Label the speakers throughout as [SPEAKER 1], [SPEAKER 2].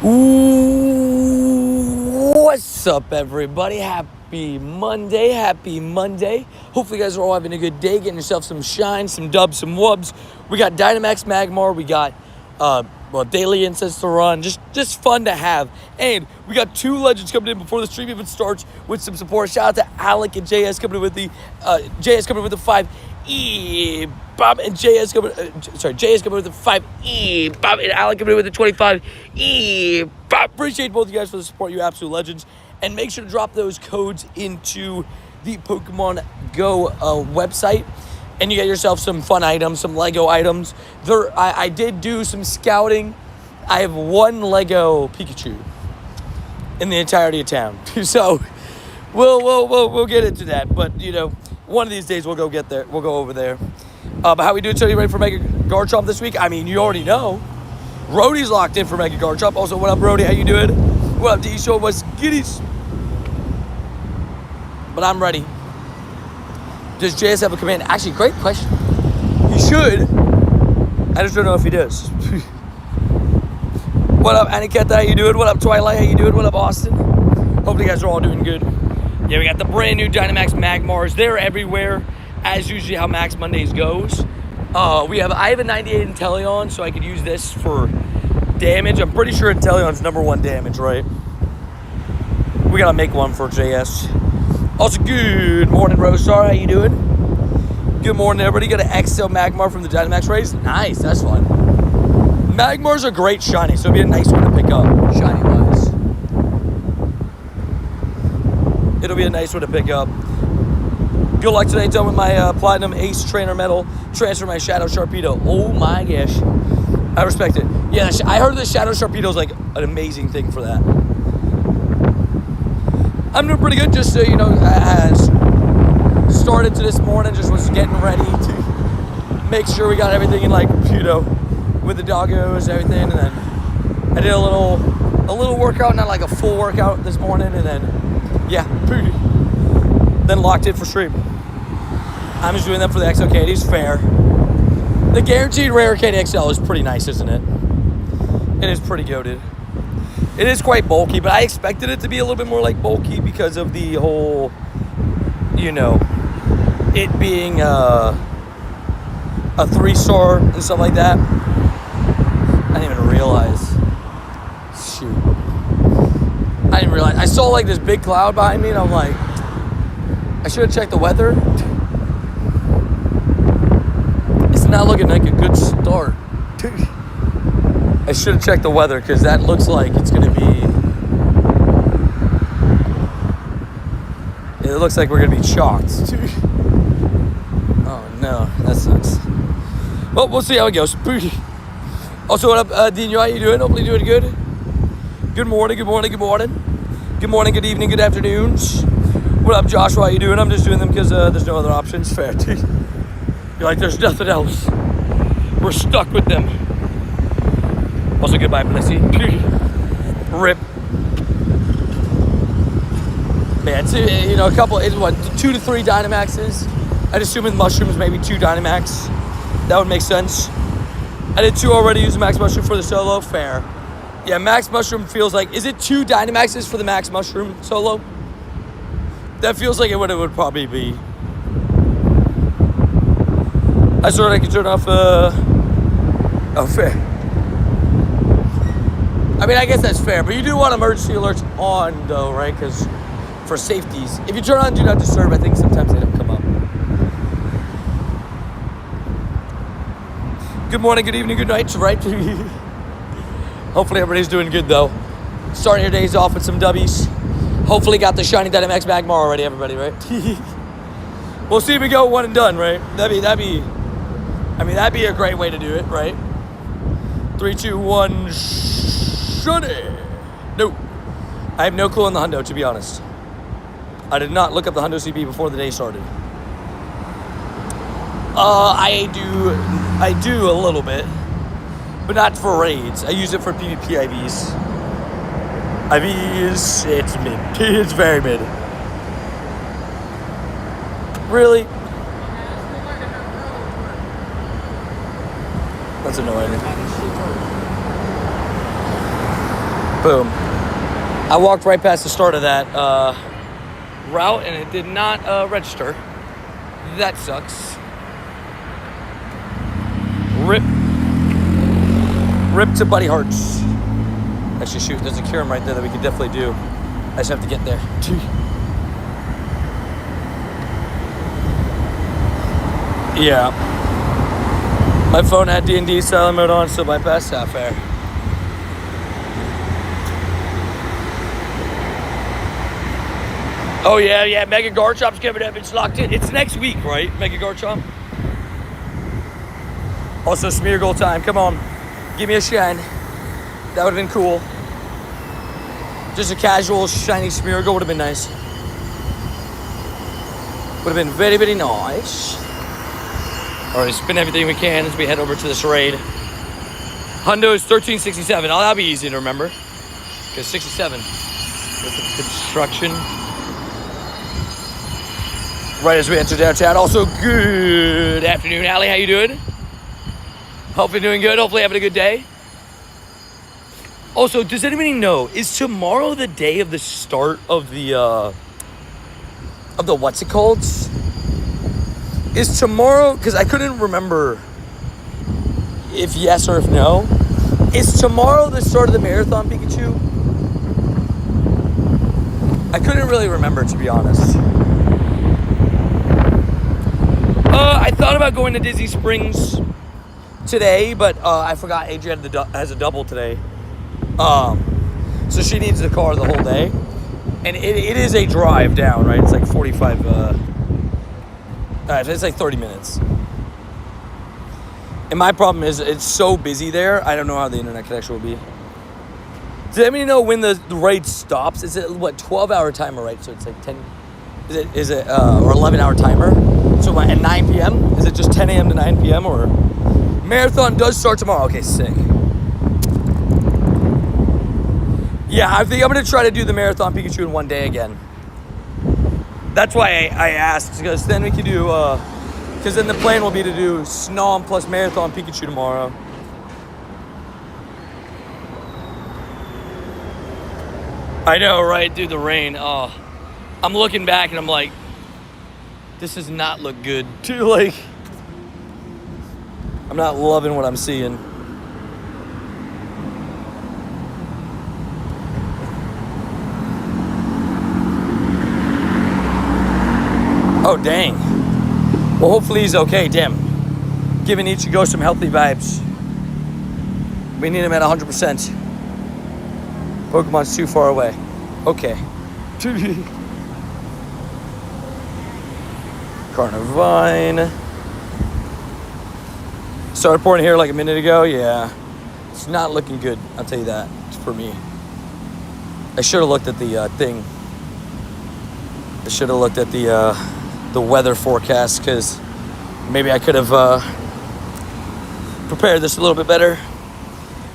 [SPEAKER 1] Ooh, what's up, everybody? Happy Monday. Hopefully, you guys are all having a good day, getting yourself some shine, some dubs, some wubs. We got Dynamax, Magamr. We got, daily incense to run. Just fun to have. And we got two legends coming in before the stream even starts with some support. Shout out to Alec and JS coming in with the 5 Bob and JS coming. JS coming with the 5 Bob and Alec coming with the 25 Bob. Appreciate both of you guys for the support. You absolute legends. And make sure to drop those codes into the Pokemon Go website, and you get yourself some fun items, some Lego items. I did do some scouting. I have one Lego Pikachu in the entirety of town, so we'll get into that. But one of these days we'll go get there. We'll go over there. But how we doing? So you ready for Mega Garchomp this week? I mean, you already know. Rhodey's locked in for Mega Garchomp. Also, what up, Rhodey? How you doing? What up, D? Show what's giddies. But I'm ready. Does JS have a command? Actually, great question. He should. I just don't know if he does. What up, Aniket? How you doing? What up, Twilight? How you doing? What up, Austin? Hopefully you guys are all doing good. Yeah, we got the brand new Dynamax Magmars. They're everywhere, as usually how Max Mondays goes. I have a 98 Inteleon, so I could use this for damage. I'm pretty sure Inteleon's #1 damage, right? We gotta make one for JS. Also, good morning, Rosar. How you doing? Good morning, everybody. Got an XL Magmar from the Dynamax race. Nice, that's fun. Magmars are great shiny, so it'd be a nice one to pick up, shiny-wise. It'll be a nice one to pick up. Good luck today, done with my Platinum Ace Trainer Medal. Transfer my Shadow Sharpedo. Oh my gosh. I respect it. Yeah, I heard the Shadow Sharpedo is like an amazing thing for that. I'm doing pretty good, just so you know, I started to this morning, just was getting ready to make sure we got everything in, like, with the doggos and everything, and then I did a little workout, not like a full workout this morning, and then, then locked in for stream. I'm just doing that for the XL Candies, fair. The guaranteed rare Candy XL is pretty nice, isn't it? It is pretty goated. It is quite bulky, but I expected it to be a little bit more like bulky because of the whole, it being a 3-star and stuff like that. I didn't even realize. Shoot. I didn't realize. I saw like this big cloud behind me, and I'm like, I should have checked the weather. It's not looking like a good start. I should have checked the weather, because that looks like it's going to be... It looks like we're going to be shocked. Oh, no. That sucks. Well, we'll see how it goes. Also, what up, Dino? How you doing? Hopefully you're doing good. Good morning, good morning, good morning. Good morning, good evening, good afternoons. What up, Joshua? How you doing? I'm just doing them because there's no other options. Fair. You're like, there's nothing else. We're stuck with them. Also, goodbye, Blissey. Rip. Man, a couple, 2 to 3 Dynamaxes. I'd assume with mushrooms, maybe 2 Dynamax. That would make sense. I did 2 already using Max Mushroom for the solo. Fair. Yeah, Max Mushroom feels like, is it 2 Dynamaxes for the Max Mushroom solo? That feels like it would probably be. I sort of can turn off, oh, fair. I mean, I guess that's fair, but you do want emergency alerts on, though, right? Because for safeties. If you turn on Do Not Disturb, I think sometimes they don't come up. Good morning, good evening, good night, right? Hopefully everybody's doing good, though. Starting your days off with some dubbies. Hopefully got the shiny Dynamax Magmar already, everybody, right? We'll see if we go one and done, right? That'd be a great way to do it, right? 3, 2, 1, shunny. No. I have no clue on the hundo, to be honest. I did not look up the hundo CP before the day started. I do a little bit, but not for raids. I use it for PvP IVs. IVs, it's mid. It's very mid. Really? That's annoying. Boom. I walked right past the start of that route, and it did not register. That sucks. Rip to Buddy Hearts. Actually, shoot, there's a Kyurem right there that we could definitely do. I just have to get there. Yeah. My phone had D&D silent mode on, so bypass Sapphire. Oh, yeah, Mega Garchomp's coming up. It's locked in. It's next week, right? Mega Garchomp? Also, Smeargle time. Come on. Give me a shine. That would have been cool. Just a casual, shiny Smeargle would have been nice. Would have been very, very nice. Alright, spin everything we can as we head over to this raid. Hundo is 1367. Oh, that'll be easy to remember. Because 67. With the construction. Right as we enter downtown. Also, good afternoon, Allie. How you doing? Hopefully doing good. Hopefully having a good day. Also, does anybody know, is tomorrow the day of the start of the what's it called? Is tomorrow, because I couldn't remember if yes or if no. Is tomorrow the start of the marathon, Pikachu? I couldn't really remember, to be honest. I thought about going to Disney Springs today, but I forgot Adrienne has a double today. So she needs the car the whole day. And it is a drive down, right? It's like 45, it's like 30 minutes. And my problem is it's so busy there, I don't know how the internet connection will be. Does anybody know when the raid stops? Is it, what, 12-hour timer, right? So it's like 10, is it or 11-hour timer? So what, at 9 p.m.? Is it just 10 a.m. to 9 p.m. or? Marathon does start tomorrow. Okay, sick. Yeah, I think I'm going to try to do the Marathon Pikachu in one day again. That's why I asked, because then we could do, because then the plan will be to do Snom plus Marathon Pikachu tomorrow. I know, right? Dude, the rain. Oh, I'm looking back and I'm like, this does not look good. Dude, like, I'm not loving what I'm seeing. Oh, dang. Well, hopefully he's okay. Damn. Giving Ichigo some healthy vibes. We need him at 100%. Pokemon's too far away. Okay. Carnivine. Started pouring here like a minute ago. Yeah. It's not looking good. I'll tell you that. It's for me. I should have looked at the thing. I should have looked at the weather forecast, because maybe I could have prepared this a little bit better.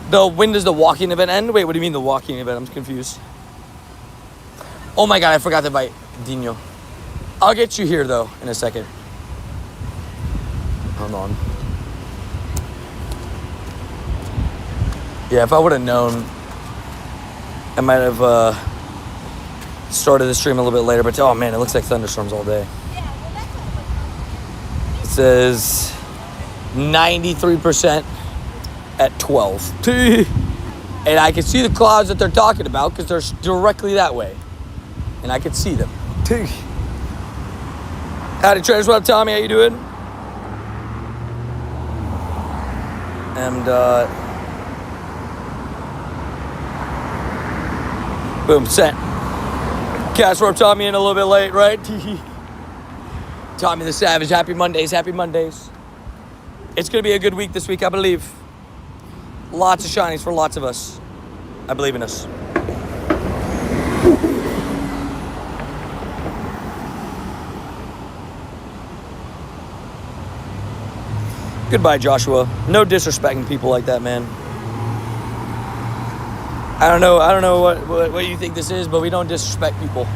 [SPEAKER 1] Though, when does the walking event end? Wait, what do you mean the walking event? I'm confused. Oh my god, I forgot to invite Dino. I'll get you here, though, in a second. Hold on. Yeah, if I would have known, I might have started the stream a little bit later. But, oh man, it looks like thunderstorms all day. It says 93% at 12. And I can see the clouds that they're talking about, because they're directly that way. And I can see them. Howdy, Trainers. What up, Tommy? How you doing? And, boom, sent. Cast Warp Tommy in a little bit late, right? Tommy the Savage. Happy Mondays. Happy Mondays. It's going to be a good week this week, I believe. Lots of shinies for lots of us. I believe in us. Goodbye, Joshua. No disrespecting people like that, man. I don't know what you think this is, but we don't disrespect people.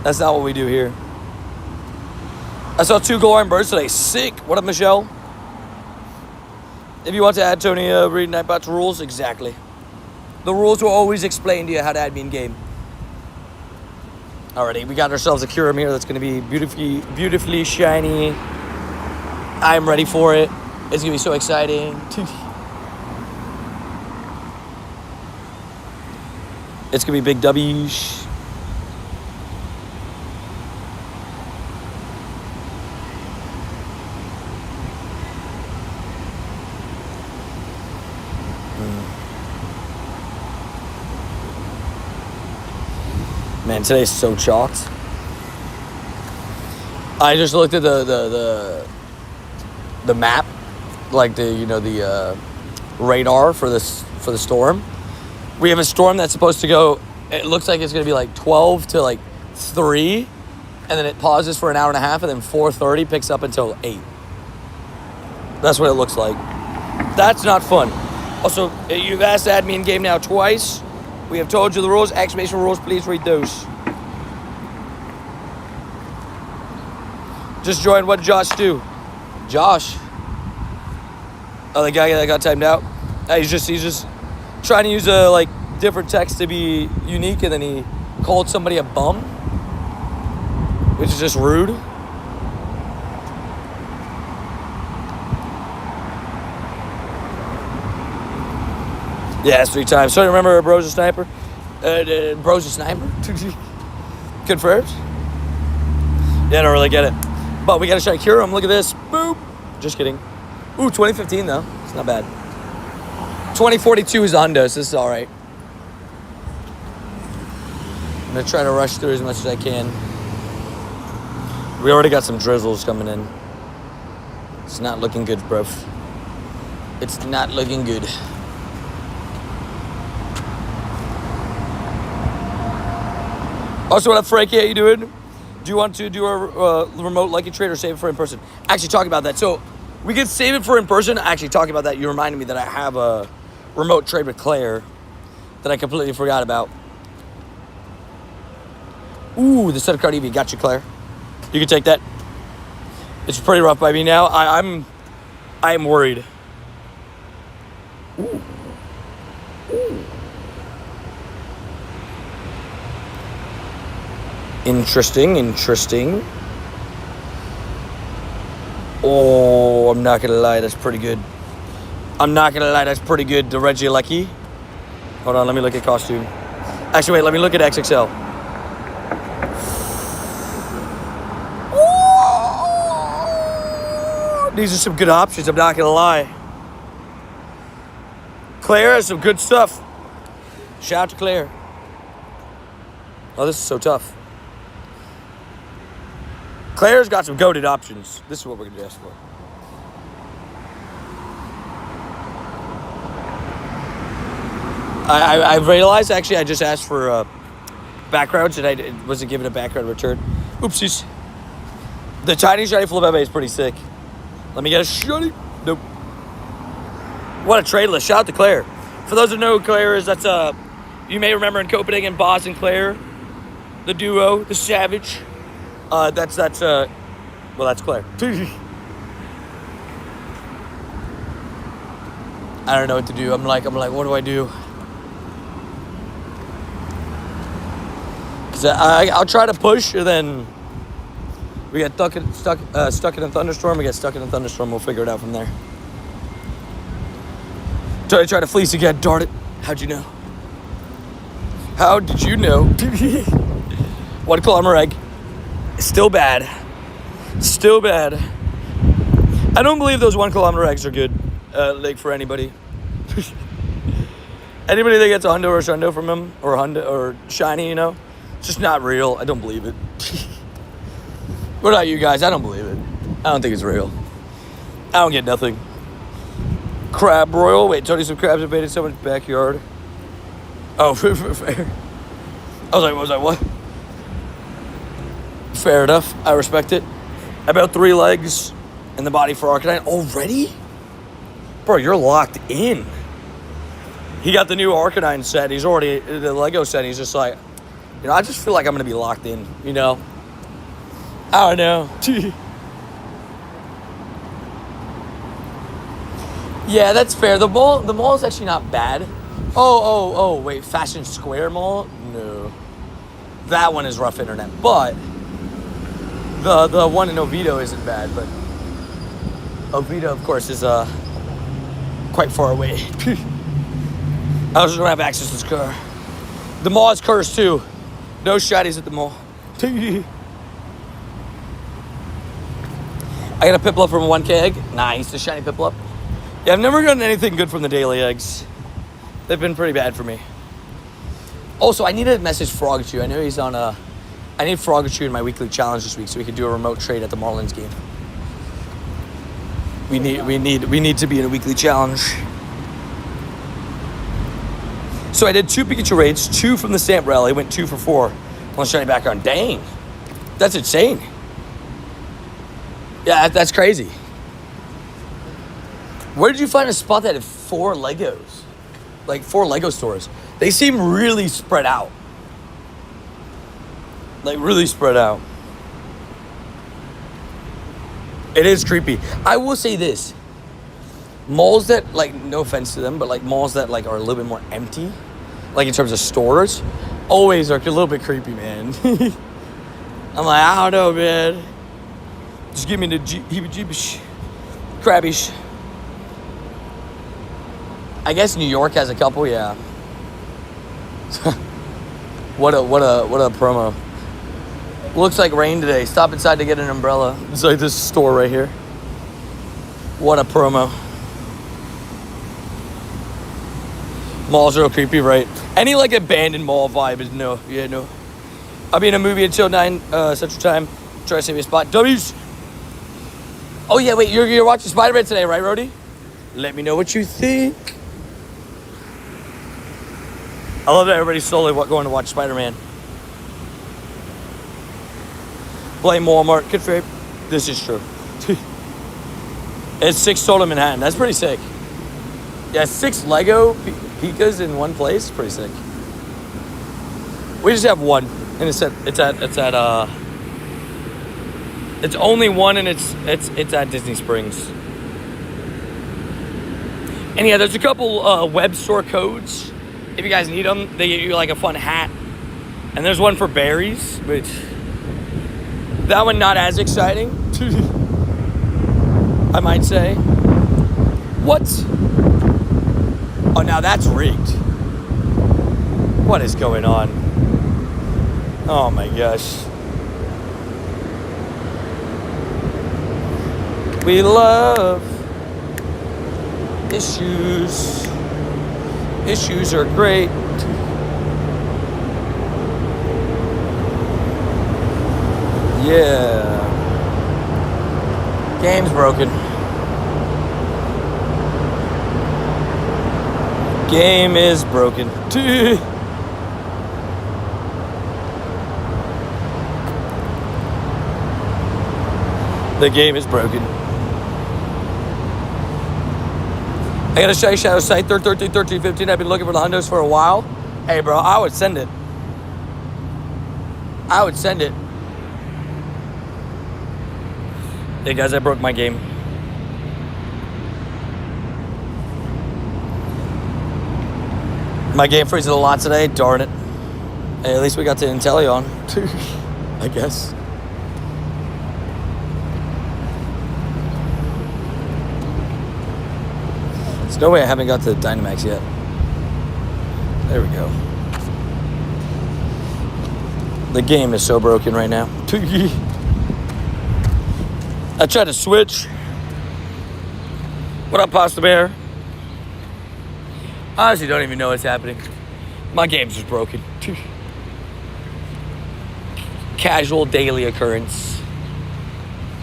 [SPEAKER 1] That's not what we do here. I saw 2 Galarian birds today. Sick. What up, Michelle? If you want to add Tony reading Nightbot's rules, exactly. The rules will always explain to you how to admin game. Alrighty, we got ourselves a Kyurem here that's going to be beautifully shiny. I'm ready for it. It's going to be so exciting. It's going to be big W's. Man, today's so chalked. I just looked at the map, like the radar for the storm. We have a storm that's supposed to go. It looks like it's gonna be like 12 to like 3, and then it pauses for an hour and a half, and then 4:30 picks up until 8. That's what it looks like. That's not fun. Also, you've asked to add me in game now twice. We have told you the rules. Exclamation rules, please read those. Just joined. What did Josh do? Josh? Oh, the guy that got timed out? He's just trying to use a different text to be unique, and then he called somebody a bum, which is just rude. Yeah, it's 3 times. So remember, bro's a sniper. Bro's a sniper. Confirmed. Yeah, I don't really get it. But we got to try to cure him. Look at this. Boop. Just kidding. Ooh, 2015 though. It's not bad. 2042 is Undo, so this is all right. I'm gonna try to rush through as much as I can. We already got some drizzles coming in. It's not looking good, bro. It's not looking good. Also, what up, Frankie? How you doing? Do you want to do a remote Lucky Trade or save it for in person? Actually, talk about that. So, we can save it for in person. Actually, talking about that, you reminded me that I have a remote trade with Claire that I completely forgot about. Ooh, the set of card EV. Got you, Claire. You can take that. It's pretty rough by me now. I am worried. Ooh. Ooh. Interesting. Oh, I'm not gonna lie, that's pretty good. The Reggie Lucky. Hold on, let me look at costume. Actually, wait, let me look at XXL. Oh, these are some good options, I'm not gonna lie. Claire has some good stuff. Shout out to Claire. Oh, this is so tough. Claire's got some goated options. This is what we're going to ask for. I realized, actually, I just asked for backgrounds, and I wasn't given a background return. Oopsies. The tiny shiny flip MA is pretty sick. Let me get a shiny. Nope. What a trade list. Shout out to Claire. For those who know who Claire is, that's you may remember in Copenhagen, Boss and Claire, the duo, the Savage. That's Claire. I don't know what to do. I'm like, what do I do? Cause I'll try to push, and then we get stuck in a thunderstorm. We get stuck in a thunderstorm. We'll figure it out from there. Try to fleece again. Darn it! How'd you know? How did you know? 1 kilometer egg. Still bad. I don't believe those 1 kilometer eggs are good. For anybody. Anybody that gets a hundo or shundo from him, or hundo or shiny, it's just not real. I don't believe it. What about you guys? I don't believe it. I don't think it's real. I don't get nothing. Crab Royal. Wait, Tony, some crabs invaded someone's backyard. Oh, fair. I was like, what? Fair enough. I respect it. About 3 legs in the body for Arcanine. Already? Bro, you're locked in. He got the new Arcanine set. He's already, the Lego set. He's just like, I just feel like I'm going to be locked in, I don't know. Yeah, that's fair. The mall is actually not bad. Oh, wait, Fashion Square Mall? No. That one is rough internet, but the one in Oviedo isn't bad, but Oviedo, of course, is quite far away. I was just gonna have access to this car. The mall is cursed too. No shotties at the mall. I got a Piplup from a 1K egg. Nice, a shiny Piplup. Yeah, I've never gotten anything good from the daily eggs. They've been pretty bad for me. Also, I need to message Frogachu. I know he's on I need Frogachu in my weekly challenge this week so we can do a remote trade at the Marlins game. We need to be in a weekly challenge. So I did 2 Pikachu raids, 2 from the stamp rally, went 2 for 4 on shiny background. Dang, that's insane. Yeah, that's crazy. Where did you find a spot that had 4 Legos? Like 4 Lego stores. They seem really spread out. Like really spread out. It is creepy. I will say this. Malls that, like, no offense to them, but like malls that like are a little bit more empty, like in terms of stores, always are a little bit creepy, man. I'm like, I don't know, man. Just give me the heebie-jeebish, crabbish. I guess New York has a couple, yeah. What a promo. Looks like rain today. Stop inside to get an umbrella. It's like this store right here. What a promo. Malls are real creepy, right? Any like abandoned mall vibe is no. Yeah, no. I'll be in a movie until 9 Central Time. Try to save me a spot. W's. Oh yeah, wait, you're watching Spider-Man today, right, Rody? Let me know what you think. I love that everybody's slowly going to watch Spider-Man. Blame Walmart. Good for this is true. It's 6 total in Manhattan. That's pretty sick. Yeah, 6 Lego Pikas in one place. Pretty sick. We just have one, and it's only one, and it's at Disney Springs. And yeah, there's a couple web store codes. If you guys need them, they get you like a fun hat. And there's one for berries, which that one not as exciting, I might say. What? Oh, now that's rigged. What is going on? Oh my gosh. We love issues. Issues are great. Yeah. Game's broken. Game is broken. The game is broken. I got a Shy Shadow site, 13, 15. I've been looking for the hundos for a while. Hey, bro, I would send it. I would send it. Hey, guys, I broke my game. My game freezes a lot today. Darn it. Hey, at least we got the Inteleon. I guess. There's no way I haven't got the Dynamax yet. There we go. The game is so broken right now. I tried to switch. What up, Pasta Bear? Honestly, don't even know what's happening. My game's just broken. Casual daily occurrence.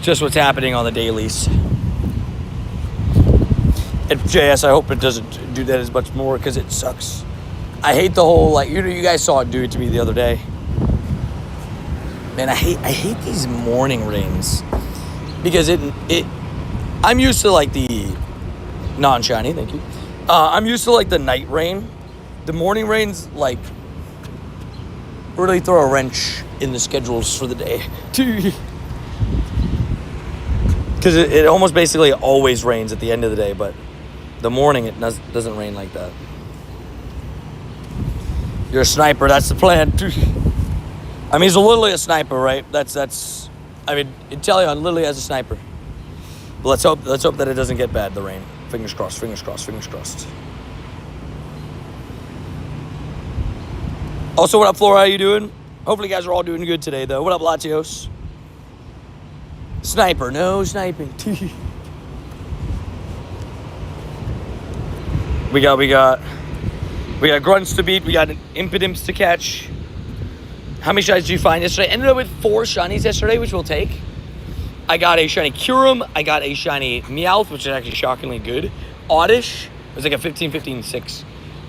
[SPEAKER 1] Just what's happening on the dailies. And JS, I hope it doesn't do that as much more because it sucks. I hate the whole, like, you guys saw it do it to me the other day. Man, I hate these morning rains because I'm used to like the non-shiny, thank you. I'm used to like the night rain. The morning rains like really throw a wrench in the schedules for the day. Because it almost basically always rains at the end of the day, but the morning it doesn't rain like that. You're a sniper. That's the plan. I mean, he's literally a sniper, right? That's. I mean, Inteleon literally has a sniper. But let's hope that it doesn't get bad. The rain. Fingers crossed. Fingers crossed. Fingers crossed. Also, what up, Flora? How you doing? Hopefully, you guys are all doing good today, though. What up, Latios? Sniper, no sniping. We got grunts to beat. We got impidimps to catch. How many shinies did you find yesterday? Ended up with 4 shinies yesterday, which we'll take. I got a shiny Kyurem. I got a shiny Meowth, which is actually shockingly good. Oddish. It was like a 15-15-6.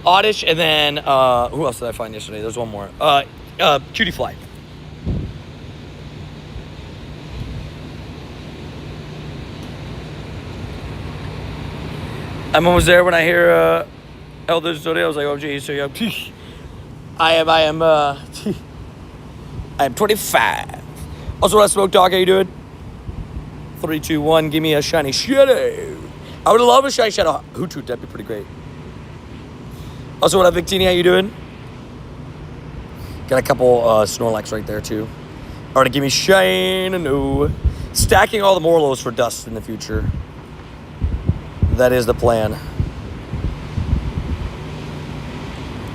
[SPEAKER 1] Oddish, and then, who else did I find yesterday? There's one more. Cutie Fly. I'm almost there when I hear Elder Zodiac. I was like, oh, geez, so young. I am 25. Also, what up, Smoke Dog? How you doing? 3, 2, 1. Give me a shiny shadow. I would love a shiny shadow Hoothoot. That'd be pretty great. Also, what up, Victini? How you doing? Got a couple Snorlax right there, too. All right, give me shine. No. Stacking all the Morlos for dust in the future. That is the plan.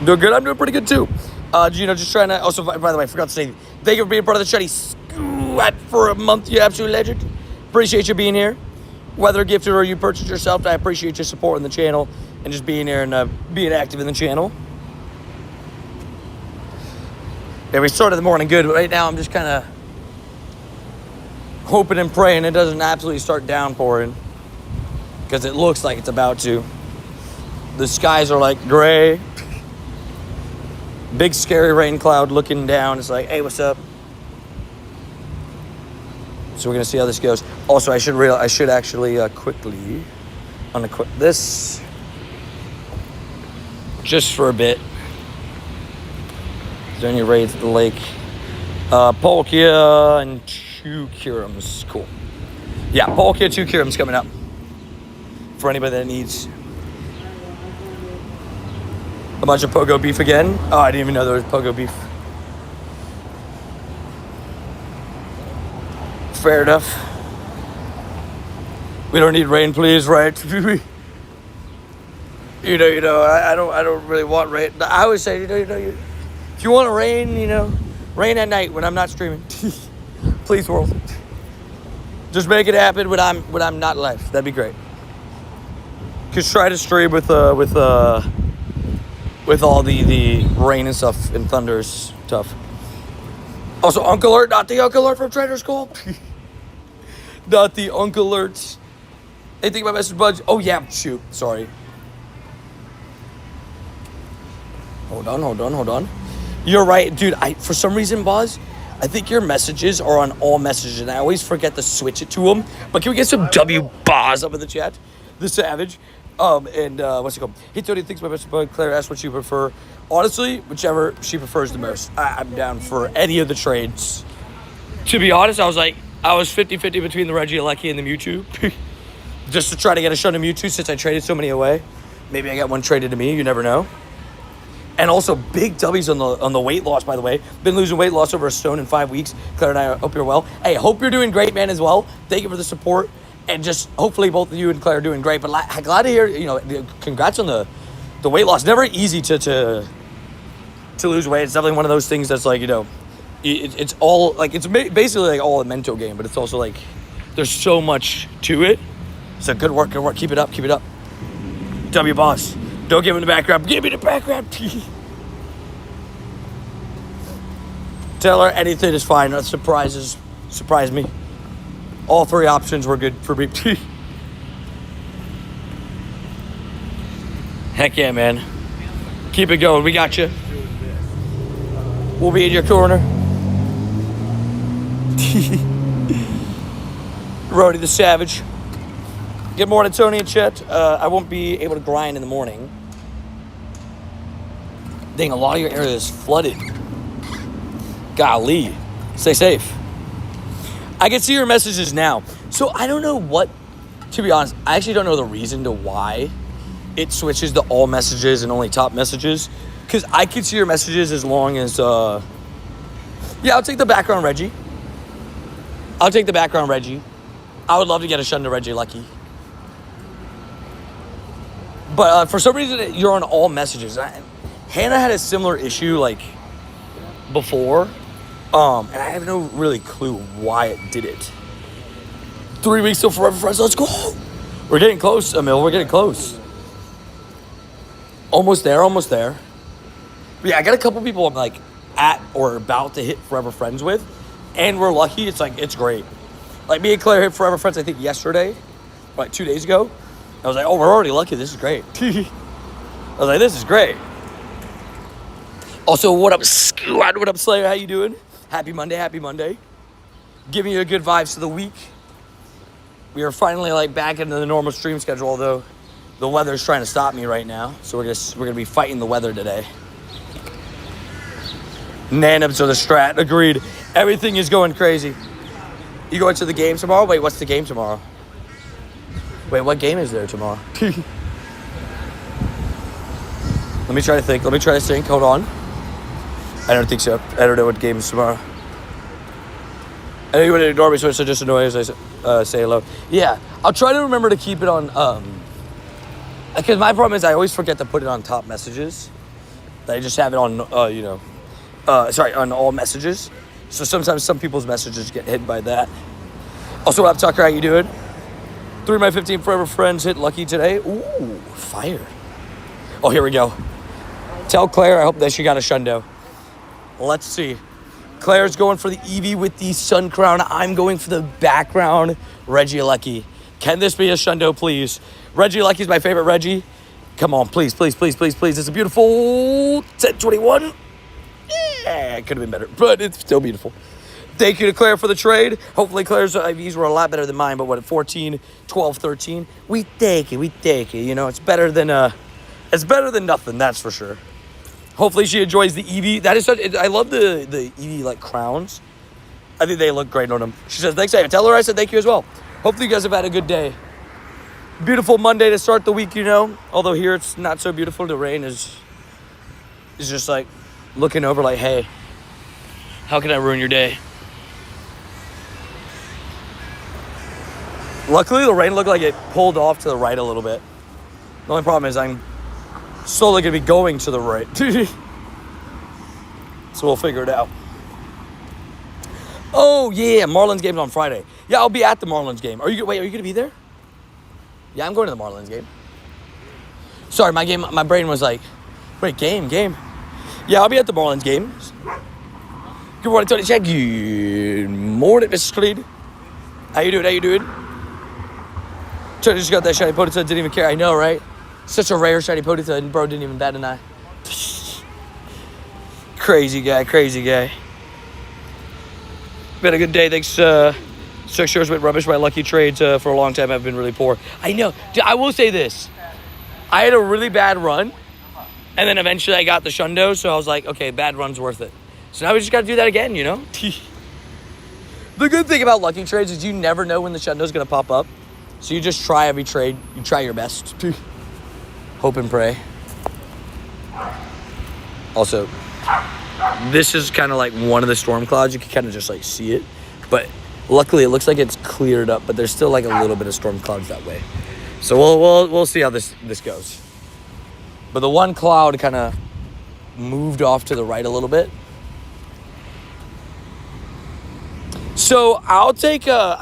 [SPEAKER 1] Doing good. I'm doing pretty good, too. Just trying to... Also, by the way, I forgot to say, thank you for being part of the Shiny Squad for a month, you absolute legend. Appreciate you being here. Whether gifted or you purchased yourself, I appreciate your support in the channel and just being here and being active in the channel. Yeah, we started the morning good, but right now I'm just kind of hoping and praying it doesn't absolutely start downpouring, because it looks like it's about to. The skies are like gray. Big scary rain cloud looking down. It's like, hey, what's up? So we're gonna see how this goes. Also, I should actually quickly unequip this just for a bit. Is there any raids at the lake? Palkia and 2 Kyurems. Cool. Yeah, Palkia, 2 Kyurems coming up for anybody that needs a bunch of Pogo beef again. Oh, I didn't even know there was Pogo beef. Fair enough. We don't need rain, please, right? I don't really want rain. I always say, if you want to rain, rain at night when I'm not streaming. Please, world. Just make it happen when I'm not live. That'd be great. Just try to stream with all the rain and stuff and thunders stuff. Also, Uncle Alert, not the Uncle Alert from Trader's School. Not the Uncle Alerts. Anything about Message Buds? Oh, yeah, shoot. Sorry. Hold on. You're right, dude. For some reason, Buzz, I think your messages are on all messages, and I always forget to switch it to them. But can we get some W Buzz up in the chat? The Savage. What's it called? Hey, Tony thinks my best bud. Claire asked what you prefer. Honestly, whichever she prefers the most. I'm down for any of the trades. To be honest, I was 50-50 between the Regieleki and the Mewtwo. Just to try to get a shot of Mewtwo since I traded so many away. Maybe I got one traded to me. You never know. And also, big W's on the weight loss, by the way. Been losing weight loss over a stone in 5 weeks. Claire and I hope you're well. Hey, hope you're doing great, man, as well. Thank you for the support. And just hopefully both of you and Claire are doing great. But glad to hear, congrats on the weight loss. Never easy to lose weight. It's definitely one of those things that's like, it's all, like, it's basically like all a mental game. But it's also like, there's so much to it. So good work. Keep it up. W boss. Don't give him the background. Give me the background. Tell her anything is fine. Surprise me. All 3 options were good for me. Heck yeah, man. Keep it going. We got you. We'll be in your corner. Rody the Savage. Good morning, Tony and Chet. I won't be able to grind in the morning. Dang, a lot of your area is flooded. Golly. Stay safe. I can see your messages now. So I don't know what, to be honest, I actually don't know the reason to why it switches to all messages and only top messages. Because I can see your messages as long as, yeah, I'll take the background Reggie. I would love to get a Shunda Reggie Lucky. But for some reason, you're on all messages. Hannah had a similar issue, like, before. And I have no really clue why it did it. 3 weeks till Forever Friends. Let's go. We're getting close, Emil. We're getting close. Almost there. But yeah, I got a couple people I'm like at or about to hit Forever Friends with. And we're lucky. It's like, it's great. Like me and Claire hit Forever Friends, I think, yesterday. Like 2 days ago. I was like, oh, we're already lucky. This is great. I was like, this is great. Also, what up, Squad? What up, Slayer? How you doing? Happy Monday. Giving you a good vibes to the week. We are finally like back into the normal stream schedule, although the weather's trying to stop me right now. So we're gonna be fighting the weather today. Nanips are the strat. Agreed. Everything is going crazy. You going to the game tomorrow? Wait, what's the game tomorrow? Wait, what game is there tomorrow? Let me try to think. Hold on. I don't think so. I don't know what game is tomorrow. I know you wouldn't ignore me, so it's just annoying as I say hello. Yeah, I'll try to remember to keep it on, because my problem is I always forget to put it on top messages. I just have it on, on all messages. So sometimes some people's messages get hit by that. Also, what up, Tucker? How you doing? 3 of my 15 Forever Friends hit lucky today. Ooh, fire. Oh, here we go. Tell Claire I hope that she got a Shundo. Let's see. Claire's going for the Eevee with the Sun Crown. I'm going for the background Reggie Lucky. Can this be a Shundo, please? Reggie Lucky's my favorite Reggie. Come on, please. It's a beautiful 1021. Yeah, it could have been better, but it's still beautiful. Thank you to Claire for the trade. Hopefully Claire's IVs were a lot better than mine, but what, at 14, 12, 13? We take it. You know, it's better than nothing, that's for sure. Hopefully she enjoys the Eevee. That is such, I love the Eevee like crowns. I think they look great on them. She says, thanks, Aya. Tell her I said thank you as well. Hopefully you guys have had a good day. Beautiful Monday to start the week, you know. Although here it's not so beautiful. The rain is just like looking over like, hey, how can I ruin your day? Luckily the rain looked like it pulled off to the right a little bit. The only problem is I'm slowly going to be going to the right. So we'll figure it out. Oh, yeah. Marlins game's on Friday. Yeah, I'll be at the Marlins game. Are you going to be there? Yeah, I'm going to the Marlins game. Sorry, my brain was like, wait, game. Yeah, I'll be at the Marlins game. Good morning, Tony Check. Good morning, Mr. Creed. How you doing? Tony just got that shiny Ponyta, didn't even care. I know, right? Such a rare shiny Ponyta, and bro didn't even bat an eye. Crazy guy. Been a good day, thanks. Six shares went rubbish. My lucky trades for a long time have been really poor. I know. Dude, I will say this. I had a really bad run, and then eventually I got the Shundo, so I was like, okay, bad run's worth it. So now we just got to do that again, you know? The good thing about lucky trades is you never know when the Shundo's going to pop up. So you just try every trade. You try your best. Hope and pray. Also, this is kind of like one of the storm clouds. You can kind of just like see it. But luckily it looks like it's cleared up, but there's still like a little bit of storm clouds that way. So we'll see how this goes. But the one cloud kind of moved off to the right a little bit. So I'll take a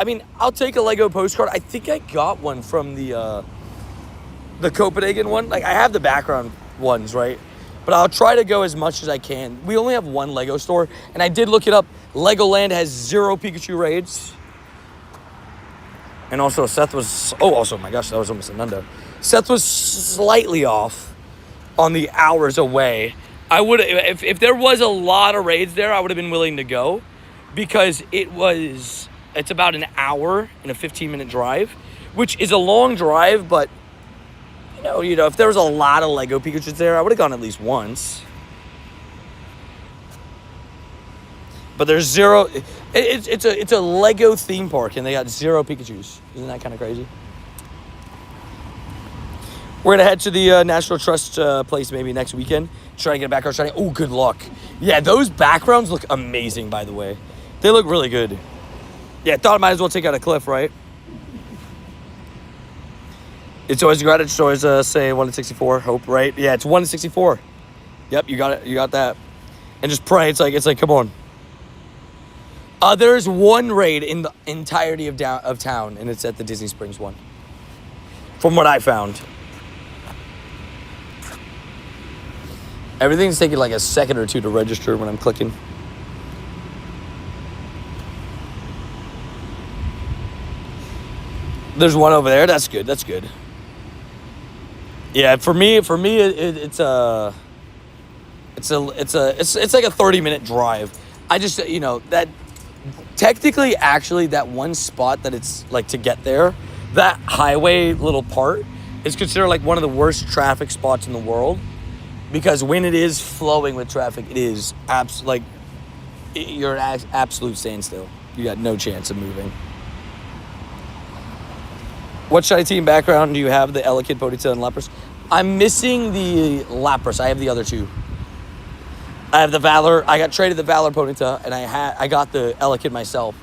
[SPEAKER 1] Lego postcard. I think I got one from the Copenhagen one. Like I have the background ones, right? But I'll try to go as much as I can. We only have one Lego store, and I did look it up. Legoland has 0 Pikachu raids. And also Seth was, my gosh, that was almost a Nundo. Seth was slightly off on the hours away. I would, if there was a lot of raids there, I would have been willing to go. Because it's about an hour and a 15-minute drive, which is a long drive, but, you know, if there was a lot of Lego Pikachus there, I would have gone at least once. But there's 0, it's a Lego theme park, and they got 0 Pikachus. Isn't that kind of crazy? We're going to head to the National Trust place maybe next weekend. Try to get a background shiny. Oh, good luck. Yeah, those backgrounds look amazing, by the way. They look really good. Yeah, thought I might as well take out a cliff, right? It's always got it. It's always say 1 in 64. Hope, right? Yeah, it's 1 in 64. Yep, you got it. You got that. And just pray. It's like, come on. There's one raid in the entirety of town, and it's at the Disney Springs one. From what I found. Everything's taking like a second or two to register when I'm clicking. There's one over there. That's good. That's good. Yeah, for me, it's like a 30-minute drive. I just, that technically, actually, that one spot that it's like to get there, that highway little part is considered like one of the worst traffic spots in the world, because when it is flowing with traffic, it is you're at absolute standstill. You got no chance of moving. What shiny team background do you have? The Elekid, Ponyta, and Lapras? I'm missing the Lapras. I have the other two. I have the Valor. I got traded the Valor Ponyta, and I got the Elekid myself.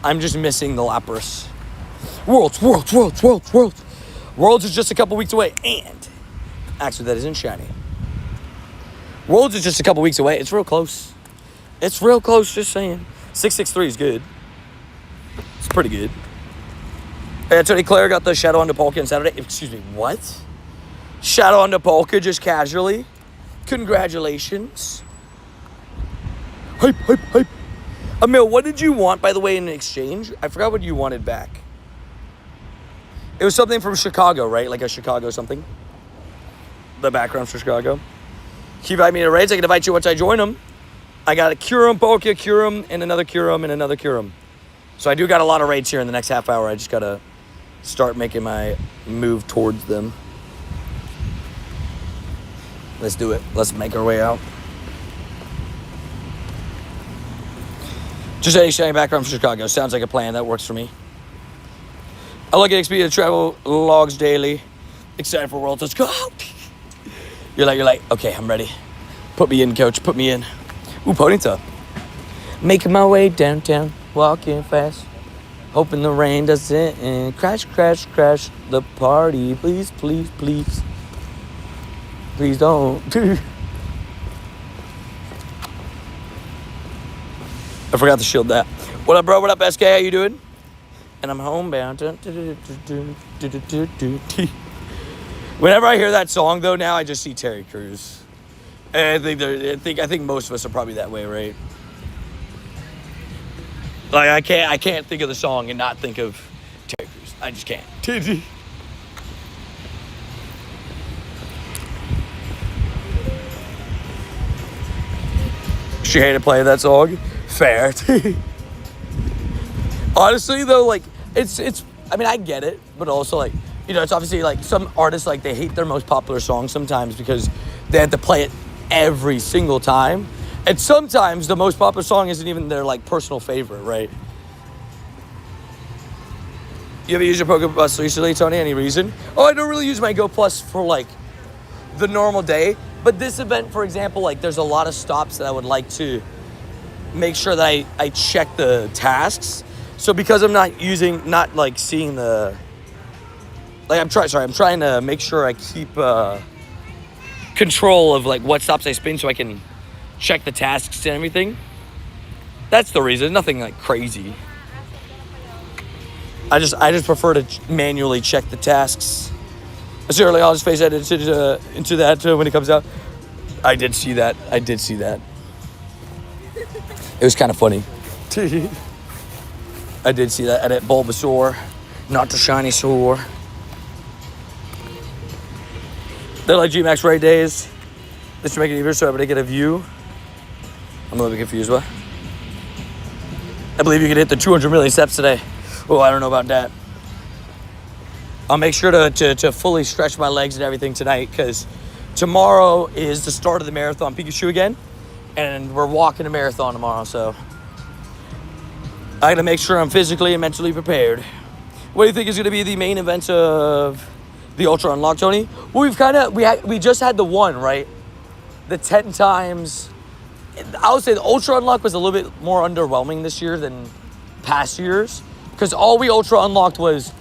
[SPEAKER 1] I'm just missing the Lapras. Worlds. Worlds is just a couple weeks away, and actually that isn't shiny. Worlds is just a couple weeks away. It's real close. It's real close. Just saying. 663 is good. It's pretty good. Tony Claire got the Shadow on Palkia on Saturday. Excuse me, what? Shadow on Palkia just casually? Congratulations. Hype. Emil, what did you want, by the way, in exchange? I forgot what you wanted back. It was something from Chicago, right? Like a Chicago something. The background's for Chicago. Can you invite me to raids? I can invite you once I join them. I got a Kyurem, Palkia, Kyurem, and another Kyurem, and another Kyurem. So I do got a lot of raids here in the next half hour. I just got to start making my move towards them. Let's do it. Let's make our way out. Just a shiny background from Chicago. Sounds like a plan. That works for me. I look at XP to travel logs daily. Excited for Worlds. Let's go. You're like, okay, I'm ready. Put me in, coach. Put me in. Ooh, Ponyta. Making my way downtown. Walking fast. Hoping the rain doesn't end. Crash the party. Please. Please don't. I forgot to shield that. What up, bro? What up, SK? How you doing? And I'm homebound. Whenever I hear that song, though, now I just see Terry Crews. And I think most of us are probably that way, right? Like I can't think of the song and not think of Terry Crews. I just can't. She hated playing that song. Fair. Honestly, though, like it's. I mean, I get it, but also like it's obviously like some artists like they hate their most popular song sometimes because they have to play it every single time. And sometimes the most popular song isn't even their, like, personal favorite, right? You ever use your Poke Plus recently, Tony? Any reason? Oh, I don't really use my Go Plus for, like, the normal day. But this event, for example, like, there's a lot of stops that I would like to make sure that I check the tasks. So because I'm not seeing the... Like, I'm trying to make sure I keep control of, like, what stops I spin so I can... check the tasks and everything. That's the reason. Nothing like crazy. I just prefer to manually check the tasks. Certainly, I'll just face that into that when it comes out. I did see that. It was kind of funny. I did see that. And at Bulbasaur, not the shiny sore. They're like G-Max raid days. This should make it easier so everybody get a view. I'm a little bit confused, what? I believe you could hit the 200 million steps today. Oh, I don't know about that. I'll make sure to fully stretch my legs and everything tonight because tomorrow is the start of the marathon Pikachu again. And we're walking a marathon tomorrow, so I gotta make sure I'm physically and mentally prepared. What do you think is gonna be the main event of The Ultra Unlock, Tony? Well, we just had the one, right? The 10 times. I would say the Ultra Unlock was a little bit more underwhelming this year than past years. Because all we Ultra Unlocked was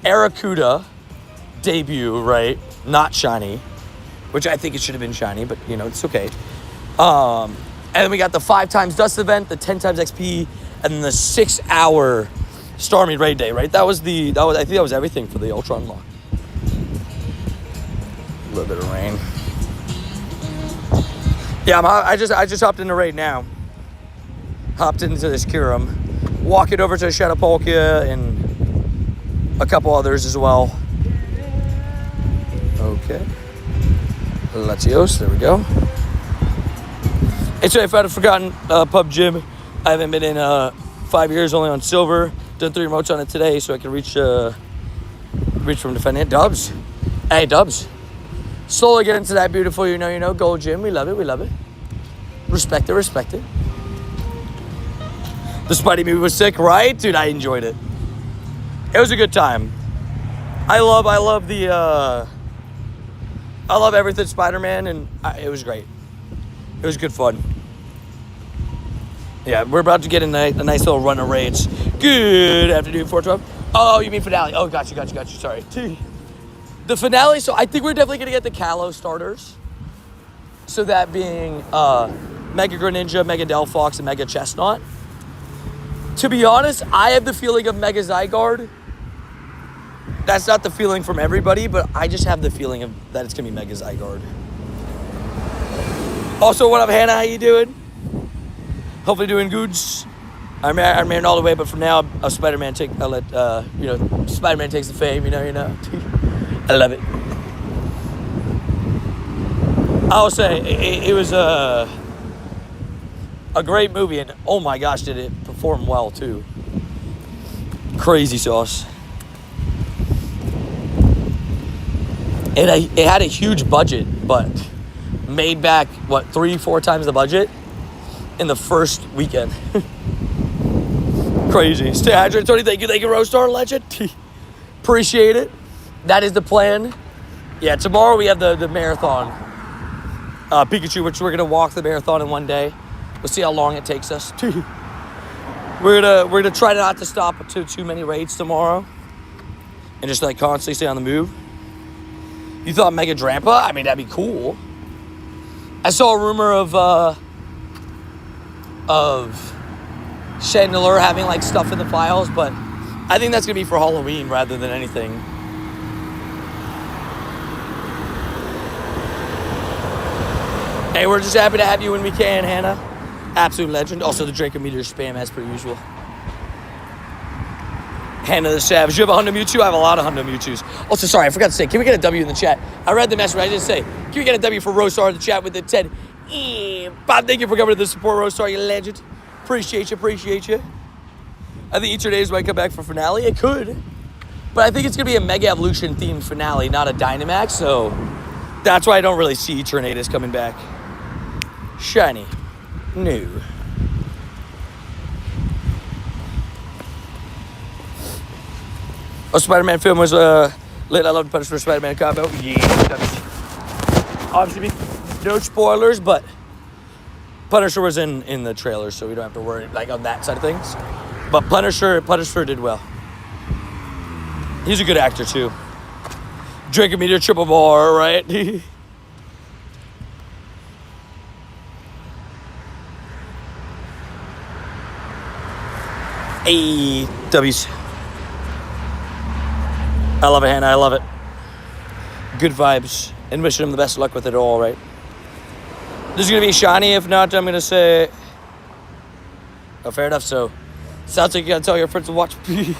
[SPEAKER 1] Aracuda debut, right? Not shiny. Which I think it should have been shiny, but, you know, it's okay. And then we got the 5 times Dust event, the 10 times XP, and then the 6-hour Starmie Raid Day, right? I think that was everything for the Ultra Unlock. A little bit of rain. Yeah, I just hopped into raid now. Hopped into this Kyurem. Walking over to Shadow Palkia and a couple others as well. Okay. Latios, there we go. And so if I'd have forgotten Pub Gym, I haven't been in 5 years, only on Silver. Done 3 remotes on it today so I can reach from defending it. Dubs. Hey, Dubs. Slowly get into that beautiful, you know, Gold Gym. We love it. Respect it. The Spidey movie was sick, right? Dude, I enjoyed it. It was a good time. I love everything Spider-Man, and it was great. It was good fun. Yeah, we're about to get in a nice little run of raids. Good afternoon, 412. Oh, you mean finale. Oh, got you. Sorry. The finale, so I think we're definitely going to get the Kalos starters. So that being Mega Greninja, Mega Delphox, and Mega Chestnut. To be honest, I have the feeling of Mega Zygarde. That's not the feeling from everybody, but I just have the feeling that it's going to be Mega Zygarde. Also, what up, Hannah? How you doing? Hopefully doing goods. I'm married all the way, but for now, Spider-Man Spider-Man takes the fame, you know. I love it. I will say, it was a great movie, and oh my gosh, did it perform well, too. Crazy sauce. It had a huge budget, but made back, 3-4 times the budget in the first weekend. Crazy. Stay hydrated, Tony. Thank you, Roadstar Legend. Appreciate it. That is the plan. Yeah, tomorrow we have the marathon. Pikachu, which we're going to walk the marathon in one day. We'll see how long it takes us. We're gonna try not to stop too many raids tomorrow. And just constantly stay on the move. You thought Mega Drampa? I mean, that'd be cool. I saw a rumor of Chandelure having stuff in the files, but I think that's gonna be for Halloween rather than anything. Hey, we're just happy to have you when we can, Hannah. Absolute legend. Also, the Draco Meteor spam as per usual. Hannah the Savage. You have a Hundo Mewtwo? I have a lot of Hundo Mewtwo's. Also, sorry, I forgot to say, can we get a W in the chat? I read the message, I didn't say. Can we get a W for Roadstar in the chat with the 10? Bob, thank you for coming to the support, Roadstar, you legend. Appreciate you. I think Eternatus might come back for finale. It could. But I think it's going to be a Mega Evolution themed finale, not a Dynamax, so that's why I don't really see Eternatus coming back. Shiny. New. Oh, Spider-Man film was lit. I love the Punisher Spider-Man combo. Yeah. Obviously, no spoilers, but Punisher was in the trailer, so we don't have to worry on that side of things. But Punisher did well. He's a good actor too. Draco Meteor triple bar, right? Hey, W's. I love it, Hannah. I love it. Good vibes. And wishing him the best of luck with it all, right? This is going to be shiny. If not, I'm going to say... Oh, fair enough. So, sounds like you got to tell your friends to watch. He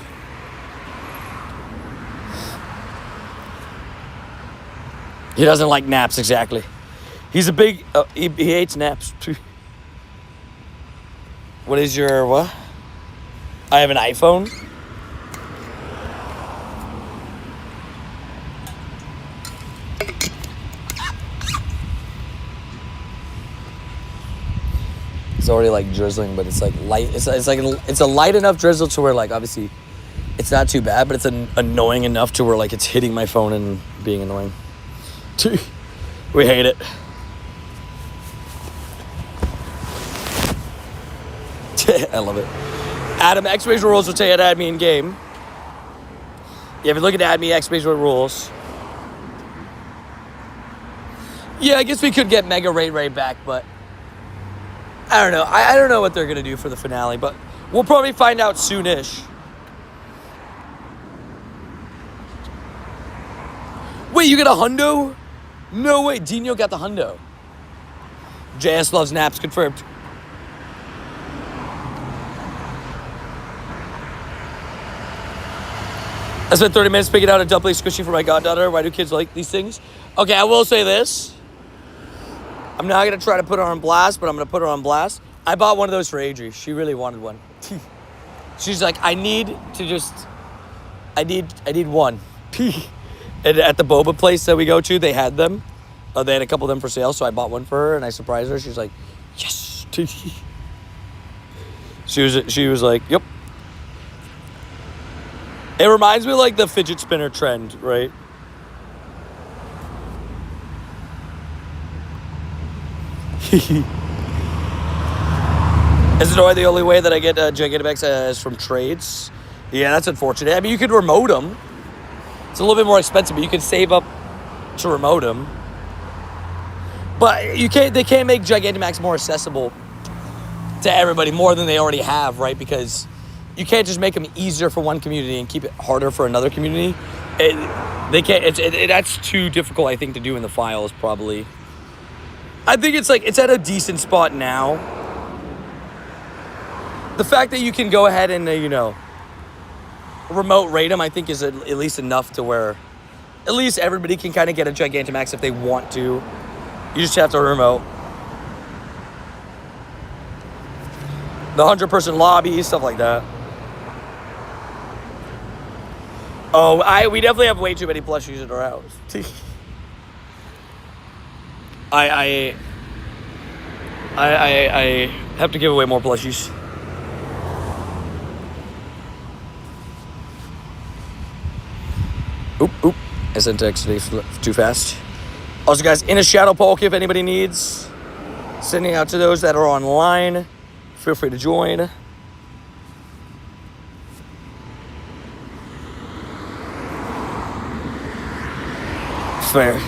[SPEAKER 1] doesn't like naps, exactly. He's a big... he hates naps. What is your... what? I have an iPhone. It's already drizzling, but it's light. It's a light enough drizzle to where obviously It's not too bad, but it's annoying enough to where like it's hitting my phone and being annoying. We hate it. I love it. Adam, exclamation rules will tell you how to add me in game. Yeah, if you're looking to add me, exclamation rules. Yeah, I guess we could get Mega Ray back, but I don't know. I don't know what they're going to do for the finale, but we'll probably find out soonish. Wait, you got a hundo? No way, Dino got the hundo. JS loves naps, confirmed. I spent 30 minutes picking out a dumpling squishy for my goddaughter. Why do kids like these things? Okay, I will say this. I'm not going to try to put her on blast, but I'm going to put her on blast. I bought one of those for Adri. She really wanted one. She's like, I need one. And at the boba place that we go to, they had them. They had a couple of them for sale, so I bought one for her, and I surprised her. She's like, yes. She was like, yep. It reminds me of like the fidget spinner trend, right? Is it the only way that I get Gigantamax is from trades? Yeah, that's unfortunate. I mean, you could remote them. It's a little bit more expensive, but you can save up to remote them. But you can't. They can't make Gigantamax more accessible to everybody more than they already have, right? Because you can't just make them easier for one community and keep it harder for another community. They can't. That's too difficult, I think, to do in the files. Probably. I think it's at a decent spot now. The fact that you can go ahead and remote rate them, I think, is at least enough to where at least everybody can kind of get a Gigantamax if they want to. You just have to remote. The 100-person lobby, stuff like that. Oh, we definitely have way too many plushies in our house. I have to give away more plushies. Oop. I sent text today too fast. Also, guys, in a shadow Palkia, if anybody needs. Sending out to those that are online. Feel free to join. Fair.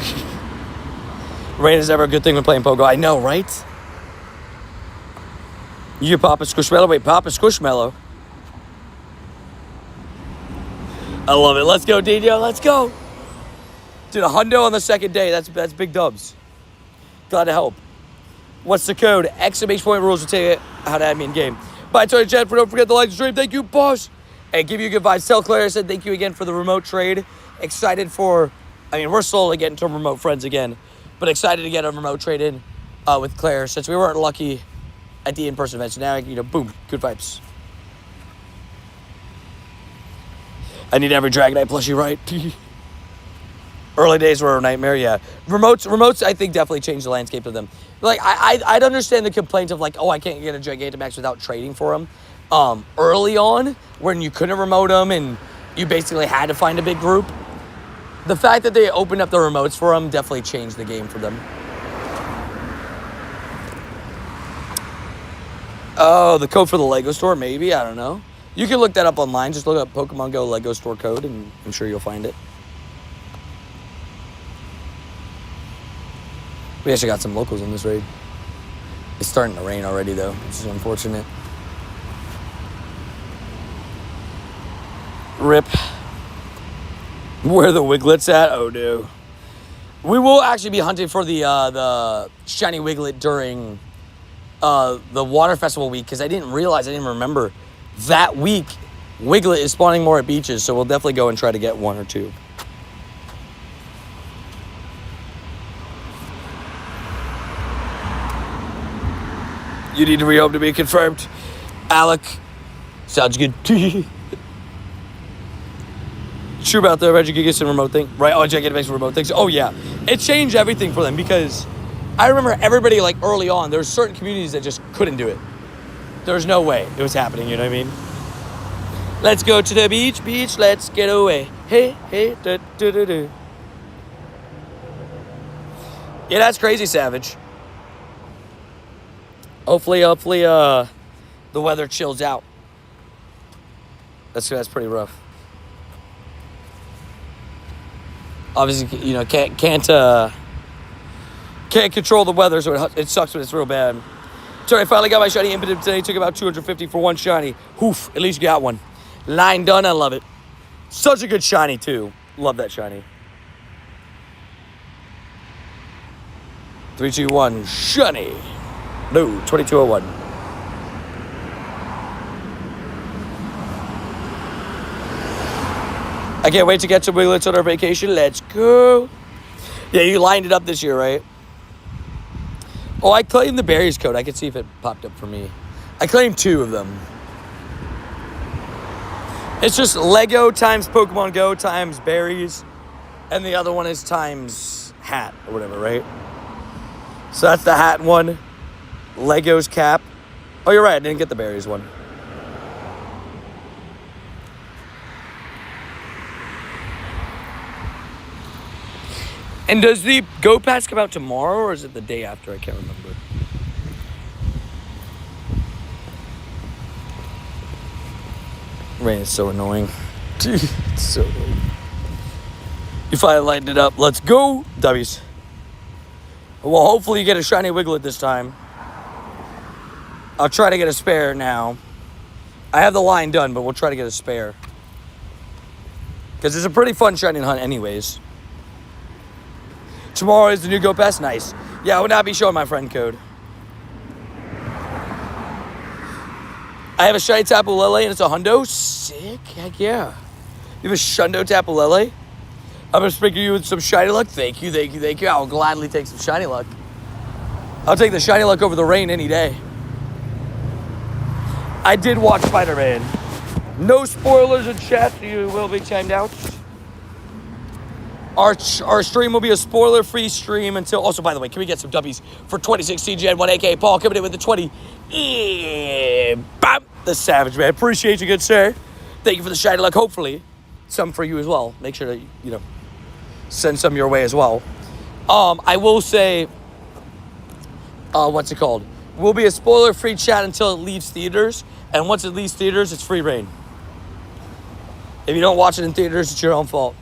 [SPEAKER 1] Rain is never a good thing when playing Pogo. I know, right? You Papa Squishmallow. Wait, Papa Squishmallow. I love it. Let's go, Dino. Let's go. Dude, a hundo on the second day. That's big dubs. Glad to help. What's the code? Exclamation point rules will tell you how to add me in game. Bye, Tony Chat. Don't forget to like the stream. Thank you, boss. And give you good vibes. Tell Claire I said thank you again for the remote trade. Excited for... I mean, we're slowly getting to remote friends again. But excited to get a remote trade in with Claire since we weren't lucky at the in-person event. So now, boom, good vibes. I need every Dragonite plushie, right? Early days were a nightmare, yeah. Remotes, I think, definitely changed the landscape of them. Like, I'd understand the complaint of, like, oh, I can't get a Gigantamax without trading for them. Early on, when you couldn't remote them and you basically had to find a big group. The fact that they opened up the remotes for them definitely changed the game for them. Oh, the code for the Lego store? Maybe, I don't know. You can look that up online. Just look up Pokemon Go Lego store code and I'm sure you'll find it. We actually got some locals in this raid. It's starting to rain already, though, which is unfortunate. Rip. Where the Wiglet's at? Oh, no. We will actually be hunting for the shiny Wiglet during the Water Festival week, because I didn't remember. That week, Wiglet is spawning more at beaches, so we'll definitely go and try to get one or two. You need to re-home to be confirmed. Alec. Sounds good. True about the Regigigas and remote thing. Right, oh, Gigantamax remote things. Oh, yeah. It changed everything for them because I remember everybody, like, early on, there were certain communities that just couldn't do it. There was no way it was happening, you know what I mean? Let's go to the beach, beach, let's get away. Hey, hey, da, da, da, da. Yeah, that's crazy, Savage. Hopefully, the weather chills out. That's pretty rough. Obviously, you know, can't control the weather, so it sucks when it's real bad. Sorry, I finally got my shiny impotent today. Took about 250 for one shiny. Oof, at least you got one. Line done, I love it. Such a good shiny, too. Love that shiny. 3, 2, 1, shiny. No, 2201. I can't wait to get some Wiglets on our vacation. Let's go. Yeah, you lined it up this year, right? Oh, I claimed the berries code. I could see if it popped up for me. I claimed 2 of them. It's just Lego times Pokemon Go times berries. And the other one is times hat or whatever, right? So that's the hat one. Lego's cap. Oh, you're right. I didn't get the berries one. And does the Go Pass come out tomorrow, or is it the day after? I can't remember. Rain is so annoying. It's so annoying. You finally lightened it up. Let's go, W's. Well, hopefully you get a shiny Wiglet this time. I'll try to get a spare now. I have the line done, but we'll try to get a spare. Because it's a pretty fun shiny hunt anyways. Tomorrow is the new Go Pass. Nice. Yeah, I would not be showing my friend code. I have a shiny Tapu Lele and it's a hundo. Sick. Heck yeah. You have a shundo Tapu Lele? I'm going to sprinkle you with some shiny luck. Thank you, thank you, thank you. I will gladly take some shiny luck. I'll take the shiny luck over the rain any day. I did watch Spider-Man. No spoilers in chat. You will be timed out. Our stream will be a spoiler-free stream until... Also, by the way, can we get some W's for 2016 Gen 1, a.k.a. Paul, coming in with the 20. Bam! The Savage, man. Appreciate you, good sir. Thank you for the shiny luck. Hopefully, some for you as well. Make sure that, you know, send some your way as well. I will say... what's it called? Will be a spoiler-free chat until it leaves theaters. And once it leaves theaters, it's free reign. If you don't watch it in theaters, it's your own fault.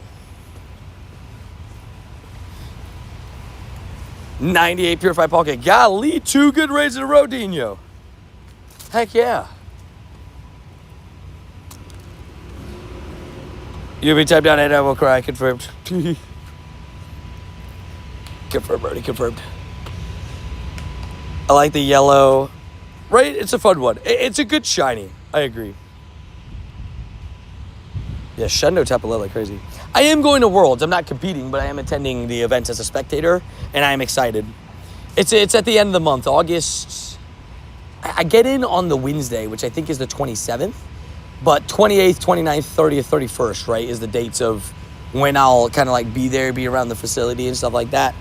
[SPEAKER 1] 98 Purified Palkia. Golly, 2 good raids in a row, Dino. Heck yeah. You'll be typed down and I will cry. Confirmed. Confirmed, already confirmed. I like the yellow. Right? It's a fun one. It's a good shiny. I agree. Yeah, Shundo Tapu Lele, crazy. I am going to Worlds. I'm not competing, but I am attending the event as a spectator, and I am excited. It's at the end of the month, August. I get in on the Wednesday, which I think is the 27th, but 28th, 29th, 30th, 31st, right, is the dates of when I'll kind of like be there, be around the facility and stuff like that.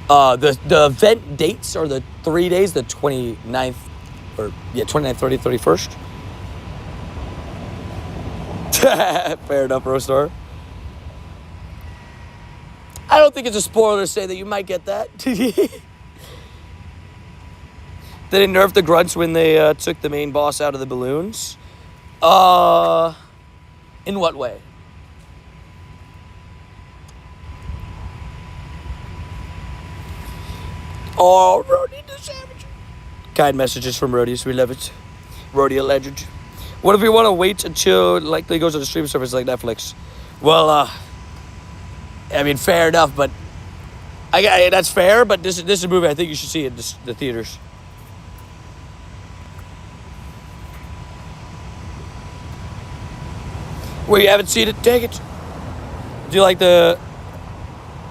[SPEAKER 1] The event dates are the 3 days, the 29th, 29th, 30th, 31st. Fair enough, Rostar. I don't think it's a spoiler to say that you might get that. They didn't nerf the grunts when they took the main boss out of the balloons. In what way? Oh, Rody the Savage. Kind messages from Rodius. We love it. Rody a legend. What if we want to wait until it likely goes to the stream service like Netflix? Well, I mean, fair enough, but that's fair. But this is a movie I think you should see in the theaters. Where you haven't seen it, take it. Do you like the?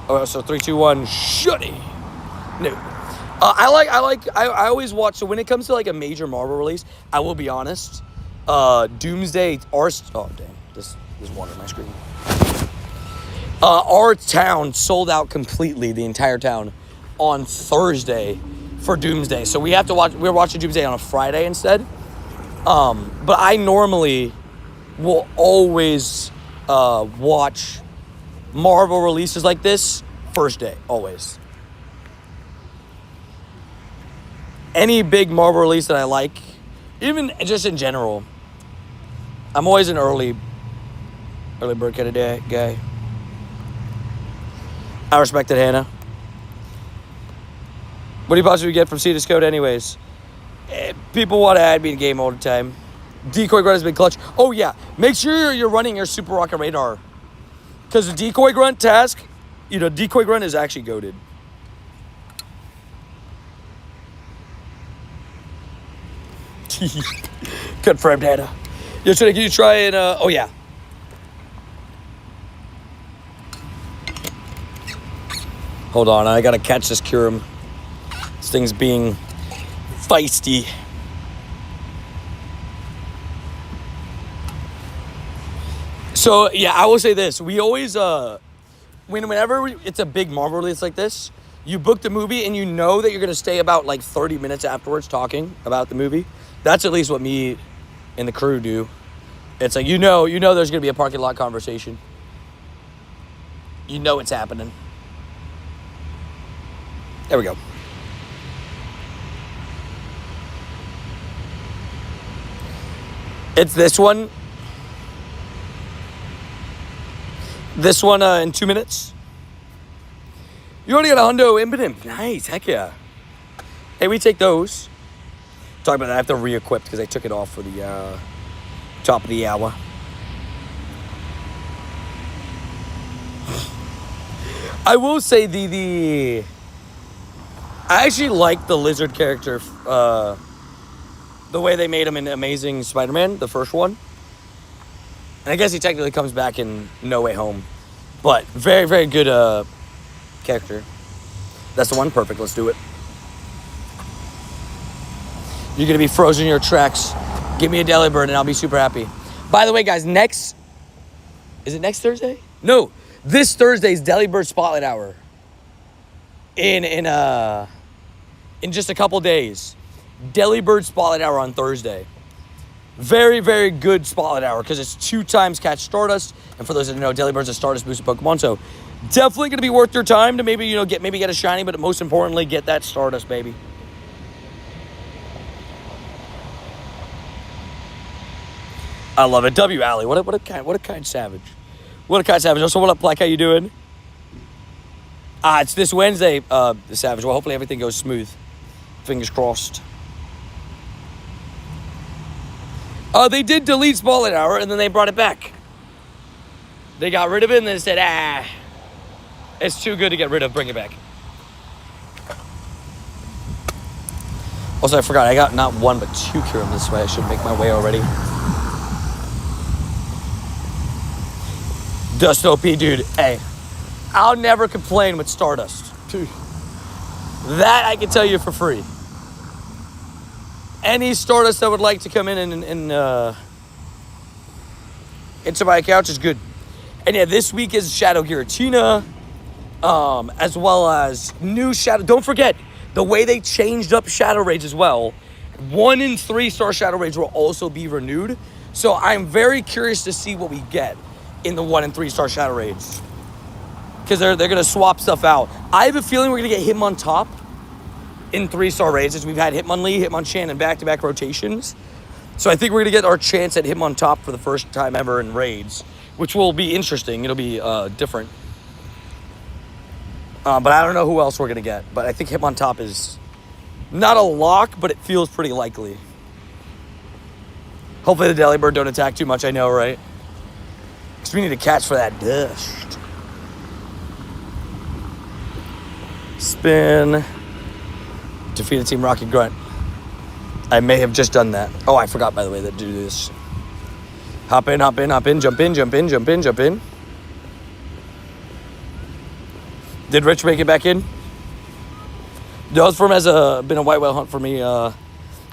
[SPEAKER 1] Oh, so 3, 2, 1, shutty. No. I always watch. So when it comes to like a major Marvel release, I will be honest. Doomsday. Oh damn! This water on my screen. Our town sold out completely, the entire town, on Thursday for Doomsday. So we have to watch. We're watching Doomsday on a Friday instead. But I normally will always watch Marvel releases like this first day, always. Any big Marvel release that I like, even just in general, I'm always an early bird kind of guy. I respect it, Hannah. What do you possibly get from Cetus Code anyways? People want to add me in game all the time. Decoy grunt has been clutch. Oh yeah, make sure you're running your Super Rocket Radar. Because the decoy grunt task, decoy grunt is actually goated. Confirmed, Hannah. Yesterday, can you try and, oh yeah. Hold on, I gotta catch this Kyurem. This thing's being feisty. So, yeah, I will say this. We always, whenever it's a big Marvel release like this, you book the movie and you know that you're going to stay about like 30 minutes afterwards talking about the movie. That's at least what me and the crew do. It's like, you know there's going to be a parking lot conversation. You know it's happening. There we go. It's this one. This one in 2 minutes. You already got a hundo impotent. Nice, heck yeah. Hey, we take those. Talk about that. I have to re-equip because I took it off for the top of the hour. I will say I actually like the lizard character. The way they made him in Amazing Spider-Man, the first one. And I guess he technically comes back in No Way Home. But very, very good character. That's the one. Perfect. Let's do it. You're going to be frozen in your tracks. Give me a deli bird and I'll be super happy. By the way, guys, is it next Thursday? No. This Thursday's Deli Bird Spotlight Hour. In just a couple days. Deli Bird Spotlight Hour on Thursday. Very, very good Spotlight Hour because it's 2 times catch Stardust. And for those that don't know, Deli Bird's a Stardust boosted Pokemon. So definitely going to be worth your time to maybe get a shiny, but most importantly, get that Stardust, baby. I love it. W. Alley. What a kind savage. What a kind savage. Also, what up, Black? How you doing? It's this Wednesday, the Savage. Well, hopefully everything goes smooth. Fingers crossed. They did delete Spotlight Hour, and then they brought it back. They got rid of it, and then said, it's too good to get rid of. Bring it back. Also, I forgot. I got not 1, but 2 Kyurem this way. I should make my way already. Dust OP, dude. Hey, I'll never complain with Stardust. That I can tell you for free. Any Stardust that would like to come in and into my account is good. And yeah, this week is Shadow Giratina, as well as new Shadow. Don't forget, the way they changed up Shadow Rage as well, 1 and 3-star Shadow Rage will also be renewed. So I'm very curious to see what we get in the 1 and 3-star Shadow Rage. Because they're going to swap stuff out. I have a feeling we're going to get Hitmontop in 3-star raids. We've had Hitmonlee, Hitmonchan, and back-to-back rotations. So I think we're going to get our chance at Hitmontop for the first time ever in raids, which will be interesting. It'll be different. But I don't know who else we're going to get. But I think Hitmontop is not a lock, but it feels pretty likely. Hopefully the Delibird don't attack too much, I know, right? Because we need to catch for that dust. Spin. Defeat a Team Rocket Grunt. I may have just done that. Oh, I forgot, by the way, to do this. Hop in, jump in, jump in. Did Rich make it back in? Dozform has been a white whale hunt for me for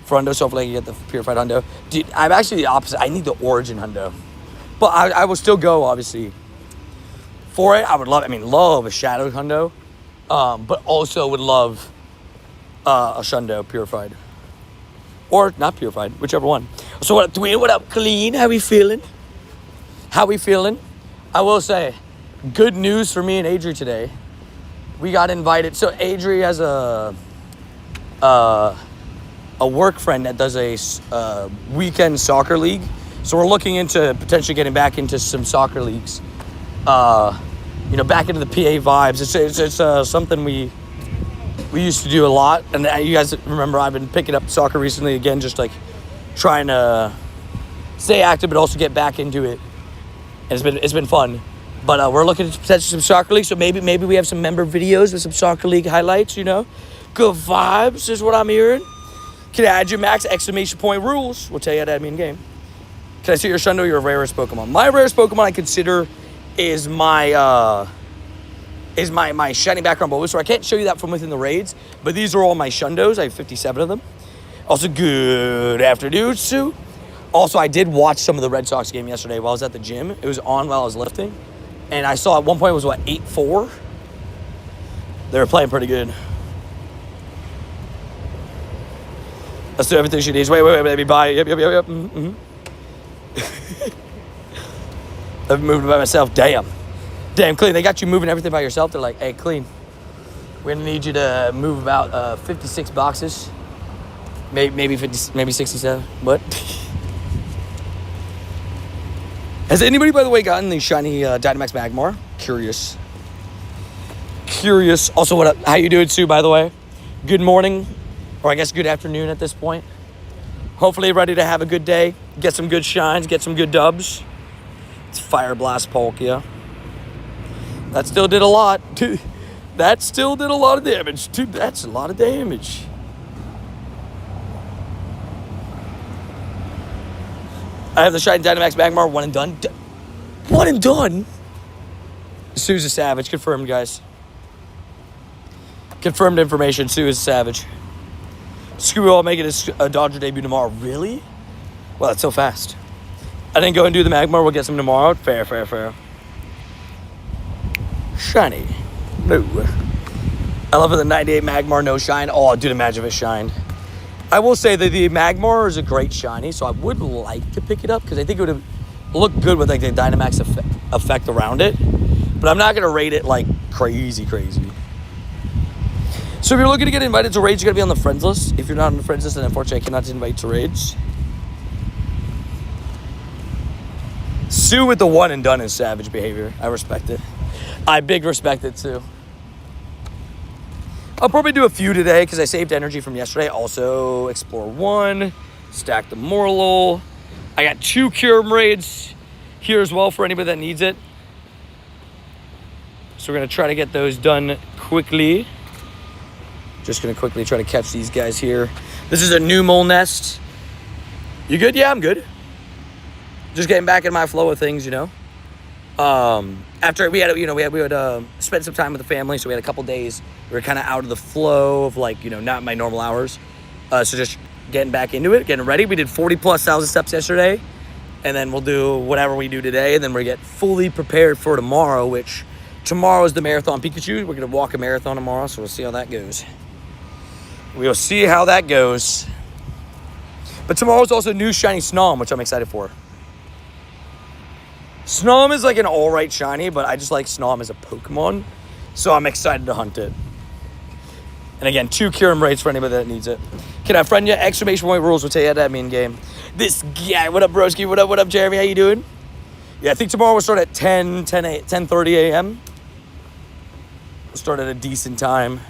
[SPEAKER 1] Hundo, so hopefully I can get the Purified Hundo. Dude, I'm actually the opposite. I need the Origin Hundo. But I will still go, obviously. For it, I would love a Shadow Hundo. But also would love a Shundo Purified. Or not Purified, whichever one. So what up, Dwayne? What up, Clean? How we feeling? How we feeling? I will say, good news for me and Adri today. We got invited. So Adri has a work friend that does a weekend soccer league. So we're looking into potentially getting back into some soccer leagues. Back into the PA vibes. It's something we used to do a lot. And you guys remember I've been picking up soccer recently again, just like trying to stay active, but also get back into it. And it's been fun. But we're looking at potentially some soccer league. So maybe we have some member videos with some soccer league highlights, Good vibes is what I'm hearing. Can I add you max exclamation point rules? We'll tell you how to add me in game. Can I see your Shundo, your rarest Pokemon? My rarest Pokemon I consider is my shiny background Bulbasaur. I can't show you that from within the raids, but these are all my Shundos. I have 57 of them. Also, good afternoon, Sue. Also, I did watch some of the Red Sox game yesterday while I was at the gym. It was on while I was lifting. And I saw at one point it was, 8-4? They were playing pretty good. Let's do everything she needs. Wait, baby, bye. Yep. Mm-hmm. I've moved by myself. Damn, Clean. They got you moving everything by yourself. They're like, hey, Clean, we're gonna need you to move about 56 boxes, maybe 50, maybe 67. What? Has anybody, by the way, gotten the shiny Dynamax Magamr? Curious. Also, what up? How you doing, Sue? By the way, good morning, or I guess good afternoon at this point. Hopefully, ready to have a good day. Get some good shines. Get some good dubs. It's Fire Blast Palkia. That still did a lot. Dude, that still did a lot of damage. Dude, that's a lot of damage. I have the shiny Dynamax Magamr. One and done. One and done? Sue's a savage. Confirmed, guys. Confirmed information. Sue is a savage. Screw all making a Dodger debut tomorrow. Really? Well, that's so fast. I didn't go and do the Magamr. We'll get some tomorrow. Fair. Shiny. No. I love it. The 98 Magamr, no shine. Oh, dude, imagine if it shined. I will say that the Magamr is a great shiny, so I would like to pick it up because I think it would have looked good with like the Dynamax effect around it. But I'm not going to rate it like crazy. So if you're looking to get invited to raids, you got to be on the friends list. If you're not on the friends list, then unfortunately I cannot invite to raids. Sue with the one and done is savage behavior. I respect it. I big respect it too. I'll probably do a few today because I saved energy from yesterday. Also, explore one, stack the Morlul. I got 2 Kyurem raids here as well for anybody that needs it. So we're going to try to get those done quickly. Just going to quickly try to catch these guys here. This is a new mole nest. You good? Yeah, I'm good. Just getting back in my flow of things, After we had spent some time with the family, so we had a couple days. We were kind of out of the flow of not my normal hours. So just getting back into it, getting ready. We did 40,000+ steps yesterday, and then we'll do whatever we do today, and then we get fully prepared for tomorrow, which tomorrow is the Marathon Pikachu. We're going to walk a marathon tomorrow, so we'll see how that goes. We'll see how that goes. But tomorrow's also new shiny Snom, which I'm excited for. Snom is like an alright shiny, but I just like Snom as a Pokemon, so I'm excited to hunt it. And again, 2 Kyurem raids for anybody that needs it. Can I friend you? Exclamation point rules will tell you how to have me in game. This guy, what up, broski? What up, Jeremy? How you doing? Yeah, I think tomorrow we'll start at 10:30 a.m. We'll start at a decent time.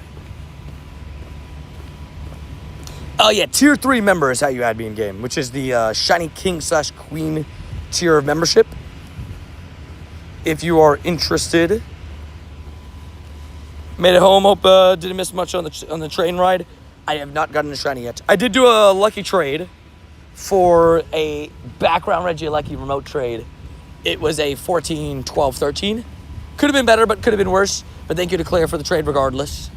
[SPEAKER 1] Oh yeah, tier 3 member is how you add me in game, which is the shiny king/queen tier of membership. If you are interested. Made it home. Hope didn't miss much on the train ride. I have not gotten a shiny yet. I did do a lucky trade for a background Regieleki remote trade. It was a 14, 12, 13. Could have been better, but could have been worse. But thank you to Claire for the trade regardless.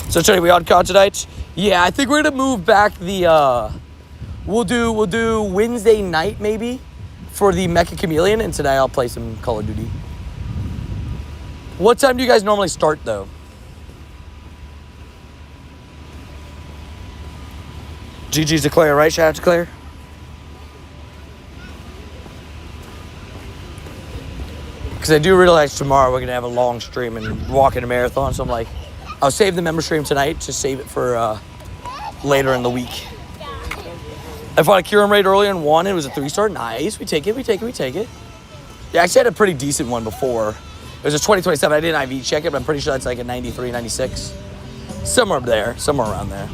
[SPEAKER 1] So today we on COD tonight. Yeah, I think we're gonna move back the. We'll do Wednesday night maybe for the Mecha Chameleon, and today I'll play some Call of Duty. What time do you guys normally start though? GG's to Claire, right? Shout out to Claire. Because I do realize tomorrow we're going to have a long stream and walking a marathon. So I'm like, I'll save the member stream tonight. Just save it for later in the week. I fought a Kyurem raid earlier and won. It was a 3-star. Nice. We take it. Yeah, I actually had a pretty decent one before. It was a 2027. I didn't IV check it, but I'm pretty sure that's like a 93, 96. Somewhere up there. Somewhere around there.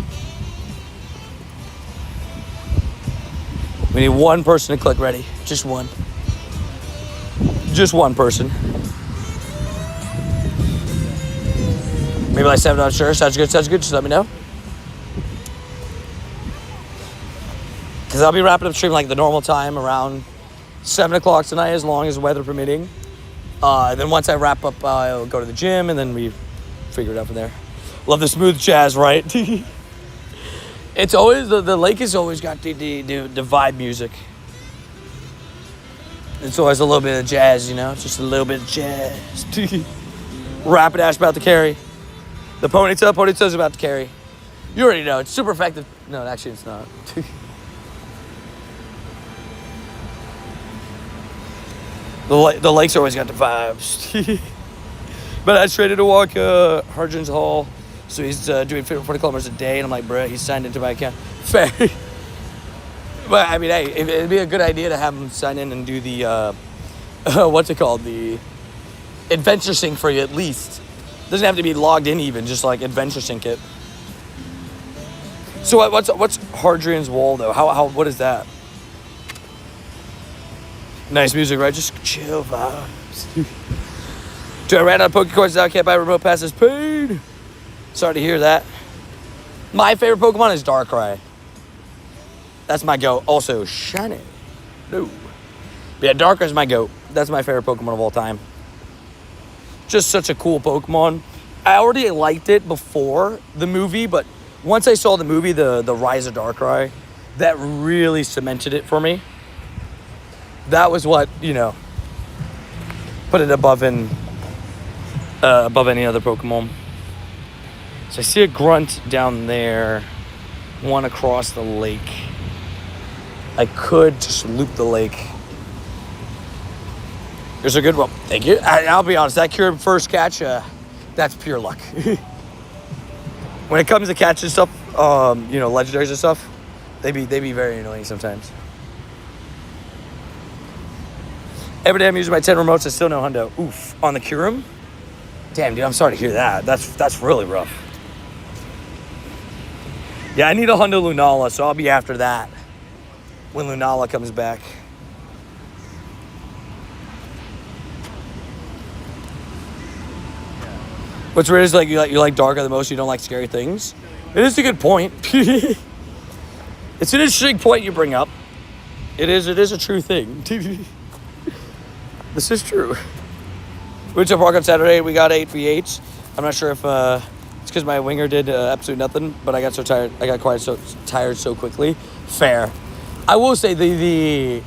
[SPEAKER 1] We need one person to click ready. Just one. Just one person. Maybe like 7, not sure. Sounds good. Just let me know. Because I'll be wrapping up stream like the normal time around 7 o'clock tonight, as long as weather permitting. Then once I wrap up, I'll go to the gym, and then we figure it out from there. Love the smooth jazz, right? It's always, the lake has always got the vibe music. It's always a little bit of jazz, you know? Just a little bit of jazz. Rapid Ash about to carry. The ponytail's about to carry. You already know, it's super effective. No, actually it's not. The lake's always got the vibes. But I traded to walk Harjan's Hall. So he's doing 40 kilometers a day. And I'm like, bruh, he's signed into my account. Fair. But I mean, hey, it'd be a good idea to have him sign in and do the, what's it called? The adventure sync for you at least. Doesn't have to be logged in even, just like adventure sync it. So what's Hadrian's Wall though? What is that? Nice music, right? Just chill vibes. Dude, I ran out of Pokecoins now. Can't buy remote passes. Pain. Sorry to hear that. My favorite Pokemon is Darkrai. That's my goat. Also, Shiny. No. But yeah, Darkrai's my goat. That's my favorite Pokemon of all time. Just such a cool Pokemon. I already liked it before the movie, but once I saw the movie, the Rise of Darkrai, that really cemented it for me. That was what, you know, put it above any other Pokemon. So I see a grunt down there, one across the lake. I could just loop the lake. There's a good one. Thank you. I'll be honest, that Kyurem first catch, that's pure luck. When it comes to catching stuff, you know, legendaries and stuff, they be very annoying sometimes. Every day I'm using my 10 remotes, I still no hundo. Oof. On the Kyurem? Damn, dude, I'm sorry to hear that. That's really rough. Yeah, I need a hundo Lunala, so I'll be after that when Lunala comes back. What's weird is like you like Darker the most, you don't like scary things. It is a good point. It's an interesting point you bring up. It is a true thing. This is true. We went to park on Saturday. We got 8v8s. I'm not sure if it's because my winger did absolutely nothing, but I got so tired. I got quite so tired so quickly. Fair. I will say there's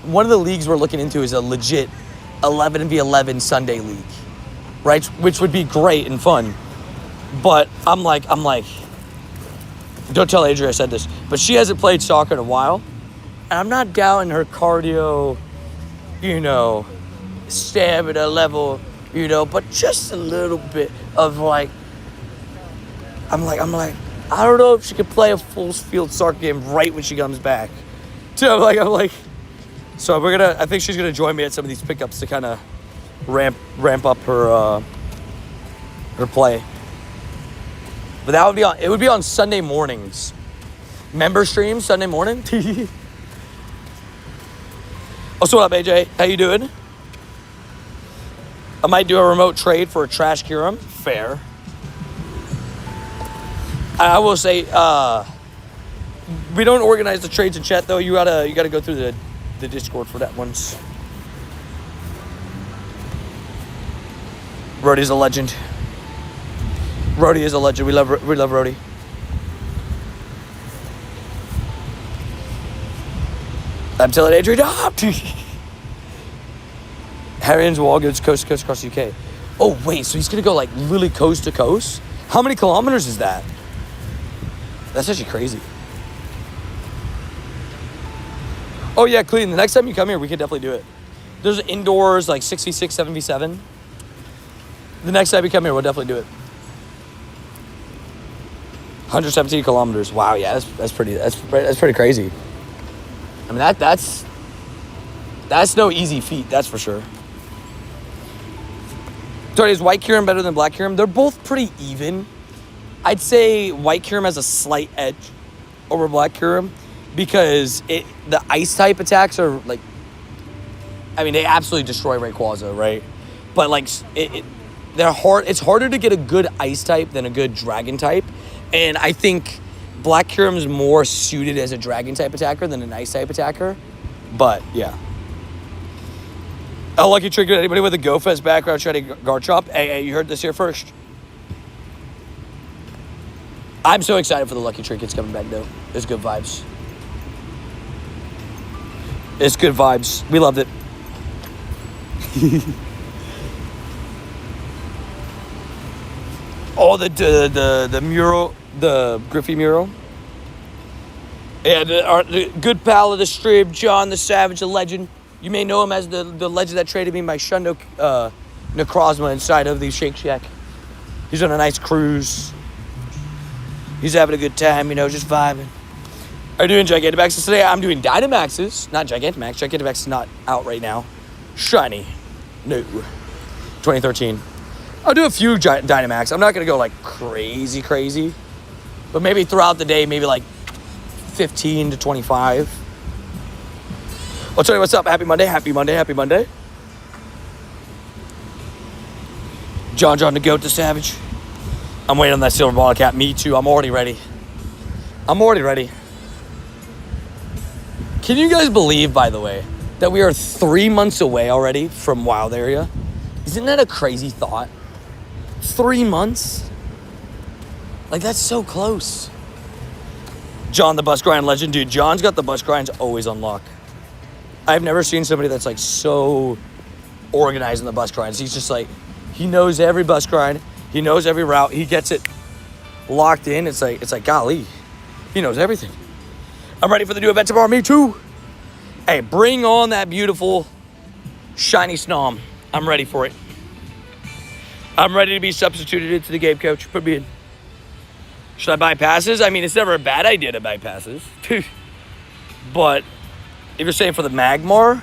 [SPEAKER 1] one of the leagues we're looking into is a legit 11v11 Sunday league, right? Which would be great and fun. But I'm like, don't tell Adria I said this, but she hasn't played soccer in a while, and I'm not doubting her cardio, you know, stamina level, you know, but just a little bit of like, I'm like, I don't know if she could play a full field soccer game right when she comes back. So I'm like, so I think she's gonna join me at some of these pickups to kind of ramp up her play. But that would be it would be on Sunday mornings. Member stream Sunday morning. What's up, AJ? How you doing? I might do a remote trade for a trash Kyurem. Fair. I will say, we don't organize the trades in chat though. You gotta go through the Discord for that once. Rhodey's a legend. Rhodey is a legend. We love Rhodey. I'm telling Adrian, Harrian's Wall goes coast to coast across the UK. Oh wait, so he's gonna go like literally coast to coast? How many kilometers is that? That's actually crazy. Oh yeah, Clean. The next time you come here, we can definitely do it. There's indoors like 66, 77. The next time we come here, we'll definitely do it. 117 kilometers. Wow, yeah, that's pretty crazy. I mean that's no easy feat, that's for sure. So is white Kyurem better than black Kyurem? They're both pretty even. I'd say white Kyurem has a slight edge over black Kyurem because the ice type attacks are like, I mean, they absolutely destroy Rayquaza, right? But like they're hard. It's harder to get a good ice type than a good dragon type, and I think black Kyurem is more suited as a dragon type attacker than an ice type attacker. But yeah. A lucky trick. Anybody with a GoFest background try to Garchomp? Hey, you heard this here first. I'm so excited for the lucky trinkets coming back though. It's good vibes. It's good vibes. We loved it. Oh, the mural, the Griffey mural. Yeah, the good pal of the stream, John the Savage, the legend. You may know him as the legend that traded me my Shundo Necrozma inside of the Shake Shack. He's on a nice cruise. He's having a good time, just vibing. Are you doing Gigantamaxes today? I'm doing Dynamaxes, not Gigantamax. Gigantamax is not out right now. Shiny. No. 2013. I'll do a few Dynamax. I'm not going to go like crazy. But maybe throughout the day, maybe like 15 to 25. I'll tell you what's up. Happy Monday. John the Goat the Savage. I'm waiting on that silver ball cap. Me too. I'm already ready. Can you guys believe, by the way, that we are 3 months away already from Wild Area? Isn't that a crazy thought? 3 months? Like, that's so close. John the bus grind legend. Dude, John's got the bus grinds always on lock. I've never seen somebody that's like so organized in the bus grinds. He's just like, he knows every bus grind. He knows every route. He gets it locked in. It's like golly, he knows everything. I'm ready for the new event tomorrow. Me too. Hey, bring on that beautiful shiny Snom. I'm ready for it. I'm ready to be substituted into the game, coach. Put me in. Should I buy passes? I mean, it's never a bad idea to buy passes. But if you're saying for the Magamr,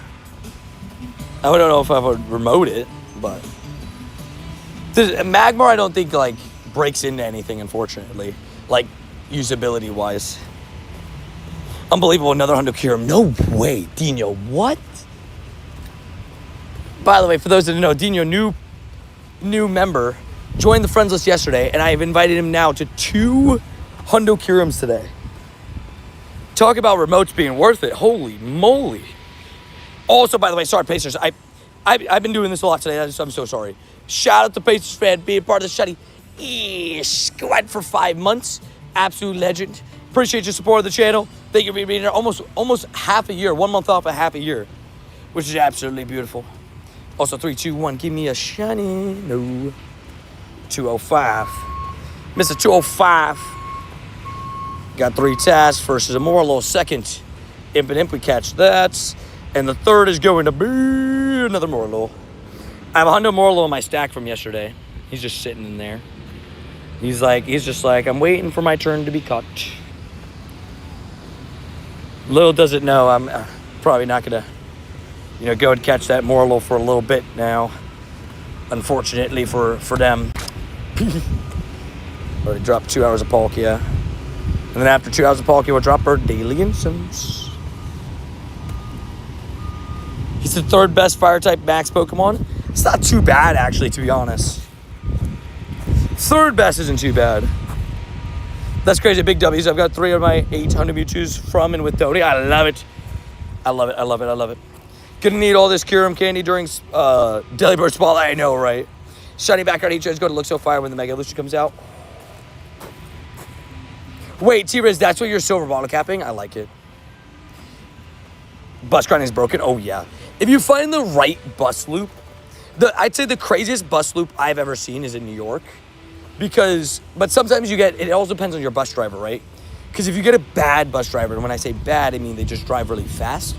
[SPEAKER 1] I don't know if I would remote it, but Magamr I don't think like breaks into anything, unfortunately, like usability wise. Unbelievable, another Hundo Kyurem. No way, Dino, what? By the way, for those that don't know, Dino, new member, joined the friends list yesterday, and I have invited him now to 2 Hundo Kyurems today. Talk about remotes being worth it. Holy moly. Also, by the way, sorry, Pacers. I've been doing this a lot today. I'm so sorry. Shout out to Pacers fan being part of the Shutty squad for 5 months. Absolute legend. Appreciate your support of the channel. Thank you for being here almost half a year. 1 month off a half a year, which is absolutely beautiful. Also, 3, 2, 1. Give me a shiny. No. 205. Mr. 205. Got 3 tasks. First is a Morlo. Second, Imp, we catch that. And the third is going to be another Morlo. I have a Hundo Morlo in my stack from yesterday. He's just sitting in there. He's just like, I'm waiting for my turn to be caught. Little does it know, I'm probably not going to, go and catch that Morlo for a little bit now. Unfortunately for them. Already dropped 2 hours of Palkia. And then after 2 hours of Palkia, we'll drop our daily instance. He's the 3rd best Fire-type max Pokemon. It's not too bad, actually, to be honest. 3rd best isn't too bad. That's crazy. Big W's. I've got 3 of my 800 Mewtwo's from and with Tony. I love it. I love it. Gonna need all this Kyurem candy during Delibird Spotlight. I know, right? Shiny background each is going to look so fire when the Mega Evolution comes out. Wait, T-Riz, that's what you're silver bottle capping? I like it. Bus grind is broken? Oh, yeah. If you find the right bus loop, I'd say the craziest bus loop I've ever seen is in New York. But sometimes it all depends on your bus driver, right? Because if you get a bad bus driver, and when I say bad, I mean they just drive really fast.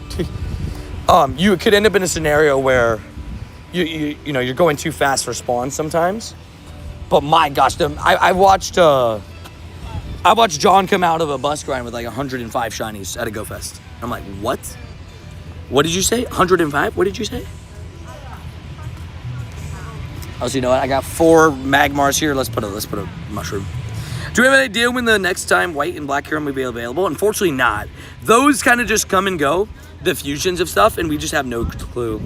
[SPEAKER 1] You could end up in a scenario where you know, you're going too fast for spawns sometimes. But my gosh, I watched John come out of a bus grind with like 105 shinies at a GoFest. I'm like, what? What did you say? 105? What did you say? Oh, so you know what? I got 4 Magmars here. Let's put a mushroom. Do we have an idea when the next time white and black Kyurem will be available? Unfortunately, not. Those kind of just come and go, the fusions of stuff, and we just have no clue.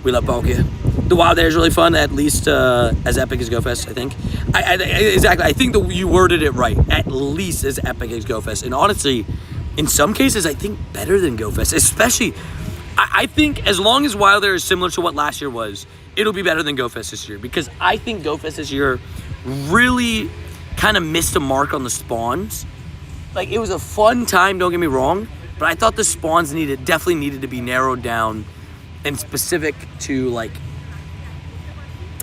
[SPEAKER 1] We love Palkia. The wild air is really fun, at least as epic as GoFest, I think. Exactly. I think that you worded it right. At least as epic as GoFest. And honestly, in some cases, I think better than GoFest. Especially, I think as long as wild air is similar to what last year was, it'll be better than GoFest this year. Because I think GoFest this year really kind of missed a mark on the spawns. Like, it was a fun time, don't get me wrong. But I thought the spawns definitely needed to be narrowed down and specific to, like,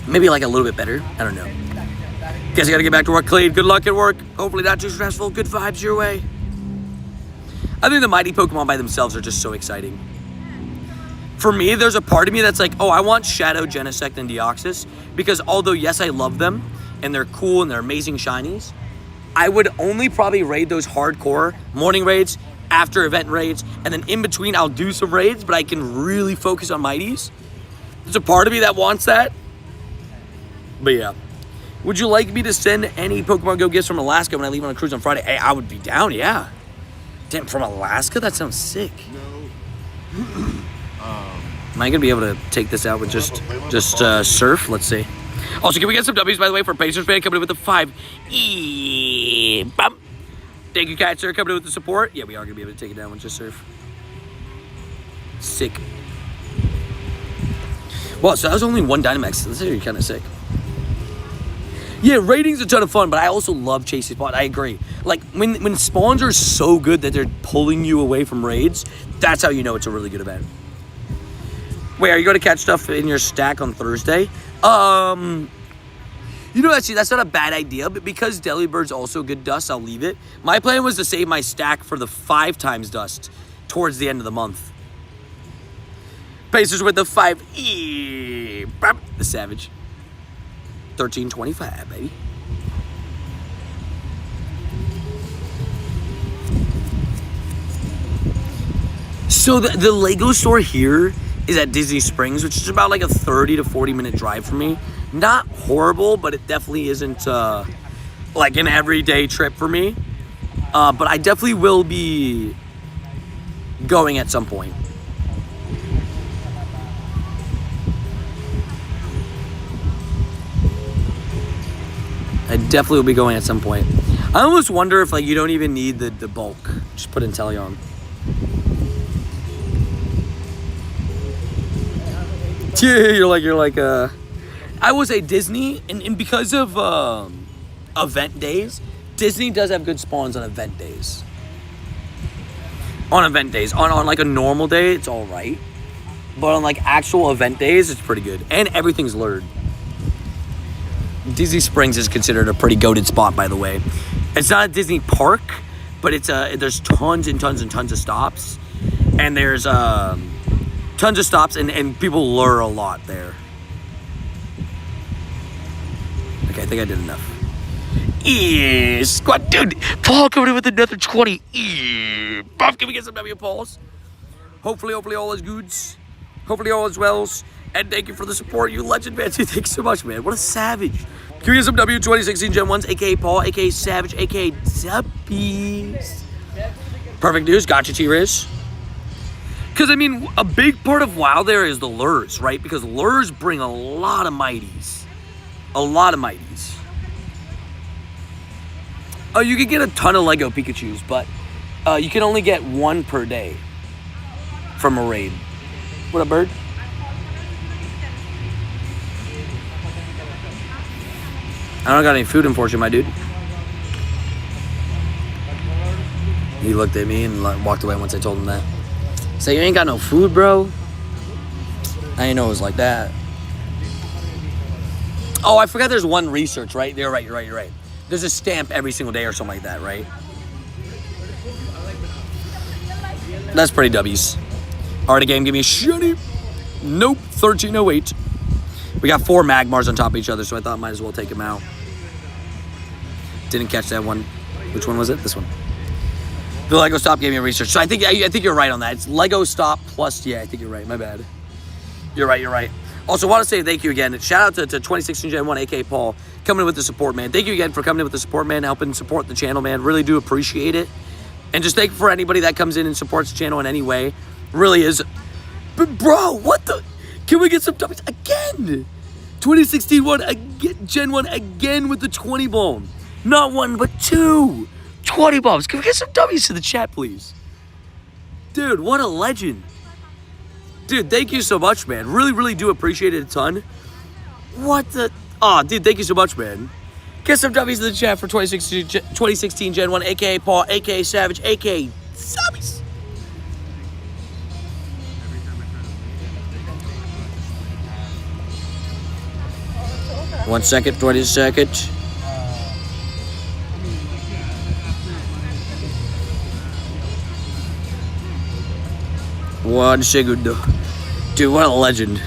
[SPEAKER 1] maybe like a little bit better. I don't know. Guess I gotta get back to work, Clean. Good luck at work. Hopefully not too stressful. Good vibes your way. I think the mighty Pokemon by themselves are just so exciting. For me, there's a part of me that's like, oh, I want Shadow, Genesect, and Deoxys. Because although, yes, I love them, and they're cool, and they're amazing shinies, I would only probably raid those hardcore morning raids, after event raids, and then in between, I'll do some raids, but I can really focus on mighties. There's a part of me that wants that. But yeah. Would you like me to send any Pokemon Go gifts from Alaska when I leave on a cruise on Friday? Hey, I would be down, yeah. Damn, from Alaska? That sounds sick.
[SPEAKER 2] No.
[SPEAKER 1] Am I going to be able to take this out with just surf? Let's see. Also, can we get some W's, by the way, for Pacers fan coming in with the 5? Bump. Thank you, Cat Sir, coming in with the support. Yeah, we are going to be able to take it down with just surf. Sick. Well, so that was only 1 Dynamax. This is actually kind of sick. Yeah, raiding's a ton of fun, but I also love chasing spawns. I agree. Like, when spawns are so good that they're pulling you away from raids, that's how you know it's a really good event. Wait, are you going to catch stuff in your stack on Thursday? You know, actually, that's not a bad idea, but because Delibird's also good dust, I'll leave it. My plan was to save my stack for the 5 times dust towards the end of the month. Pacers with the 5. The Savage. 1325, baby. So the Lego store here is at Disney Springs, which is about like a 30 to 40 minute drive for me. Not horrible, but it definitely isn't like an everyday trip for me. But I definitely will be going at some point. I definitely will be going at some point. I almost wonder if like you don't even need the bulk. Just put Inteleon. Yeah, you're like I will say Disney, and because of event days, Disney does have good spawns on event days. On event days. On like a normal day, it's alright. But on like actual event days, it's pretty good. And everything's lured. Disney Springs is considered a pretty goated spot, by the way. It's not a Disney park, but it's there's tons and tons and tons of stops. And there's tons of stops, and people lure a lot there. Okay, I think I did enough. Squad, dude. Paul coming in with another 20. Buff, can we get some W Pauls? Hopefully all is goods. Hopefully all is wells. And thank you for the support, you legend, man. Thanks so much, man. What a savage. Can we get some W 2016 Gen 1s, a.k.a. Paul, a.k.a. Savage, a.k.a. Zuppies? Perfect news. Gotcha, T-Riz. Because, I mean, a big part of WoW there is the lures, right? Because lures bring a lot of mighties. A lot of mighties. Oh, you can get a ton of Lego Pikachus, but you can only get 1 per day from a raid. What up, bird? I don't got any food, unfortunately, my dude. He looked at me and walked away once I told him that. So you ain't got no food, bro? I didn't know it was like that. Oh, I forgot there's one research, right? You're right. There's a stamp every single day or something like that, right? That's pretty W's. Alright, game, give me a shiny. Nope, 1308. We got 4 Magmars on top of each other, so I thought I might as well take them out. Didn't catch that one. Which one was it? This one. The Lego Stop gave me a research. So I think you're right on that. It's Lego Stop plus, yeah, I think you're right. My bad. You're right. Also, want to say thank you again. Shout out to 2016 Gen 1, a.k.a. Paul, coming in with the support, man. Thank you again for coming in with the support, man, helping support the channel, man. Really do appreciate it. And just thank you for anybody that comes in and supports the channel in any way. Really is. But, bro, what the? Can we get some dummies again? 2016 one, Gen 1 again with the 20 bomb. Not 1, but 2. 20 bombs. Can we get some dummies to the chat, please? Dude, what a legend. Dude, thank you so much, man. Really do appreciate it a ton. What the? Aw, dude, thank you so much, man. Get some dummies in the chat for 2016 Gen 1, a.k.a. Paul, a.k.a. Savage, a.k.a. Zombies. One second, 20 seconds. One second. Dude, what a legend.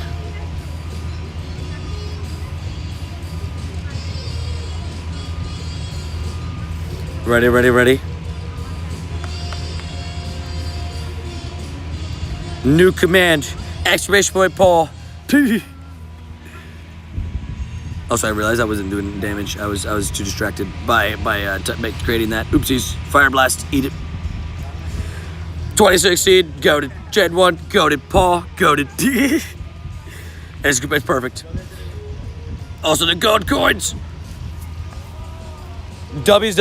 [SPEAKER 1] Ready. New command. Exclamation point, Paul. Also, I realized I wasn't doing damage. I was too distracted by creating that. Oopsies. Fire blast. Eat it. 2016. Go to Gen 1. Go to Paul. Go to D. It's perfect. Also, the gold coins. W's.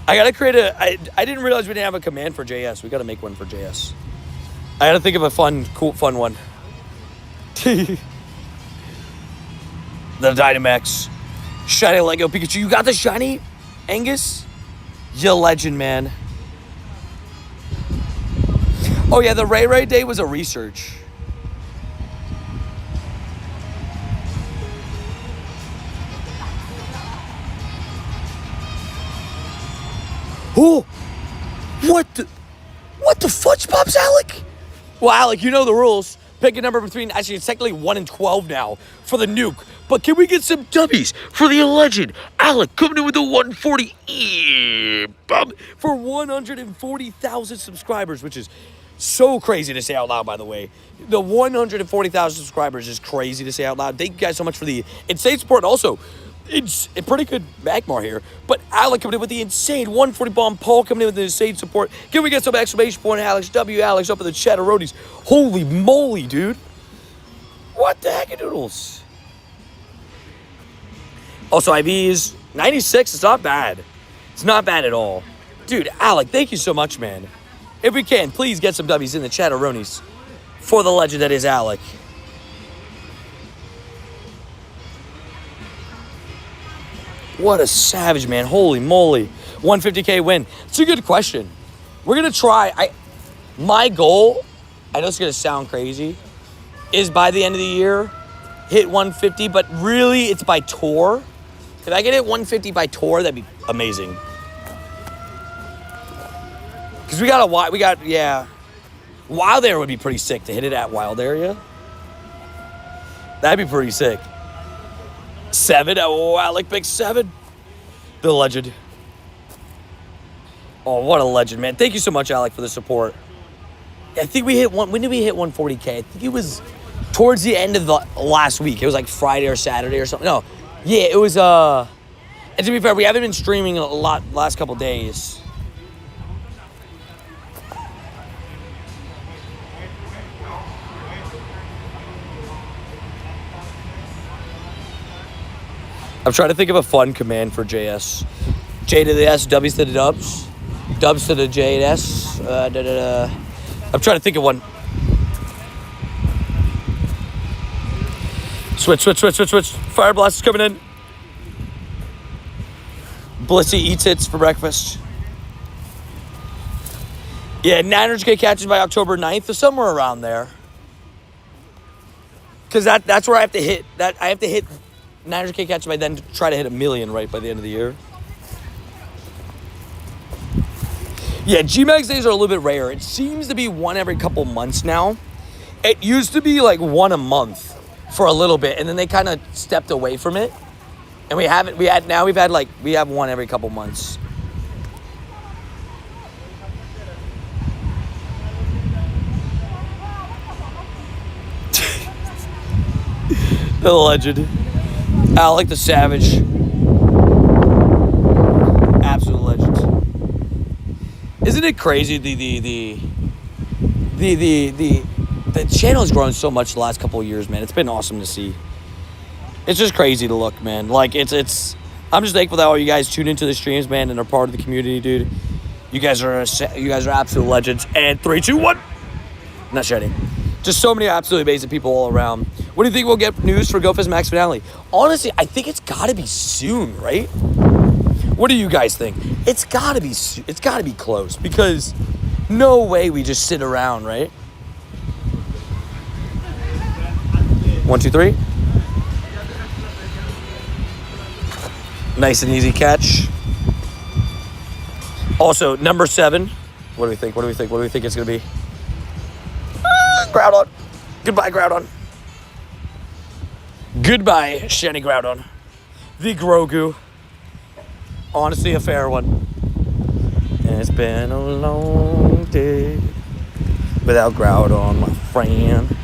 [SPEAKER 1] I gotta create I didn't realize we didn't have a command for JS. We gotta make one for JS. I gotta think of a fun one. The Dynamax. Shiny Lego Pikachu. You got the shiny? Angus? You legend, man. Oh, yeah, the Ray Day was a research. Oh! What the fudge pops, Alec? Well, Alec, you know the rules. Pick a number between, actually, it's technically 1 and 12 now for the nuke. But can we get some dummies for the legend? Alec coming in with a 140 for 140,000 subscribers, which is so crazy to say out loud, by the way. The 140,000 subscribers is crazy to say out loud. Thank you guys so much for the insane support. Also, it's a pretty good Magmar here. But Alec coming in with the insane 140 bomb. Paul coming in with the insane support. Can we get some exclamation point, Alex? Alex up in the chatteronies. Holy moly, dude. What the heck, noodles? Also, IVs 96. It's not bad. It's not bad at all. Dude, Alec, thank you so much, man. If we can, please get some W's in the chatteronies for the legend that is Alec. What a savage, man. Holy moly. 150K win. It's a good question. We're going to try. My goal, I know it's going to sound crazy, is by the end of the year, hit 150, but really it's by tour. If I get hit 150 by tour, that'd be amazing. Because yeah. Wild Area would be pretty sick to hit it at Wild Area. That'd be pretty sick. 7. Oh, Alec picked 7. The legend. Oh, what a legend, man. Thank you so much, Alec, for the support. I think we hit when did we hit 140K? I think it was towards the end of the last week. It was like Friday or Saturday or something. No. Yeah, it was and to be fair, we haven't been streaming a lot the last couple days. I'm trying to think of a fun command for JS. J to the S, W's to the dubs. Dubs to the J and S. I'm trying to think of one. Switch. Fire blast is coming in. Blissey eats hits for breakfast. Yeah, 900K catches by October 9th or somewhere around there. Because that's where I have to hit. I have to hit 900K catches by then to try to hit 1 million right by the end of the year. Yeah, G-Max days are a little bit rare. It seems to be one every couple months now. It used to be like one a month for a little bit, and then they kind of stepped away from it. And we have one every couple months. The legend. Alec the Savage. Absolute legend. Isn't it crazy the channel has grown so much the last couple of years, man. It's been awesome to see. It's just crazy to look, man. Like it's I'm just thankful that all you guys tune into the streams, man, and are part of the community, dude. You guys are absolute legends. And 3, 2, 1. Not shedding. Just so many absolutely amazing people all around. What do you think we'll get news for GoFest Max finale? Honestly, I think it's got to be soon, right? What do you guys think? It's got to be close, because no way we just sit around, right? 1, 2, 3. Nice and easy catch. Also, number 7. What do we think? What do we think it's going to be? Groudon. Goodbye, Groudon. Goodbye, Shiny Groudon. The Grogu. Honestly, a fair one. And it's been a long day without Groudon, my friend.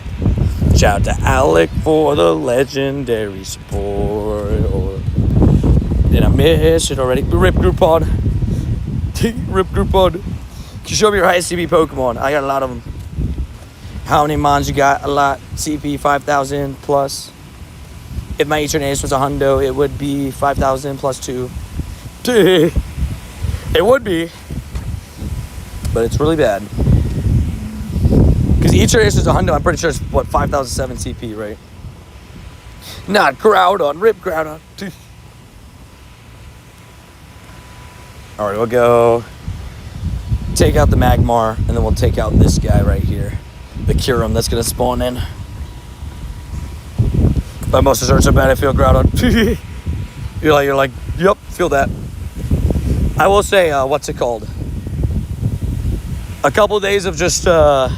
[SPEAKER 1] Shout out to Alec for the legendary support. Did I miss it already? Rip Groupon. Rip Groupon. Can you show me your highest CP Pokemon? I got a lot of them. How many mons you got? A lot. CP 5,000 plus. If my Eternatus was a hundo, it would be 5,000 plus 2. It would be. But it's really bad. Because Eternatus is a hundo, I'm pretty sure it's, 5,007 CP, right? Not Groudon. Rip Groudon. Alright, we'll go take out the Magamr, and then we'll take out this guy right here. The Kyurem that's going to spawn in. My most hurts so bad I feel Groudon. you're like, yep, feel that. I will say, what's it called? A couple of days of just, what's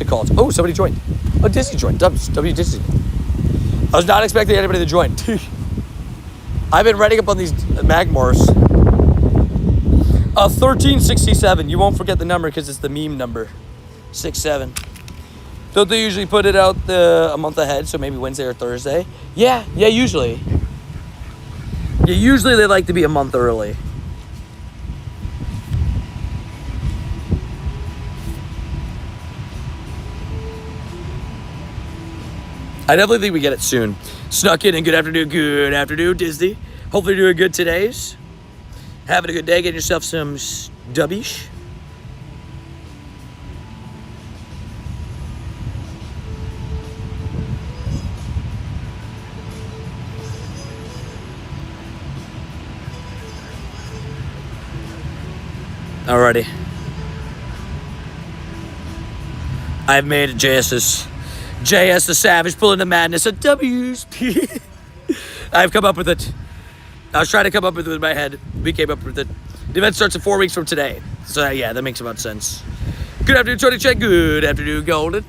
[SPEAKER 1] it called? Oh, somebody joined. Oh, Disney joined. W Disney. I was not expecting anybody to join. I've been writing up on these Magmars. 1367. You won't forget the number because it's the meme number. 67. Don't they usually put it out a month ahead, so maybe Wednesday or Thursday? Yeah, usually. Yeah, usually they like to be a month early. I definitely think we get it soon. Snuck in and good afternoon, Disney. Hopefully you're doing good todays. Having a good day, getting yourself some dubbies. Alrighty. I've made it, JS the Savage, pulling the madness of W's. I've come up with it. I was trying to come up with it in my head. We came up with it. The event starts in 4 weeks from today. So, yeah, that makes about sense. Good afternoon, Tony Check. Good afternoon, Golden.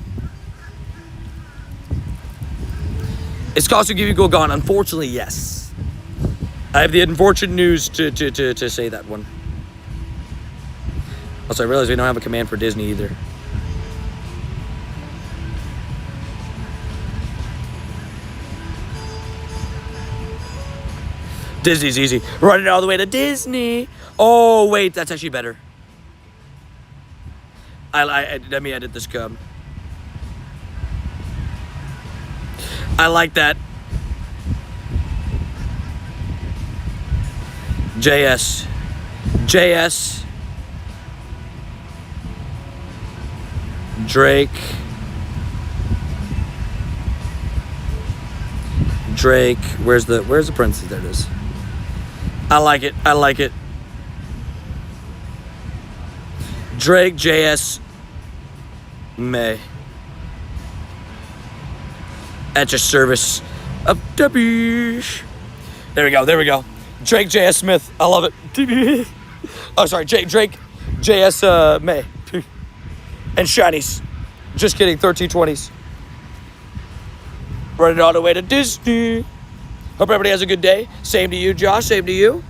[SPEAKER 1] Is costume giving gold gone? Unfortunately, yes. I have the unfortunate news to say that one. Also, I realize we don't have a command for Disney either. Disney's easy. Running all the way to Disney. Oh, wait. That's actually better. Let me edit this cub. I like that. JS. Drake. Where's the princess? There it is. I like it. Drake, JS, May. At your service of W. There we go. Drake, JS Smith. I love it. Oh, sorry, Drake, JS May. And shinies. Just kidding, 1320s. Running all the way to Disney. Hope everybody has a good day. Same to you, Josh. Same to you.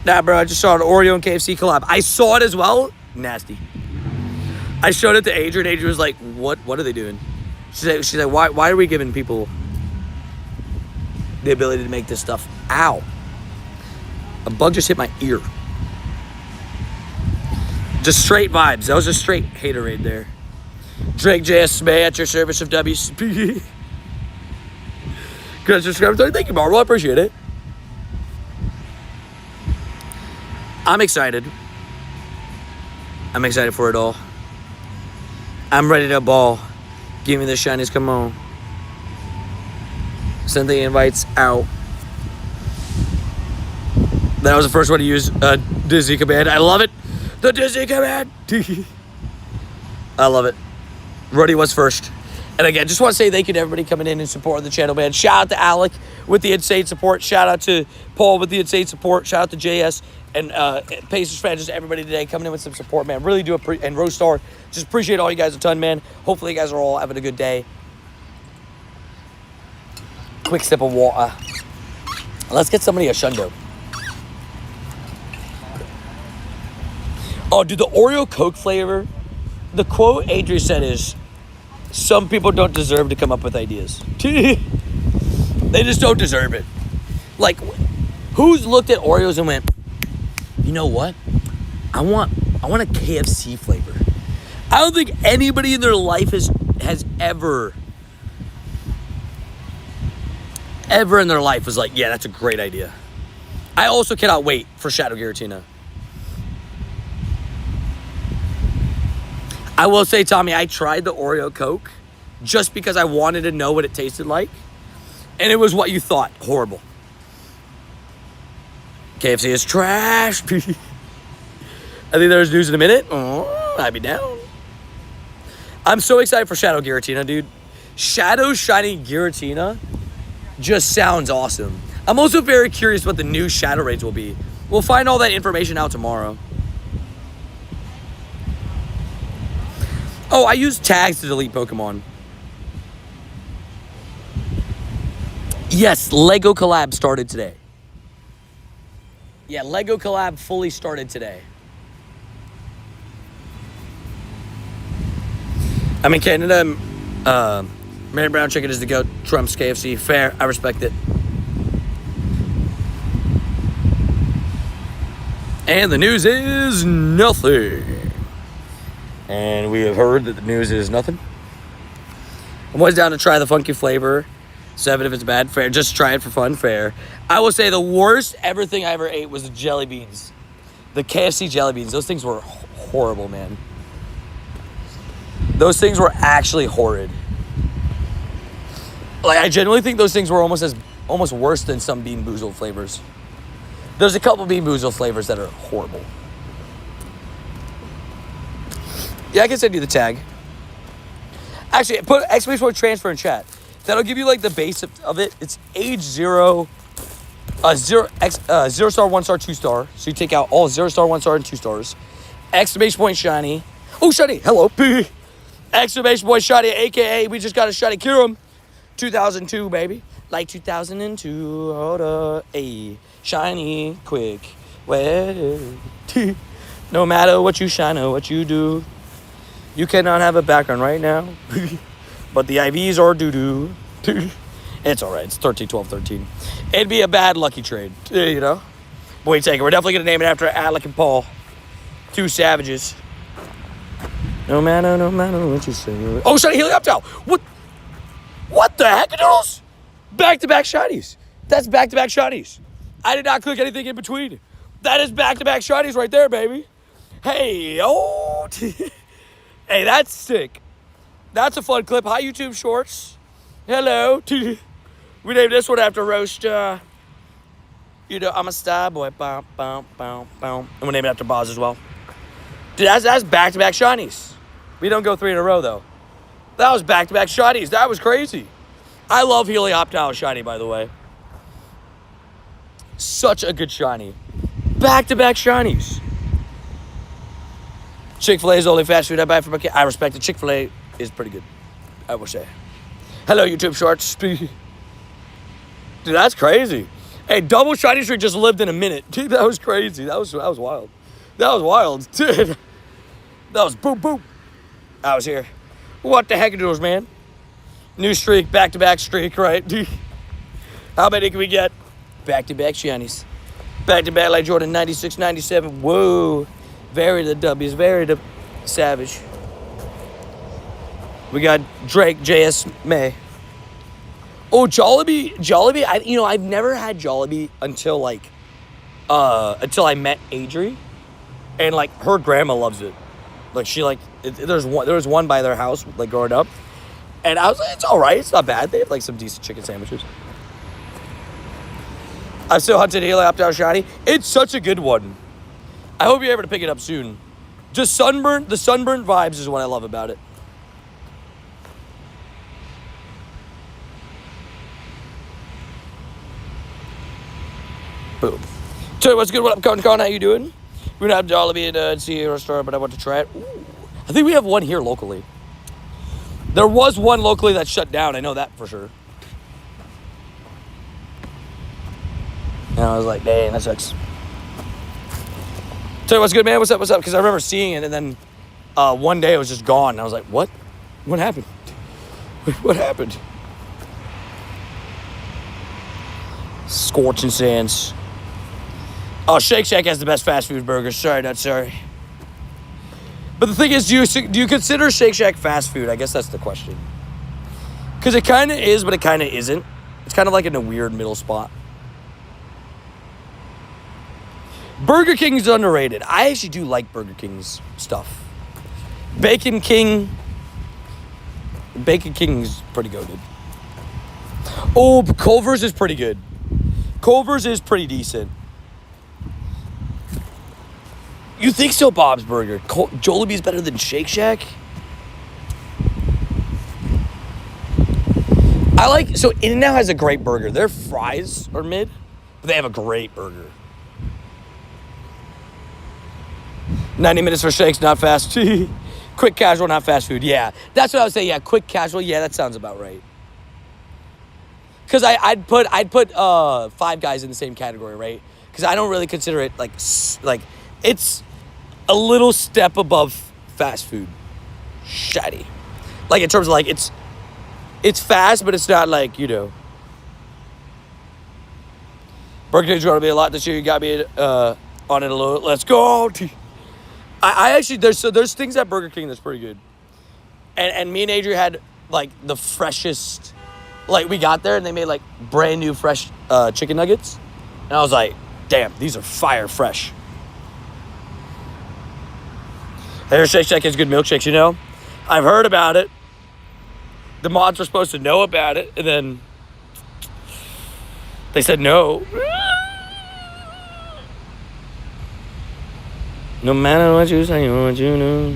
[SPEAKER 1] Nah, bro, I just saw an Oreo and KFC collab. I saw it as well. Nasty. I showed it to Adrian. Adrian was like, what are they doing? She's like, why are we giving people the ability to make this stuff? Ow. A bug just hit my ear. Just straight vibes. That was a straight haterade there. Drake JS May at your service of WCP. Good subscribe. Thank you, Marvel. I appreciate it. I'm excited. I'm excited for it all. I'm ready to ball. Give me the shinies, come on. Send the invites out. That was the first one to use Disney command. I love it. The Disney command. I love it. Ruddy was first. And again, just want to say thank you to everybody coming in and supporting the channel, man. Shout out to Alec with the insane support. Shout out to Paul with the insane support. Shout out to JS and Pacers fans, just everybody today coming in with some support, man. Really do appreciate, and Rostar, just appreciate all you guys a ton, man. Hopefully you guys are all having a good day. Quick sip of water. Let's get somebody a Shundo. Oh, dude, the Oreo Coke flavor. The quote Adrian said is, some people don't deserve to come up with ideas. They just don't deserve it. Like, who's looked at Oreos and went, you know what? I want a KFC flavor. I don't think anybody in their life has ever in their life was like, yeah, that's a great idea. I also cannot wait for Shadow Giratina. I will say, Tommy, I tried the Oreo Coke just because I wanted to know what it tasted like. And it was what you thought. Horrible. KFC is trash. I think there's news in a minute. Oh, I'd be down. I'm so excited for Shadow Giratina, dude. Shadow Shiny Giratina just sounds awesome. I'm also very curious what the new Shadow raids will be. We'll find all that information out tomorrow. Oh, I use tags to delete Pokemon. Yes, Lego collab started today. Yeah, Lego collab fully started today. I'm in Canada. Mary Brown Chicken is the GOAT. Trump's KFC. Fair. I respect it. And the news is nothing. And we have heard that the news is nothing. I'm always down to try the funky flavor. 7 if it's bad. Fair. Just try it for fun. Fair. I will say the worst ever thing I ever ate was the jelly beans. The KFC jelly beans. Those things were horrible, man. Those things were actually horrid. Like, I genuinely think those things were almost worse than some Bean Boozled flavors. There's a couple Bean Boozled flavors that are horrible. Yeah, I can send you the tag. Actually, put exclamation transfer in chat. That'll give you like the base of it. It's age 0, 0 star, 1 star, 2 star. So you take out all 0 star, 1 star, and 2 stars. Exclamation point shiny. Oh, shiny. Hello. Exclamation point shiny, aka we just got a shiny Kyurem. 2002, baby. Like 2002. Hold up. Ayy. Shiny. Quick. Well. No matter what you shine or what you do. You cannot have a background right now. But the IVs are doo-doo. It's alright. It's 13, 12, 13. It'd be a bad lucky trade. You know? Boy, take it. We're definitely going to name it after Alec and Paul. 2 savages. No matter what you say. Oh, shiny Helioptile. What the heck, Noodles? Back-to-back shinies. That's back-to-back shinies. I did not click anything in between. That is back-to-back shinies right there, baby. Hey, oh. Hey, that's sick. That's a fun clip. Hi, YouTube Shorts. Hello. We named this one after Roast. You know, I'm a star boy. Bow, bow, bow, bow. And we name it after Boz as well. Dude, that's back-to-back shinies. We don't go 3 in a row, though. That was back-to-back shinies. That was crazy. I love Helioptile shiny, by the way. Such a good shiny. Back-to-back shinies. Chick-fil-A is the only fast food I buy for my kid. I respect it. Chick-fil-A is pretty good, I will say. Hello, YouTube Shorts. Dude, that's crazy. Hey, double shiny streak just lived in a minute. Dude, that was crazy. That was wild. That was wild, dude. That was boom, boom. I was here. What the heck are those, man? New streak, back-to-back streak, right? Dude. How many can we get? Back-to-back shinies. Back-to-back like Jordan 96, 97. Whoa. Very the W's. Very the savage. We got Drake, JS, May. Oh, Jollibee. I've never had Jollibee until I met Adri. And, like, her grandma loves it. Like, there was one by their house, like, growing up. And I was like, it's all right. It's not bad. They have, like, some decent chicken sandwiches. I've still hunted Halo Opt-Out Shiny. It's such a good one. I hope you're able to pick it up soon. Just the sunburnt vibes is what I love about it. Boom. So what's good? What up, Con? How you doing? We don't have Jollibee and Hero Store, but I want to try it. Ooh. I think we have one here locally. There was one locally that shut down. I know that for sure. And I was like, dang, that sucks. Tell you what's good, man. What's up? Because I remember seeing it, and then one day it was just gone. And I was like, what? What happened? What happened? Scorching Sands. Oh, Shake Shack has the best fast food burgers. Sorry, not sorry. But the thing is, do you consider Shake Shack fast food? I guess that's the question. Because it kind of is, but it kind of isn't. It's kind of like in a weird middle spot. Burger King is underrated. I actually do like Burger King's stuff. Bacon King's pretty good. Oh, Culver's is pretty good. Culver's is pretty decent. You think so, Bob's Burger? Jollibee's better than Shake Shack? So In-N-Out has a great burger. Their fries are mid, but they have a great burger. 90 minutes for shakes, not fast. Quick casual, not fast food. Yeah, that's what I would say. Yeah, quick casual. Yeah, that sounds about right. Because I'd put Five Guys in the same category, right? Because I don't really consider it like it's a little step above fast food. Shitty. Like in terms of like it's fast, but it's not like, you know. Burger King's going to be a lot this year. You got me on it a little. Let's go. I actually, there's things at Burger King that's pretty good. And me and Adrian had, like, the freshest, like, we got there and they made, like, brand new fresh chicken nuggets. And I was like, damn, these are fire fresh. Their Shake Shack has good milkshakes, you know? I've heard about it. The mods were supposed to know about it, and then they said no. No matter what you say or what you know,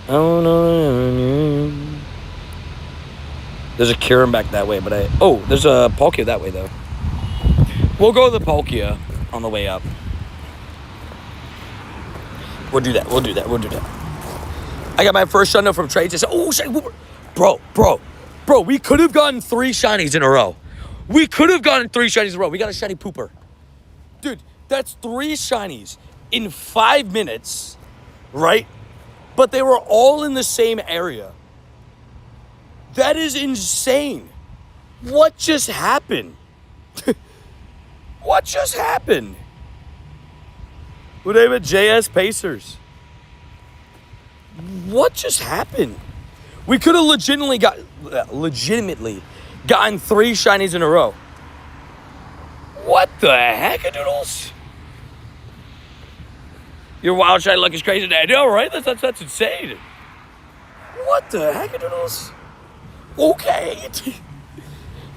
[SPEAKER 1] I don't know. There's a Kyurem back that way, but there's a Palkia that way, though. We'll go to the Palkia on the way up. We'll do that. I got my first shundo from trades. I said, oh, shit, bro, we could have gotten 3 shinies in a row. We got a shiny pooper. Dude, that's 3 shinies in 5 minutes, right? But they were all in the same area. That is insane. What just happened? What just happened? We'll name it JS Pacers. What just happened? We could have legitimately gotten 3 shinies in a row. What the heck, doodles? Your wild shiny luck is crazy today. I know, right? That's insane. What the heck, doodles? Okay.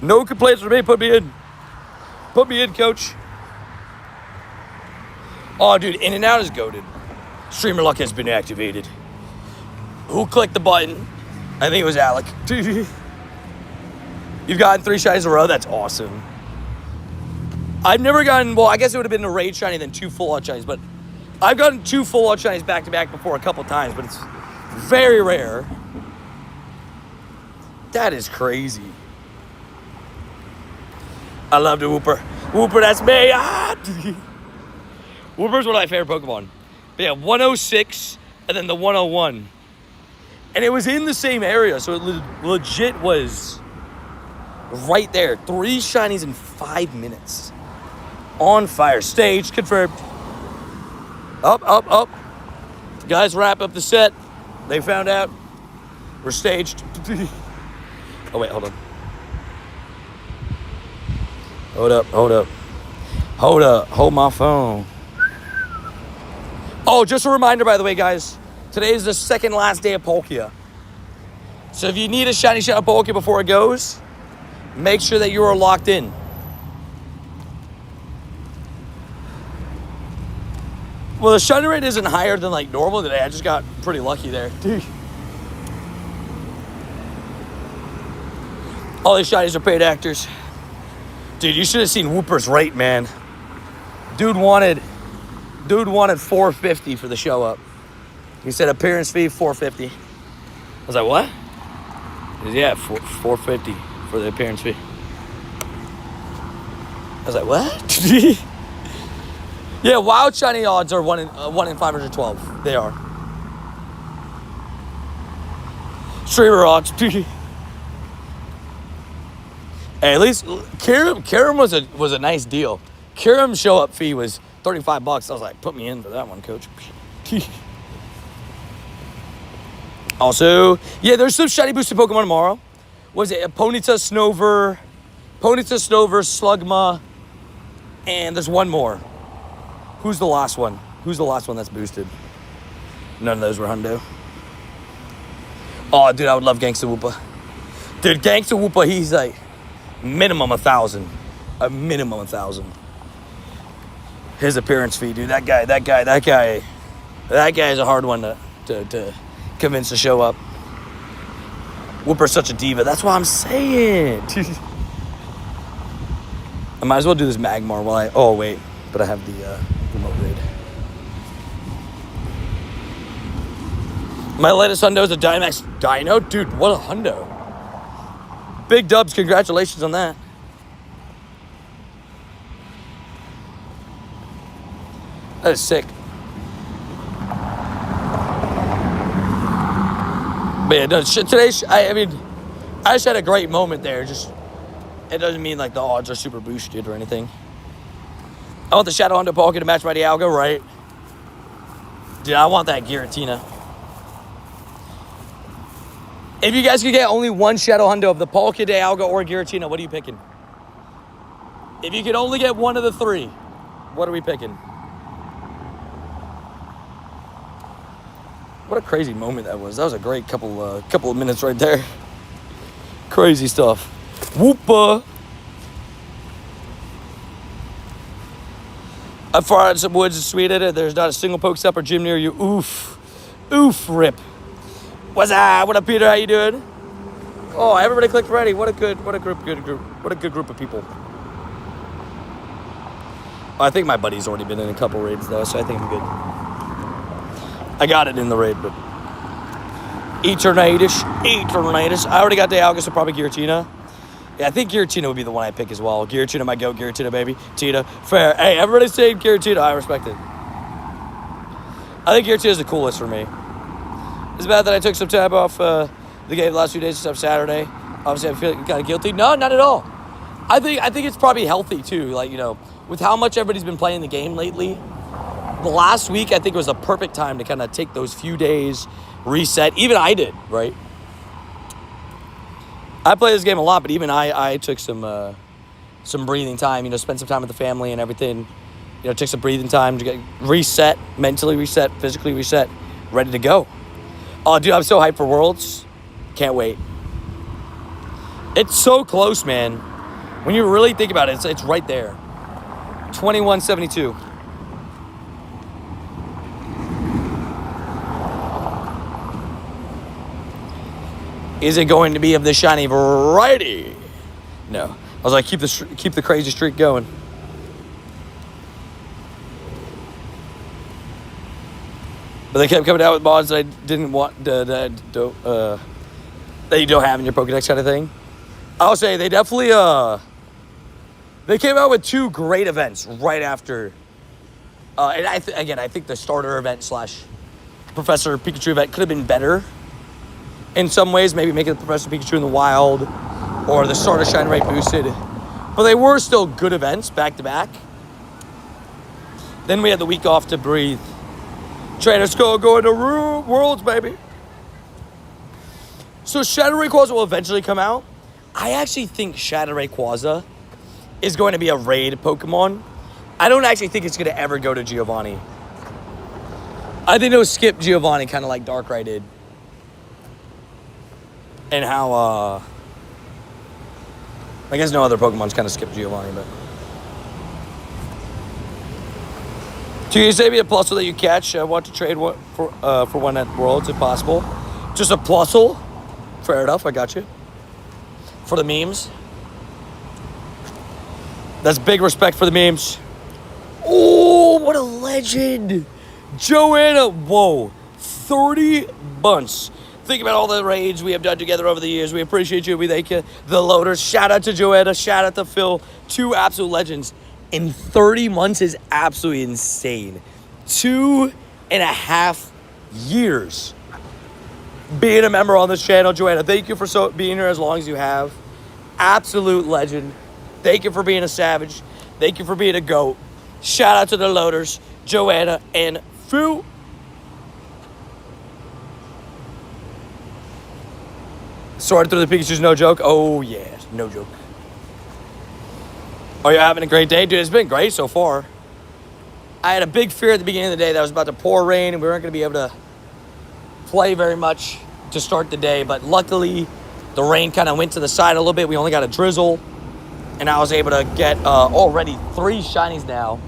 [SPEAKER 1] No complaints from me. Put me in. Put me in, coach. Oh, dude, In-N-Out is goated. Streamer luck has been activated. Who clicked the button? I think it was Alec. You've gotten 3 shinies in a row? That's awesome. I've never gotten, well, I guess it would have been a raid shiny than 2 full art shinies, but I've gotten 2 full art shinies back to back before a couple times, but it's very rare. That is crazy. I love the Wooper. Wooper, that's me. Ah! Wooper's one of my favorite Pokemon. But yeah, 106 and then the 101. And it was in the same area, so it legit was right there. 3 shinies in 5 minutes. On fire. Stage confirmed. Up. Guys, wrap up the set. They found out. We're staged. Oh, wait, hold on. Hold up. Hold my phone. Oh, just a reminder, by the way, guys. Today is the second last day of Palkia. So if you need a shiny shot of Palkia before it goes, make sure that you are locked in. Well, the shiny rate isn't higher than like normal today. I just got pretty lucky there. All these shinies are paid actors. Dude, you should have seen Wooper's rate, man. Dude wanted $450 for the show up. He said appearance fee $450. I was like, what? He said, yeah, $450 for the appearance fee. I was like, what? Yeah, wild shiny odds are 1 in 512. They are. Streamer odds. Hey, at least Kyurem was a nice deal. Kyurem's show up fee was $35. I was like, put me in for that one, coach. Also, yeah, there's some shiny boosted Pokemon tomorrow. What was it? Ponyta, Snover, Slugma, and there's one more. Who's the last one? Who's the last one that's boosted? None of those were hundo. Oh, dude, I would love Gangsta Woopa. Dude, Gangsta Woopa, he's like minimum 1,000. A minimum 1,000. His appearance fee, dude. That guy is a hard one to convince to show up. Wooper's such a diva. That's what I'm saying. I might as well do this Magamr while oh wait, but I have the remote raid. My latest hundo is a Dynamax Dino. Dude, what a hundo. Big dubs, congratulations on that. That is sick. But yeah, no, today, I mean, I just had a great moment there. Just, it doesn't mean like the odds are super boosted or anything. I want the Shadow Hundo Palkia to match my Dialga, right? Dude, I want that Giratina. If you guys could get only one Shadow Hundo of the Palkia, Dialga, or Giratina, what are you picking? If you could only get one of the 3, what are we picking? What a crazy moment that was. That was a great couple of minutes right there. Crazy stuff. Woopa. I far out some woods in Sweden. There's not a single Pokestop or gym near you. Oof. Rip. What's up? What up, Peter? How you doing? Oh, everybody clicked ready. What a good group of people. I think my buddy's already been in a couple raids though, so I think I'm good. I got it in the raid, but Eternatus. I already got Dialga, so probably Giratina. Yeah, I think Giratina would be the one I pick as well. Giratina, my goat. Giratina, baby. Tita, fair. Hey, everybody's saying Giratina. I respect it. I think Giratina is the coolest for me. It's bad that I took some time off the game the last few days except Saturday. Obviously, I feel kind of guilty. No, not at all. I think it's probably healthy too. Like, you know, with how much everybody's been playing the game lately. The last week, I think, was a perfect time to kind of take those few days, reset. Even I did, right? I play this game a lot, but even I took some breathing time, you know, spent some time with the family and everything. You know, took some breathing time to get reset, mentally reset, physically reset, ready to go. Oh, dude, I'm so hyped for Worlds. Can't wait. It's so close, man. When you really think about it, it's right there. 2172. Is it going to be of the shiny variety? No. I was like, keep the crazy streak going. But they kept coming out with mods that I didn't want, that you don't have in your Pokedex kind of thing. I'll say they definitely, they came out with 2 great events right after. And I think the starter event / Professor Pikachu event could have been better in some ways. Maybe making the Professor Pikachu in the wild or the starter shine rate boosted. But they were still good events back to back. Then we had the week off to breathe. Trainer Skull going to Worlds, baby. So Shadow Rayquaza will eventually come out. I actually think Shadow Rayquaza is going to be a raid Pokemon. I don't actually think it's going to ever go to Giovanni. I think it'll skip Giovanni, kind of like Darkrai did. And how, I guess no other Pokemon's kind of skipped Giovanni, but. Do you say me a Plusle that you catch? I want to trade for one at Worlds if possible. Just a Plusle? Fair enough, I got you. For the memes. That's big respect for the memes. Oh, what a legend. Joanna, whoa. 30 months. Think about all the raids we have done together over the years. We appreciate you. We thank you. The loaders. Shout out to Joanna. Shout out to Phil. 2 absolute legends. In 30 months is absolutely insane. 2.5 years being a member on this channel. Joanna, thank you for being here as long as you have. Absolute legend. Thank you for being a savage. Thank you for being a GOAT. Shout out to the loaders, Joanna and Phil. Sorted through the Pikachu's, no joke. Oh, yeah, no joke. Are you having a great day? Dude, it's been great so far. I had a big fear at the beginning of the day that it was about to pour rain and we weren't going to be able to play very much to start the day. But luckily, the rain kind of went to the side a little bit. We only got a drizzle. And I was able to get already 3 shinies now.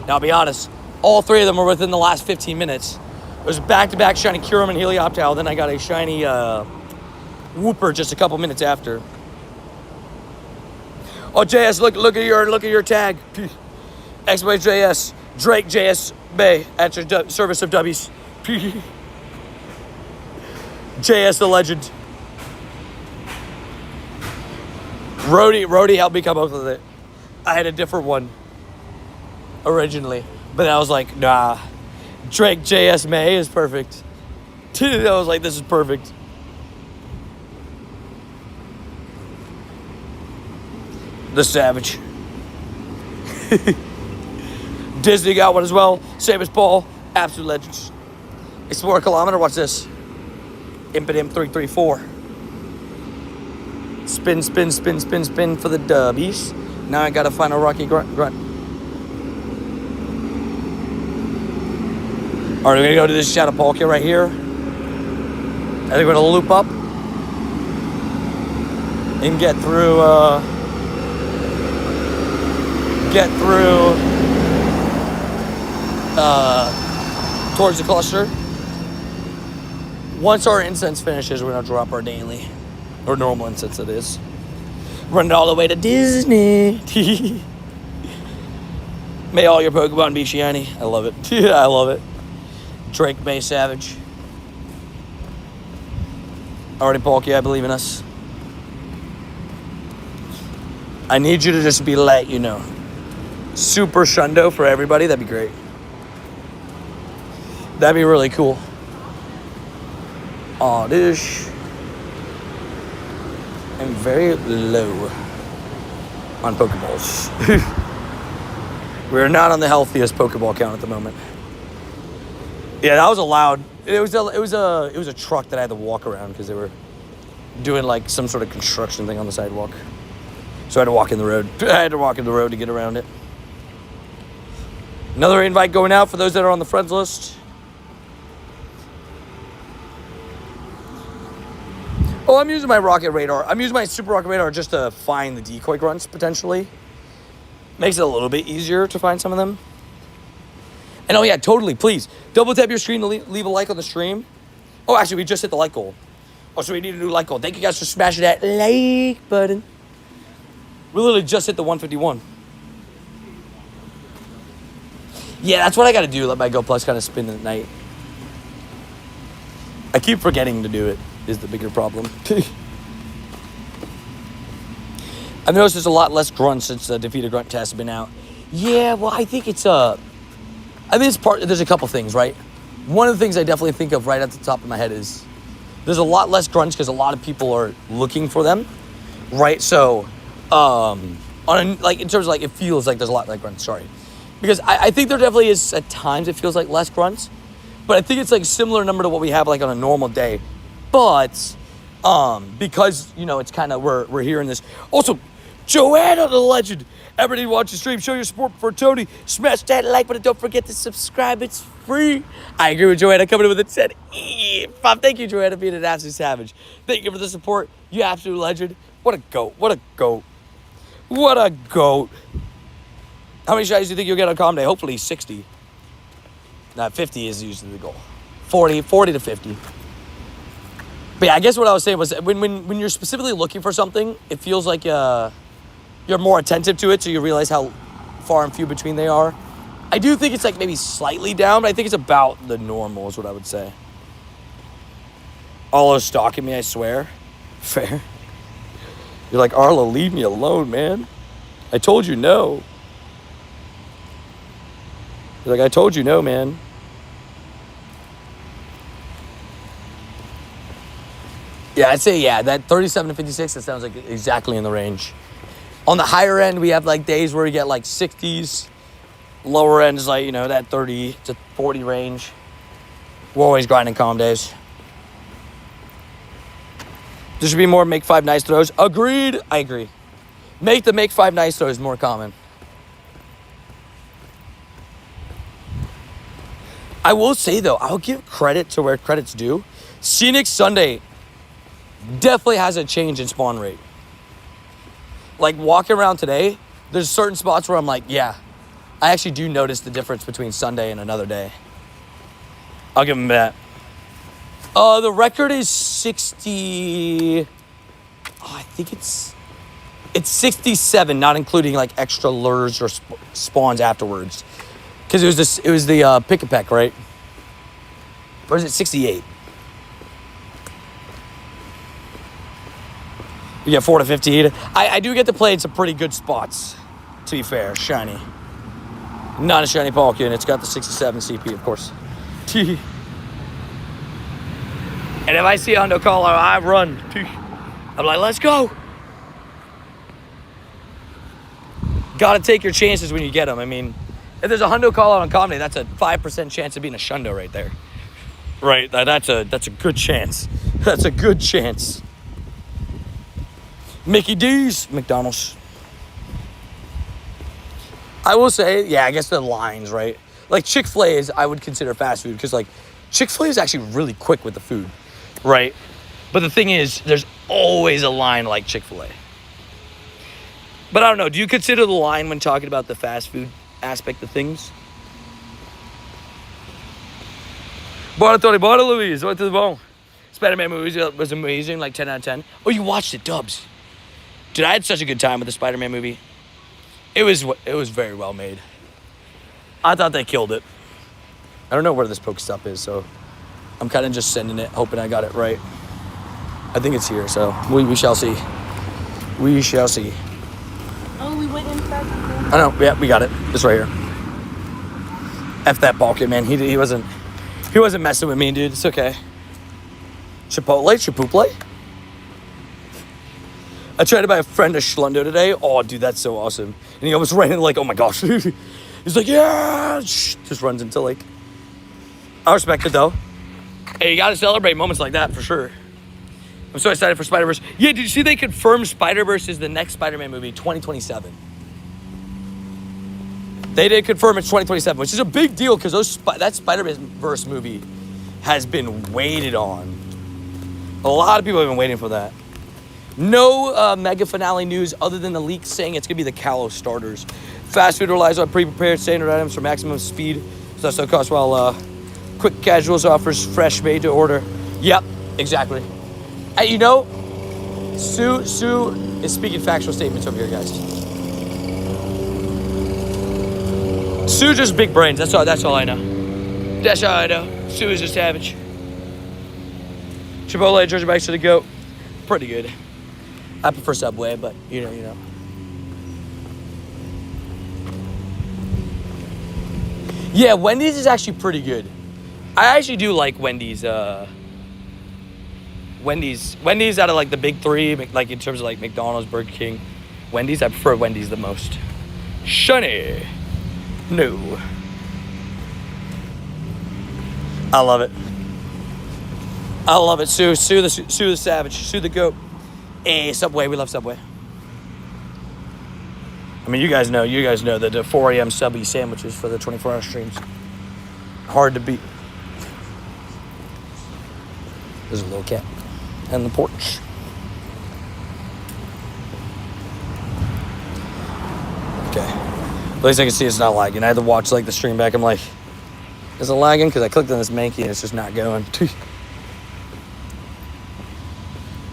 [SPEAKER 1] Now, I'll be honest, all 3 of them were within the last 15 minutes. It was back-to-back shiny Kyurem and Helioptile. Then I got a shiny Wooper just a couple minutes after. Oh, JS, look at your tag. Exclamation JS. Drake JS Bay at your service of W's. JS the legend. Rhodey helped me come up with it. I had a different one originally, but I was like, nah. Drake JS May is perfect. I was like, this is perfect. The Savage. Disney got one as well. Same as Paul. Absolute legends. Explore a kilometer. Watch this. Impidimp 334. Spin, spin, spin, spin, spin for the dubbies. Now I gotta find a Rocky Grunt. Alright, we're gonna go to this Shadow Palkia right here. I think we're gonna loop up and get through towards the cluster. Once our incense finishes, we're gonna drop our daily, or normal incense it is. Run it all the way to Disney. May all your Pokemon be shiny. I love it. I love it. Drake Bay Savage. Already Palkia, I believe in us. I need you to just be let you know. Super Shundo for everybody, that'd be great. That'd be really cool. Oddish. I'm very low on Pokeballs. We're not on the healthiest Pokeball count at the moment. Yeah, that was a loud. It was a truck that I had to walk around because they were doing like some sort of construction thing on the sidewalk. So I had to walk in the road. I had to walk in the road to get around it. Another invite going out for those that are on the friends list. Oh, I'm using my Rocket Radar. I'm using my Super Rocket Radar just to find the decoy grunts, potentially. Makes it a little bit easier to find some of them. And oh yeah, totally, please. Double tap your screen to leave a like on the stream. Oh, actually, we just hit the like goal. Oh, so we need a new like goal. Thank you guys for smashing that like button. We literally just hit the 151. Yeah, that's what I got to do. Let my Go Plus kind of spin at night. I keep forgetting to do it, is the bigger problem. I've noticed there's a lot less grunts since the defeated grunt test has been out. Yeah, well, I think it's there's a couple things, right? One of the things I definitely think of right at the top of my head is there's a lot less grunts because a lot of people are looking for them, right? So, in terms of like, it feels like there's a lot less grunts, sorry. Because I think there definitely is, at times, it feels like less grunts. But I think it's like similar number to what we have like on a normal day. But, because, it's kind of, we're hearing this. Also, Joanna the Legend. Everybody watch the stream. Show your support for Tony. Smash that like button. Don't forget to subscribe. It's free. I agree with Joanna coming in with a 10. Thank you, Joanna, being an absolute savage. Thank you for the support. You absolute legend. What a goat. What a goat. What a goat. How many shots do you think you'll get on Calm Day? Hopefully 60. 50 is usually the goal. 40 to 50. But yeah, I guess what I was saying was when you're specifically looking for something, it feels like you're more attentive to it, so you realize how far and few between they are. I do think it's like maybe slightly down, but I think it's about the normal is what I would say. Arlo's stalking me, I swear. Fair. You're like, Arlo, leave me alone, man. I told you no. You're like, I told you no, man. Yeah, I'd say, that 37 to 56, that sounds like exactly in the range. On the higher end, we have like days where we get like 60s. Lower end is like, that 30 to 40 range. We're always grinding calm days. There should be more make 5 nice throws. Agreed. I agree. Make 5 nice throws more common. I will say though, I'll give credit to where credit's due. Scenic Sunday definitely has a change in spawn rate. Like walking around today, there's certain spots where I'm like, yeah, I actually do notice the difference between Sunday and another day. I'll give them that. The record is 60. I think it's 67, not including like extra lures or spawns afterwards. Because it was the pick and peck, right? Or is it 68? You get 4 to 15. I do get to play in some pretty good spots, to be fair. Shiny. Not a shiny Palkia, and it's got the 67 CP, of course. And if I see a hundo caller, I run. I'm like, let's go. Gotta take your chances when you get them. I mean, if there's a hundo caller on comedy, that's a 5% chance of being a shundo right there. Right, that's a good chance. That's a good chance. Mickey D's, McDonald's. I will say, yeah, I guess the lines, right? Like Chick-fil-A is, I would consider fast food because like Chick-fil-A is actually really quick with the food, right? But the thing is, there's always a line like Chick-fil-A. But I don't know, do you consider the line when talking about the fast food aspect of things? Bora, Tony, bora, Luis, what to the bone? Spider-Man movie was amazing, like 10 out of 10. Oh, you watched it, Dubs. Dude, I had such a good time with the Spider-Man movie. It was very well made. I thought they killed it. I don't know where this Pokestop is, so I'm kind of just sending it, hoping I got it right. I think it's here, so we shall see. We shall see.
[SPEAKER 2] Oh, we went inside the room.
[SPEAKER 1] I know, yeah, we got it. It's right here. F that Palkia, man. He wasn't messing with me, dude. It's okay. Chipotle? I tried to buy a friend a Schlundo today. Oh, dude, that's so awesome. And he almost ran in like, oh my gosh. He's like, yeah. Just runs into like. I respect it though. Hey, you gotta celebrate moments like that for sure. I'm so excited for Spider-Verse. Yeah, did you see they confirmed Spider-Verse is the next Spider-Man movie, 2027? They did confirm it's 2027, which is a big deal because that Spider-Verse movie has been waited on. A lot of people have been waiting for that. No mega finale news other than the leak saying it's going to be the Kalos starters. Fast food relies on pre-prepared standard items for maximum speed. So that's no cost while quick casuals offers fresh made to order. Yep, exactly. Hey, Sue is speaking factual statements over here, guys. Sue just big brains. That's all I know. That's all I know. Sue is a savage. Chipotle, Georgia Bites to the goat. Pretty good. I prefer Subway, but you know. Yeah, Wendy's is actually pretty good. I actually do like Wendy's. Wendy's out of like the big three, like in terms of like McDonald's, Burger King, Wendy's. I prefer Wendy's the most. Shunny. No. I love it. I love it. Sue the savage. Sue the goat. Hey, Subway. We love Subway. I mean, you guys know that the 4 a.m. Subway sandwiches for the 24-hour streams. Hard to beat. There's a little cat on the porch. Okay. At least I can see it's not lagging. I had to watch like the stream back. I'm like, is it lagging? Because I clicked on this Mankey and it's just not going.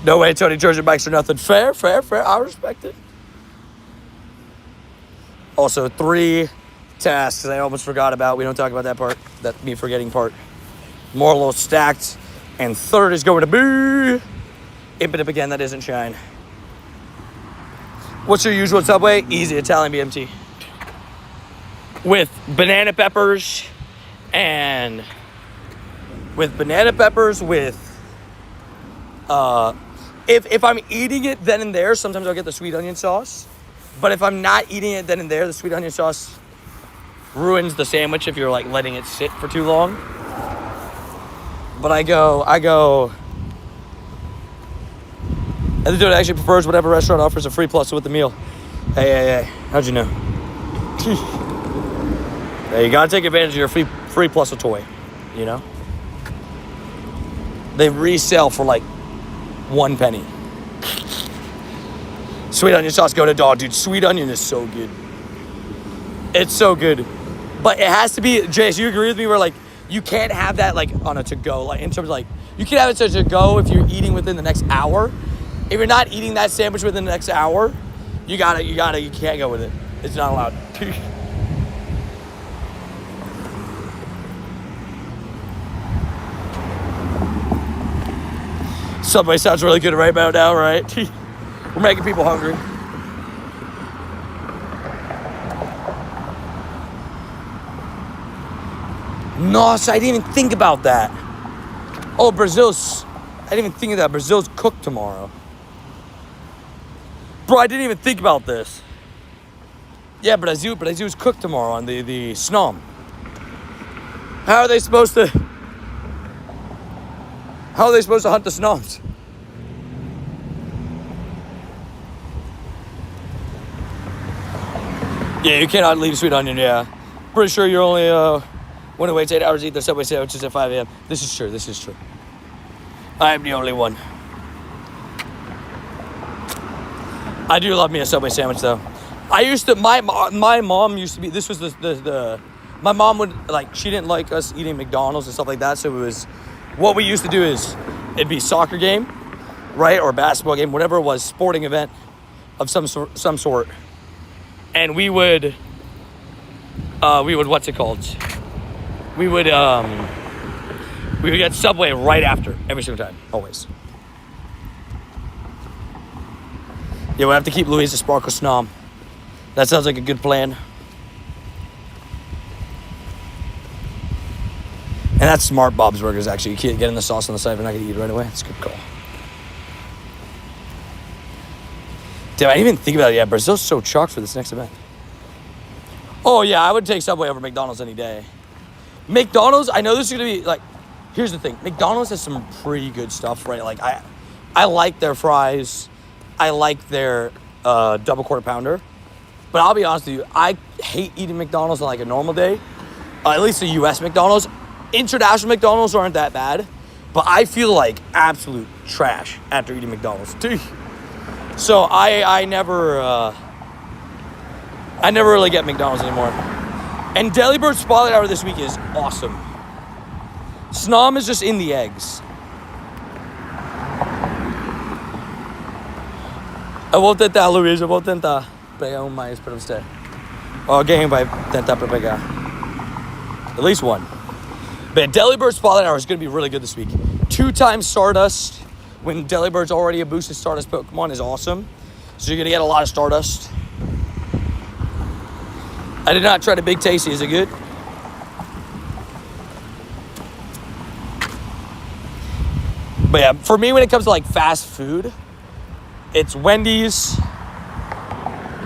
[SPEAKER 1] No way, Tony. Georgia bikes are nothing. Fair. I respect it. Also, 3 tasks I almost forgot about. We don't talk about that part. That me forgetting part. More a little stacked. And 3rd is going to be... Imp it up again. That isn't Shine. What's your usual Subway? Easy. Italian BMT. With banana peppers and... With banana peppers with... If I'm eating it then and there, sometimes I'll get the sweet onion sauce. But if I'm not eating it then and there, the sweet onion sauce ruins the sandwich if you're like letting it sit for too long. But I go. And the dude actually prefers whatever restaurant offers a free plus with the meal. Hey. How'd you know? Yeah, you gotta take advantage of your free plus a toy, you know? They resell for like 1 penny. Sweet onion sauce, go to dog, dude. Sweet onion is so good. It's so good. But it has to be, Jace, you agree with me where like, you can't have that like on a to-go, like in terms of like, you can have it to go if you're eating within the next hour. If you're not eating that sandwich within the next hour, you can't go with it. It's not allowed. Subway sounds really good right about now, right? We're making people hungry. No, so I didn't even think about that. Oh, I didn't even think of that. Brazil's cooked tomorrow. Bro, I didn't even think about this. Yeah, Brazil's cooked tomorrow on the snom. How are they supposed to hunt the snoms? Yeah, you cannot leave sweet onion, yeah. Pretty sure you're only, when it waits 8 hours to eat the Subway sandwiches at 5 a.m. This is true. I am the only one. I do love me a Subway sandwich, though. My mom used to be, this was my mom would, like, she didn't like us eating McDonald's and stuff like that, so it was, what we used to do is, it'd be soccer game, right, or basketball game, whatever it was, sporting event of some sort. And we would what's it called? We would get Subway right after, every single time, always. Yeah, we'll have to keep Louise a Sparkle Snom. That sounds like a good plan. And that's smart, Bob's Burgers, actually. You can't get in the sauce on the side if you're not going to eat it right away. It's a good call. Damn, I didn't even think about it. Yeah, Brazil's so chalked for this next event. Oh, yeah, I would take Subway over McDonald's any day. McDonald's, I know this is going to be, like, here's the thing. McDonald's has some pretty good stuff, right? Like, I like their fries. I like their double quarter pounder. But I'll be honest with you, I hate eating McDonald's on, like, a normal day. At least the U.S. McDonald's. International McDonald's aren't that bad. But I feel like absolute trash after eating McDonald's. So I never really get McDonald's anymore. And Delibird Spotlight Hour this week is awesome. Snom is just in the eggs. Eu vou tentar, Luiz, eu vou tentar pegar mais para você. Alguém vai tentar para pegar. At least one. But Delibird Spotlight Hour is going to be really good this week. 2 times Stardust when Delibird's already a boosted Stardust Pokemon is awesome. So you're going to get a lot of Stardust. I did not try the Big Tasty. Is it good? But yeah, for me, when it comes to like fast food, it's Wendy's,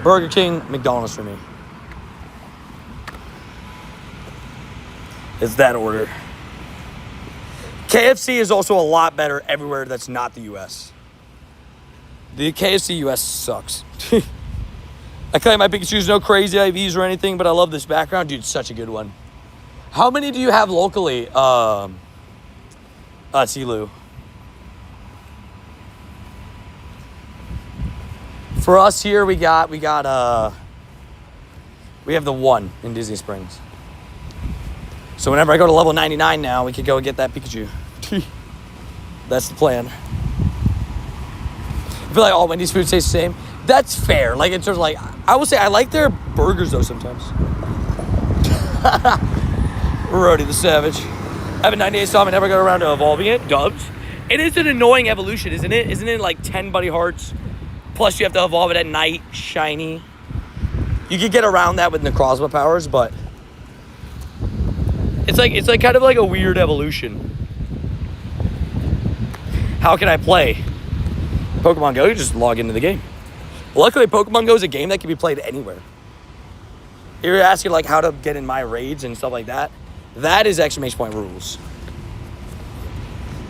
[SPEAKER 1] Burger King, McDonald's for me. It's that order. KFC is also a lot better everywhere that's not the U.S. The KFC U.S. sucks. I claim my Pikachu's no crazy IVs or anything, but I love this background. Dude, it's such a good one. How many do you have locally? Silu. For us here, we have the 1 in Disney Springs. So whenever I go to level 99 now, we could go and get that Pikachu. That's the plan. I feel like all Wendy's food tastes the same. That's fair. Like, in terms of like, I will say I like their burgers though sometimes. Rody the Savage. I have a 98 Storm. I never got around to evolving it. Dubs. It is an annoying evolution, isn't it? Isn't it like 10 Buddy Hearts? Plus you have to evolve it at night. Shiny. You could get around that with Necrozma powers, but it's like kind of like a weird evolution. How can I play Pokemon Go? You just log into the game. Luckily, Pokemon Go is a game that can be played anywhere. You're asking like how to get in my raids and stuff like that. That is exclamation point rules.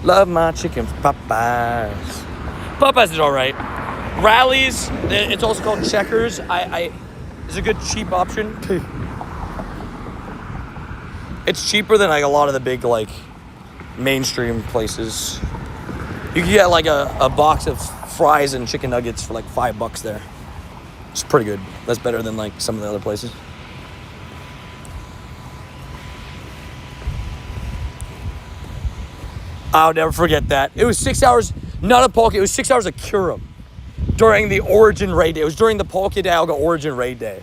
[SPEAKER 1] Love my chicken Popeyes. Popeyes is all right. Rallies, it's also called Checkers. It's a good cheap option. It's cheaper than like a lot of the big like mainstream places. You can get like a box of fries and chicken nuggets for like $5 there. It's pretty good. That's better than like some of the other places. I'll never forget that. It was 6 hours, not a Palkia, it was 6 hours of Kyurem during the Origin Raid Day. It was during the Palkia Dialga Origin Raid Day.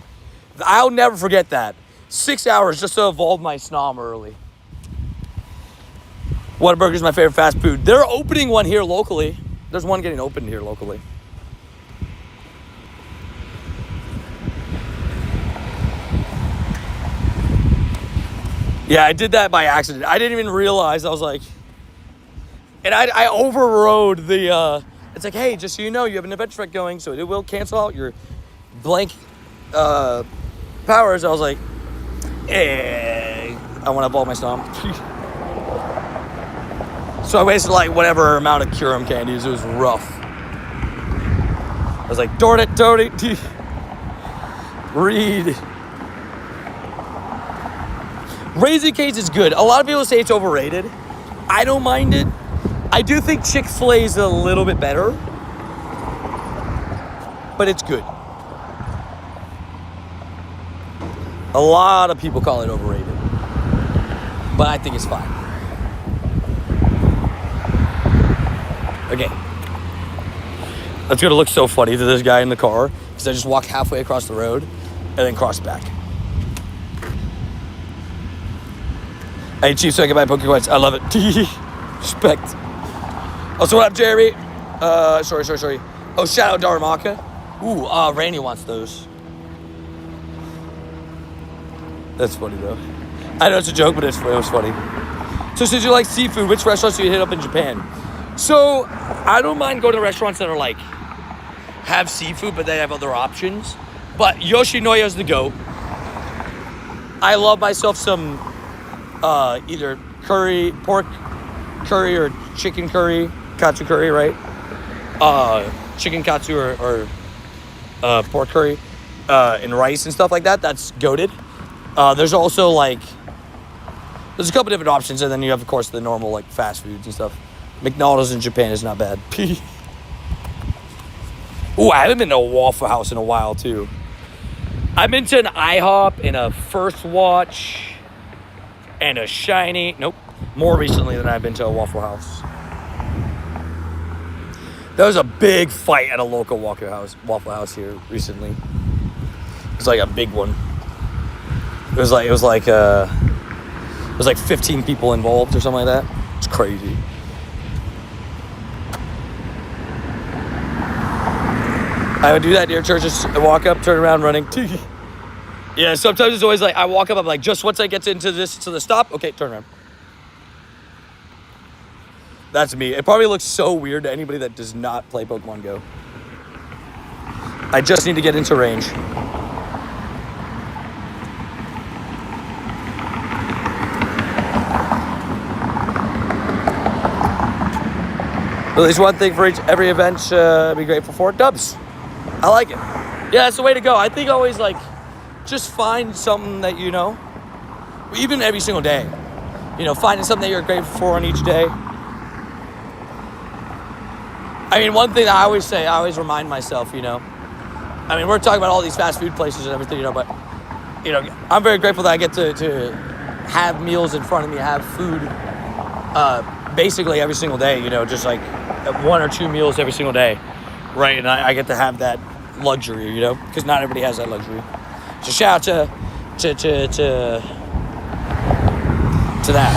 [SPEAKER 1] I'll never forget that. 6 hours just to evolve my Snom early. Whataburger is my favorite fast food. They're opening one here locally. There's one getting opened here locally. Yeah, I did that by accident. I didn't even realize. I was like... And I overrode the... it's like, hey, just so you know, you have an adventure trek going, so it will cancel out your blank powers. I was like, hey, I want to evolve my Stomp. So I wasted like whatever amount of Kyurem candies. It was rough. I was like, darn it. Read. Raising Cane's is good. A lot of people say it's overrated. I don't mind it. I do think Chick-fil-A is a little bit better. But it's good. A lot of people call it overrated. But I think it's fine. Okay. That's going to look so funny to this guy in the car. Because I just walked halfway across the road. And then crossed back. Hey, Chief, so I can buy Pokecoins. I love it. Respect. Oh, so what up, Jeremy? Sorry. Oh, shout out Daramaka. Ooh, Randy wants those. That's funny, though. I know it's a joke, but it was funny. So, since you like seafood, which restaurants do you hit up in Japan? So, I don't mind going to restaurants that are like, have seafood, but they have other options. But Yoshinoya's the GOAT. I love myself some either curry, pork curry, or chicken curry, katsu curry, right? Chicken katsu or pork curry and rice and stuff like that. That's goated. There's also like, there's a couple different options, and then you have, of course, the normal like fast foods and stuff. McDonald's in Japan is not bad. Ooh, I haven't been to a Waffle House in a while too. I've been to an IHOP and a First Watch and a Shiny. Nope, more recently than I've been to a Waffle House. There was a big fight at a local Waffle House here recently. It was like a big one. It was like 15 people involved or something like that. It's crazy. I would do that near church, just walk up, turn around, running. Yeah, sometimes it's always like, I walk up, I'm like, just once I get into this, to the stop, okay, turn around. That's me. It probably looks so weird to anybody that does not play Pokemon Go. I just need to get into range. At least one thing for every event be grateful for. Dubs. I like it. Yeah, that's the way to go. I think always like, just find something that, you know, even every single day, you know, finding something that you're grateful for on each day. I mean, one thing that I always say, I always remind myself, you know, I mean, we're talking about all these fast food places and everything, you know, but, you know, I'm very grateful that I get to have meals in front of me, have food basically every single day, you know, just like 1 or 2 meals every single day, right? And I get to have that luxury, you know, because not everybody has that luxury. So shout out to that.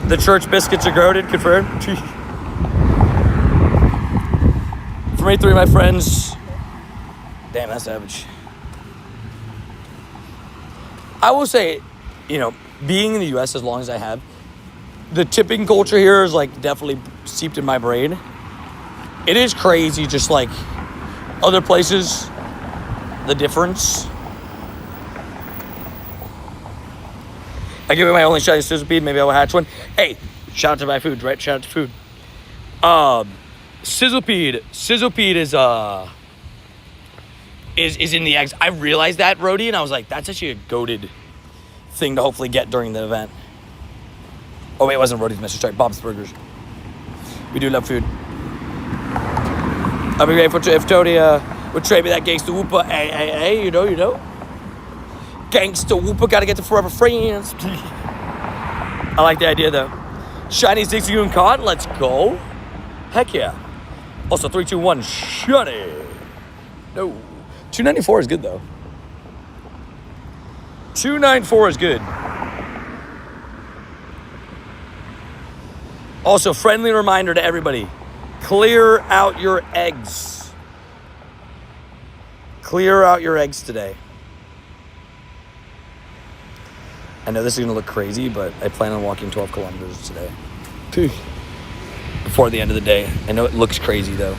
[SPEAKER 1] The church biscuits are goated, confirmed. For me, 3 of my friends. Damn, that's savage. I will say, you know, being in the U.S. as long as I have, the tipping culture here is like definitely seeped in my brain. It is crazy, just like other places, the difference. I give it my only shiny Sizzlepeed. Maybe I will hatch one. Hey, shout out to my food, right? Shout out to food. Sizzlepeed is in the eggs. I realized that, Rhodey, and I was like, that's actually a goated thing to hopefully get during the event. Oh wait, it wasn't Rhodey's message. Sorry, Bob's Burgers. We do love food. I'll be grateful if Tony would trade me that Gangsta Whooper. Hey, you know. Gangsta Whooper, gotta get the forever friends. I like the idea though. Shiny Dixie and Cotton, let's go. Heck yeah. Also, 3, 2, 1, shiny. No. 294 is good, though. 294 is good. Also, friendly reminder to everybody. Clear out your eggs. Clear out your eggs today. I know this is going to look crazy, but I plan on walking 12 kilometers today. Before the end of the day. I know it looks crazy though.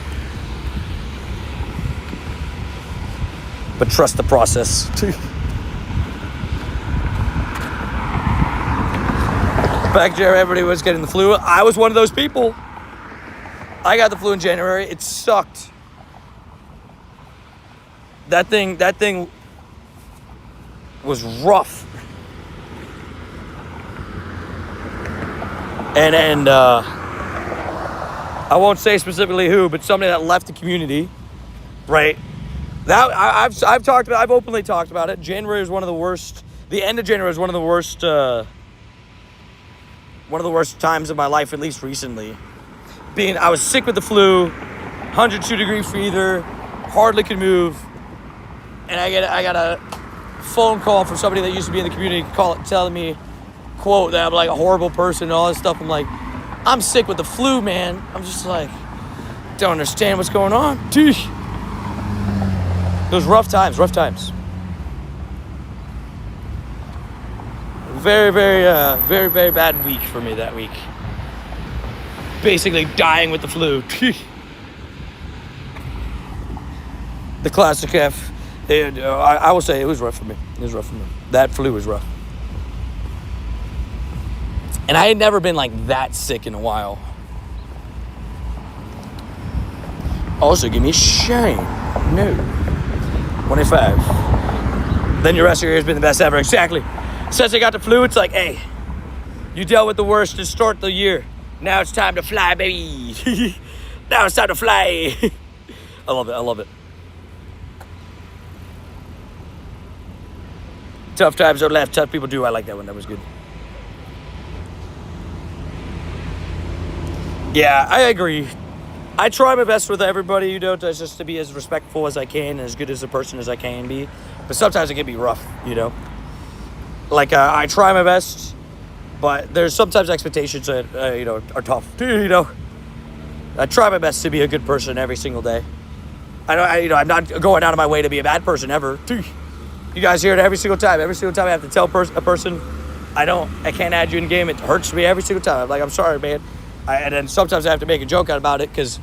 [SPEAKER 1] But trust the process. Back January, everybody was getting the flu. I was one of those people. I got the flu in January. It sucked. That thing was rough. And I won't say specifically who, but somebody that left the community, right? That I've openly talked about it. January was one of the worst. The end of January was one of the worst times of my life, at least recently. I was sick with the flu, 102-degree fever, hardly could move, and I got a phone call from somebody that used to be in the community telling me, quote, that I'm like a horrible person and all this stuff. I'm like, I'm sick with the flu, man. I'm just like, don't understand what's going on. It was rough times. Very, very, very bad week for me that week. Basically dying with the flu. The classic F. I will say it was rough for me. That flu was rough. And I had never been like that sick in a while. Also, give me a shame. No. 25. Then your rest of your year has been the best ever. Exactly. Since I got the flu, it's like, hey, you dealt with the worst to start the year. Now it's time to fly, baby. Now it's time to fly. I love it. Tough times don't last, tough people do. I like that one. That was good. Yeah, I agree. I try my best with everybody, you know, just to be as respectful as I can and as good as a person as I can be. But sometimes it can be rough, you know. Like, I try my best, but there's sometimes expectations that, you know, are tough. You know, I try my best to be a good person every single day. I'm not going out of my way to be a bad person ever. You guys hear it every single time. Every single time I have to tell a person, I can't add you in game. It hurts me every single time. I'm like, I'm sorry, man. And then sometimes I have to make a joke out about it because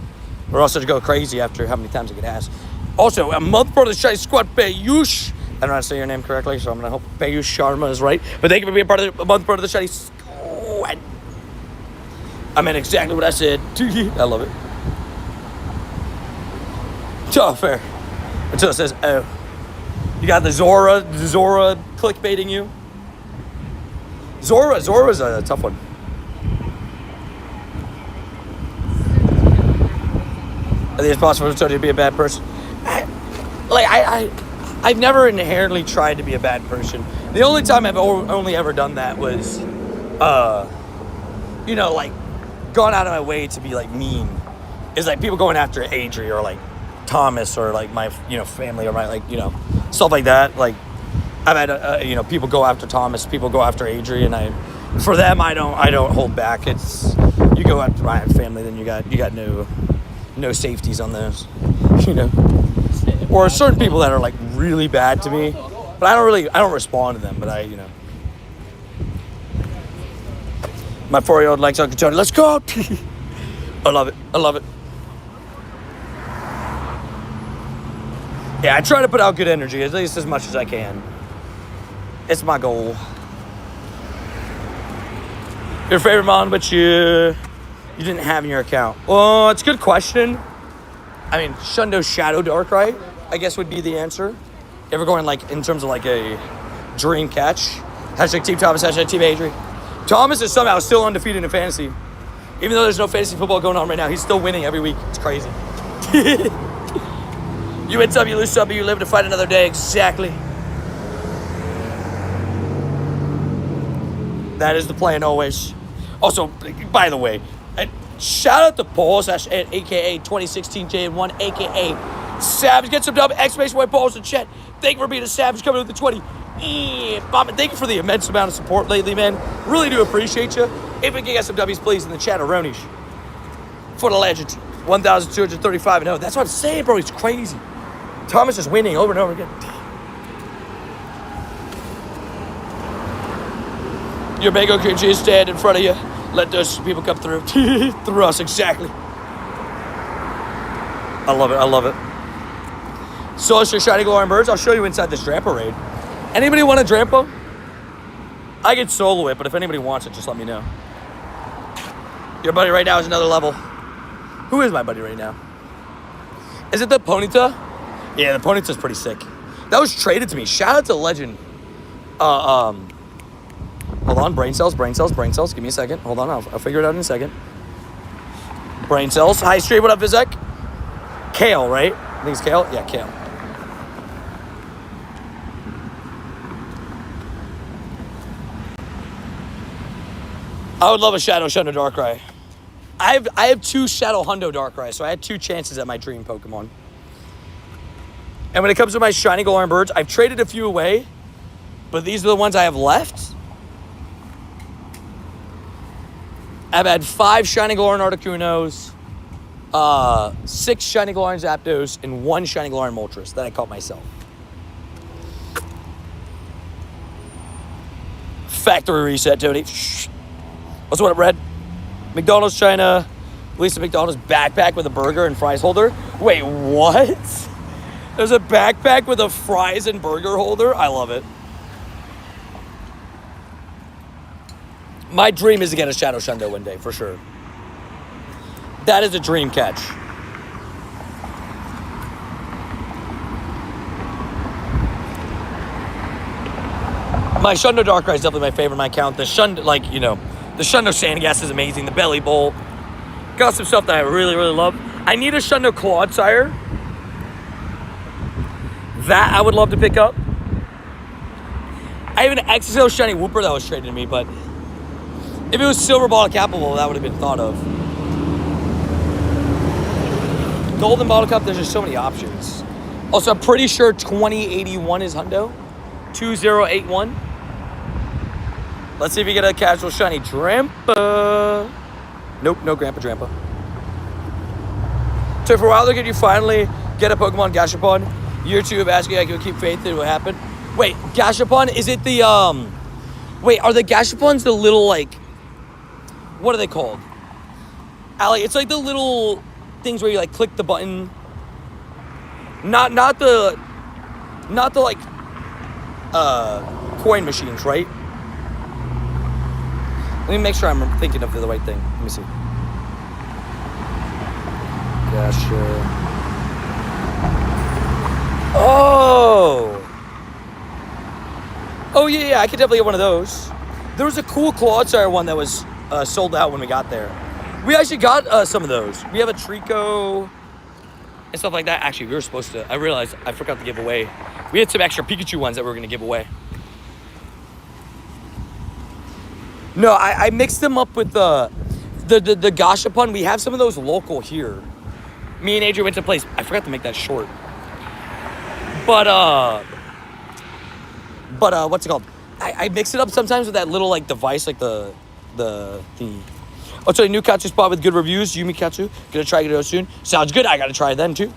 [SPEAKER 1] we're also to go crazy after how many times I get asked. Also, a month for the Shiny Squad, Payush. I don't know how to say your name correctly, so I'm going to hope Payush Sharma is right. But thank you for being part of the month part of the Shiny Squad. I meant exactly what I said. I love it. Oh, fair. Until it says, oh. You got the Zora clickbaiting you. Zora's a tough one. I think it's possible to be a bad person. I've never inherently tried to be a bad person. The only time I've only ever done that was, like, gone out of my way to be, like, mean. Is, like, people going after Adri or, like, Thomas or, like, my, family or my, like, stuff like that. Like, I've had, people go after Thomas, people go after Adri, and for them, I don't hold back. It's, you go after my family, then you got no safeties on those, or certain people that are like really bad to me, but I don't respond to them, but my 4-year-old likes Uncle Tony. Let's go. I love it. Yeah, I try to put out good energy, at least as much as I can. It's my goal. Your favorite mon, but you didn't have in your account. Well, it's a good question. I mean, Shundo Shadow Darkrai, I guess would be the answer. If we're going like in terms of like a dream catch. Hashtag Team Thomas, hashtag Team Adri. Thomas is somehow still undefeated in fantasy. Even though there's no fantasy football going on right now, he's still winning every week. It's crazy. You win some, you lose some, but you live to fight another day. Exactly. That is the plan always. Also, by the way, shout out to Paul, aka 2016J1, aka Savage. Get some dub, exclamation point Paul's in chat. Thank you for being a Savage coming with the 20. Thank you for the immense amount of support lately, man. Really do appreciate you. If we can get some W's, please, in the chat, Aronish. For the legend. 1,235 and 0. That's what I'm saying, bro. It's crazy. Thomas is winning over and over again. Your mango cream cheese stand in front of you. Let those people come through. Through us, exactly. I love it. So it's your Shiny Galarian Birds. I'll show you inside this Drampa raid. Anybody want a Drampa? I can solo it, but if anybody wants it, just let me know. Your buddy right now is another level. Who is my buddy right now? Is it the Ponyta? Yeah, the Ponyta's pretty sick. That was traded to me. Shout out to Legend. Hold on, brain cells. Give me a second. Hold on, I'll figure it out in a second. Brain cells. Hi, stream. What up, Vizek? Kale, right? I think it's Kale. Yeah, Kale. I would love a Shadow Shundo Darkrai. I have 2 Shadow Hundo Darkrai, so I had 2 chances at my dream Pokemon. And when it comes to my Shiny Galarian Birds, I've traded a few away, but these are the ones I have left. I've had 5 Shiny Galarian Articunos, 6 Shiny Galarian Zapdos, and 1 Shiny Galarian Moltres that I caught myself. Factory reset, Tony. What's what up, Red? McDonald's China. Lisa McDonald's backpack with a burger and fries holder. Wait, what? There's a backpack with a fries and burger holder? I love it. My dream is to get a Shadow Shundo one day, for sure. That is a dream catch. My Shundo Darkrai is definitely my favorite in my account. The Shundo, the Shundo Sandgas is amazing. The Belly Bolt. Got some stuff that I really, really love. I need a Shundo Clodsire. That I would love to pick up. I have an XXL Shiny Wooper that was traded to me, but if it was Silver Bottle Capable, that would have been thought of. Golden Bottle Cup, there's just so many options. Also, I'm pretty sure 2081 is Hundo. 2081. Let's see if you get a casual Shiny Drampa. Nope, no Grandpa Drampa. So for a while, look at you finally Get a Pokemon Gashapon. Year 2 of asking I can keep faith that it will happen. Wait, Gashapon, is it the, wait, are the Gashapons the little, like, what are they called? Allie, it's like the little things where you, like, click the button. Not the, like, coin machines, right? Let me make sure I'm thinking of the right thing. Let me see. Gasha. Oh, yeah, I could definitely get one of those. There was a cool Clawdsire one that was sold out when we got there. We actually got some of those. We have a Trico and stuff like that. Actually, we were supposed to. I realized I forgot to give away. We had some extra Pikachu ones that we were going to give away. No, I mixed them up with the Gashapon. We have some of those local here. Me and Adrian went to place. I forgot to make that short. But what's it called? I mix it up sometimes with that little like device, like the oh, sorry, new Katsu spot with good reviews. Yumi Katsu. Gonna try it out soon. Sounds good. I gotta try it then too.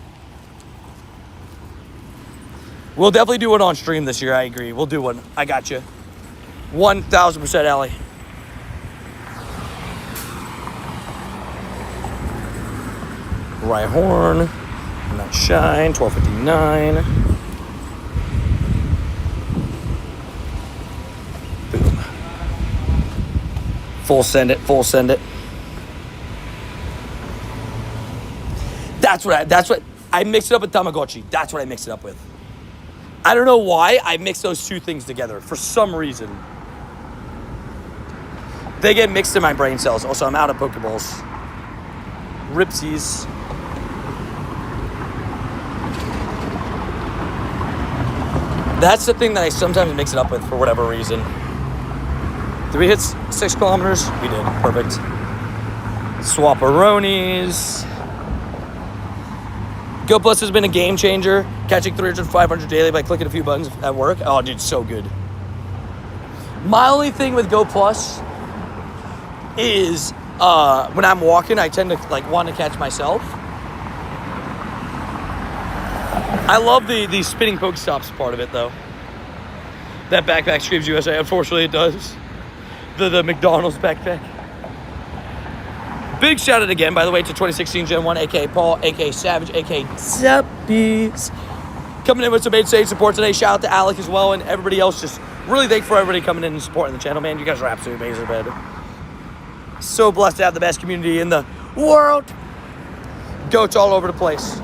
[SPEAKER 1] We'll definitely do one on stream this year. I agree. We'll do one. I got you. 1000%, Allie. Rhyhorn. Not Shine. 1259. Full send it. That's what I mixed it up with Tamagotchi. That's what I mixed it up with. I don't know why I mixed those two things together for some reason. They get mixed in my brain cells. Also, I'm out of Pokeballs. Ripsies. That's the thing that I sometimes mix it up with for whatever reason. Did we hit 6 kilometers? We did. Perfect. Swapperonis. Go Plus has been a game changer. Catching 300, 500 daily by clicking a few buttons at work. Oh, dude, so good. My only thing with Go Plus is when I'm walking, I tend to like want to catch myself. I love the spinning Pokestops part of it, though. That backpack screams USA. Unfortunately, it does. The McDonald's backpack. Big shout out again, by the way, to 2016 Gen 1, a.k.a. Paul, a.k.a. Savage, a.k.a. Zuppies. Coming in with some insane support today. Shout out to Alec as well and everybody else. Just really thankful for everybody coming in and supporting the channel, man. You guys are absolutely amazing, man. So blessed to have the best community in the world. Goats all over the place.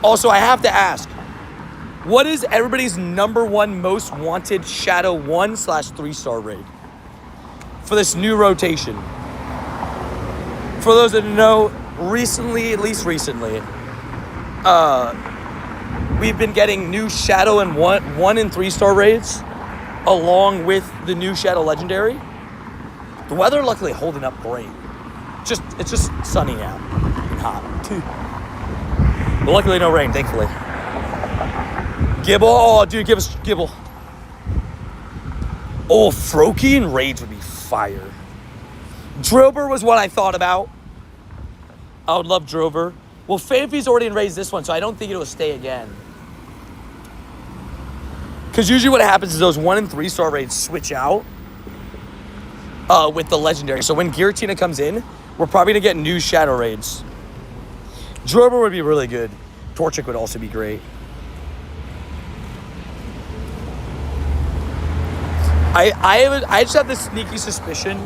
[SPEAKER 1] Also, I have to ask, what is everybody's @1 most wanted Shadow 1/3-star raid for this new rotation? For those that don't know, recently, at least recently, we've been getting new Shadow and 1 and 3-star raids along with the new Shadow Legendary. The weather luckily holding up great. It's just sunny now and hot. But luckily no rain, thankfully. Gibble, oh dude, give us Gibble. Oh, Froakie and raids would be fire. Drover was what I thought about. I would love Drover. Well, Fanfi's already in raids this one, so I don't think it'll stay again. Because usually what happens is those 1 and 3-star raids switch out with the Legendary. So when Giratina comes in, we're probably going to get new Shadow raids. Drover would be really good. Torchic would also be great. I just have this sneaky suspicion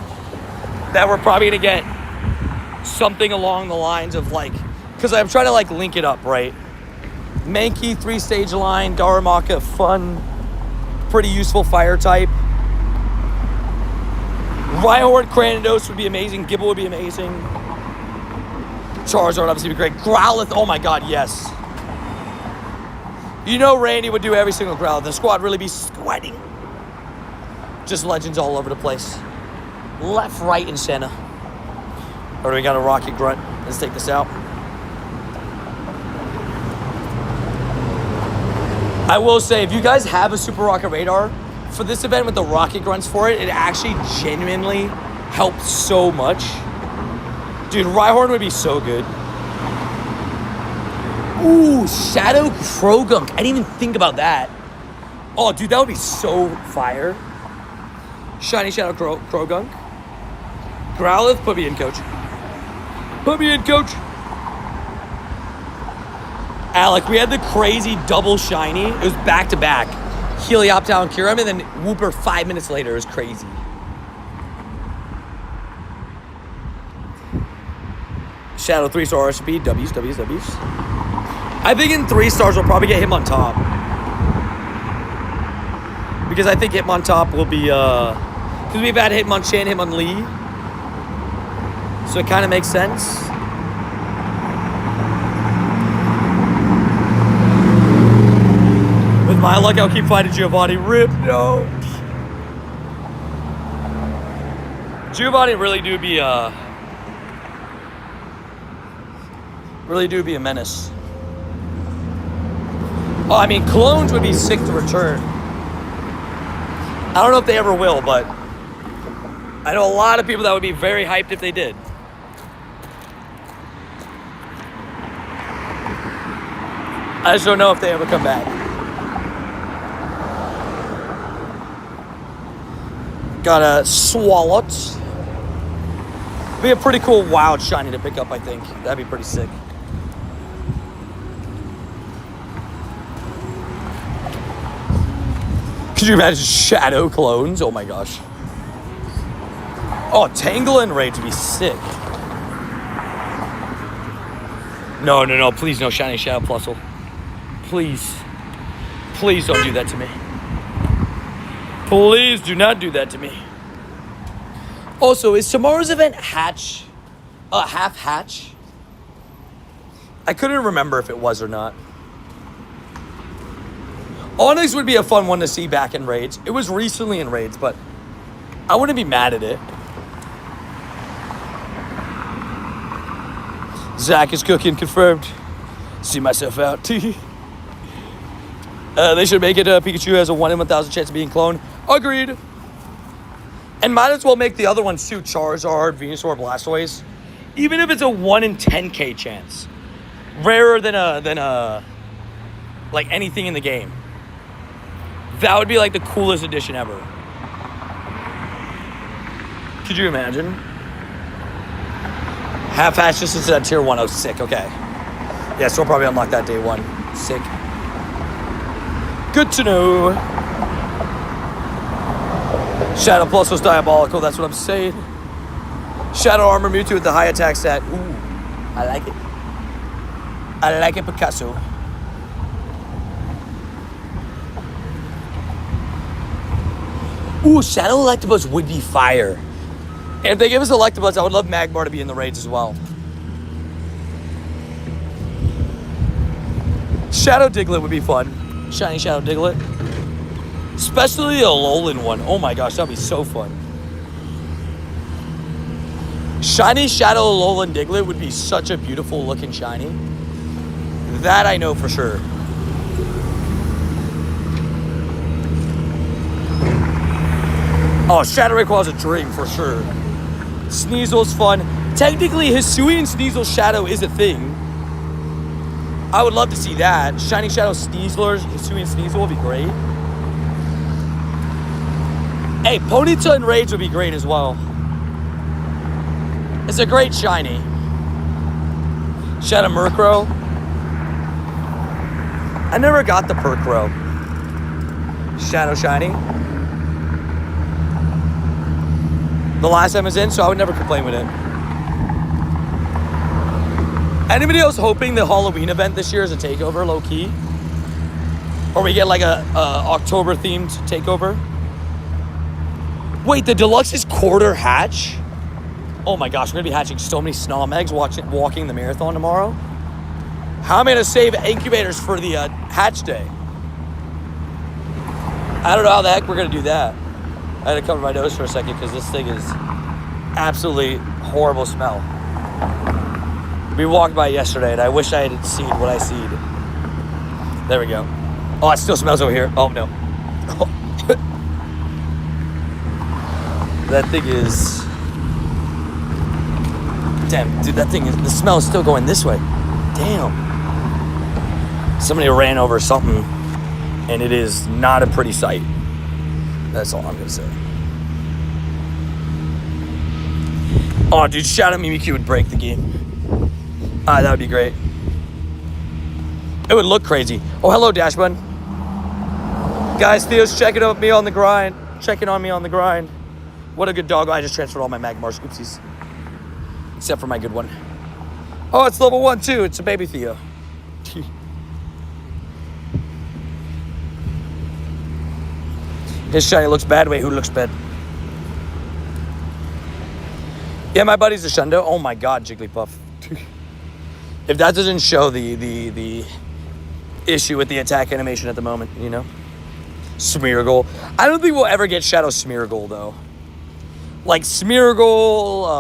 [SPEAKER 1] that we're probably going to get something along the lines of like, because I'm trying to like link it up, right? Mankey 3-stage line, Darumaka, fun, pretty useful fire type. Rhyhorn, Cranidos would be amazing. Gibble would be amazing. Charizard obviously would be great. Growlithe, oh my god, yes. You know Randy would do every single Growlithe. The squad really be sweating. Just legends all over the place. Left, right, and center. All right, we got a Rocket Grunt. Let's take this out. I will say, if you guys have a Super Rocket Radar, for this event with the Rocket Grunts for it, it actually genuinely helped so much. Dude, Rhyhorn would be so good. Ooh, Shadow Krogunk. I didn't even think about that. Oh, dude, that would be so fire. Shiny Shadow Krogunk. Growlithe, put me in, coach. Put me in, coach. Alec, we had the crazy double shiny. It was back to back. Helioptile and Kyurem, and then Wooper 5 minutes later. It was crazy. Shadow 3-star RSP, W's. I think in 3 stars we'll probably get Hitmontop. Because I think Hitmontop will be, because we've had Hitmonchan, Hitmonlee. So it kind of makes sense. With my luck, I'll keep fighting Giovanni. Rip, no. Giovanni really do be a menace. Oh, I mean, clones would be sick to return. I don't know if they ever will, but I know a lot of people that would be very hyped if they did. I just don't know if they ever come back. Got a Swalot. Be a pretty cool wild shiny to pick up, I think. That'd be pretty sick. Could you imagine Shadow clones? Oh my gosh. Oh, Tangle and Rage would be sick. No. Please, no Shiny Shadow Plusle. Please. Please don't do that to me. Please do not do that to me. Also, is tomorrow's event half hatch? I couldn't remember if it was or not. Onyx would be a fun one to see back in Raids. It was recently in Raids, but I wouldn't be mad at it. Zach is cooking, confirmed. See myself out. They should make it Pikachu has a 1 in 1,000 chance of being cloned. Agreed. And might as well make the other ones too. Charizard, Venusaur, Blastoise. Even if it's a 1 in 10k chance. Rarer than like anything in the game. That would be like the coolest addition ever. Could you imagine? Half hatch just instead of tier 1. Oh, sick. Okay. Yeah, so we'll probably unlock that day 1. Sick. Good to know. Shadow Plus was diabolical. That's what I'm saying. Shadow Armor Mewtwo with the high attack stat. Ooh, I like it. I like it, Picasso. Ooh, Shadow Electabuzz would be fire. And if they give us Electabuzz, I would love Magamr to be in the raids as well. Shadow Diglett would be fun. Shiny Shadow Diglett. Especially a Alolan one. Oh my gosh, that'd be so fun. Shiny Shadow Alolan Diglett would be such a beautiful looking shiny. That I know for sure. Oh, Shadow Rayquaza a dream for sure. Sneasel's fun. Technically, Hisuian Sneasel Shadow is a thing. I would love to see that. Shiny Shadow Sneasler, Hisuian Sneasel would be great. Hey, Ponyta and Rage would be great as well. It's a great shiny. Shadow Murkrow. I never got the Perkrow. Shadow Shiny. The last time I was in, so I would never complain with it. Anybody else hoping the Halloween event this year is a takeover, low key? Or we get like a October themed takeover? Wait, the deluxe is quarter hatch? Oh my gosh, we're gonna be hatching so many Snom eggs walking the marathon tomorrow. How am I gonna save incubators for the hatch day? I don't know how the heck we're gonna do that. I had to cover my nose for a second because this thing is absolutely horrible smell. We walked by yesterday and I wish I had seen what I seen. There we go. Oh, it still smells over here. Oh no. That thing is... Damn, dude, that thing is... The smell is still going this way. Damn. Somebody ran over something, and it is not a pretty sight. That's all I'm going to say. Oh, dude, Shadow Mimikyu would break the game. That would be great. It would look crazy. Oh, hello, Dashbun. Guys, Theo's checking on me on the grind. What a good dog. I just transferred all my Magmars. Oopsies. Except for my good one. Oh, it's level 1, too. It's a baby Theo. His shiny looks bad. Wait, who looks bad? Yeah, my buddy's a Shundo. Oh my god, Jigglypuff. If that doesn't show the issue with the attack animation at the moment, you know? Smeargle. I don't think we'll ever get Shadow Smeargle, though. Like, Smeargle,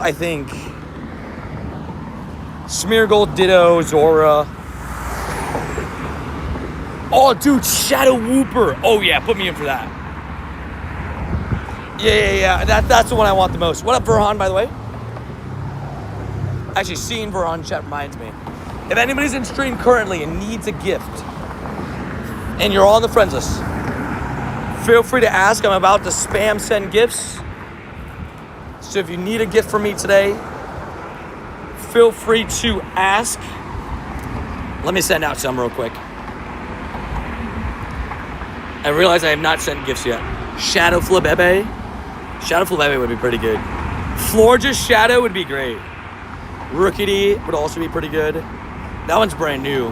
[SPEAKER 1] I think Smeargle, Ditto, Zora. Oh, dude, Shadow Wooper. Oh, yeah, put me in for that. Yeah. That's the one I want the most. What up, Verhan, by the way? Actually, seeing Verhan chat reminds me. If anybody's in stream currently and needs a gift, and you're on the friends list, feel free to ask. I'm about to spam send gifts. So if you need a gift from me today, feel free to ask. Let me send out some real quick. I realize I have not sent gifts yet. Shadow Flabebe. Shadow Flabebe would be pretty good. Florges Shadow would be great. Rookity would also be pretty good. That one's brand new.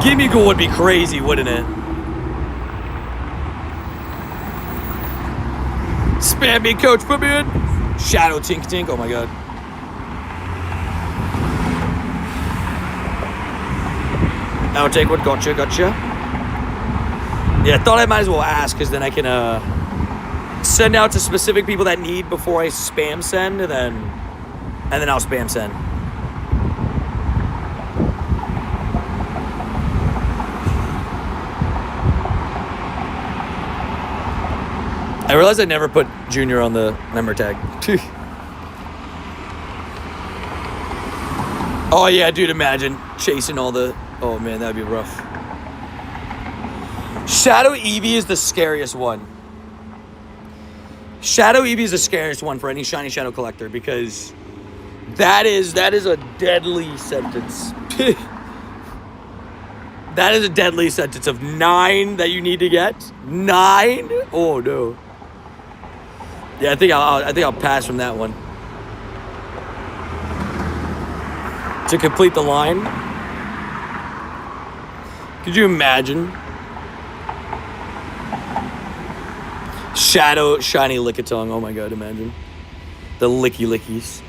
[SPEAKER 1] Gimmighoul would be crazy, wouldn't it? Spam me, coach, put me in. Shadow Tink Tink, oh my god. Outtake one, gotcha. Yeah, I thought I might as well ask, because then I can send out to specific people that need before I spam send, and then I'll spam send. I realized I never put Junior on the member tag. Oh yeah, dude, imagine chasing all the... Oh man, that'd be rough. Shadow Eevee is the scariest one. Shadow Eevee is the scariest one for any shiny shadow collector, because that is a deadly sentence. That is a deadly sentence of 9 that you need to get. 9? Oh no. Yeah, I think I'll pass from that one. To complete the line. Could you imagine? Shadow Shiny Lickitung. Oh my god, imagine. The Licky Lickies.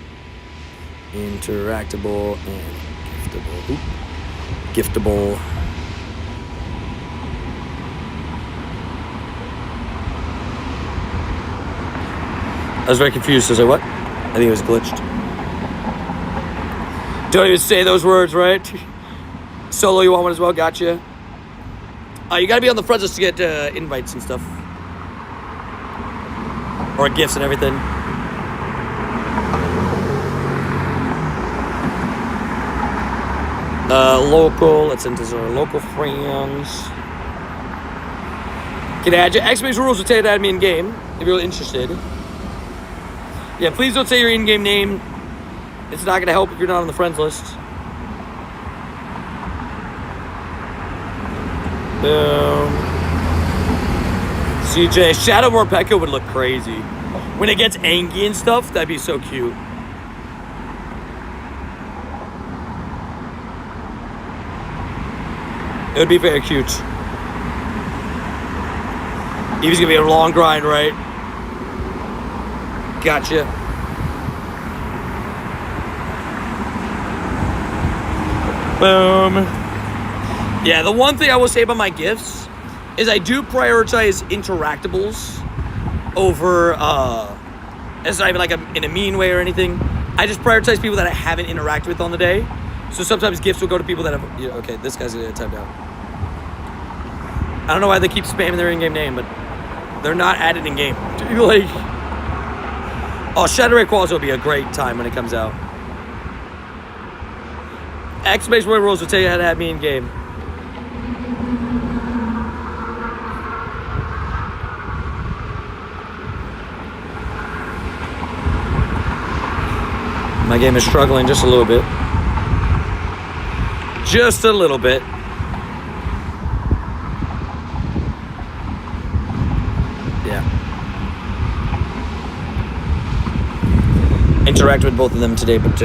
[SPEAKER 1] Interactable and giftable. Oop. Giftable. I was very confused. I was like, what? I think it was glitched. Don't even say those words, right? Solo, you want one as well? Gotcha. You gotta be on the friends list to get invites and stuff. Or gifts and everything. Local. Let's enter our local friends. Can I add you? X-Base rules will tell you to add me in game if you're really interested. Yeah, please don't say your in-game name. It's not gonna help if you're not on the friends list. CJ, Shadow Morpeko would look crazy. When it gets Angie and stuff, that'd be so cute. It would be very cute. Eevee's gonna be a long grind, right? Gotcha. Boom. Yeah, the one thing I will say about my gifts is I do prioritize interactables over, it's not even like in a mean way or anything. I just prioritize people that I haven't interacted with on the day. So sometimes gifts will go to people that have, yeah, okay, this guy's timed out. I don't know why they keep spamming their in-game name, but they're not added in-game. Like, Oh, Shadow Ray Qualls will be a great time when it comes out. Exclamation point rules will tell you how to have me in game. My game is struggling just a little bit. Just a little bit. Yeah. Interact with both of them today, but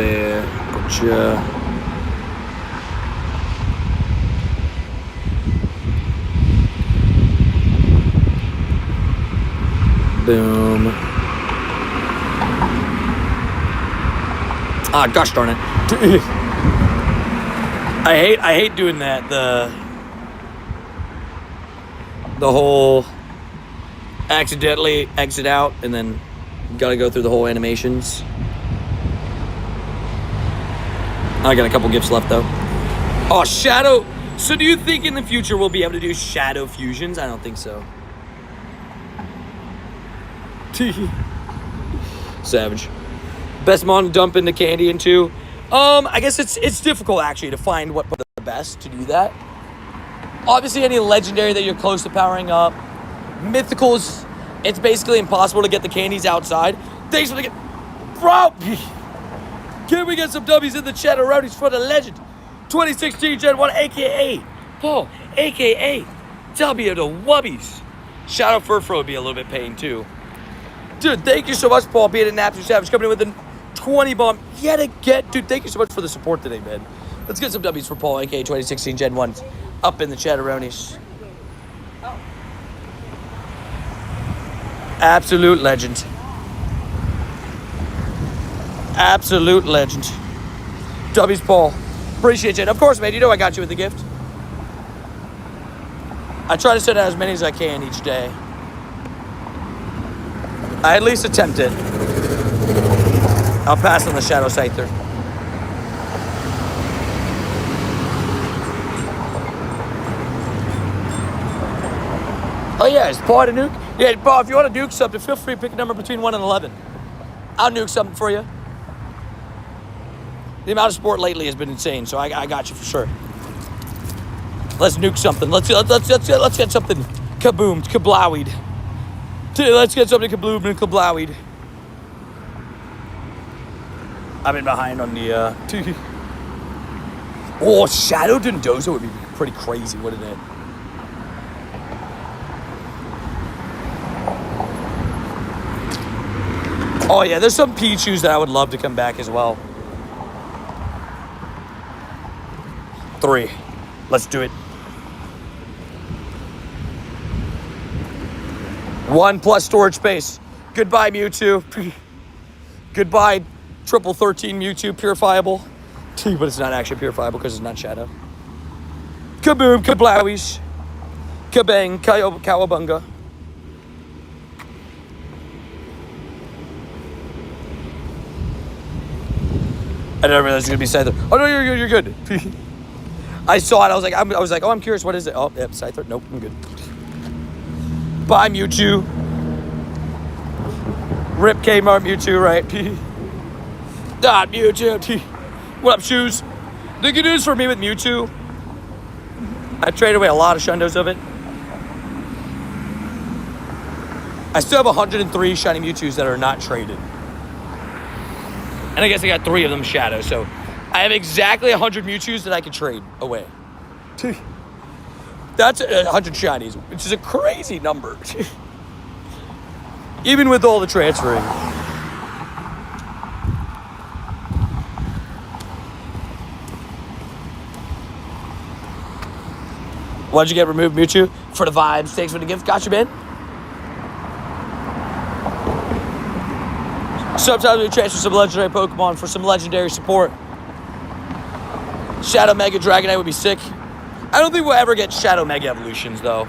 [SPEAKER 1] boom. Ah, gosh darn it. I hate doing that. The whole accidentally exit out and then gotta go through the whole animations. I got a couple gifts left though. Oh, Shadow. So do you think in the future we'll be able to do Shadow fusions? I don't think so. Savage. Best mon to dump into candy into. I guess it's difficult actually to find what the best to do that. Obviously, any legendary that you're close to powering up. Mythicals, it's basically impossible to get the candies outside. Thanks for the bro. Can we get some W's in the chat or rowdies for the legend? 2016 Gen 1, aka Paul, aka W the Wubbies. Shadow Furfro would be a little bit pain too. Dude, thank you so much, Paul, being an absolute savage, coming in with a 20 bomb yet again. Dude, thank you so much for the support today, man. Let's get some W's for Paul, aka 2016 Gen 1, up in the chatteronies. Absolute legend. Absolute legend. W's Paul. Appreciate you. Of course, man, you know I got you with the gift. I try to send out as many as I can each day. I at least attempt it. I'll pass on the Shadow Scyther. Oh yeah, is Paul to nuke? Yeah, Paul, if you want to nuke something, feel free to pick a number between 1 and 11. I'll nuke something for you. The amount of support lately has been insane, so I got you for sure. Let's nuke something. Let's get something kaboomed, kablowied. Let's get something kabloomed and kablowied. I've been behind on the Oh, Shadow Dondozo would be pretty crazy, wouldn't it? Oh yeah, there's some Pichus that I would love to come back as well. 3. Let's do it. 1 plus storage space. Goodbye, Mewtwo. Goodbye, 13 Mewtwo purifiable. But it's not actually purifiable because it's not Shadow. Kaboom, kablowies. Kabang, cowabunga. I didn't realize it was gonna be Scyther. Oh no, you're good. I saw it. I was like, oh, I'm curious. What is it? Oh, yep, Scyther. Nope, I'm good. Bye, Mewtwo. Rip Kmart Mewtwo, right? Mewtwo. What up, shoes? The good news for me with Mewtwo, I traded away a lot of shundos of it. I still have 103 shiny Mewtwo's that are not traded. And I guess I got 3 of them Shadow, so I have exactly 100 Mewtwo's that I could trade away. That's 100 shinies, which is a crazy number. Even with all the transferring. Why'd you get removed, Mewtwo? For the vibes. Thanks for the gift. Gotcha, man. Sometimes we transfer some legendary Pokemon for some legendary support. Shadow Mega Dragonite would be sick. I don't think we'll ever get Shadow Mega Evolutions, though.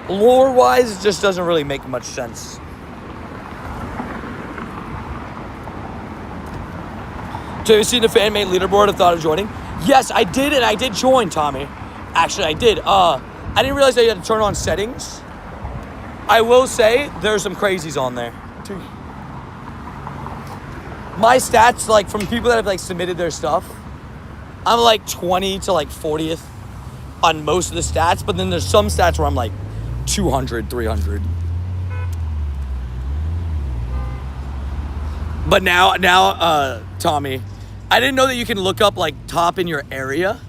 [SPEAKER 1] Lore-wise, it just doesn't really make much sense. So have you seen the fan-made leaderboard of thought of joining? Yes, I did, and I did join, Tommy. Actually, I did. I didn't realize that you had to turn on settings. I will say, there's some crazies on there. My stats, like, from people that have, like, submitted their stuff, I'm, like, 20 to, like, 40th on most of the stats. But then there's some stats where I'm, like, 200, 300. But now, Tommy, I didn't know that you can look up, like, top in your area.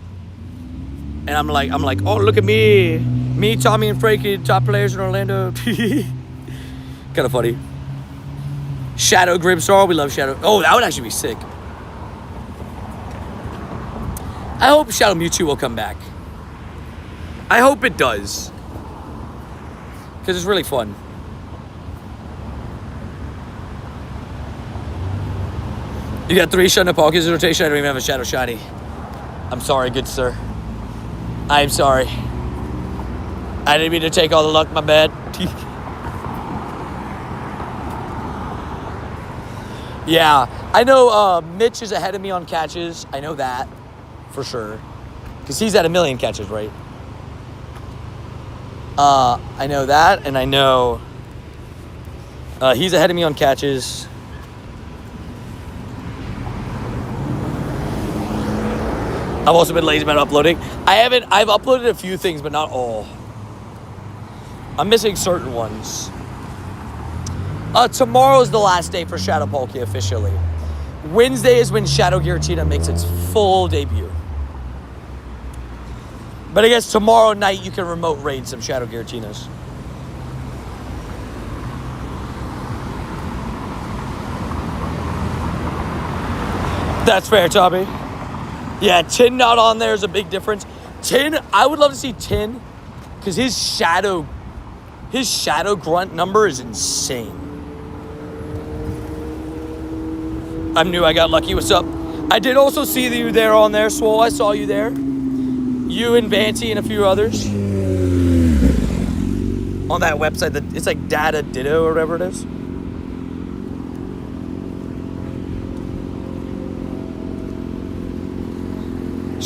[SPEAKER 1] And I'm like, oh, look at me. Me, Tommy, and Frankie, top players in Orlando. Kind of funny. Shadow Grimstar, we love Shadow. Oh, that would actually be sick. I hope Shadow Mewtwo will come back. I hope it does. Because it's really fun. You got 3 Shadow Palkias in rotation. I don't even have a Shadow Shiny. I'm sorry, good sir. I'm sorry. I didn't mean to take all the luck, my bad. Yeah, I know Mitch is ahead of me on catches. I know that for sure. Because he's at 1 million catches, right? I know that, and I know he's ahead of me on catches. I've also been lazy about uploading. I've uploaded a few things, but not all. I'm missing certain ones. Tomorrow's the last day for Shadow Palkia officially. Wednesday is when Shadow Giratina makes its full debut. But I guess tomorrow night you can remote raid some Shadow Giratinas. That's fair, Tommy. Yeah, Tin not on there is a big difference. Tin, I would love to see Tin, because his shadow grunt number is insane. I'm new, I got lucky. What's up? I did also see you there on there, Swole. I saw you there. You and Vanty and a few others. On that website, it's like Data Ditto or whatever it is.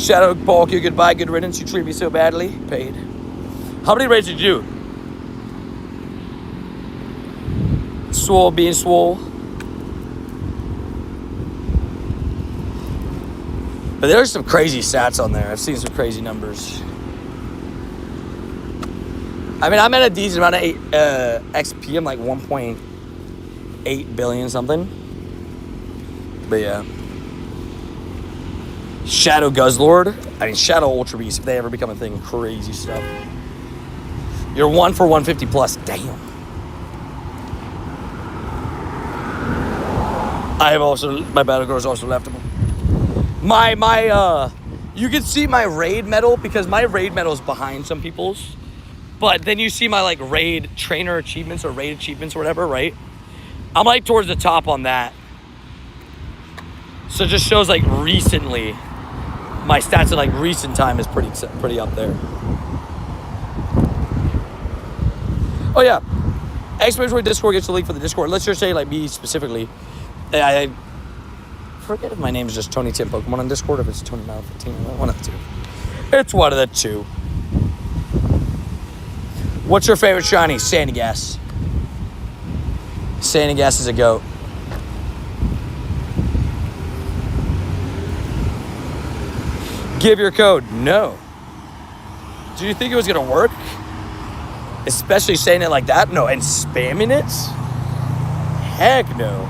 [SPEAKER 1] Shadow Palkia, goodbye, good riddance. You treat me so badly. Paid. How many raids did you do? Swole being swole. But there's some crazy stats on there. I've seen some crazy numbers. I mean, I'm at a decent amount of XP. I'm like 1.8 billion something. But yeah. Shadow Guzzlord. I mean, Shadow Ultra Beast, if they ever become a thing. Crazy stuff. You're 1 for 150 plus. Damn. I have also, my battle girl is also leftable. You can see my raid medal because my raid medal is behind some people's. But then you see my like raid trainer achievements or raid achievements or whatever, right? I'm like towards the top on that. So it just shows like recently, my stats in like recent time is pretty up there. Oh yeah, exclamation Discord gets the link for the Discord. Let's just say like me specifically. I forget if my name is just Tony Tim Pokemon on Discord or if it's Tony Mile 15. One of the two. It's one of the two. What's your favorite shiny? Sandygast. Sandygast is a goat. Give your code. No. Do you think it was going to work? Especially saying it like that? No. And spamming it? Heck no.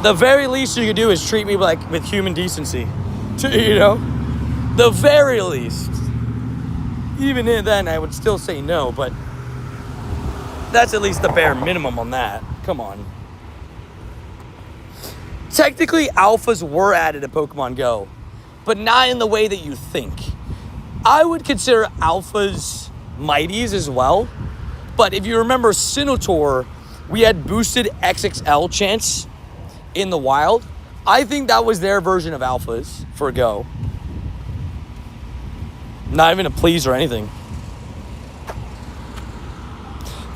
[SPEAKER 1] The very least you could do is treat me like with human decency. You know? The very least. Even then, I would still say no, but that's at least the bare minimum on that. Come on. Technically, alphas were added to Pokemon Go, but not in the way that you think. I would consider alphas mighties as well, but if you remember Sinnoh, we had boosted XXL chance in the wild. I think that was their version of alphas for Go. Not even a please or anything.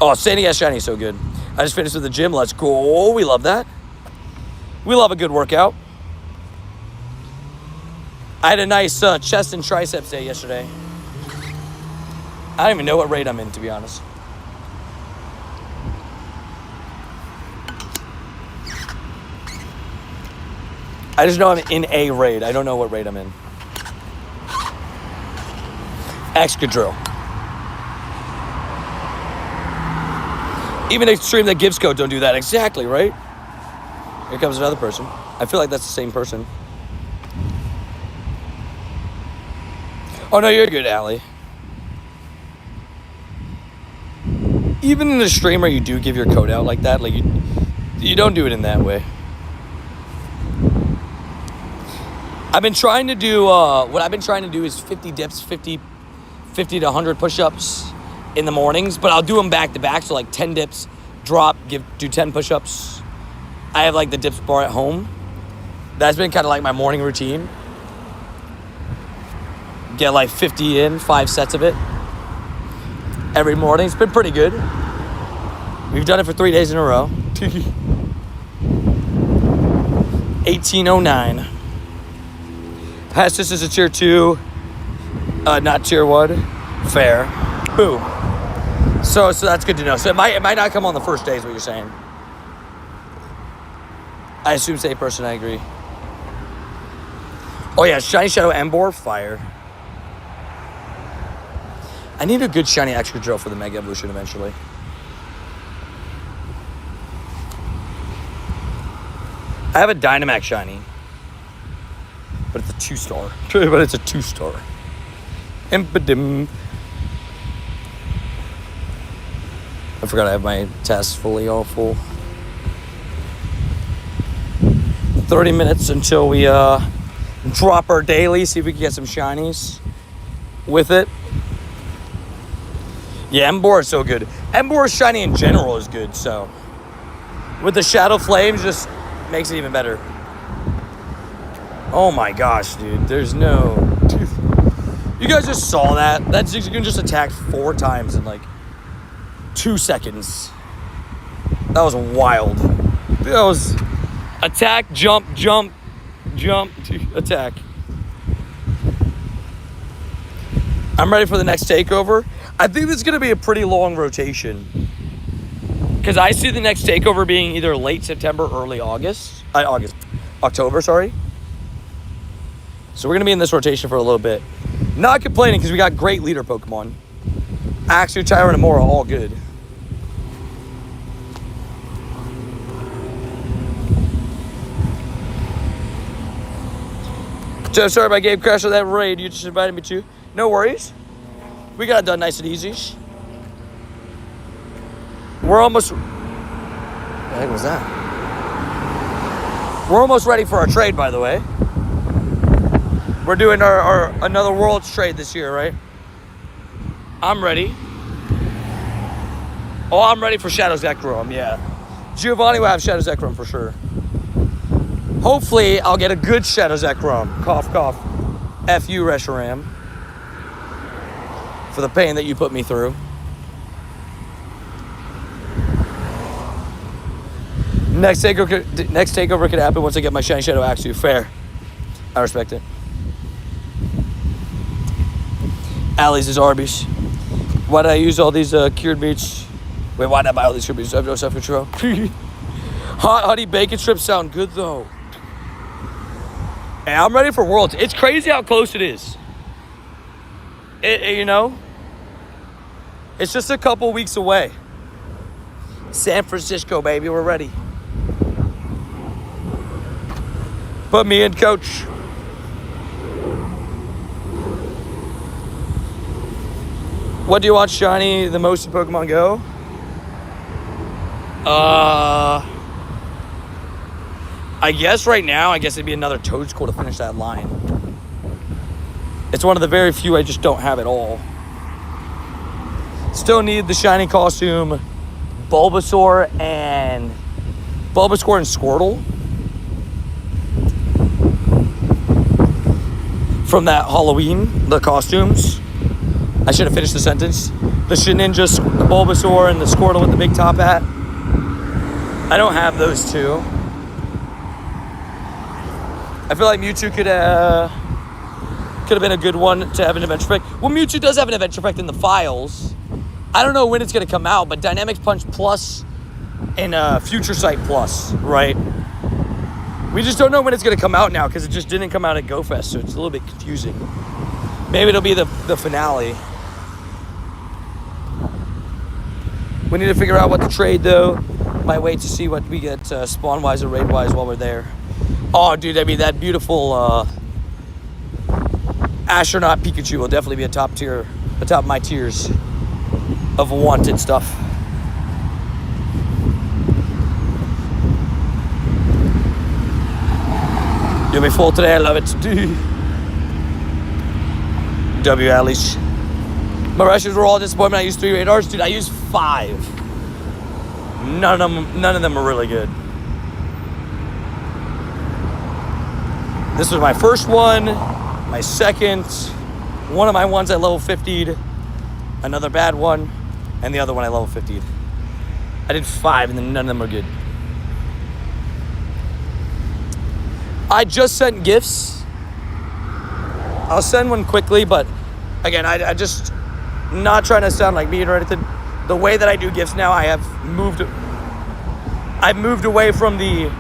[SPEAKER 1] Oh, Sandygast Shiny is so good. I just finished with the gym. Let's go. We love that. We love a good workout. I had a nice chest and triceps day yesterday. I don't even know what raid I'm in, to be honest. I just know I'm in a raid. I don't know what raid I'm in. Excadrill. Even Extreme that gives code don't do that. Exactly, right? Here comes another person. I feel like that's the same person. Oh, no, you're good, Allie. Even in the streamer, you do give your code out like that. Like, you don't do it in that way. I've been trying to do, what I've been trying to do is 50 dips, 50 to 100 push-ups in the mornings, but I'll do them back-to-back, so like 10 dips, drop, do 10 push-ups. I have like the dips bar at home. That's been kind of like my morning routine. Get like 50 in, 5 sets of it every morning. It's been pretty good. We've done it for 3 days in a row. 1809. Past this is a tier 2, not tier 1. Fair. Boom. So that's good to know. So it might not come on the first day is what you're saying. I assume safe person, I agree. Oh yeah, Shiny Shadow Emboar, fire. I need a good shiny Excadrill for the Mega Evolution eventually. I have a Dynamax shiny. But it's a 2-star. But it's a 2-star. Impodim. I forgot I have my tasks fully all full. 30 minutes until we drop our daily. See if we can get some shinies with it. Yeah, Emboar is so good. Emboar shiny in general is good, so. With the Shadow Flames, just makes it even better. Oh my gosh, dude. There's no... You guys just saw that? That's, you can just attack 4 times in like 2 seconds. That was wild. That was attack, jump, jump, jump, attack. I'm ready for the next takeover. I think this is going to be a pretty long rotation. Because I see the next takeover being either late September, early October, sorry. So we're going to be in this rotation for a little bit. Not complaining because we got great leader Pokemon. Axew, Tyrant, and Mora, all good. So sorry about game crash of that raid you just invited me to. No worries. We got it done nice and easy. We're almost... What the heck was that? We're almost ready for our trade, by the way. We're doing our another Worlds trade this year, right? I'm ready. Oh, I'm ready for Shadow Zekrom, yeah. Giovanni will have Shadow Zekrom for sure. Hopefully, I'll get a good Shadow Zekrom. Cough, cough. F you, Reshiram. For the pain that you put me through. Next takeover could happen once I get my Shiny Shadow Axew. Fair. I respect it. Allie's is Arby's. Why did I use all these cured meats? Wait, why did I buy all these cured meats? I have no self-control. Hot honey bacon strips sound good though. Hey, I'm ready for Worlds. It's crazy how close it is. You know? It's just a couple weeks away. San Francisco, baby, we're ready. Put me in, coach. What do you want shiny the most in Pokemon Go? I guess right now, it'd be another Toadscool to finish that line. It's one of the very few I just don't have at all. Still need the shiny costume, Bulbasaur and Squirtle. From that Halloween, the costumes. I should have finished the sentence. The Shedinja, the Bulbasaur, and the Squirtle with the big top hat. I don't have those two. I feel like Mewtwo could have been a good one to have an adventure effect. Well, Mewtwo does have an adventure effect in the files. I don't know when it's going to come out, but Dynamics Punch Plus and Future Sight Plus, right? We just don't know when it's going to come out now because it just didn't come out at GoFest, so it's a little bit confusing. Maybe it'll be the finale. We need to figure out what to trade, though. Might wait to see what we get spawn-wise or raid-wise while we're there. Oh, dude, I mean, that beautiful astronaut Pikachu will definitely be atop my tiers of wanted stuff. You'll be full today, I love it. W Alice. My rushes were all disappointment. I used 3 radars. Dude, I used 5. None of them are really good. This was my first one, my second, one of my ones I level 50'd, another bad one, and the other one I level 50'd. I did 5 and then none of them are good. I just sent gifts. I'll send one quickly, but again, I just not trying to sound like me or anything. The way that I do gifts now, I've moved away from the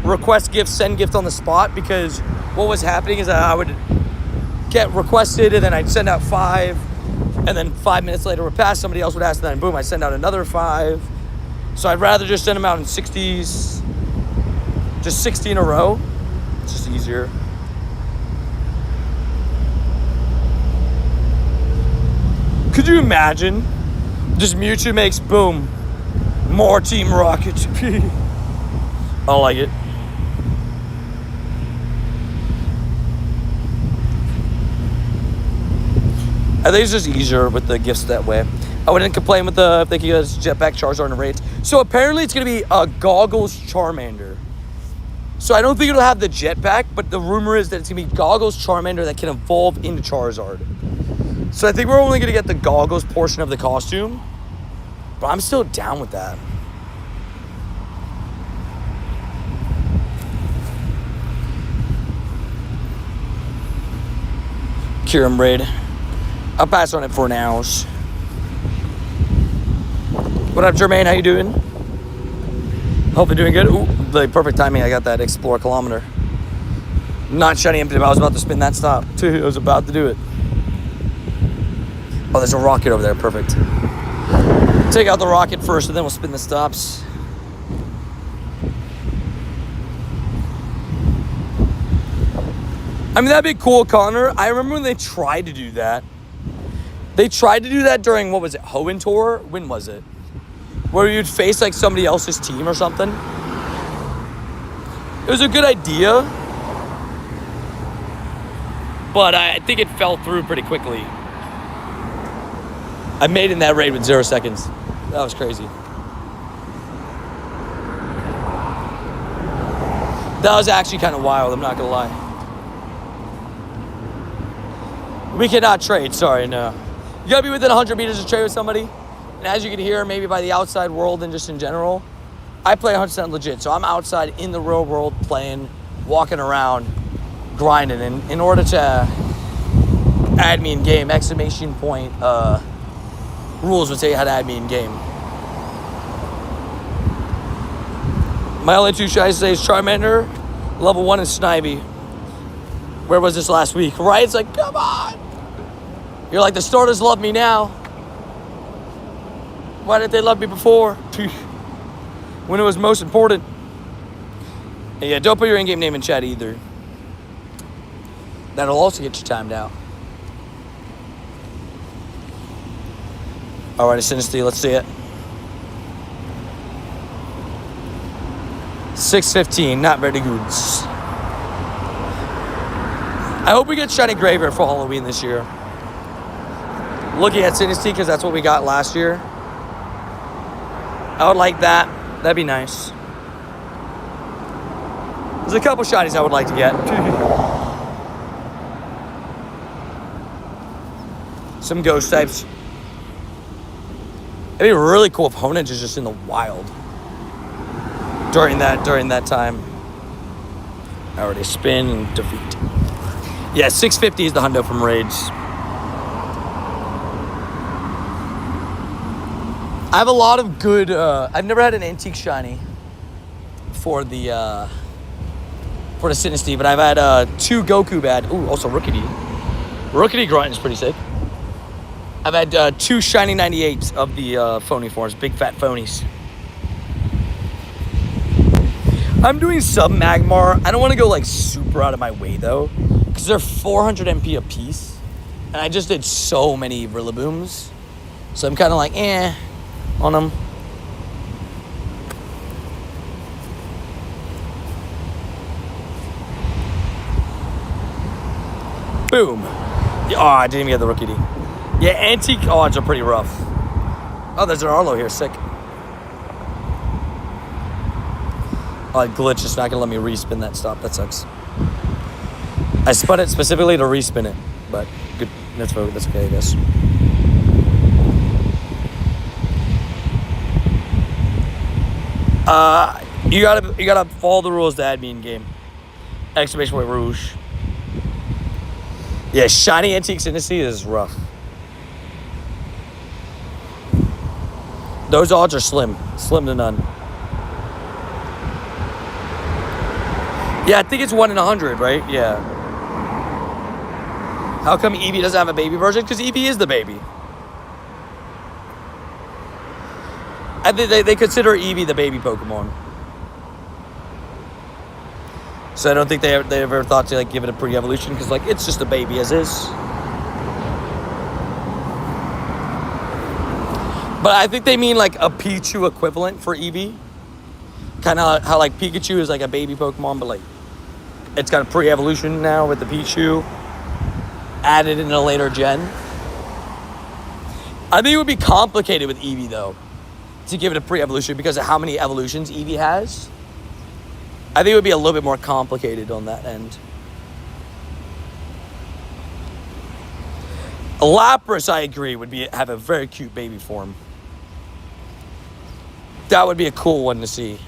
[SPEAKER 1] request gift, send gift on the spot, because what was happening is that I would get requested and then I'd send out 5, and then 5 minutes later would pass, somebody else would ask, and then boom, I send out another 5. So I'd rather just send them out in 60s, just 60 in a row. It's just easier. Could you imagine? Just Mewtwo makes boom. More Team Rocket. I like it. I think it's just easier with the gifts that way. I wouldn't complain with if they could get us Jetpack Charizard and raids. So apparently it's going to be a Goggles Charmander. So I don't think it'll have the Jetpack, but the rumor is that it's going to be Goggles Charmander that can evolve into Charizard. So I think we're only going to get the Goggles portion of the costume. But I'm still down with that. Kyurem raid. I'll pass on it for now. What up, Jermaine? How you doing? Hope you're doing good. Ooh, the perfect timing. I got that Explore Kilometer. Not shiny empty, but I was about to spin that stop. I was about to do it. Oh, there's a rocket over there. Perfect. Take out the rocket first, and then we'll spin the stops. I mean, that'd be cool, Connor. I remember when they tried to do that. They tried to do that during, what was it, Hoenn Tour? When was it? Where you'd face, like, somebody else's team or something. It was a good idea. But I think it fell through pretty quickly. I made in that raid with 0 seconds. That was crazy. That was actually kind of wild, I'm not gonna lie. We cannot trade, sorry, no. You gotta be within 100 meters to trade with somebody. And as you can hear, maybe by the outside world and just in general, I play 100% legit. So I'm outside in the real world playing, walking around, grinding. And in order to add me in game, exclamation point, rules would tell you how to add me in game. My only 2 shinies today is Charmander, level 1, and Snivy. Where was this last week? Right? It's like, come on! You're like, the starters love me now. Why didn't they love me before? When it was most important. And yeah, don't put your in-game name in chat either. That'll also get you timed out. Alright, Synesty, let's see it. 6:15, not very good. I hope we get Shiny Graveyard for Halloween this year. Looking at Synesty, because that's what we got last year. I would like that. That'd be nice. There's a couple shinies I would like to get. Some ghost types. It'd be really cool if Honedge is just in the wild during that time. I already spin and defeat. Yeah, 650 is the hundo from raids. I have a lot of good. I've never had an antique shiny for the for the Sinisty, but I've had 2 Goku bad. Ooh, also Rookity. Rookity Grunt is pretty sick. I've had 2 Shiny 98s of the phony forms, big fat phonies. I'm doing some Magamr. I don't want to go like super out of my way though, because they're 400 MP a piece, and I just did so many Rillabooms, so I'm kind of like on them. Boom. Oh, I didn't even get the Rookie D. Yeah, antique odds are pretty rough. Oh, there's an Arlo here. Sick. Oh, glitch is not going to let me respin that stop. That sucks. I spun it specifically to respin it, but good. That's okay, I guess. You gotta follow the rules to add me in game. Exclamation point rouge. Yeah, shiny antique Sinisty is rough. Those odds are slim to none. Yeah, I think it's 1 in 100, right? Yeah. How come Eevee doesn't have a baby version? Because Eevee is the baby. I think they consider Eevee the baby Pokemon. So I don't think they ever thought to like give it a pre-evolution because like it's just a baby as is. But I think they mean like a Pichu equivalent for Eevee. Kind of how like Pikachu is like a baby Pokemon, but like it's got a pre-evolution now with the Pichu added in a later gen. I think it would be complicated with Eevee though to give it a pre-evolution because of how many evolutions Eevee has. I think it would be a little bit more complicated on that end. Lapras, I agree, would have a very cute baby form. That would be a cool one to see.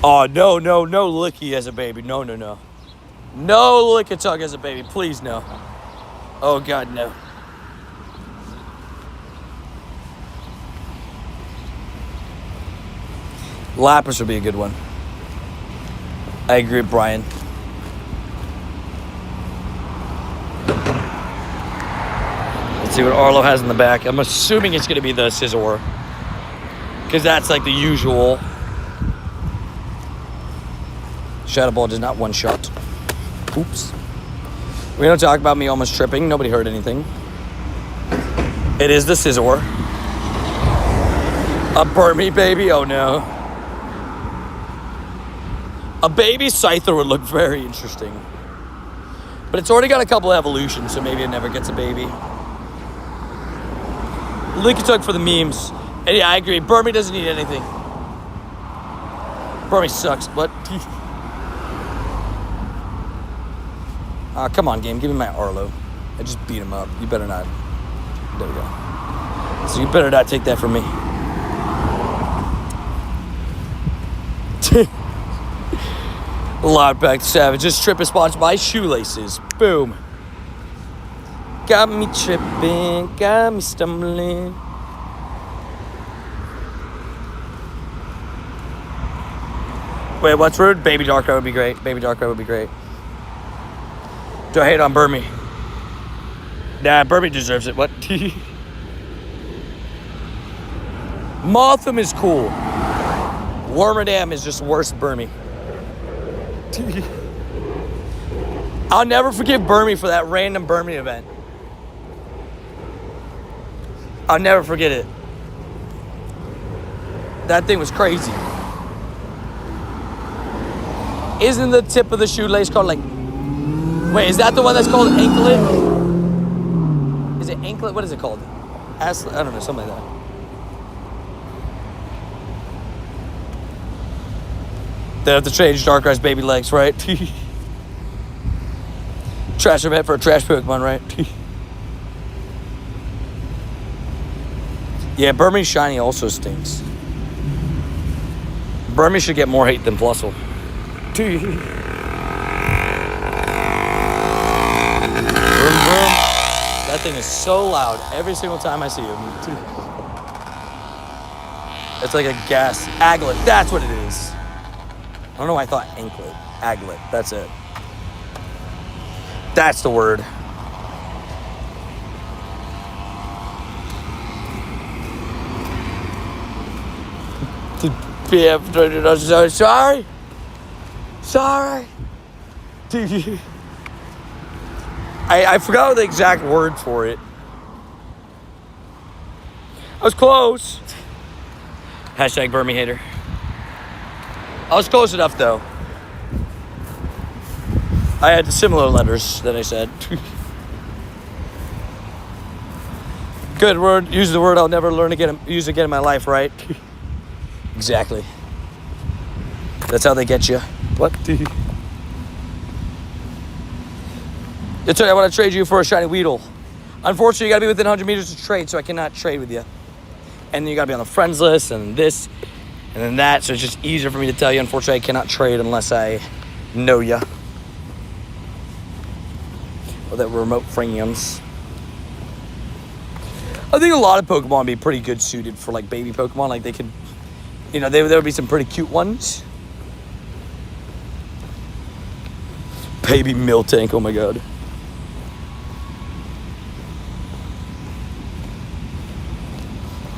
[SPEAKER 1] Oh, no, Licky as a baby. No. No Lickitung as a baby. Please, no. Oh, God, no. Lapras would be a good one. I agree with Brian. Let's see what Arlo has in the back. I'm assuming it's going to be the Scizor, because that's like the usual. Shadow Ball does not one shot. Oops. We don't talk about me almost tripping. Nobody heard anything. It is the Scizor. A Burmy baby? Oh no. A baby Scyther would look very interesting. But it's already got a couple evolutions, so maybe it never gets a baby. Lickitung for the memes. And yeah, I agree. Burmy doesn't need anything. Burmy sucks, but... come on, game. Give me my Arlo. I just beat him up. You better not. There we go. So you better not take that from me. Loudback Savage. Just tripping spots by shoelaces. Boom. Got me tripping. Got me stumbling. Wait, what's rude? Baby Darkrai would be great. Baby Darkrai would be great. Do I hate on Burmy? Nah, Burmy deserves it. What? Mothim is cool. Wormadam is just worse Burmy. I'll never forgive Burmy for that random Burmy event. I'll never forget it. That thing was crazy. Isn't the tip of the shoelace called like... Wait, is that the one that's called anklet? Is it anklet? What is it called? I don't know, something like that. They have to change Darkrai's baby legs, right? Trash event for a trash Pokemon, right? Yeah, Burmy Shiny also stinks. Burmy should get more hate than Plusle. That thing is so loud every single time I see him. It's like a gas. Aglet. That's what it is. I don't know why I thought anklet. Aglet. That's it. That's the word. I'm so sorry. Sorry. I forgot the exact words for it. I was close. Hashtag Burmy hater. I was close enough though. I had similar letters that I said. Good word. Use the word I'll never learn again. Use again in my life, right? Exactly. That's how they get you. What? It's right, I want to trade you for a shiny Weedle. Unfortunately, you got to be within 100 meters to trade, so I cannot trade with you. And then you got to be on the friends list, and this, and then that, so it's just easier for me to tell you. Unfortunately, I cannot trade unless I know you. Or that we're remote friends. I think a lot of Pokemon would be pretty good suited for, like, baby Pokemon. Like, they could, you know, there would be some pretty cute ones. Baby Miltank, oh my god.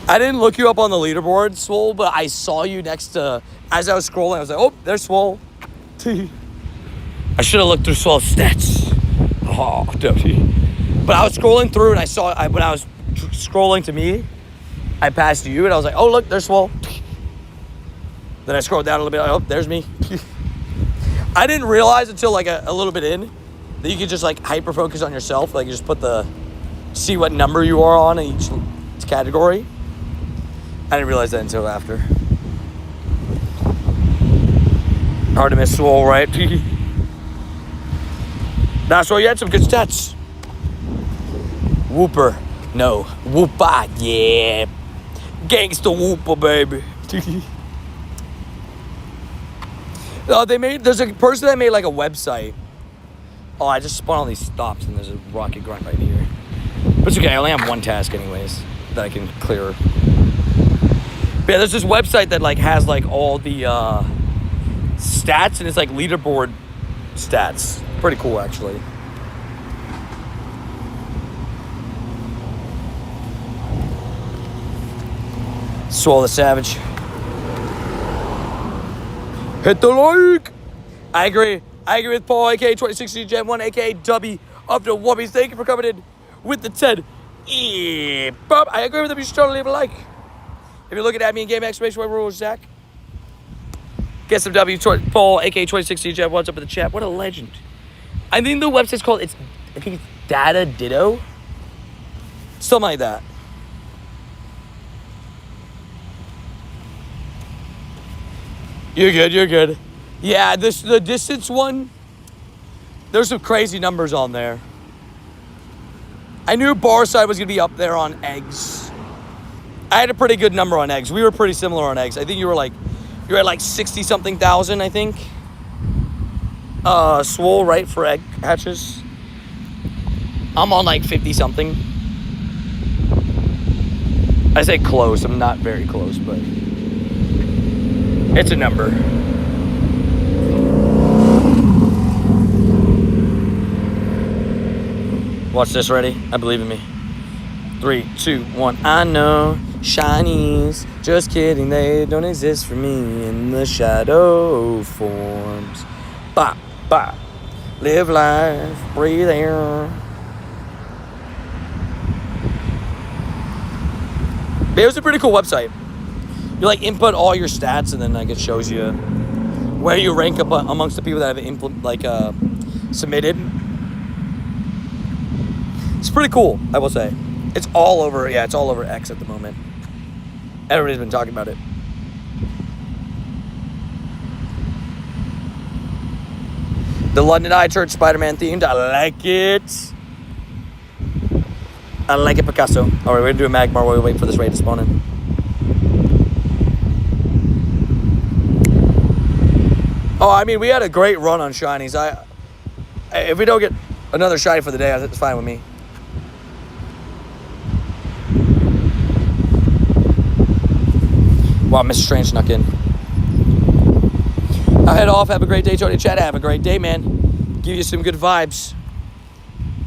[SPEAKER 1] I didn't look you up on the leaderboard, Swole, but I saw you next to, as I was scrolling, I was like, oh, there's Swole. I should have looked through Swole's stats. Oh, but I was scrolling through and I saw, when I was scrolling to me, I passed you and I was like, oh, look, there's Swole. Then I scrolled down a little bit, oh, there's me. I didn't realize until like a little bit in that you could just like hyper focus on yourself. Like you just put see what number you are on in each category. I didn't realize that until after. Hard to miss Swole, right? Nah, Swole, you had some good stats. Whooper. No. Whoopa. Yeah. Gangsta Whooper, baby. There's a person that made like a website. Oh, I just spun all these stops and there's a rocket grunt right here. But it's okay, I only have one task anyways that I can clear. But yeah, there's this website that like has like all the stats and it's like leaderboard stats. Pretty cool actually. Swole the Savage. Hit the like. I agree with Paul, aka 2016 Gen 1, aka W of the Wubbies. Thank you for coming in with the 10. Yeah, Bob. I agree with him. You should totally leave a like. If you're looking at me in game exclamation point rules, Zach. Get some W, Paul, aka 2016 Gen 1's up in the chat. What a legend. I think the website's called, I think it's Data Ditto. Something like that. You're good. Yeah, the distance one, there's some crazy numbers on there. I knew Barside was going to be up there on eggs. I had a pretty good number on eggs. We were pretty similar on eggs. I think you're at like 60-something thousand, I think. Swole, right, for egg hatches. I'm on like 50-something. I say close. I'm not very close, but it's a number. Watch this, ready? I believe in me. 3, 2, 1. I know shinies. Just kidding, they don't exist for me in the shadow forms. Bop, bop. Live life, breathe air. But it was a pretty cool website. You like input all your stats, and then like it shows you where you rank up amongst the people that have submitted. It's pretty cool, I will say. It's all over. Yeah, it's all over X at the moment. Everybody's been talking about it. The London Eye Church Spider-Man themed. I like it. I like it, Picasso. All right, we're gonna do a Magamr while we wait for this raid to spawn in. Oh, I mean, we had a great run on shinies. If we don't get another shiny for the day, it's fine with me. Wow, Mr. Strange snuck in. I'll head off. Have a great day, Tony Chat. Have a great day, man. Give you some good vibes.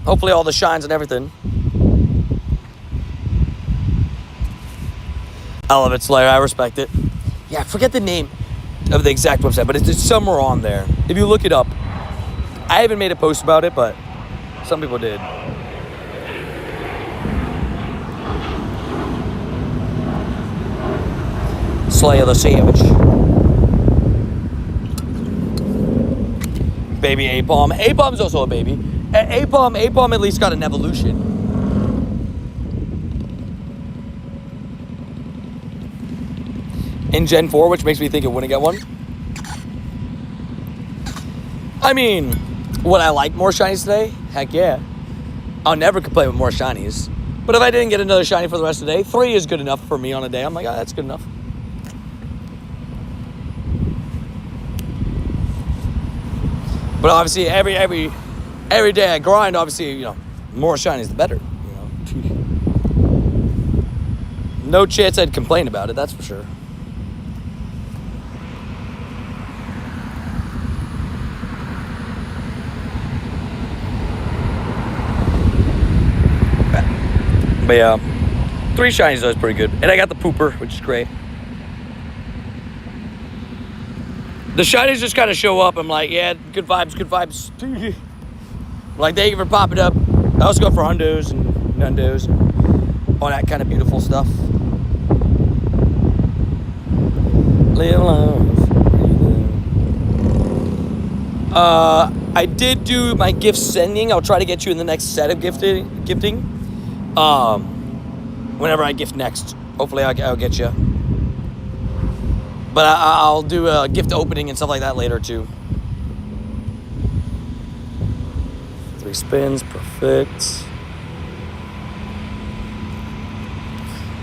[SPEAKER 1] Hopefully all the shines and everything. I love it, Slayer. I respect it. Yeah, I forget the name of the exact website, but it's somewhere on there. If you look it up. I haven't made a post about it, but some people did. Slayer the Savage. Baby Apalm. Apalm's also a baby. Apalm at least got an evolution. In Gen 4, which makes me think it wouldn't get one. I mean, would I like more shinies today? Heck yeah. I'll never complain with more shinies. But if I didn't get another shiny for the rest of the day, 3 is good enough for me on a day. I'm like, oh, that's good enough. But obviously, every day I grind, obviously, you know, more shinies the better. You know, no chance I'd complain about it. That's for sure. But yeah, 3 shinies though is pretty good. And I got the pooper, which is great. The shinies just kind of show up. I'm like, yeah, good vibes, good vibes. Like, thank you for popping up. I also go for hundos and nundos and all that kind of beautiful stuff. Live life. I did do my gift sending. I'll try to get you in the next set of gifting. Whenever I gift next. Hopefully I'll get you. But I'll do a gift opening and stuff like that later too. 3 spins, perfect.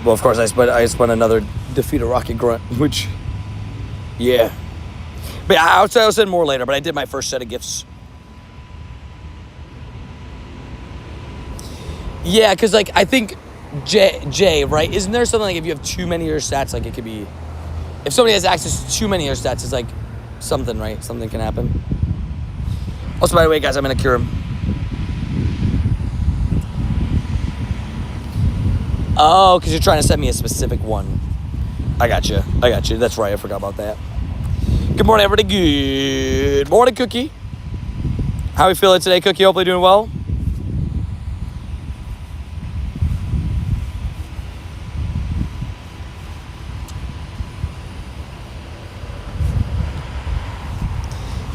[SPEAKER 1] Well, of course I spent another defeat a rocket grunt, which, yeah. But yeah, I'll send more later. But I did my first set of gifts. Yeah, because like I think J, right? Isn't there something like if you have too many of your stats, like it could be, if somebody has access to too many of your stats, it's like something, right? Something can happen. Also, by the way, guys, I'm in a Kyurem. Oh, because you're trying to send me a specific one. I got you. That's right. I forgot about that. Good morning, everybody. Good morning, Cookie. How are we feeling today, Cookie? Hopefully doing well.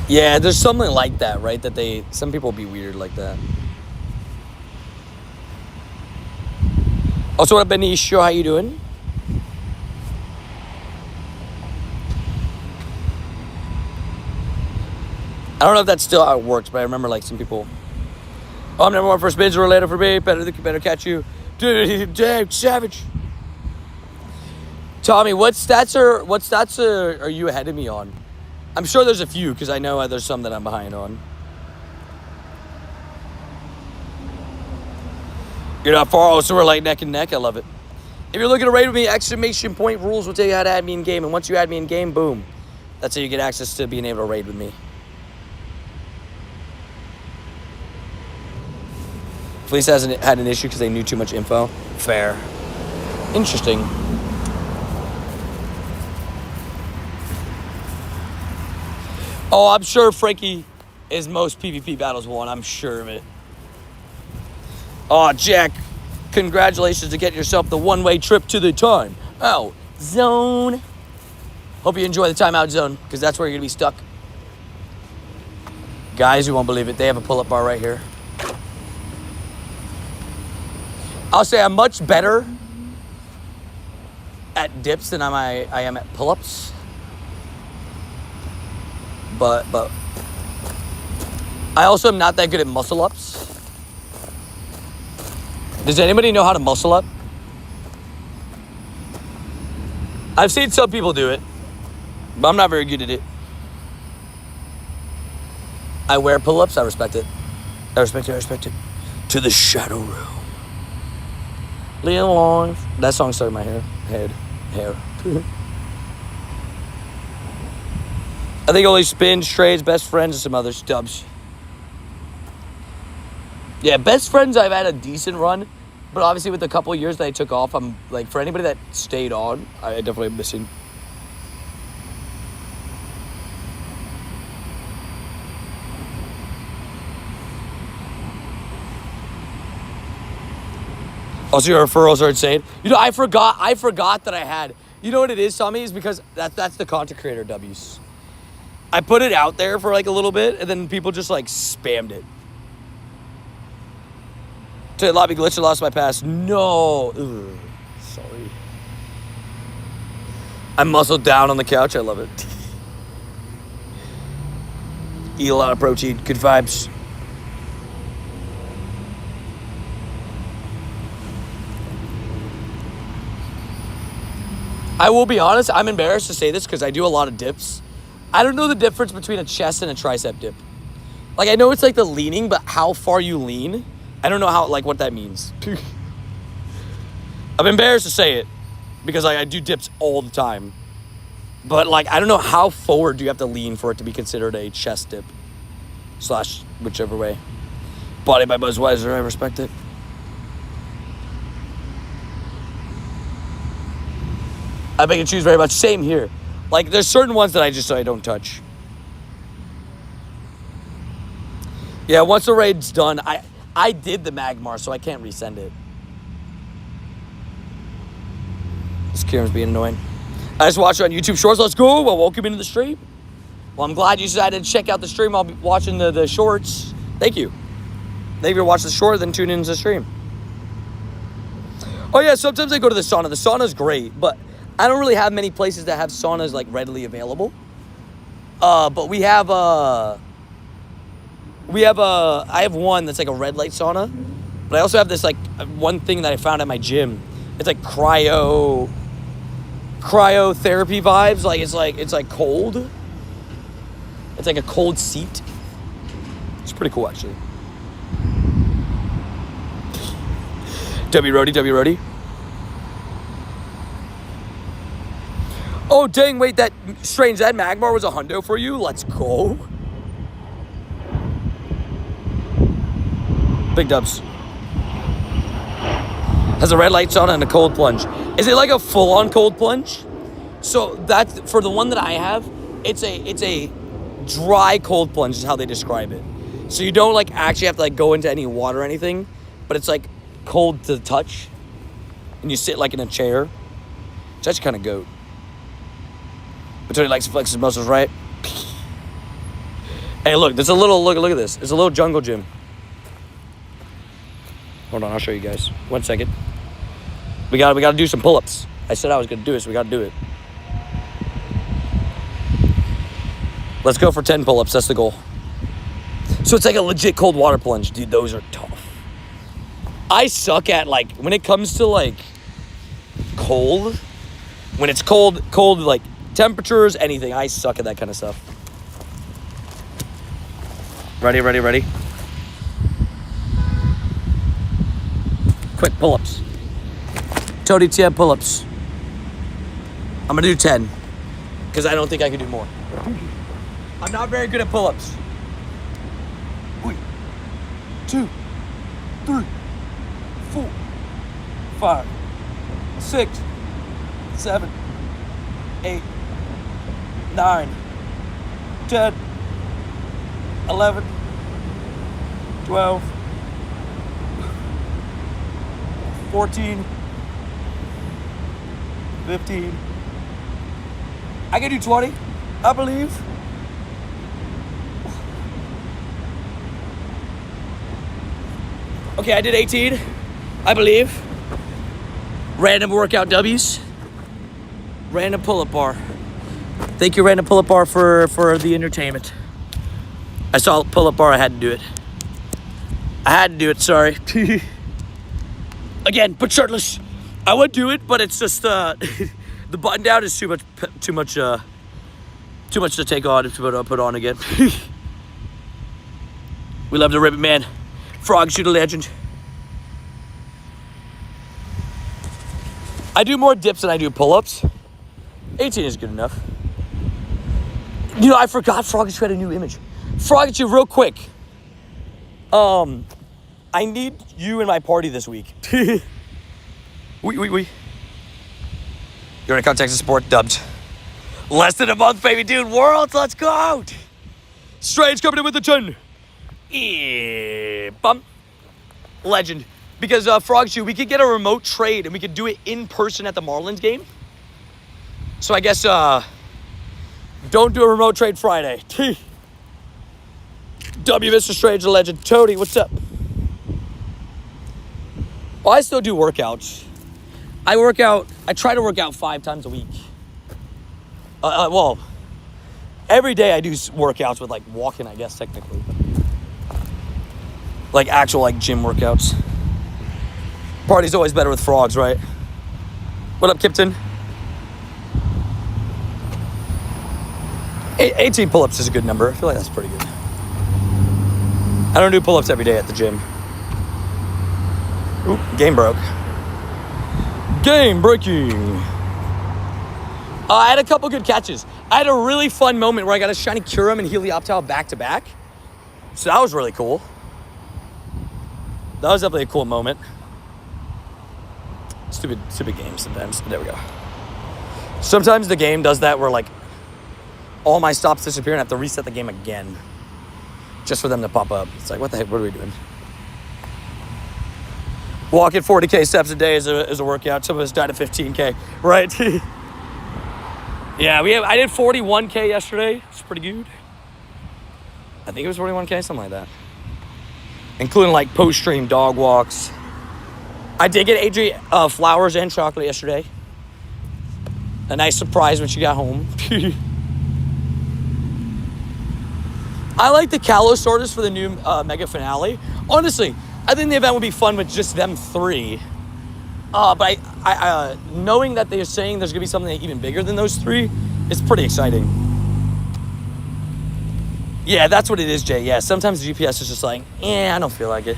[SPEAKER 1] Yeah, there's something like that, right? That some people be weird like that. Also, what up, Benicio? How you doing? I don't know if that's still how it works, but I remember like some people. Oh, I'm number 1 for spins related for me. Better catch you. Dude, damn, savage. Tommy, what stats are you ahead of me on? I'm sure there's a few, because I know there's some that I'm behind on. You're not far, oh, so we're like neck and neck. I love it. If you're looking to raid with me, exclamation point rules will tell you how to add me in game. And once you add me in game, boom. That's how you get access to being able to raid with me. Fleece hasn't had an issue because they knew too much info. Fair. Interesting. Oh, I'm sure Frankie is most PvP battles won. I'm sure of it. Oh, Jack, congratulations to getting yourself the one-way trip to the time out zone. Hope you enjoy the timeout zone, because that's where you're going to be stuck. Guys, you won't believe it. They have a pull-up bar right here. I'll say I'm much better at dips than I am at pull-ups. But I also am not that good at muscle-ups. Does anybody know how to muscle up? I've seen some people do it, but I'm not very good at it. I wear pull-ups. I respect it. I respect it. To the shadow room. Live long. That song started my hair. I think only spins, trades, best friends, and some other dubs. Yeah, best friends, I've had a decent run. But obviously with the couple of years that I took off, I'm like, for anybody that stayed on, I definitely am missing. Also, your referrals are insane. You know, I forgot that I had. You know what it is, Tommy? Is because that's the content creator W's. I put it out there for like a little bit, and then people just like spammed it. To lobby glitch, I lost my pass. No. Ugh. Sorry. I'm muscled down on the couch. I love it. Eat a lot of protein. Good vibes. I will be honest, I'm embarrassed to say this because I do a lot of dips. I don't know the difference between a chest and a tricep dip. Like, I know it's like the leaning, but how far you lean, I don't know how, like, what that means. I'm embarrassed to say it because I do dips all the time. But, like, I don't know how forward do you have to lean for it to be considered a chest dip. / whichever way. Body by Buzzweiser, I respect it. I make it choose very much. Same here. Like, there's certain ones that I don't touch. Yeah, once the raid's done, I did the Magamr, so I can't resend it. This Kyurem's being annoying. I just watched it on YouTube Shorts. Let's go. Well, welcome into the stream. Well, I'm glad you decided to check out the stream. I'll be watching the shorts. Thank you. Thank you for watching the short, then tune into the stream. Oh, yeah, sometimes I go to the sauna. The sauna's great, but I don't really have many places that have saunas, like, readily available. But I have one that's like a red light sauna. But I also have this, like, one thing that I found at my gym. It's like cryotherapy vibes. Like, it's like cold. It's like a cold seat. It's pretty cool, actually. W Rody. Oh, dang, wait, that Magamr was a hundo for you? Let's go. Big dubs. Has a red light sauna and a cold plunge. Is it like a full-on cold plunge? So that's, for the one that I have, it's a dry cold plunge is how they describe it. So you don't like actually have to like go into any water or anything, but it's like cold to the touch. And you sit like in a chair. It's actually kind of goat. But Tony likes to flex his muscles, right? Hey, look, there's a little, look at this. It's a little jungle gym. Hold on, I'll show you guys. 1 second. We gotta do some pull-ups. I said I was gonna do it, so we gotta do it. Let's go for 10 pull-ups, that's the goal. So it's like a legit cold water plunge. Dude, those are tough. I suck at, like, when it comes to, like, cold. When it's cold, like, temperatures, anything. I suck at that kind of stuff. Ready. Quick pull-ups. Tony TM pull-ups. I'm gonna do 10. Because I don't think I can do more. I'm not very good at pull-ups. 1, 2, 3, 4, 5, 6, 7, 8, 9, 10, 11, 12, 14, 15. I can do 20, I believe. Okay, I did 18, I believe. Random workout W's. Random pull-up bar. Thank you, Random pull-up bar, for the entertainment. I saw pull-up bar, I had to do it. Sorry. Again, but shirtless. I would do it, but it's just the button down is too much to take on, to put on again. We love the ribbon man. Frog shooter legend. I do more dips than I do pull-ups. 18 is good enough. You know, I forgot Froggichu had a new image. Froggichu, real quick. I need you in my party this week. We. You're in contact support, dubbed. Less than a month, baby, dude. Worlds, let's go. Strange coming in with the 10. Yeah, bump. Legend. Because Froggichu, we could get a remote trade and we could do it in person at the Marlins game. So I guess don't do a remote trade Friday. W, Mr. Strange, the legend. Tony, what's up? Well, I still do workouts. I try to work out 5 times a week. Well, every day I do workouts with like walking, I guess, technically. Like actual like gym workouts. Party's always better with frogs, right? What up, Kipton? 18 pull-ups is a good number. I feel like that's pretty good. I don't do pull-ups every day at the gym. Oop, game broke. Game breaking. I had a couple good catches. I had a really fun moment where I got a shiny Kyurem and Helioptile back-to-back. So that was really cool. That was definitely a cool moment. Stupid game sometimes. There we go. Sometimes the game does that where like all my stops disappear and I have to reset the game again just for them to pop up. It's like, what the heck? What are we doing? Walking 40K steps a day is a workout. Some of us died at 15K, right? Yeah, I did 41K yesterday. It's pretty good. I think it was 41K, something like that. Including like post-stream dog walks. I did get Adri flowers and chocolate yesterday. A nice surprise when she got home. I like the Kalos orders for the new Mega Finale. Honestly, I think the event would be fun with just them 3. But I knowing that they're saying there's going to be something even bigger than those 3, it's pretty exciting. Yeah, that's what it is, Jay. Yeah, sometimes the GPS is just like, I don't feel like it.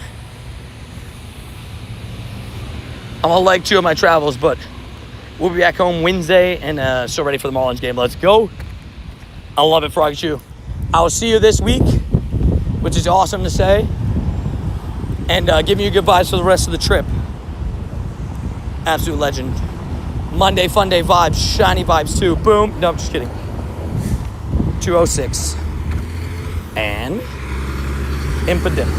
[SPEAKER 1] I'm on leg 2 of my travels, but we'll be back home Wednesday and still ready for the Marlins game. Let's go. I love it, Froggichu. I will see you this week, which is awesome to say. And giving you good vibes for the rest of the trip. Absolute legend. Monday, fun day vibes, shiny vibes too. Boom. No, I'm just kidding. 206. And Impotent.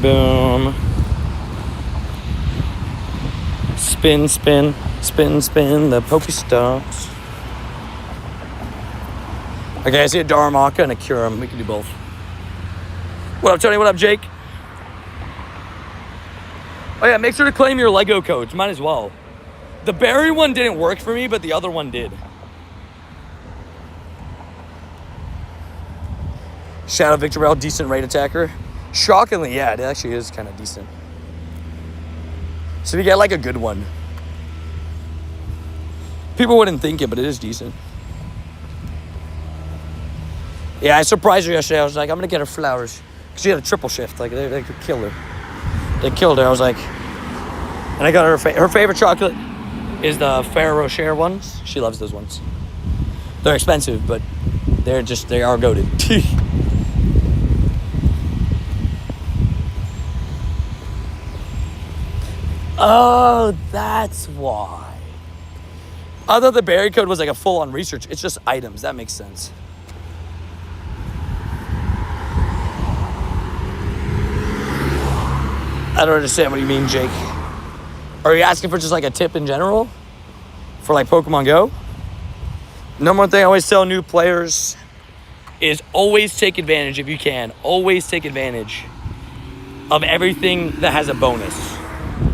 [SPEAKER 1] Boom. Spin, spin, spin, spin the Pokestops. Okay, I see a Darumaka and a Kyurem. We can do both. What up, Tony? What up, Jake? Oh, yeah, make sure to claim your Lego codes. Might as well. The berry one didn't work for me, but the other one did. Shadow Victorelle, decent raid attacker. Shockingly, yeah, it actually is kind of decent. So we get like a good one. People wouldn't think it, but it is decent. Yeah, I surprised her yesterday. I was like, I'm going to get her flowers. Because she had a triple shift. Like, they could kill her. They killed her. I was like... And I got her... Her favorite chocolate is the Ferrero Rocher ones. She loves those ones. They're expensive, but they are goated. Oh, that's why. I thought the berry code was like a full-on research. It's just items. That makes sense. I don't understand what you mean, Jake. Are you asking for just like a tip in general? For like Pokemon Go? Number one thing I always tell new players is always take advantage if you can. Always take advantage of everything that has a bonus.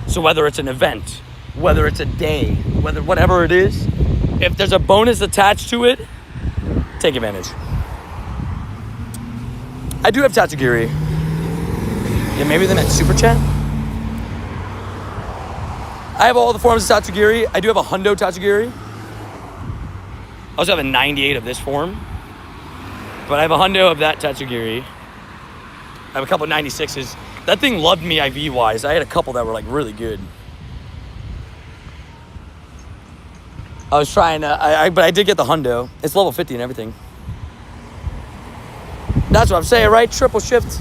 [SPEAKER 1] So whether it's an event, whether it's a day, whatever it is, if there's a bonus attached to it, take advantage. I do have Tatsugiri. Yeah, maybe they meant Super Chat? I have all the forms of Tatsugiri. I do have a Hundo Tatsugiri. I also have a 98 of this form. But I have a Hundo of that Tatsugiri. I have a couple of 96s. That thing loved me IV-wise. I had a couple that were like really good. I was trying to, but I did get the hundo. It's level 50 and everything. That's what I'm saying, right? Triple shift.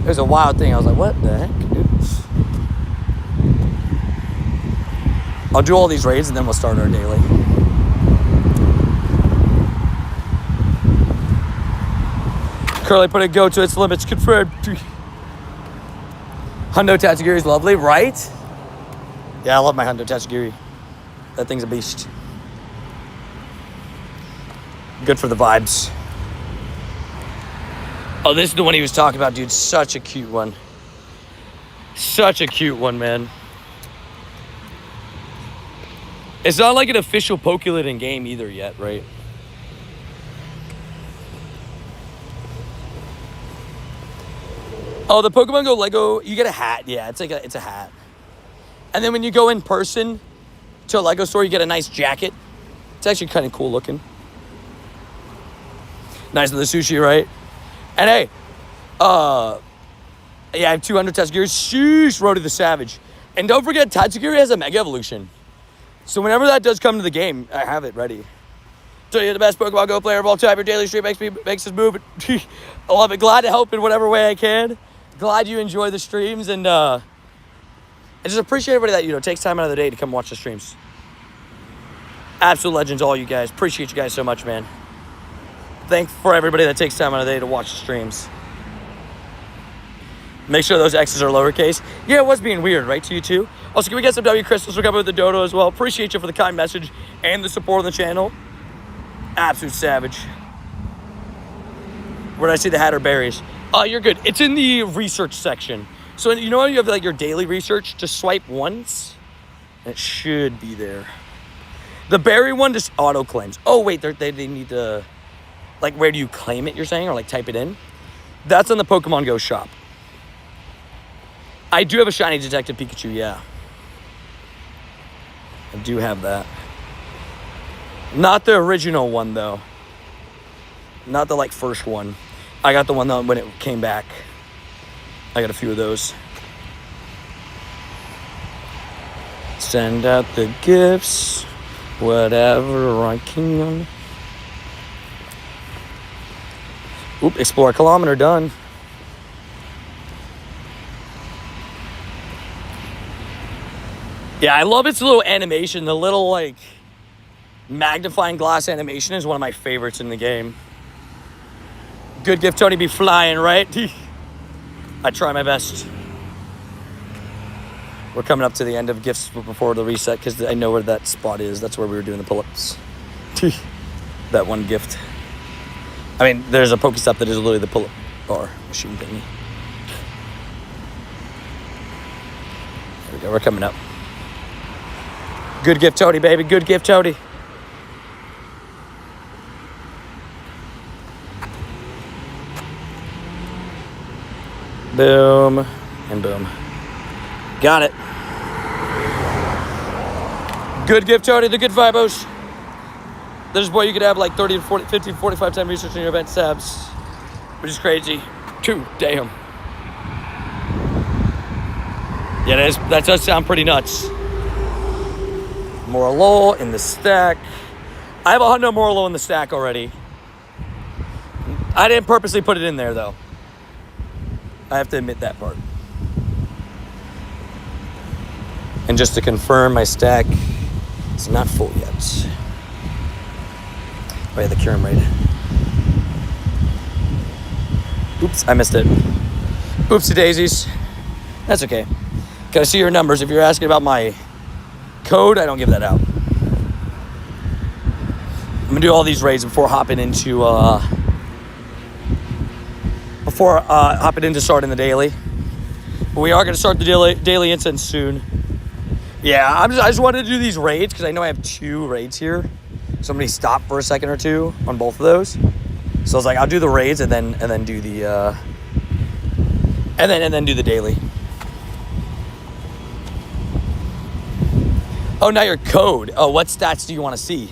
[SPEAKER 1] It was a wild thing. I was like, what the heck, dude? I'll do all these raids and then we'll start our daily. Curly put a go to its limits. Confirmed. Hundo Tatsugiri is lovely, right? Yeah, I love my Hundo Tatsugiri. That thing's a beast. Good for the vibes. Oh, this is the one he was talking about, dude. Such a cute one. Such a cute one, man. It's not like an official Pokelit in game either yet, right? Oh, the Pokemon Go Lego, you get a hat. Yeah, it's a hat. And then when you go in person to a Lego store, you get a nice jacket. It's actually kind of cool looking. Nice with the sushi, right? And hey, yeah, I have 200 Tatsugiris. Sheesh, Rody the Savage. And don't forget, Tatsugiri has a Mega Evolution. So whenever that does come to the game, I have it ready. So you're the best Pokemon Go player of all time. Your daily stream makes us move. I love it. Glad to help in whatever way I can. Glad you enjoy the streams, and I just appreciate everybody that takes time out of the day to come watch the streams. Absolute legends, all you guys. Appreciate you guys so much, man. Thanks for everybody that takes time out of the day to watch the streams. Make sure those X's are lowercase. Yeah, it was being weird, right, to you too? Also, can we get some W crystals? We're coming with the dodo as well. Appreciate you for the kind message and the support on the channel. Absolute savage. Where did I see the hat or berries? You're good. It's in the research section. So you know how you have like your daily research? Just swipe once. And it should be there. The berry one just auto claims. Oh wait, they need to, like, where do you claim it, you're saying? Or like type it in? That's on the Pokemon Go shop. I do have a shiny Detective Pikachu, yeah. I do have that. Not the original one, though. Not the, like, first one. I got the one that when it came back. I got a few of those. Send out the gifts. Whatever I can. Oop, explore a kilometer done. Yeah, I love its little animation. The little, like, magnifying glass animation is one of my favorites in the game. Good gift, Tony, be flying, right? I try my best. We're coming up to the end of gifts before the reset because I know where that spot is. That's where we were doing the pull-ups. That one gift. I mean, there's a Pokestop that is literally the pull-up bar machine thingy. There we go. We're coming up. Good gift, Toady, baby. Good gift, Toady. Boom. And boom. Got it. Good gift, Toady. The good vibos. There's boy, you could have like 30 to 40, 50, 45 time research in your event subs, which is crazy. Damn. Yeah, that does sound pretty nuts. Moralo in the stack. I have a Hundo Moralo in the stack already. I didn't purposely put it in there, though. I have to admit that part. And just to confirm, my stack is not full yet. Oh yeah, the Kyurem raid. Oops, I missed it. Oopsie daisies. That's okay. Gotta see your numbers. If you're asking about my code, I don't give that out. I'm gonna do all these raids before hopping into starting the daily. But we are gonna start the daily incense soon. Yeah, I just wanted to do these raids because I know I have 2 raids here. Somebody stopped for a second or two on both of those. So I was like, I'll do the raids and then do the and then do the daily. Oh, now your code. Oh, what stats do you want to see?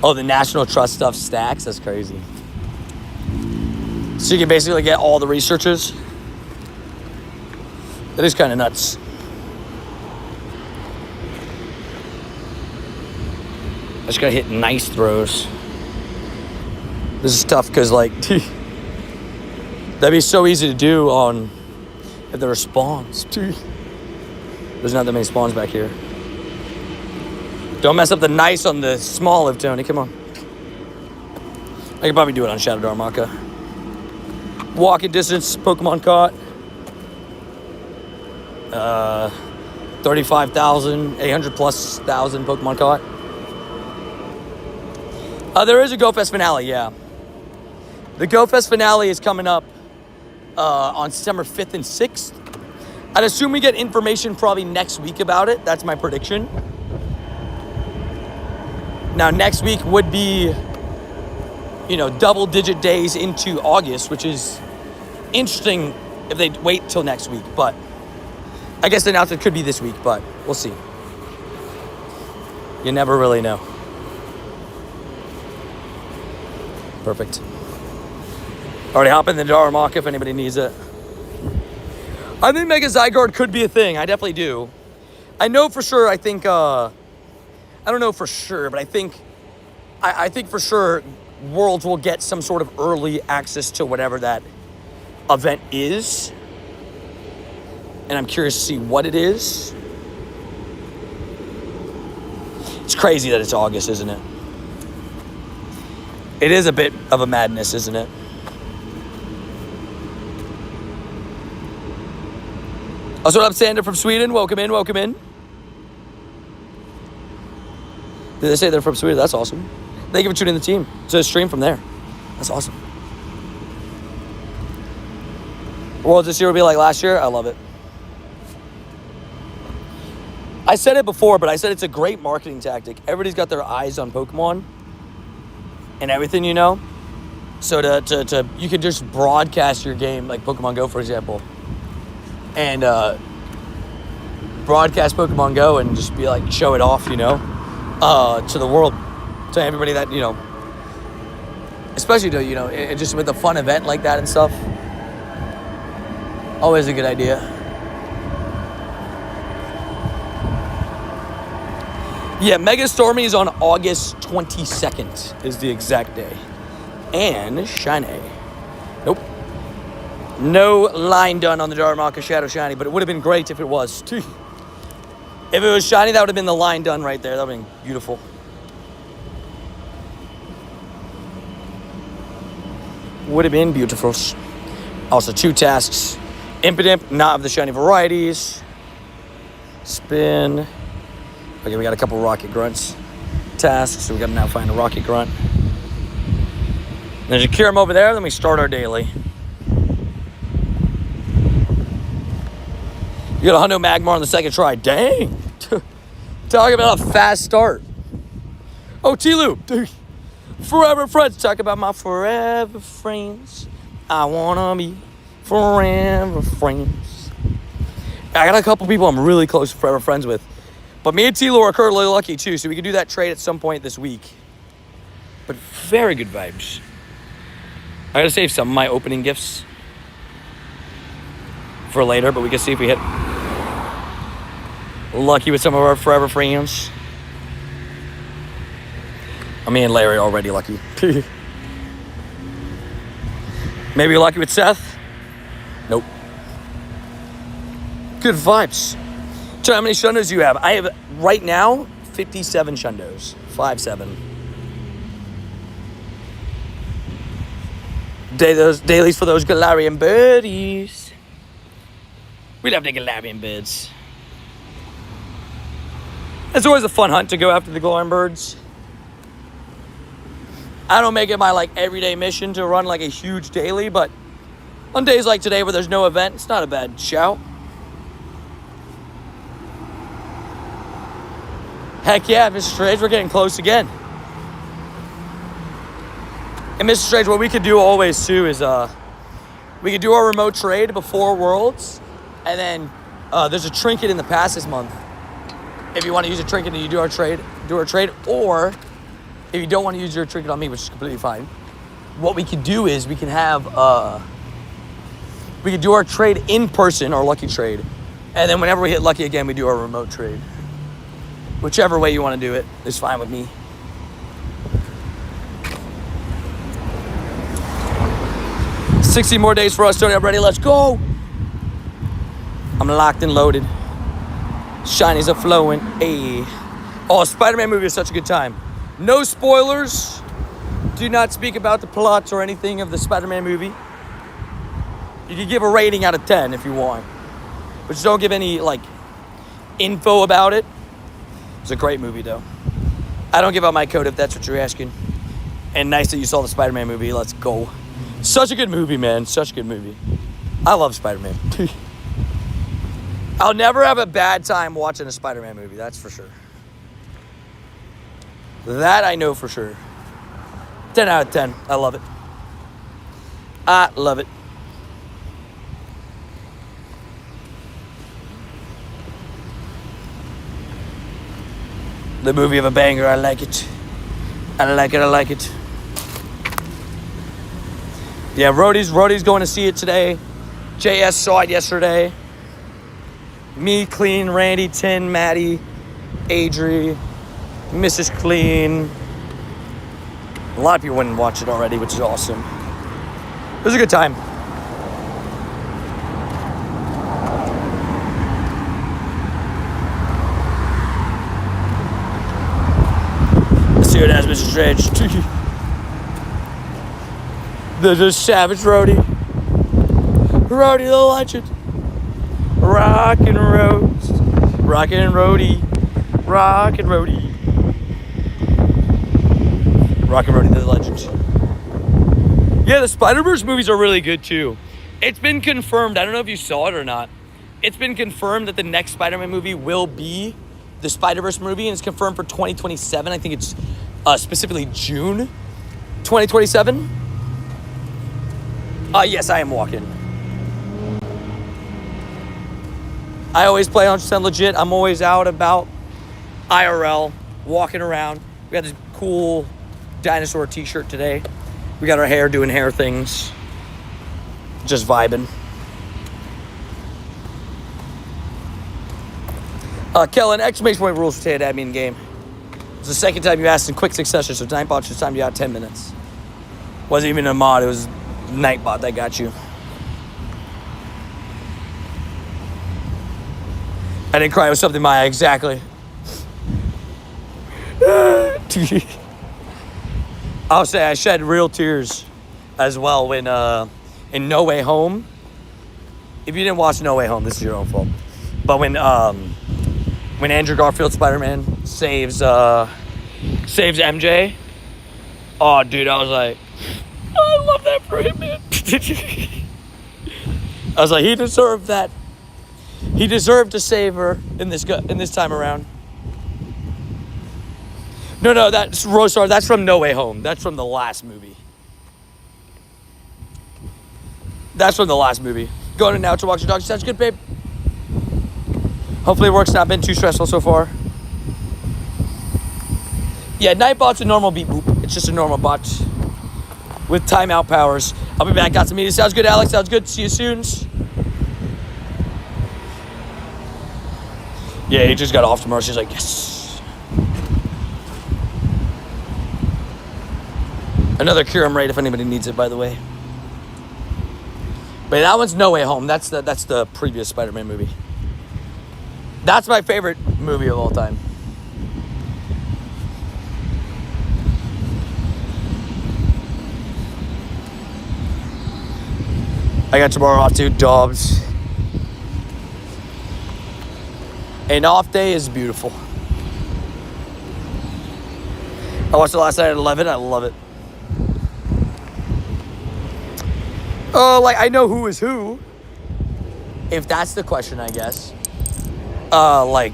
[SPEAKER 1] Oh, the National Trust stuff stacks? That's crazy. So you can basically get all the researches. That is kind of nuts. I just gotta hit nice throws. This is tough because, like, that'd be so easy to do on if there are spawns. There's not that many spawns back here. Don't mess up the nice on the small of Tony. Come on. I could probably do it on Shadow Darmaka. Walking distance, Pokemon caught. 35,000, 800 plus thousand Pokemon caught. There is a GoFest finale, yeah. The GoFest finale is coming up on September 5th and 6th. I'd assume we get information probably next week about it. That's my prediction. Now, next week would be, double-digit days into August, which is interesting if they wait till next week. But I guess the announcement could be this week, but we'll see. You never really know. Perfect. Already hop in the Darmok if anybody needs it. I think Mega Zygarde could be a thing. I definitely do. I know for sure. I think. I don't know for sure, but I think for sure Worlds will get some sort of early access to whatever that event is. And I'm curious to see what it is. It's crazy that it's August, isn't it? It is a bit of a madness, isn't it? Also, what up, Sander from Sweden? Welcome in, welcome in. Did they say they're from Sweden? That's awesome. Thank you for tuning in the team. So a stream from there. That's awesome. Worlds this year will be like last year. I love it. I said it before, but I said it's a great marketing tactic. Everybody's got their eyes on Pokemon and everything, So to you can just broadcast your game, like Pokemon Go, for example, and broadcast Pokemon Go and just be like, show it off, to the world, to everybody that, especially to, just with a fun event like that and stuff. Always a good idea. Yeah, Mega Stormy is on August 22nd is the exact day. And Shiny. Nope. No line done on the Darmaka Shadow Shiny, but it would have been great if it was. If it was shiny, that would have been the line done right there. That would have been beautiful. Would have been beautiful. Also, 2 tasks. Impidimp, not of the shiny varieties. Spin. Okay, we got a couple Rocket Grunts tasks, so we got to now find a Rocket Grunt. There's a Kyurem over there, then we start our daily. You got a Hundo Magamr on the second try. Dang. Talk about a fast start. Oh, T-Loop. Dude. Forever friends. Talk about my forever friends. I want to be forever friends. I got a couple people I'm really close to forever friends with. But me and T-Lo are currently lucky, too, so we can do that trade at some point this week. But very good vibes. I got to save some of my opening gifts for later, but we can see if we hit lucky with some of our forever friends. Me and Larry already lucky. Maybe lucky with Seth? Nope. Good vibes. So how many Shundos do you have? I have, right now, 57 Shundos. 57. Dailies for those Galarian birdies. We love the Galarian birds. It's always a fun hunt to go after the Galarian birds. I don't make it my everyday mission to run a huge daily, but on days like today where there's no event, it's not a bad shout. Heck yeah, Mr. Strange, we're getting close again. And Mr. Strange, what we could do always too is we could do our remote trade before Worlds, and then there's a trinket in the past this month. If you want to use a trinket and you do our trade, or if you don't want to use your trinket on me, which is completely fine, what we could do is we can have we could do our trade in person, our lucky trade, and then whenever we hit lucky again, we do our remote trade. Whichever way you want to do it is fine with me. $60 more days for us, Tony. I'm ready. Let's go. I'm locked and loaded. Shinies are flowing. Hey. Oh, Spider-Man movie is such a good time. No spoilers. Do not speak about the plots or anything of the Spider-Man movie. You can give a rating out of 10 if you want. But just don't give any, like, info about it. It's a great movie, though. I don't give out my code if that's what you're asking. And nice that you saw the Spider-Man movie. Let's go. Such a good movie, man. Such a good movie. I love Spider-Man. I'll never have a bad time watching a Spider-Man movie. That's for sure. That I know for sure. 10 out of 10. I love it. I love it. The movie of a banger. I like it. I like it. I like it. Yeah, Rhodey's going to see it today. JS saw it yesterday. Me, Clean, Randy, Tin, Maddie, Adri, Mrs. Clean. A lot of people went and watched it already, which is awesome. It was a good time. Let's see what it has, Mr. Strange. the savage Rhodey. Rhodey the legend. Rockin' Rose. Rockin' Rhodey. Rockin' Rhodey. Rockin' Rhodey the legend. Yeah, the Spider-Verse movies are really good too. It's been confirmed. I don't know if you saw it or not. It's been confirmed that the next Spider-Man movie will be the Spider-Verse movie, and it's confirmed for 2027. I think it's specifically June 2027. Yes, I am walking. I always play 100% legit. I'm always out about IRL, walking around. We got this cool dinosaur t-shirt today. We got our hair doing hair things. Just vibing. Kellen, exclamation point rules for today, admin game. It's the second time you asked in quick succession, so Nightbot just timed you out 10 minutes. Wasn't even a mod, it was Nightbot that got you. I didn't cry, it was something Maya, exactly. I'll say I shed real tears as well when in No Way Home. If you didn't watch No Way Home, this is your own fault. But when Andrew Garfield Spider-Man saves MJ, oh dude, I was like, oh, I love that for him, man. I was like, he deserved that. He deserved to save her in this time around. No, that's Rosar. That's from No Way Home. That's from the last movie. That's from the last movie. Going in now to walk your dog. Sounds good, babe. Hopefully work's not been too stressful so far. Yeah, Nightbot's a normal beep boop. It's just a normal bot with timeout powers. I'll be back. Got some meetings. Sounds good, Alex. Sounds good. See you soon. Yeah, he just got off tomorrow. She's like, yes. Another Kyurem raid if anybody needs it, by the way. But that one's No Way Home. That's the previous Spider-Man movie. That's my favorite movie of all time. I got tomorrow off too, Dobbs. An off day is beautiful. I watched it last night at 11. I love it. Like, I know who is who. If that's the question, I guess. But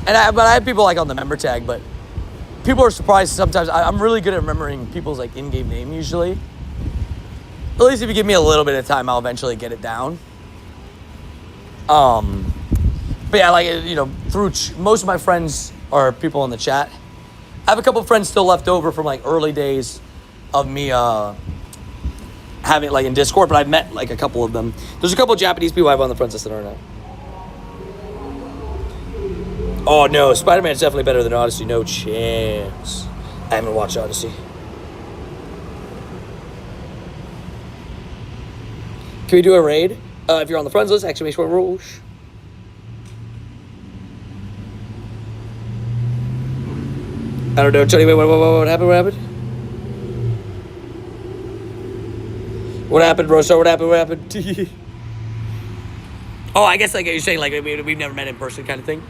[SPEAKER 1] I have people, like, on the member tag, but people are surprised sometimes. I'm really good at remembering people's, like, in-game name, usually. At least if you give me a little bit of time, I'll eventually get it down. But yeah, like, you know, through most of my friends are people in the chat. I have a couple of friends still left over from, like, early days of me having like in Discord, but I've met like a couple of them. There's a couple of Japanese people I have on the friends list that are now. Oh no, Spider-Man's definitely better than Odyssey. No chance. I haven't watched Odyssey. Can we do a raid? If you're on the friends list, exclamation point Rouge. I don't know, Tony. Wait, what happened? What happened? What happened, Rosso? What happened? Oh, I guess like you're saying, like we've never met in person, kind of thing.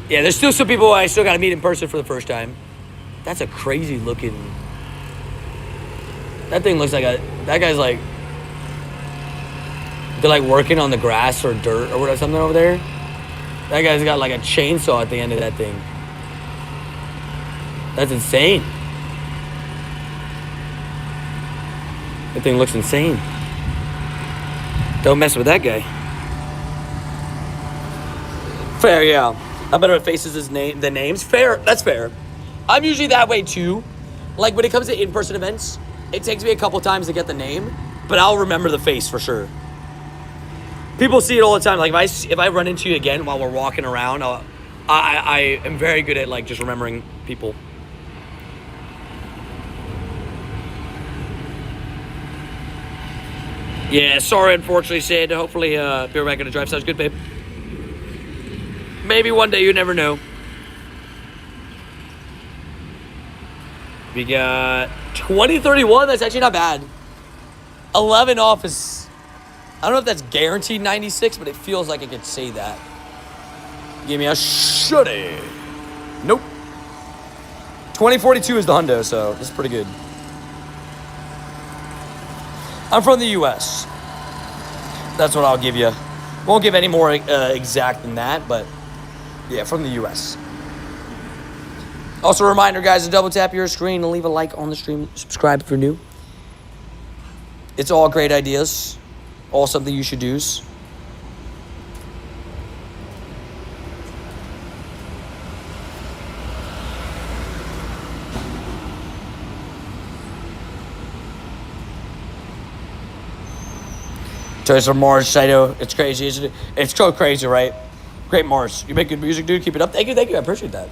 [SPEAKER 1] Yeah, there's still some people I still got to meet in person for the first time. That's a crazy looking. That thing looks like that guy's like. They're like working on the grass or dirt or something over there. That guy's got like a chainsaw at the end of that thing. That's insane. That thing looks insane. Don't mess with that guy. Fair, yeah. I'm better at faces than names. Fair, that's fair. I'm usually that way too. Like when it comes to in-person events, it takes me a couple times to get the name, but I'll remember the face for sure. People see it all the time. Like if I run into you again while we're walking around, I am very good at like just remembering people. Yeah, sorry, unfortunately, Sid. Hopefully, be right back on the drive. Sounds good, babe. Maybe one day, you never know. We got 2031. That's actually not bad. 11 off is... I don't know if that's guaranteed 96, but it feels like it could say that. Give me a shutty. Nope. 2042 is the hundo, so this is pretty good. I'm from the U.S. That's what I'll give you. Won't give any more exact than that, but yeah, from the U.S. Also, a reminder, guys, to double tap your screen and leave a like on the stream. Subscribe if you're new. It's all great ideas. All something you should do. Toys from Mars, Saito. It's crazy, isn't it? It's so crazy, right? Great, Mars. You make good music, dude. Keep it up. Thank you. I appreciate that.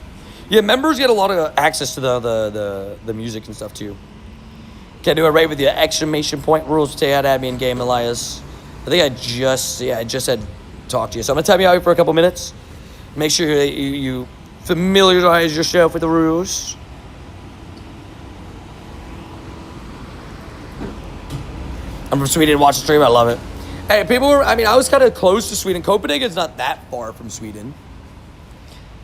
[SPEAKER 1] Yeah, members get a lot of access to the music and stuff too. Can I do a raid with you? Exclamation point rules. Stay out at me in game, Elias. I think I just had talked to you. So I'm gonna tap you out for a couple minutes. Make sure that you familiarize yourself with the rules. I'm from Sweden. Watch the stream. I love it. Hey, I was kind of close to Sweden. Copenhagen's not that far from Sweden.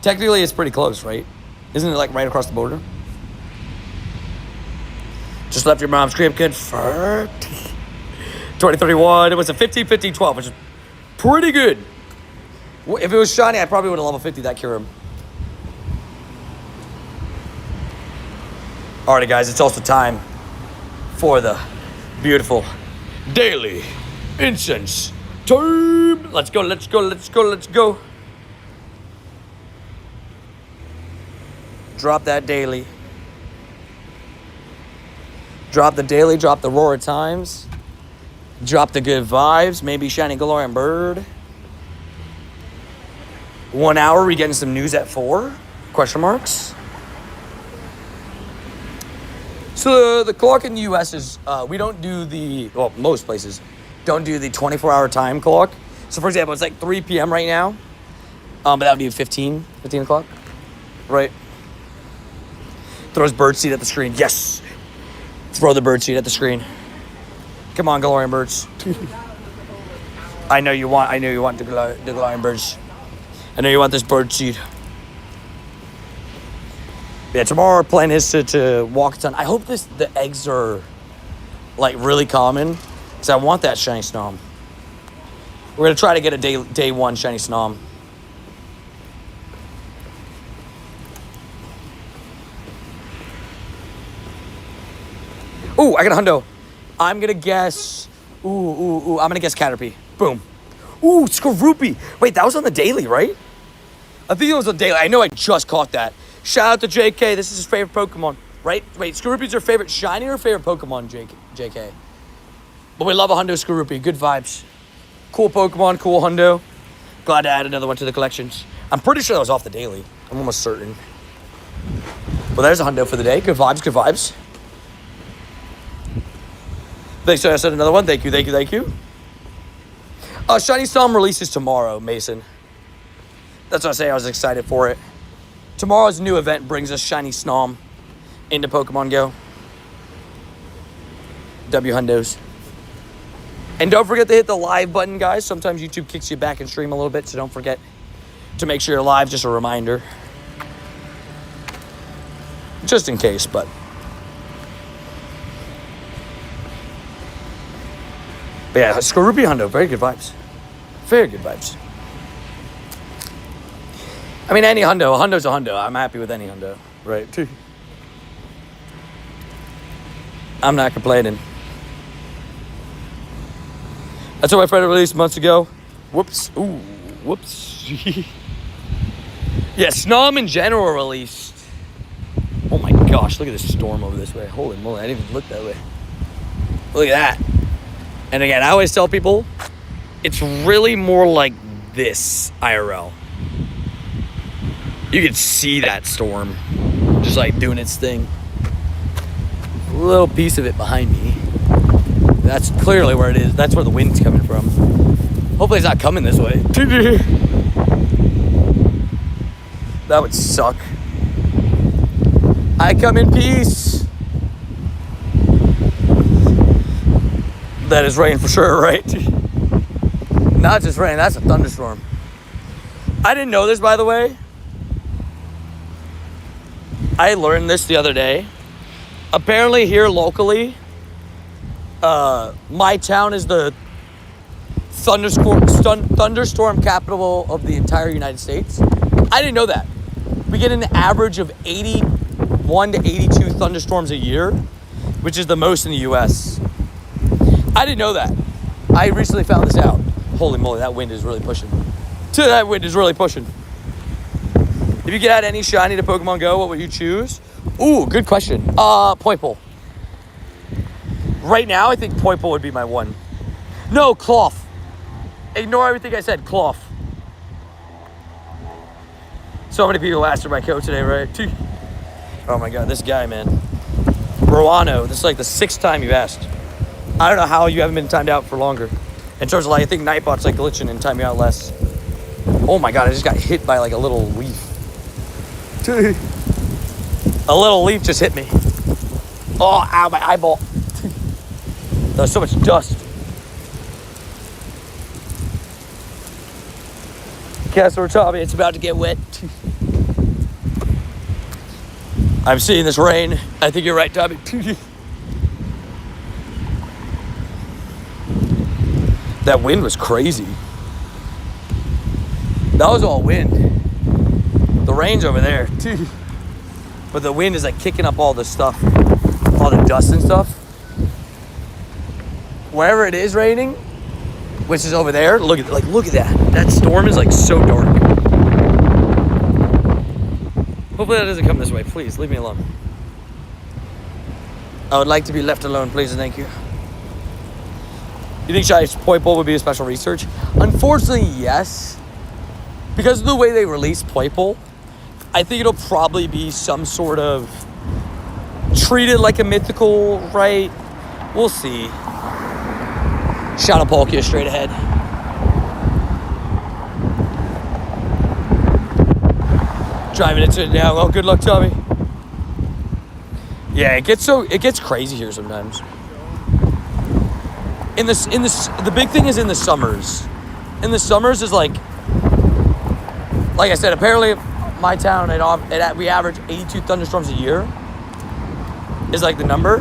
[SPEAKER 1] Technically, it's pretty close, right? Isn't it like right across the border? Just left your mom's crib. Confirmed. 2031. It was a 15-15-12, which is pretty good. If it was shiny, I probably would have level 50 that Kyurem. Alrighty, guys. It's also time for the beautiful daily incense time. Let's go. Drop that daily. Drop the daily, drop the roar times. Drop the good vibes. Maybe shiny Galarian bird. 1 hour, we getting some news at 4? Question marks. So the clock in the U.S. is, we don't do most places don't do the 24-hour time clock. So for example, it's like 3 p.m. right now. But that would be 15 o'clock, right? Throws birdseed at the screen. Yes. Throw the birdseed at the screen. Come on, Galarian birds. I know you want the Galarian birds. I know you want this birdseed. Yeah, tomorrow our plan is to walk a ton. I hope the eggs are like really common, because I want that shiny Snom. We're gonna try to get a day one shiny Snom. Ooh, I got a hundo. I'm gonna guess. I'm gonna guess Caterpie. Boom. Ooh, Skorupi. Wait, that was on the daily, right? I think it was on daily. I know I just caught that. Shout out to JK. This is his favorite Pokemon. Right? Wait, Skorupi's your favorite shiny or favorite Pokemon, JK? But we love a Hundo Skorupi. Good vibes. Cool Pokemon, cool Hundo. Glad to add another one to the collections. I'm pretty sure that was off the daily. I'm almost certain. Well, there's a Hundo for the day. Good vibes, good vibes. Thanks, so I said another one. Thank you, thank you, thank you. Shiny Storm releases tomorrow, Mason. That's what I say. I was excited for it. Tomorrow's new event brings us Shiny Snom into Pokemon Go. W Hundos. And don't forget to hit the live button, guys. Sometimes YouTube kicks you back and stream a little bit, so don't forget to make sure you're live. Just a reminder. Just in case, but. But yeah, Skorupi Hundo, very good vibes. Very good vibes. I mean, any Hundo. A Hundo's a Hundo. I'm happy with any Hundo. Right. I'm not complaining. That's what my friend released months ago. Whoops. Ooh. Whoops. Yeah, Snom in general released. Oh my gosh, look at this storm over this way. Holy moly, I didn't even look that way. Look at that. And again, I always tell people, it's really more like this IRL. You can see that storm just like doing its thing. A little piece of it behind me. That's clearly where it is. That's where the wind's coming from. Hopefully it's not coming this way. That would suck. I come in peace. That is rain for sure, right? Not just rain, that's a thunderstorm. I didn't know this, by the way. I learned this the other day. Apparently here locally, my town is the thunderstorm capital of the entire United States. I didn't know that. We get an average of 81 to 82 thunderstorms a year, which is the most in the U.S. I didn't know that. I recently found this out. Holy moly, that wind is really pushing. That wind is really pushing. If you could add any shiny to Pokemon Go, what would you choose? Ooh, good question. Poipole. Right now, I think Poipole would be my one. No, Cloth. Ignore everything I said, Cloth. So many people asked for my code today, right? Oh my god, this guy, man. Roano, this is like the 6th time you've asked. I don't know how you haven't been timed out for longer. In terms of like, I think Nightbot's like glitching and timing out less. Oh my god, I just got hit by like a little leaf. A little leaf just hit me. Oh, ow, my eyeball. There's so much dust. Castle Tommy, it's about to get wet. I'm seeing this rain. I think you're right, Tommy. That wind was crazy. That was all wind. The rain's over there. But the wind is like kicking up all the stuff. All the dust and stuff. Wherever it is raining, which is over there, look at that. That storm is like so dark. Hopefully that doesn't come this way. Please, leave me alone. I would like to be left alone, please and thank you. You think Shiny Poipole would be a special research? Unfortunately, yes. Because of the way they release Poipole, I think it'll probably be some sort of treated like a mythical, right? We'll see. Shadow Palkia straight ahead. Driving into it now. Well, good luck, Tommy. Yeah, it gets crazy here sometimes. The big thing is in the summers. In the summers is like I said, apparently my town, we average 82 thunderstorms a year is like the number.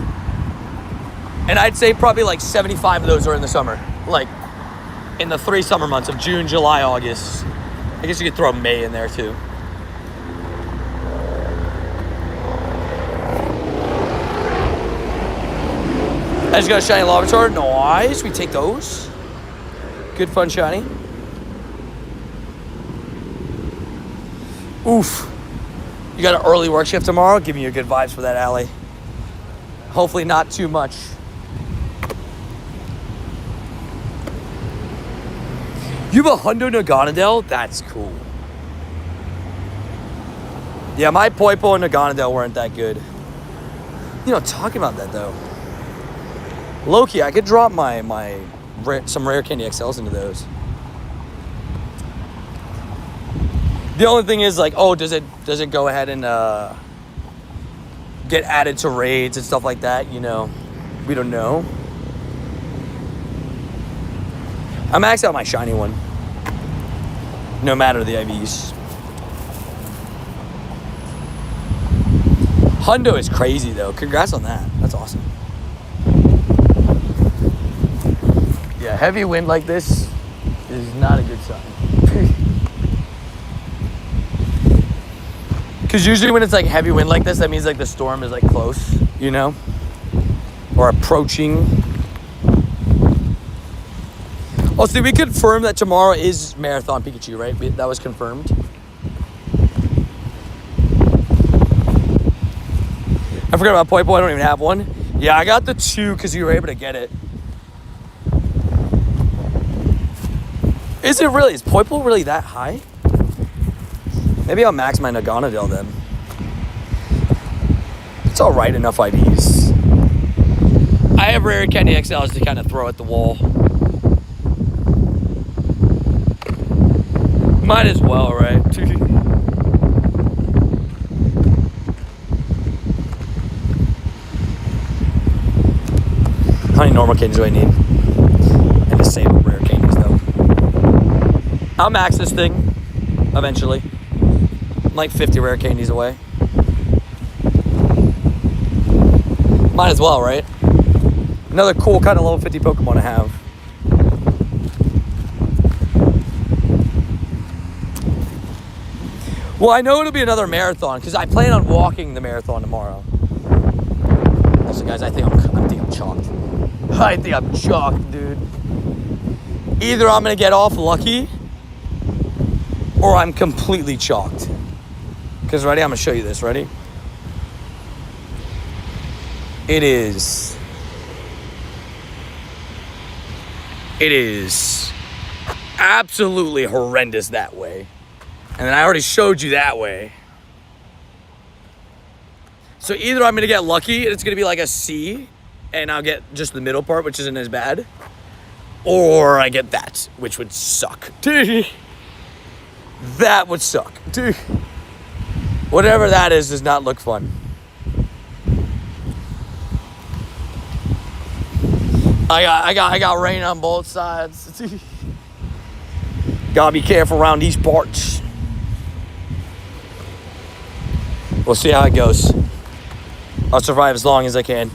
[SPEAKER 1] And I'd say probably like 75 of those are in the summer. Like in the 3 summer months of June, July, August. I guess you could throw May in there too. I just got a shiny Larvitar. Nice. We take those. Good fun shiny. Oof. You You got an early work shift tomorrow? Give me your good vibes for that, Allie. Hopefully not too much. You have a Hundo Naganadel? That's cool. Yeah, my Poipo and Naganadel weren't that good. You know, talking about that though. Loki, I could drop some rare candy XLs into those. The only thing is like, oh, does it go ahead and get added to raids and stuff like that? You know, we don't know. I maxed out my shiny one. No matter the IVs. Hundo is crazy though. Congrats on that. That's awesome. Yeah, heavy wind like this is not a good sign. Because usually when it's like heavy wind like this, that means like the storm is like close, you know? Or approaching. Also, did we confirm that tomorrow is Marathon Pikachu, right? That was confirmed. I forgot about Poipo. I don't even have one. Yeah, I got the 2 because you were able to get it. Is it really? Is Poipo really that high? Maybe I'll max my Naganadel then. It's alright enough IVs. I have rare candy XLs to kind of throw at the wall. Might as well, right? How many normal candies do I need? And the same rare candies though. I'll max this thing eventually. I'm like 50 rare candies away. Might as well, right? Another cool kind of level 50 Pokemon to have. Well, I know it'll be another marathon because I plan on walking the marathon tomorrow. Also, guys, I think I'm chalked. I think I'm chalked, dude. Either I'm gonna get off lucky, or I'm completely chalked. Because ready, I'm gonna show you this. Ready? It is absolutely horrendous that way. And then I already showed you that way. So either I'm going to get lucky and it's going to be like a C and I'll get just the middle part, which isn't as bad. Or I get that, which would suck. That would suck. Whatever that is does not look fun. I got rain on both sides. Gotta be careful around these parts. We'll see how it goes. I'll survive as long as I can.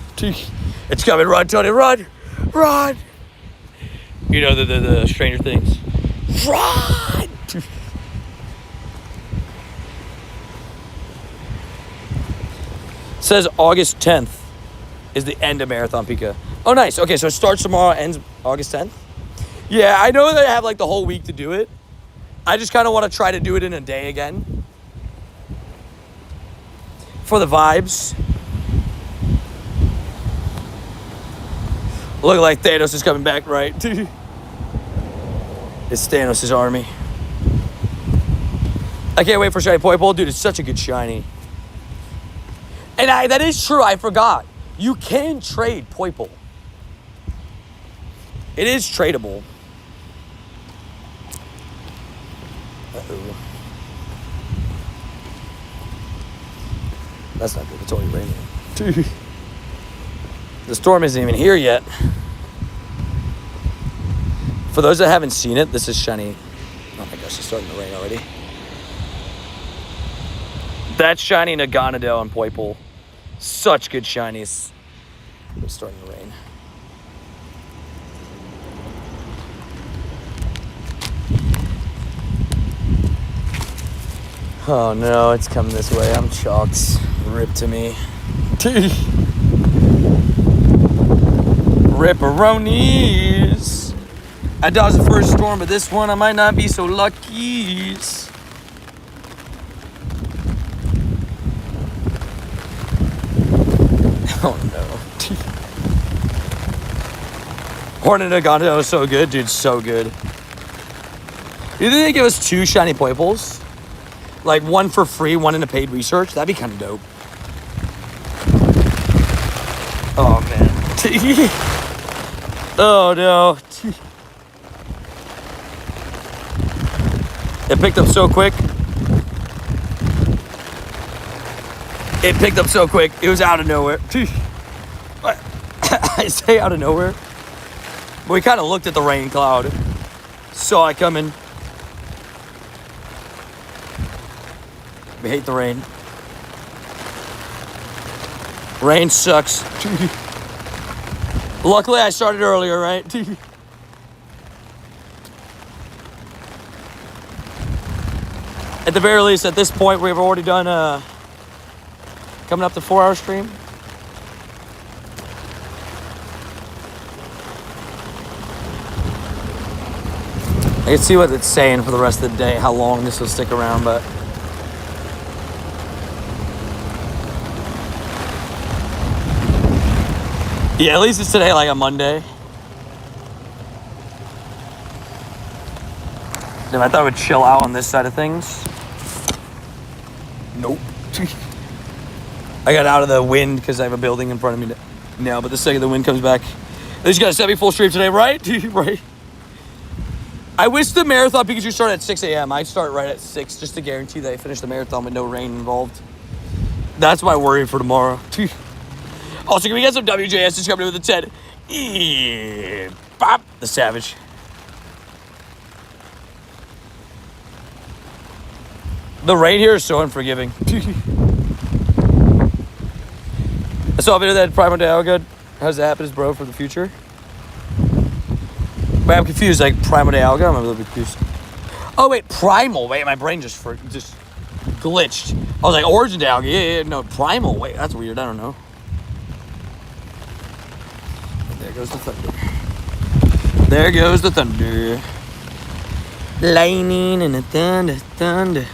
[SPEAKER 1] It's coming, run, Tony, run! Run! You know the Stranger Things. Run! Says August 10th is the end of Marathon Pika. Oh, nice. Okay, so it starts tomorrow, ends August 10th. Yeah, I know that I have like the whole week to do it. I just kind of want to try to do it in a day again. For the vibes. Look like Thanos is coming back, right? It's Thanos' army. I can't wait for Shiny Poipole. Dude, it's such a good shiny. And that is true, I forgot. You can trade Poipole. It is tradable. Uh-oh. That's not good. It's already raining. The storm isn't even here yet. For those that haven't seen it, this is shiny. Oh my gosh, it's starting to rain already. That's shiny Naganadel and Poipole. Such good shinies. It's starting to rain. Oh no, it's coming this way. I'm chalked. Rip to me. Ripperonis. I dodged the first storm, but this one I might not be so lucky. Oh no. Hornet Nagano is so good, dude. So good. You think they give us 2 shiny Poipoles? Like 1 for free, 1 in a paid research? That'd be kind of dope. Oh man. Oh no. It picked up so quick. It picked up so quick. It was out of nowhere. I say out of nowhere. But we kind of looked at the rain cloud. Saw it coming. We hate the rain. Rain sucks. Luckily, I started earlier, right? At the very least, at this point, we've already done coming up to 4-hour stream. I can see what it's saying for the rest of the day, how long this will stick around, but yeah, at least it's today, like a Monday. Damn, I thought I would chill out on this side of things. Nope. I got out of the wind because I have a building in front of me now, but the second the wind comes back, at least you got a semi-full stream today, right? Right. I wish the marathon Pikachu started at 6 a.m. I'd start right at 6 just to guarantee that I finish the marathon with no rain involved. That's my worry for tomorrow. Also, can we get some WJS just coming in with a 10? Yeah, bop, the Savage. The rain here is so unforgiving. I saw a video that Primo Dialga has that happen, bro, for the future. Wait, I'm confused. Like Primo Dialga? I'm a little bit confused. Oh wait, Primal. Wait, my brain just glitched. I was like Origin Dialga. Yeah, no, Primal. Wait, that's weird. I don't know. There goes the thunder. There goes the thunder. Lightning and the thunder.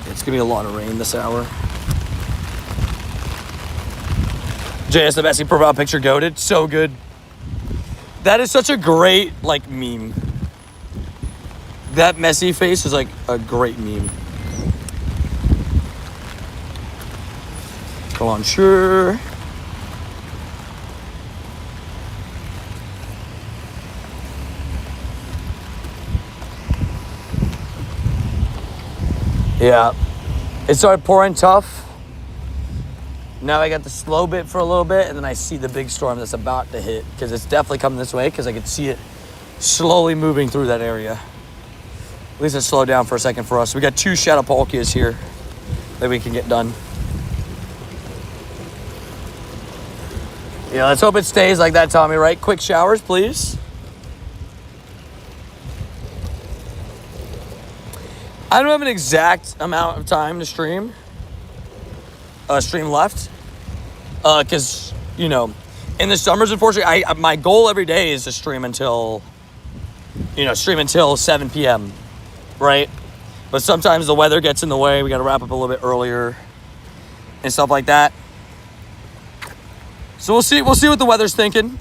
[SPEAKER 1] It's gonna be a lot of rain this hour. JS, the Messi profile picture goated. So good. That is such a great, like, meme. That Messi face is, like, a great meme. Come on, sure. Yeah. It started pouring tough. Now I got the slow bit for a little bit, and then I see the big storm that's about to hit, because it's definitely coming this way, because I can see it slowly moving through that area. At least it slowed down for a second for us. We got 2 Shadow Palkias here that we can get done. Yeah, let's hope it stays like that, Tommy, right? Quick showers, please. I don't have an exact amount of time to stream left. Because, you know, in the summers, unfortunately, my goal every day is to stream until 7 p.m., right? But sometimes the weather gets in the way. We got to wrap up a little bit earlier and stuff like that. So we'll see what the weather's thinking.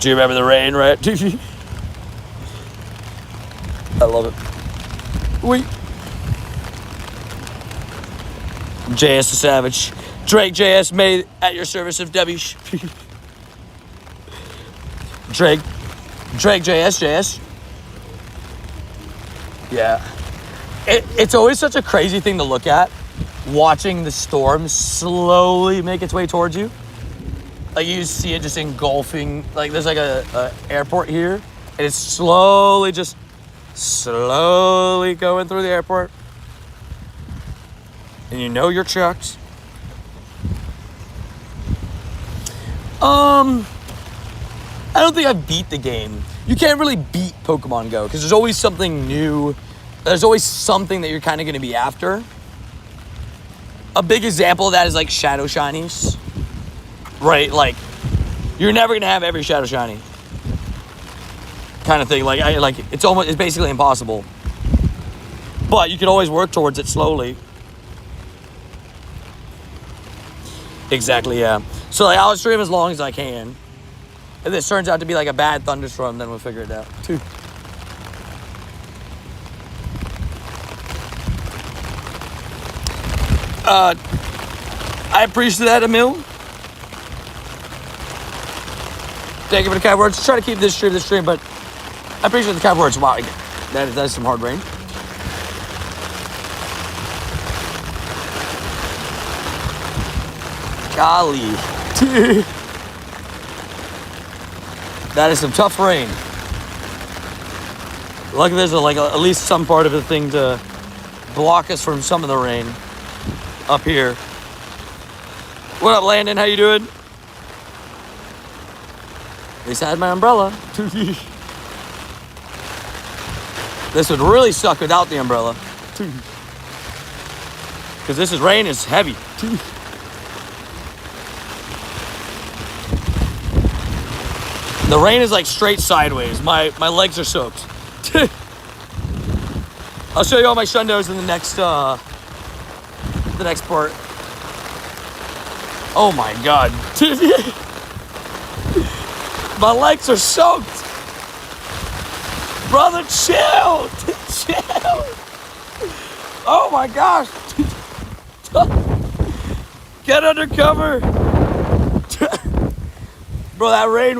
[SPEAKER 1] Do you remember the rain, right? I love it. Wait. JS the Savage. Drake JS made at your service of W. Drake JS. Yeah. It's always such a crazy thing to look at, watching the storm slowly make its way towards you. Like you see it just engulfing, like there's like a airport here, and it's slowly going through the airport. And you know you're chucked. I don't think I beat the game. You can't really beat Pokemon Go because there's always something new. There's always something that you're kind of going to be after. A big example of that is like Shadow Shinies. Right? Like, you're never going to have every Shadow Shiny. kind of thing. Like it's basically impossible. But you can always work towards it slowly. Exactly, yeah. So like I'll stream as long as I can. If this turns out to be like a bad thunderstorm, then we'll figure it out. I appreciate that, Emil. Thank you for the kind words. Try to keep this stream, but I appreciate the kind words. Wow, that is some hard rain. Golly. That is some tough rain. Luckily there's at least some part of the thing to block us from some of the rain up here. What up, Landon? How you doing? At least I had my umbrella. This would really suck without the umbrella. Because this rain is heavy. The rain is like straight sideways. My legs are soaked. I'll show you all my shundos in the next part. Oh my god. My legs are soaked. Brother, chill. Chill. Oh my gosh. Get under cover. Bro, that rain.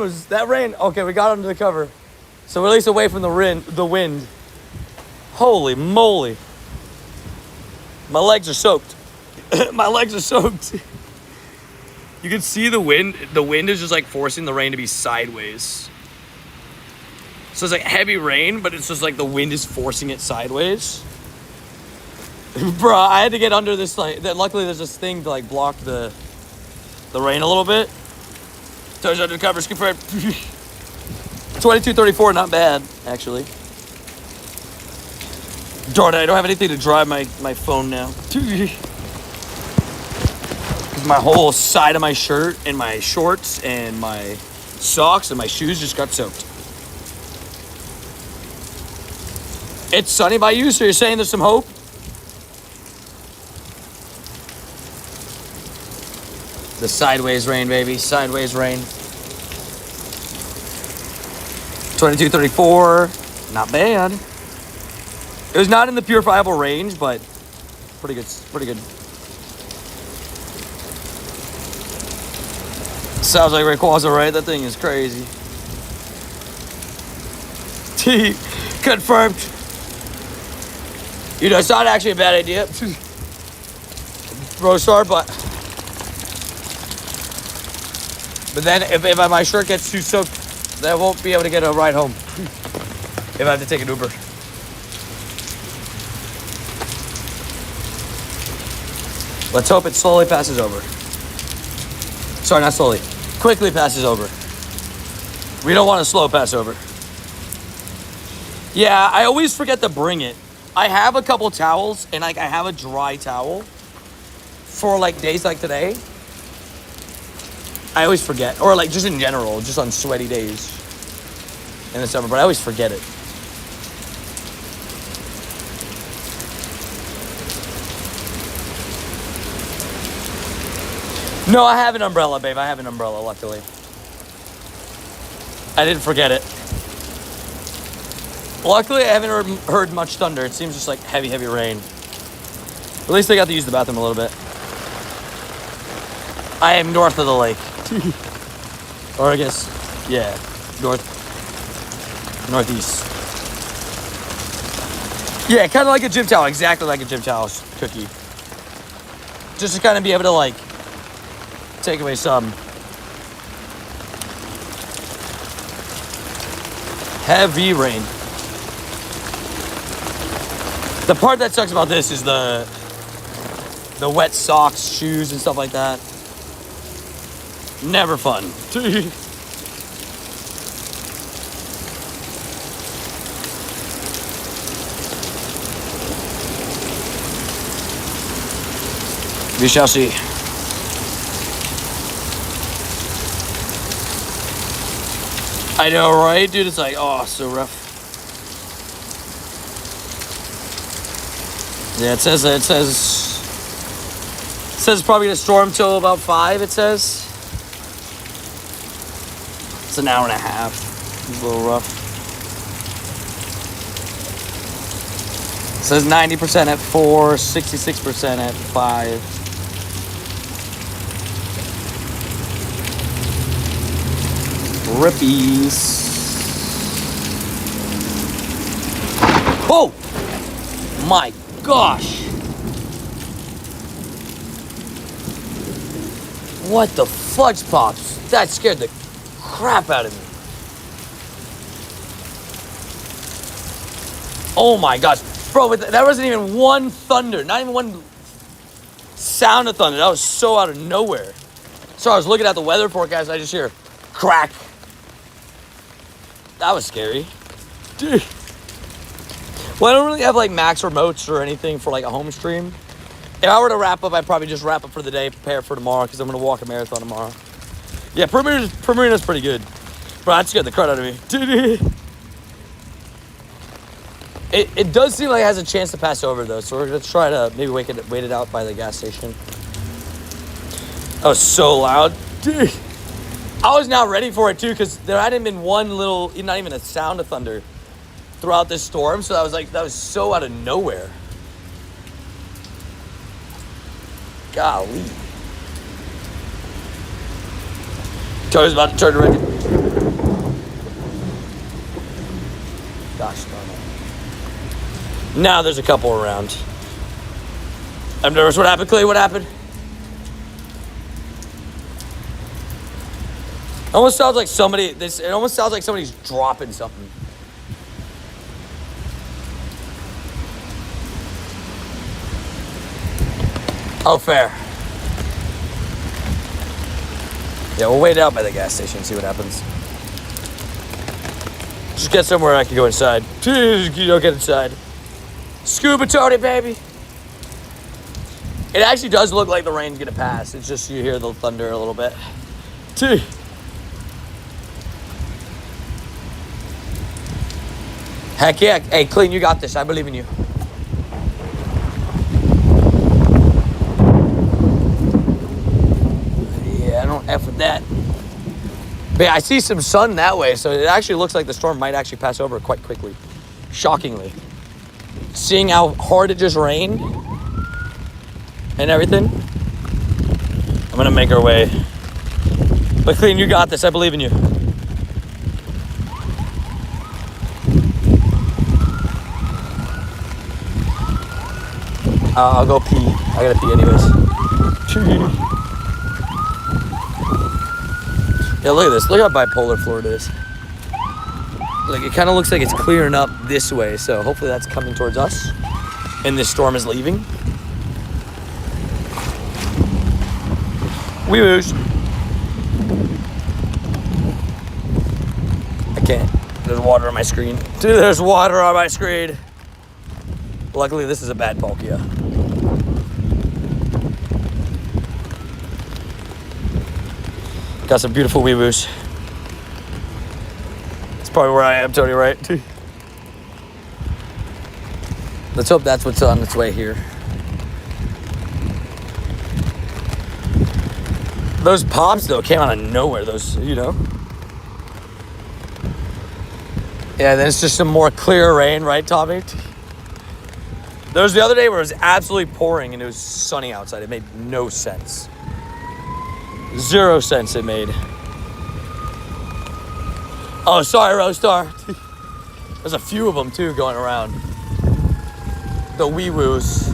[SPEAKER 1] Okay, we got under the cover. So we're at least away from the wind. Holy moly. My legs are soaked. My legs are soaked. You can see the wind. The wind is just like forcing the rain to be sideways. So it's like heavy rain, but it's just like the wind is forcing it sideways. Bro, I had to get under this luckily there's this thing to like block the rain a little bit. Toes under cover, scoop right. 2234, not bad, actually. Darn it, I don't have anything to dry my phone now. Because my whole side of my shirt and my shorts and my socks and my shoes just got soaked. It's sunny by you, so you're saying there's some hope? The sideways rain, baby. Sideways rain. 2234. Not bad. It was not in the purifiable range, but pretty good. Pretty good. Sounds like Rayquaza, right? That thing is crazy. T confirmed. You know, it's not actually a bad idea. Rosar, but then if my shirt gets too soaked, then I won't be able to get a ride home. If I have to take an Uber. Let's hope it slowly passes over. Sorry, not slowly. Quickly passes over. We don't want a slow pass over. Yeah, I always forget to bring it. I have a couple towels, and like I have a dry towel for like days like today. I always forget, or like just in general, just on sweaty days in the summer, but I always forget it. No, I have an umbrella, babe. I have an umbrella, luckily. I didn't forget it. Luckily, I haven't heard much thunder. It seems just like heavy, heavy rain. At least I got to use the bathroom a little bit. I am north of the lake. Or I guess, yeah, northeast. Yeah, kind of like a gym towel. Exactly like a gym towel cookie. Just to kind of be able to like take away some heavy rain. The part that sucks about this is the wet socks, shoes, and stuff like that. Never fun. We shall see. I know, right, dude? It's like, oh, so rough. Yeah, it says it's probably gonna storm till about 5. It says it's an hour and a half. It's a little rough. It says 90% at 4, 66% at 5. Rippies. Oh my gosh. What the fudge pops? That scared the crap out of me. Oh my gosh. Bro, that wasn't even one thunder. Not even one sound of thunder. That was so out of nowhere. So I was looking at the weather forecast. I just hear crack. That was scary. Dude. Well, I don't really have like max remotes or anything for like a home stream. If I were to wrap up, I'd probably just wrap up for the day, prepare for tomorrow, because I'm going to walk a marathon tomorrow. Yeah, Primarina's pretty good. Bro, that scared the crud out of me. Dude. It does seem like it has a chance to pass over, though, so we're going to try to maybe wait it out by the gas station. That was so loud. Dude. I was not ready for it, too, because there hadn't been one little, not even a sound of thunder throughout this storm, so that was so out of nowhere. Golly. Joey's about to turn around. Gosh darn it. Now there's a couple around. I'm nervous. What happened, Clay? What happened? It almost sounds like somebody's dropping something. Oh, fair. Yeah, we'll wait out by the gas station and see what happens. Just get somewhere I can go inside. You don't get inside. Scuba Tony, baby. It actually does look like the rain's gonna pass. It's just you hear the thunder a little bit. Heck yeah. Hey, Clean, you got this. I believe in you. F with that. But yeah, I see some sun that way, so it actually looks like the storm might actually pass over quite quickly. Shockingly. Seeing how hard it just rained and everything, I'm gonna make our way. But Clean, you got this. I believe in you. I'll go pee. I gotta pee anyways. Yeah, look at this. Look how bipolar Florida is. Like, it kind of looks like it's clearing up this way, so hopefully that's coming towards us. And this storm is leaving. Wee woos. I can't. There's water on my screen. Dude, there's water on my screen. Luckily, this is a bad Palkia. Got some beautiful wee-woos. That's probably where I am, Tony, right? Let's hope that's what's on its way here. Those pops, though, came out of nowhere. Those, you know. Yeah, then it's just some more clear rain, right, Tommy? There was the other day where it was absolutely pouring and it was sunny outside. It made no sense. 0 sense it made. Oh, sorry, Rostar. There's a few of them, too, going around. The wee-woos.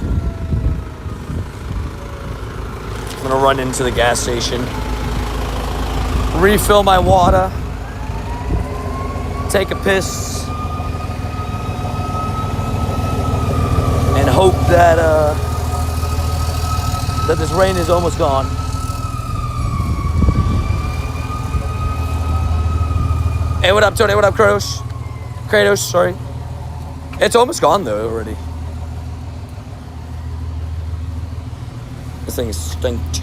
[SPEAKER 1] I'm gonna run into the gas station. Refill my water. Take a piss. And hope that, that this rain is almost gone. Hey, what up, Tony? What up, Kratos? Kratos, sorry. It's almost gone, though, already. This thing is stinked.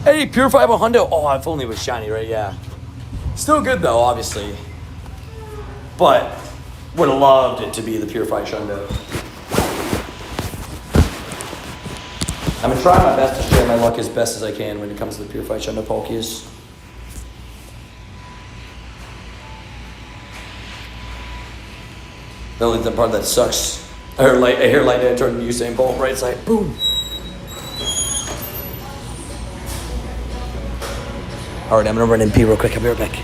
[SPEAKER 1] Hey, Purifiable Hundo. Oh, if only it was shiny, right? Yeah. Still good though, obviously. But would have loved it to be the Purified Shundo. I'm gonna try my best to share my luck as best as I can when it comes to the Purified Shundo Palkias. The only the part that sucks. I hear lightning turn to Usain Bolt right side. Boom. Alright, I'm gonna run in P real quick. I'll be right back.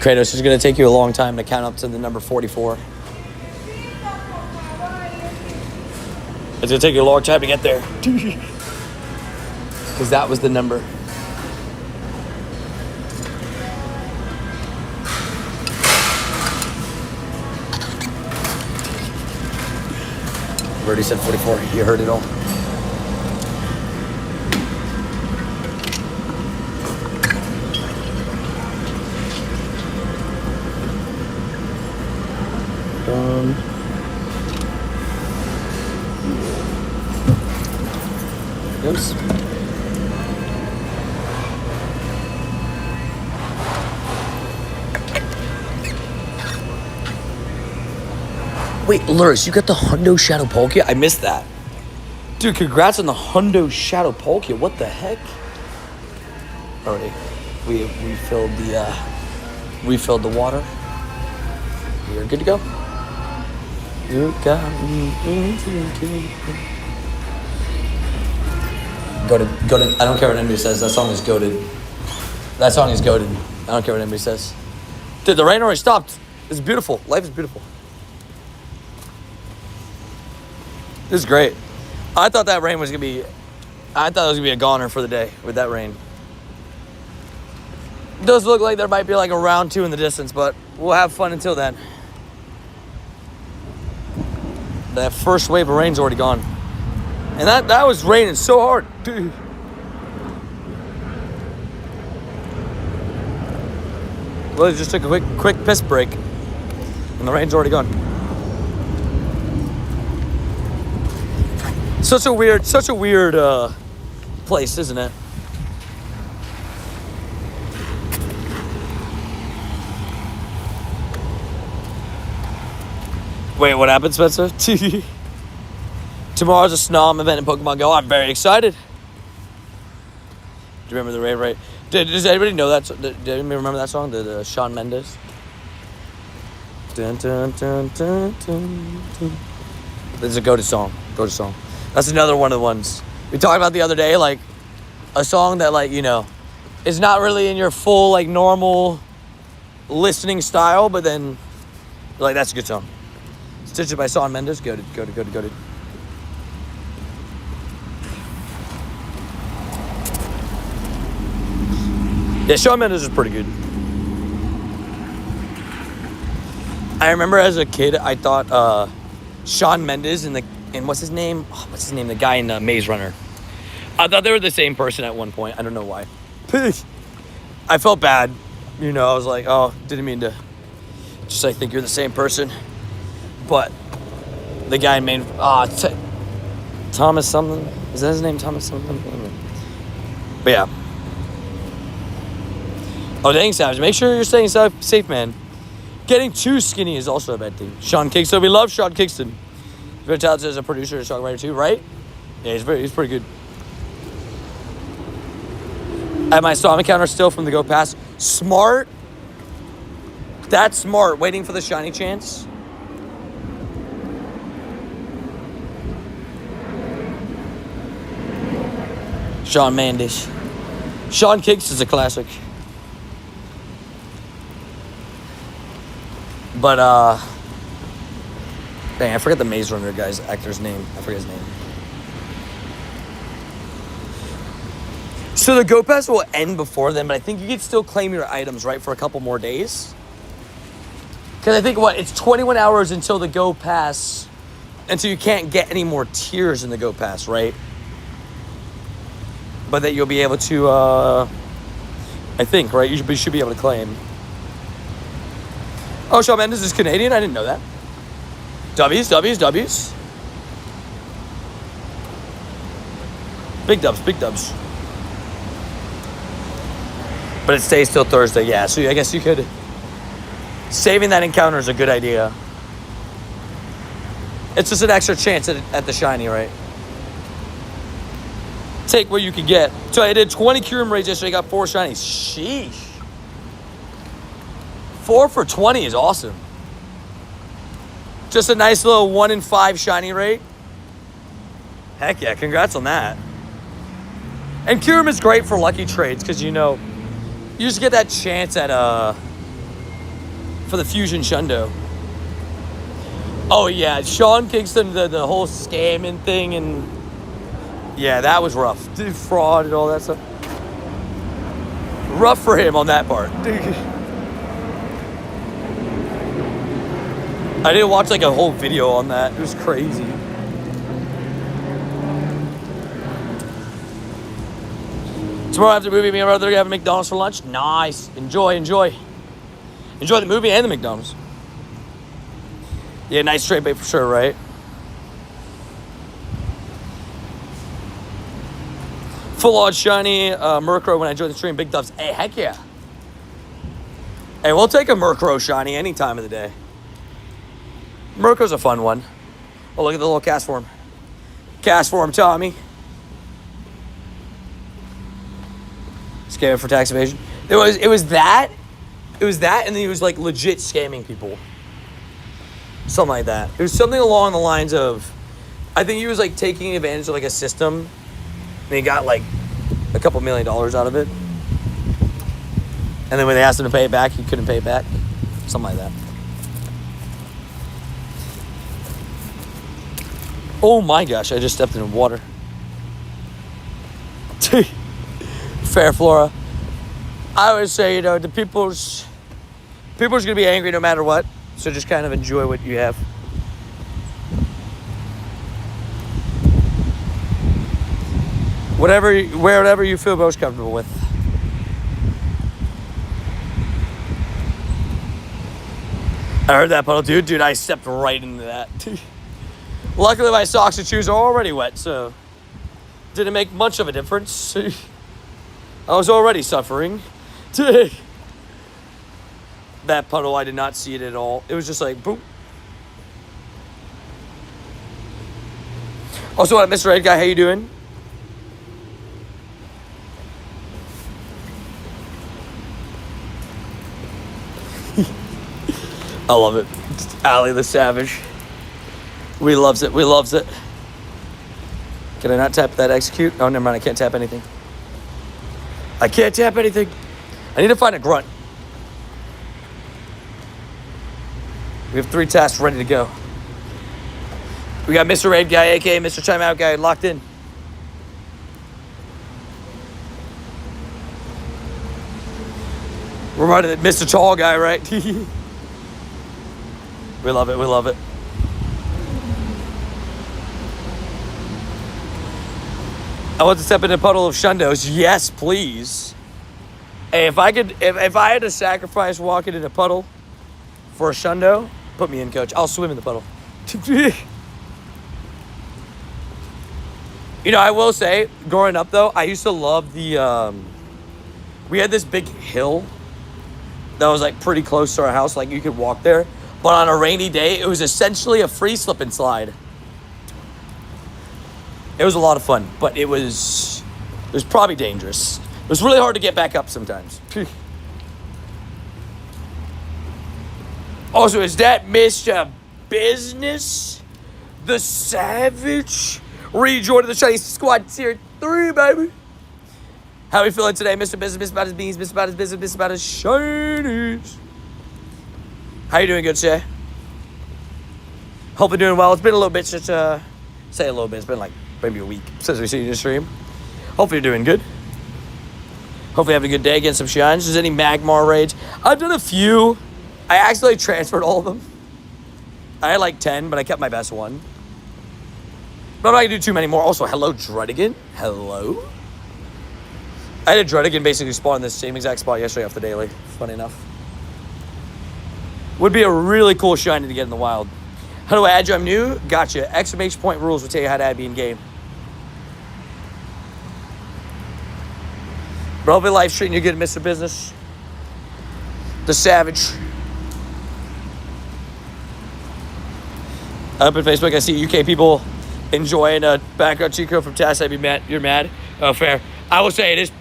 [SPEAKER 1] Kratos is going to take you a long time to count up to the number 44. It's going to take you a long time to get there. Because that was the number. I've already said 44. You heard it all. Oops. Wait, Luris, you got the Hundo Shadow Palkia? I missed that. Dude, congrats on the Hundo Shadow Palkia. What the heck? Alrighty. We refilled the water. We're good to go. You got me. Go to, I don't care what anybody says. That song is goated. That song is goated. I don't care what anybody says. Dude, the rain already stopped. It's beautiful. Life is beautiful. This is great. I thought that rain was going to be... I thought it was going to be a goner for the day with that rain. It does look like there might be like a round 2 in the distance, but we'll have fun until then. That first wave of rain's already gone. And that was raining so hard. Dude. Well, it just took a quick piss break. And the rain's already gone. Such a weird place, isn't it? Wait, what happened, Spencer? Tomorrow's a Snom event in Pokemon Go. I'm very excited. Do you remember the rave right? Does anybody know that? Did anybody remember that song? The Shawn Mendes? Dun, dun, dun, dun, dun, dun. This is a go-to song. Go-to song. That's another one of the ones we talked about the other day. Like a song that, like, you know, is not really in your full, like, normal listening style, but then, like, that's a good song. Stitched by Shawn Mendes. Goated. Yeah, Shawn Mendes is pretty good. I remember as a kid, I thought Shawn Mendes and what's his name? Oh, what's his name? The guy in Maze Runner. I thought they were the same person at one point. I don't know why. I felt bad. You know, I was like, oh, didn't mean to just like think you're the same person. But the guy in Maine, Thomas something. Is that his name? Thomas something? But yeah. Oh, dang, Savage. Make sure you're staying safe, man. Getting too skinny is also a bad thing. Sean Kingston. We love Sean Kingston. very talented as a producer and songwriter too, right? Yeah, he's pretty good. I have my song encounter still from the Go Pass. Smart. That's smart. Waiting for the shiny chance. Shawn Mendes. Sean Kicks is a classic. But, dang, I forget the Maze Runner guy's actor's name. I forget his name. So the Go Pass will end before then, but I think you can still claim your items, right, for a couple more days. Because I think, it's 21 hours until the Go Pass, until you can't get any more tiers in the Go Pass, right? But that you'll be able to, I think, right? You should be able to claim. Oh, Shawn Mendes is Canadian? I didn't know that. W's. Big dubs. But it stays till Thursday, yeah. So I guess you could... Saving that encounter is a good idea. It's just an extra chance at the shiny, right? Take what you can get. So I did 20 Kyurem raids yesterday, got 4 shinies. Sheesh. 4 for 20 is awesome. Just a nice little 1 in 5 shiny rate. Heck yeah, congrats on that. And Kyurem is great for lucky trades because, you just get that chance at, for the Fusion Shundo. Oh yeah, Sean Kingston, the whole scamming thing, and yeah, that was rough. Fraud and all that stuff. Rough for him on that part. I didn't watch like a whole video on that. It was crazy. Tomorrow after the movie, me and my brother are having McDonald's for lunch. Nice. Enjoy. Enjoy the movie and the McDonald's. Yeah, nice straight bait for sure, right? Full on shiny Murkrow when I joined the stream. Big dubs. Hey, heck yeah. Hey, we'll take a Murkrow shiny any time of the day. Murkrow's a fun one. Oh, look at the little cast form. Cast form, Tommy. Scamming for tax evasion. It was that, and then he was like legit scamming people. Something like that. It was something along the lines of, I think he was like taking advantage of like a system, and he got like a couple $1 million out of it. And then when they asked him to pay it back, he couldn't pay it back. Something like that. Oh my gosh, I just stepped in water. Fair Flora. I would say, the people's gonna be angry no matter what. So just kind of enjoy what you have. Whatever you feel most comfortable with. I heard that puddle, dude. Dude, I stepped right into that. Luckily, my socks and shoes are already wet, so didn't make much of a difference. I was already suffering. That puddle, I did not see it at all. It was just like, boom. Also, Mr. Red Guy, how you doing? I love it. Ali the Savage. We loves it. Can I not tap that execute? Oh, never mind. I can't tap anything. I need to find a grunt. We have 3 tasks ready to go. We got Mr. Raid Guy, a.k.a. Mr. Timeout Guy, locked in. Reminded of Mr. Tall Guy, right? We love it. I want to step in a puddle of Shundos. Yes, please. Hey, if I had to sacrifice walking in a puddle for a Shundo, put me in, coach. I'll swim in the puddle. I will say, growing up though, I used to love the, we had this big hill that was like pretty close to our house. Like you could walk there, but on a rainy day, it was essentially a free slip and slide. It was a lot of fun, but it was probably dangerous. It was really hard to get back up sometimes. Also, is that Mr. Business? The Savage? Rejoining the Chinese Squad Tier 3, baby. How are we feeling today, Mr. Business? Mr. About His Beans, Mr. About His Business, Mr. About His Shinies. How you doing, good sir? Hope you're doing well. It's been a little bit since, say a little bit. It's been like maybe a week since we seen you stream. Hopefully you're doing good. Hopefully having a good day, getting some shines. Is there any Magamr raids? I've done a few. I accidentally transferred all of them. I had like 10, but I kept my best one. But I'm not going to do too many more. Also, hello, Drudigan. Hello. I had a Drudigan basically spawn in the same exact spot yesterday off the daily. Funny enough. Would be a really cool shiny to get in the wild. How do I add you? I'm new. Gotcha. Exclamation point rules will tell you how to add me in game. But hopefully live stream, you're good, Mr. Business. The Savage. Up on Facebook, I see UK people enjoying a background cheat code from Tass. I'd be mad. You're mad? Oh, fair. I will say it is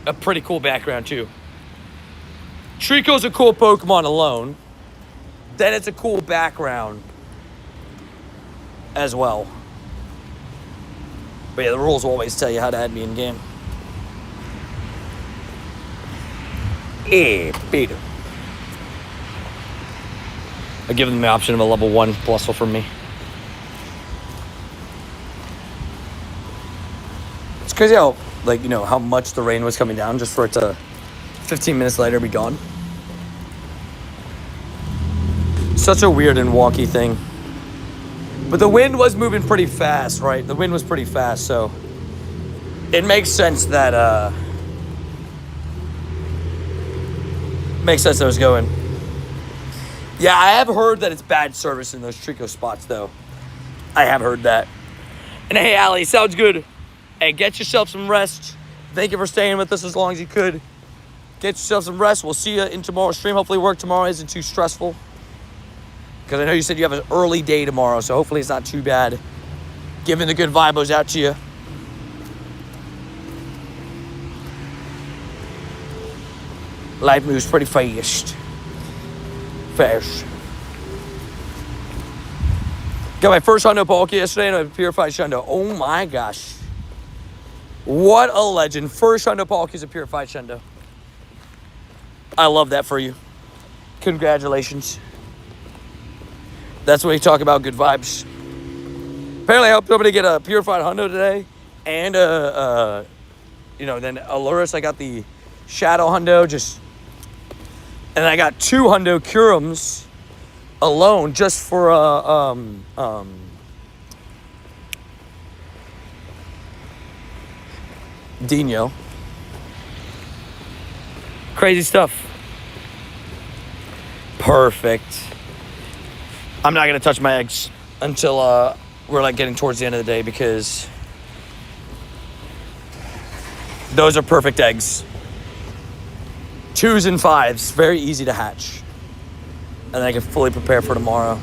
[SPEAKER 1] a pretty cool background, too. Trico's a cool Pokemon alone. Then it's a cool background as well. But yeah, the rules will always tell you how to add me in game. Peter. I give them the option of a level 1 plusle from me. It's crazy how, like, you know, how much the rain was coming down just for it to 15 minutes later be gone. Such a weird and wonky thing. But the wind was moving pretty fast, right? The wind was pretty fast, so it makes sense that, makes sense that it was going. Yeah, I have heard that it's bad service in those Trico spots, though. I have heard that. And hey, Allie, sounds good. Hey, get yourself some rest. Thank you for staying with us as long as you could. Get yourself some rest. We'll see you in tomorrow's stream. Hopefully work tomorrow isn't too stressful. Because I know you said you have an early day tomorrow, so hopefully it's not too bad. Giving the good vibos out to you. Life moves pretty fast. Got my first Hundo Palkia yesterday and I purified Shundo. Oh my gosh. What a legend. First Hundo Palkia is a purified Shundo. I love that for you. Congratulations. That's what we talk about, good vibes. Apparently I helped somebody get a purified Hundo today. And, you know, then Aluris, I got the Shadow Hundo, and I got 2 Hundo Kyurems alone just for, Dino. Crazy stuff. Perfect. I'm not going to touch my eggs until we're like getting towards the end of the day because those are perfect eggs. 2s and 5s, very easy to hatch. And I can fully prepare for tomorrow.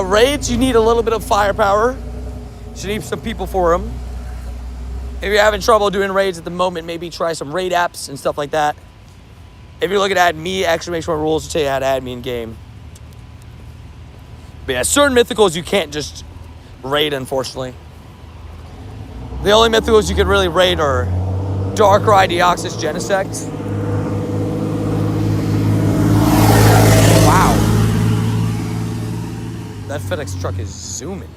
[SPEAKER 1] Raids, you need a little bit of firepower. You need some people for them. If you're having trouble doing raids at the moment, maybe try some raid apps and stuff like that. If you're looking to add me, exclamation point rules will tell you how to add me in game. But yeah, certain mythicals you can't just raid, unfortunately. The only mythicals you can really raid are Darkrai, Deoxys, Genesect. Wow. That FedEx truck is zooming.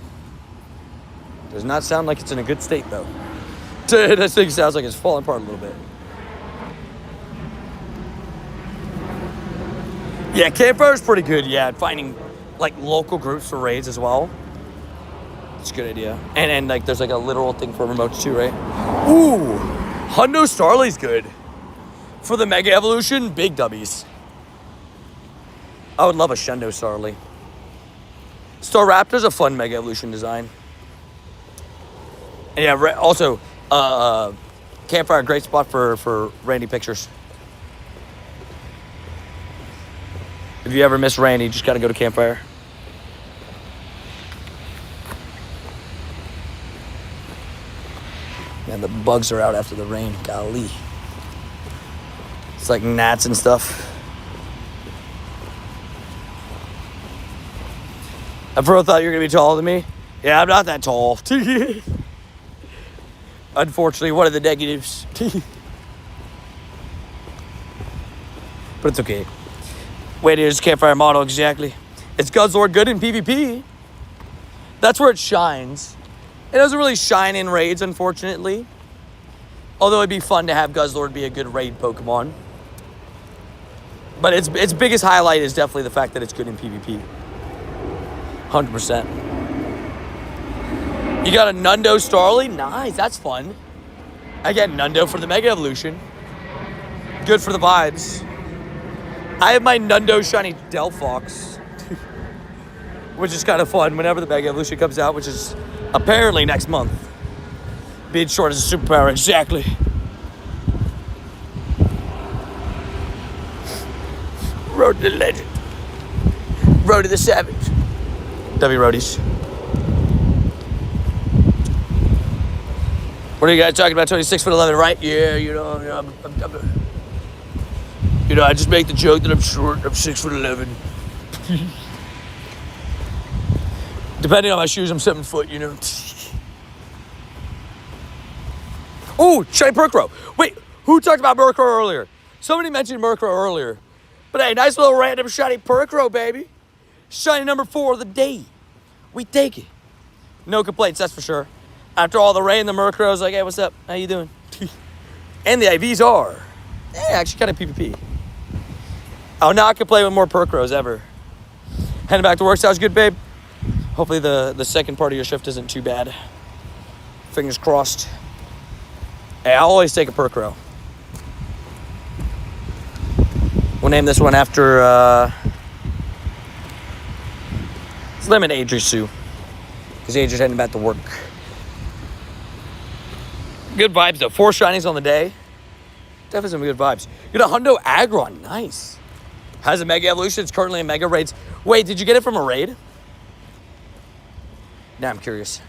[SPEAKER 1] Does not sound like it's in a good state, though. This thing sounds like it's falling apart a little bit. Yeah, Campfire's pretty good, yeah. Finding, like, local groups for raids as well. It's a good idea. And like, there's, like, a literal thing for remotes, too, right? Ooh! Hundo Starly's good. For the Mega Evolution, big dubbies. I would love a Shundo Starly. Staraptor's a fun Mega Evolution design. And yeah, also, Campfire, great spot for Randy pictures. If you ever miss Randy, you just gotta go to Campfire. Man, the bugs are out after the rain. Golly. It's like gnats and stuff. I first thought you were going to be taller than me. Yeah, I'm not that tall. Unfortunately, one of the negatives. But it's okay. Wait, here's campfire model exactly. It's Guzzlord good in PvP. That's where it shines. It doesn't really shine in raids, unfortunately. Although it'd be fun to have Guzzlord be a good raid Pokemon. But its biggest highlight is definitely the fact that it's good in PvP. 100%. You got a Nundo Starly? Nice, that's fun. I get Nundo for the Mega Evolution. Good for the vibes. I have my Nundo Shiny Delphox. Which is kind of fun whenever the Mega Evolution comes out, which is apparently next month. Being short is a superpower, exactly. Road to the legend. Road to the savage. W Roadies. What are you guys talking about? Tony, 6'11", right? Yeah, I just make the joke that I'm short. I'm 6'11". Depending on my shoes, I'm 7 foot. Oh, shiny Murkrow. Wait, who talked about Murkrow earlier? Somebody mentioned Murkrow earlier. But hey, nice little random shiny Murkrow, baby. Shiny number 4 of the day. We take it. No complaints, that's for sure. After all the rain, the Murkrow's like, hey, what's up? How you doing? And the IVs are. Actually kind of PvP. I'll not complain with more Murkrows ever. Heading back to work, sounds good, babe. Hopefully the second part of your shift isn't too bad. Fingers crossed. Hey, I'll always take a Murkrow. We'll name this one after Lemon Adri Sue. Because Adri's heading back to work. Good vibes though. 4 shinies on the day. Definitely some good vibes. You got a Hundo Aggron. Nice. Has a Mega Evolution. It's currently in Mega Raids. Wait, did you get it from a raid? Now I'm curious.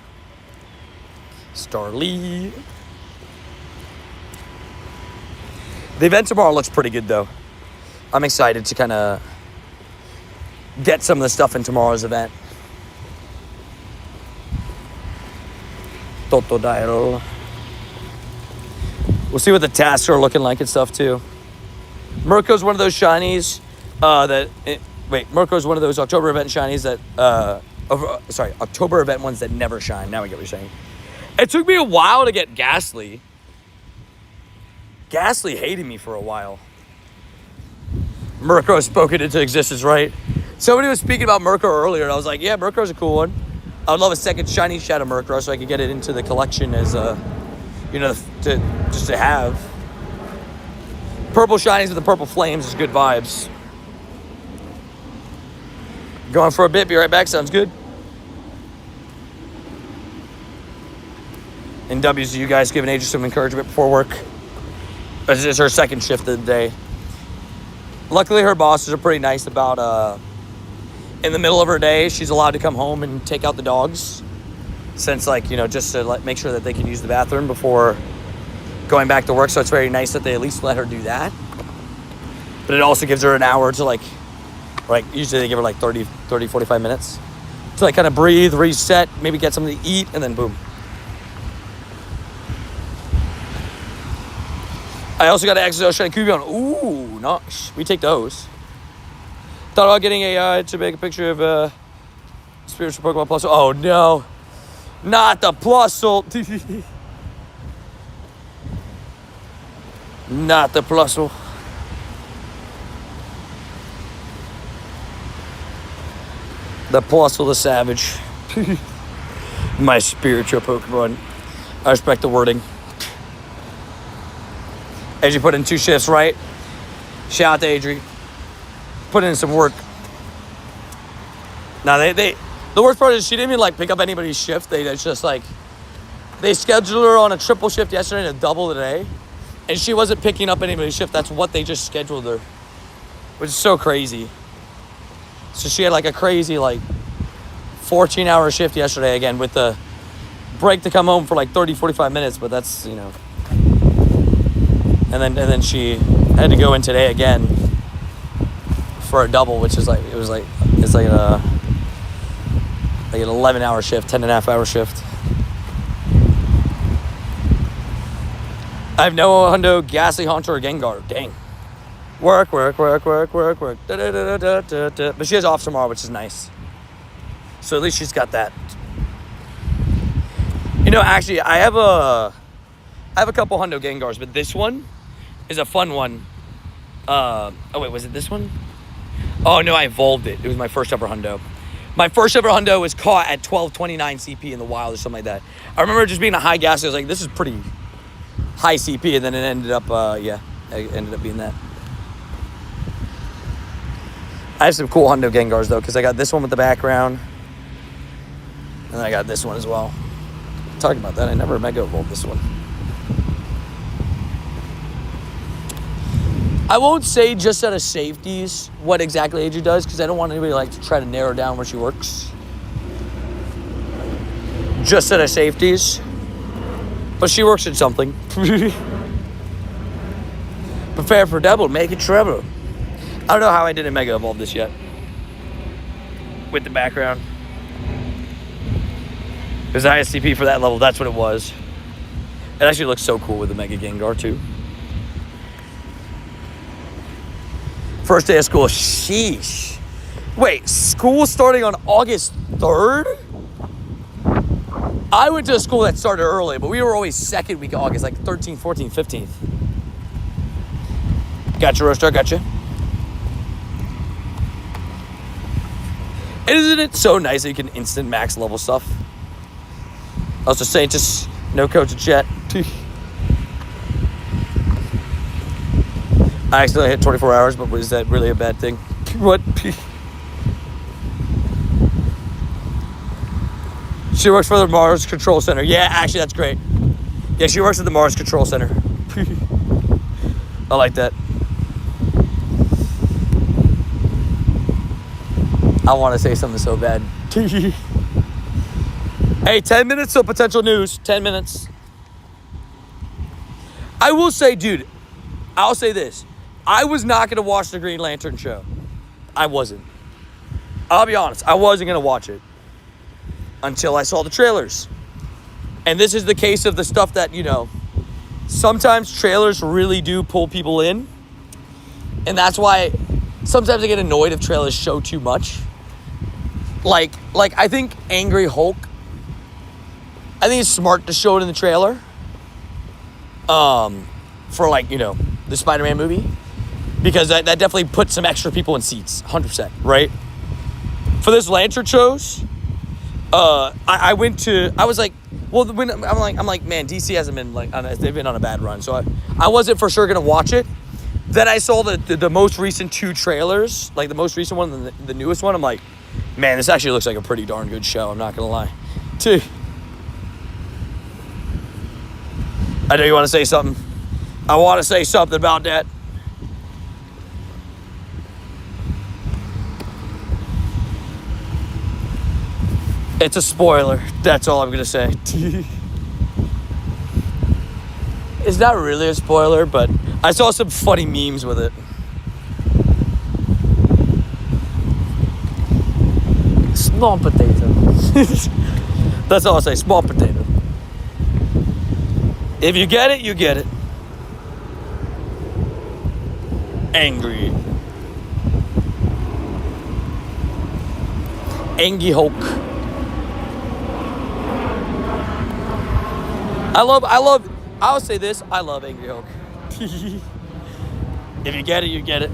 [SPEAKER 1] Starly. The event tomorrow looks pretty good though. I'm excited to kind of get some of the stuff in tomorrow's event. Totodile. We'll see what the tasks are looking like and stuff too. Murkrow's one of those shinies Murkrow's one of those October event shinies that October event ones that never shine. Now I get what you're saying. It took me a while to get Ghastly. Ghastly hated me for a while. Murkrow spoken into existence, right? Somebody was speaking about Murkrow earlier, and I was like, yeah, Murkrow's a cool one. I would love a second shiny Shadow Murkrow so I could get it into the collection as to have. Purple shinies with the purple flames is good vibes. Going for a bit, be right back, sounds good. And W's to you guys giving Adri some encouragement before work. This is her second shift of the day. Luckily, her bosses are pretty nice about, in the middle of her day, she's allowed to come home and take out the dogs. Since, just to make sure that they can use the bathroom before going back to work. So it's very nice that they at least let her do that. But it also gives her an hour to, usually they give her, 30, 45 minutes. To, kind of breathe, reset, maybe get something to eat, and then boom. I also got an XO Shiny Kyurem. Ooh, nice. We take those. Thought about getting AI to make a picture of Spiritual Pokemon Plus. Oh, no. Not the Plusle. Not the Plusle. The Plusle the Savage. My spiritual Pokemon. I respect the wording. Adri put in 2 shifts, right? Shout out to Adri. Put in some work. Now, the worst part is she didn't even, pick up anybody's shift. They scheduled her on a triple shift yesterday and a double today. And she wasn't picking up anybody's shift. That's what they just scheduled her. Which is so crazy. So she had, a crazy, 14-hour shift yesterday again with the break to come home for like 30, 45 minutes, but that's, you know. And then she had to go in today again for a double, which is like, it's like an 11-hour shift, 10.5-hour shift. I have no Hundo, Ghastly, Haunter, or Gengar. Dang. Work. Da-da-da-da-da-da-da. But she has off tomorrow, which is nice. So at least she's got that. You know, actually, I have a couple Hundo Gengars, but this one is a fun one. Oh wait, was it this one? Oh no, I evolved it. It was my first ever Hundo. My first ever Hundo was caught at 1229 CP in the wild or something like that. I remember just being a high gas. I was like, this is pretty high CP, and then it ended up, it ended up being that. I have some cool Hundo Gengars though, because I got this one with the background, and then I got this one as well. Talking about that, I never Mega Evolved this one. I won't say just out of safeties what exactly Adri does, because I don't want anybody like to try to narrow down where she works. Just out of safeties. But she works at something. Prepare for double, make it treble. I don't know how I didn't Mega Evolve this yet. With the background. Because the ISCP for that level, that's what it was. It actually looks so cool with the Mega Gengar too. First day of school, sheesh. Wait, school starting on August 3rd? I went to a school that started early, but we were always second week of August, like 13th, 14th, 15th. Gotcha, Roaster, gotcha. Isn't it so nice that you can instant max level stuff? I was just saying, just no coach in chat. I accidentally hit 24 hours, but was that really a bad thing? What? She works for the Mars Control Center. Yeah, actually, that's great. Yeah, she works at the Mars Control Center. I like that. I want to say something so bad. Hey, 10 minutes till potential news. 10 minutes. I will say, dude, I'll say this. I was not going to watch the Green Lantern show. I wasn't. I'll be honest. I wasn't going to watch it until I saw the trailers. And this is the case of the stuff that, you know, sometimes trailers really do pull people in. And that's why sometimes I get annoyed if trailers show too much. Like I think Angry Hulk, I think it's smart to show it in the trailer. For like, you know, the Spider-Man movie. Because that definitely puts some extra people in seats, 100%, right? For this Lantern shows, I was like, well, when I'm like, man, DC hasn't been like, they've been on a bad run, so I wasn't for sure gonna watch it. Then I saw the most recent two trailers, like the most recent one and the newest one. I'm like, man, this actually looks like a pretty darn good show. I'm not gonna lie. I know you want to say something. I want to say something about that. It's a spoiler. That's all I'm going to say. It's not really a spoiler, but I saw some funny memes with it. Small potato. That's all I'll say. Small potato. If you get it, you get it. Angry. Angry Hulk. I'll say this, I love Angry Hulk. If you get it, you get it.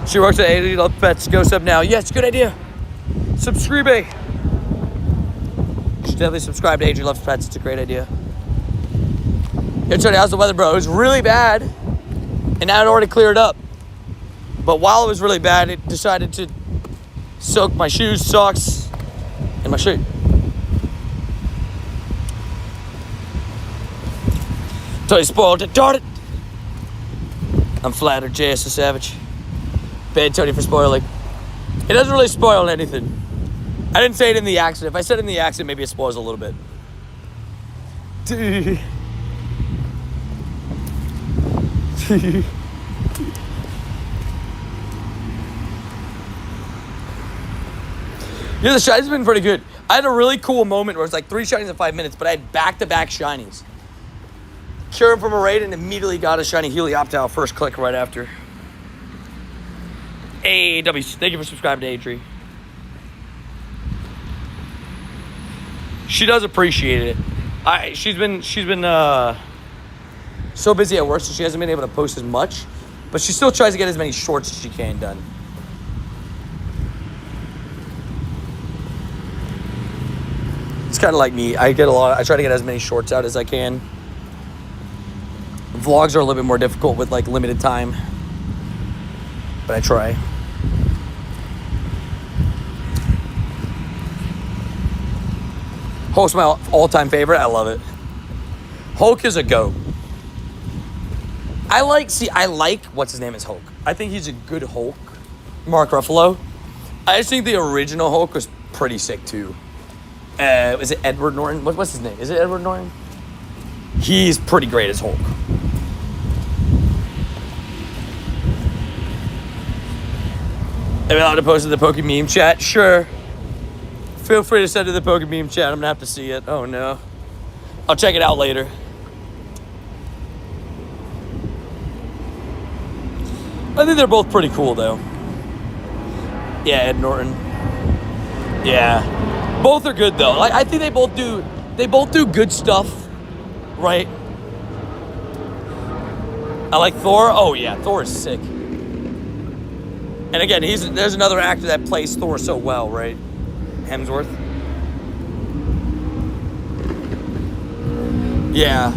[SPEAKER 1] She works at AJ Love Pets. Go sub now. Yes, good idea. Subscribe. You should definitely subscribe to AJ Love Pets. It's a great idea. Yo, Tony, how's the weather, bro? It was really bad, and now it already cleared up. But while it was really bad, it decided to soak my shoes, socks, and my shirt. Tony spoiled it. Darn it. I'm flattered, JS the Savage. Bad Tony for spoiling. It doesn't really spoil anything. I didn't say it in the accent. If I said it in the accent, maybe it spoils a little bit. Yeah, the shinies have been pretty good. I had a really cool moment where it's like 3 shinies in 5 minutes, but I had back-to-back shinies. Kyurem from a raid and immediately got a shiny Helioptile first click right after. Hey, W, thank you for subscribing to Adri. She does appreciate it. She's been so busy at work, so she hasn't been able to post as much, but she still tries to get as many shorts as she can done. It's kind of like me. I try to get as many shorts out as I can. Vlogs are a little bit more difficult with like limited time, but I try. Hulk's my all-time favorite. I love it. Hulk is a GOAT. I like what's his name is Hulk. I think he's a good Hulk. Mark Ruffalo. I just think the original Hulk was pretty sick too. Is it Edward Norton? What's his name? Is it Edward Norton? He's pretty great as Hulk. Am I allowed to post in the Poke Meme chat? Sure. Feel free to send to the Poke Meme chat. I'm gonna have to see it. Oh no. I'll check it out later. I think they're both pretty cool though. Yeah, Ed Norton. Yeah. Both are good though. Like I think they both do good stuff, right? I like Thor. Oh yeah, Thor is sick. And again, there's another actor that plays Thor so well, right? Hemsworth. Yeah.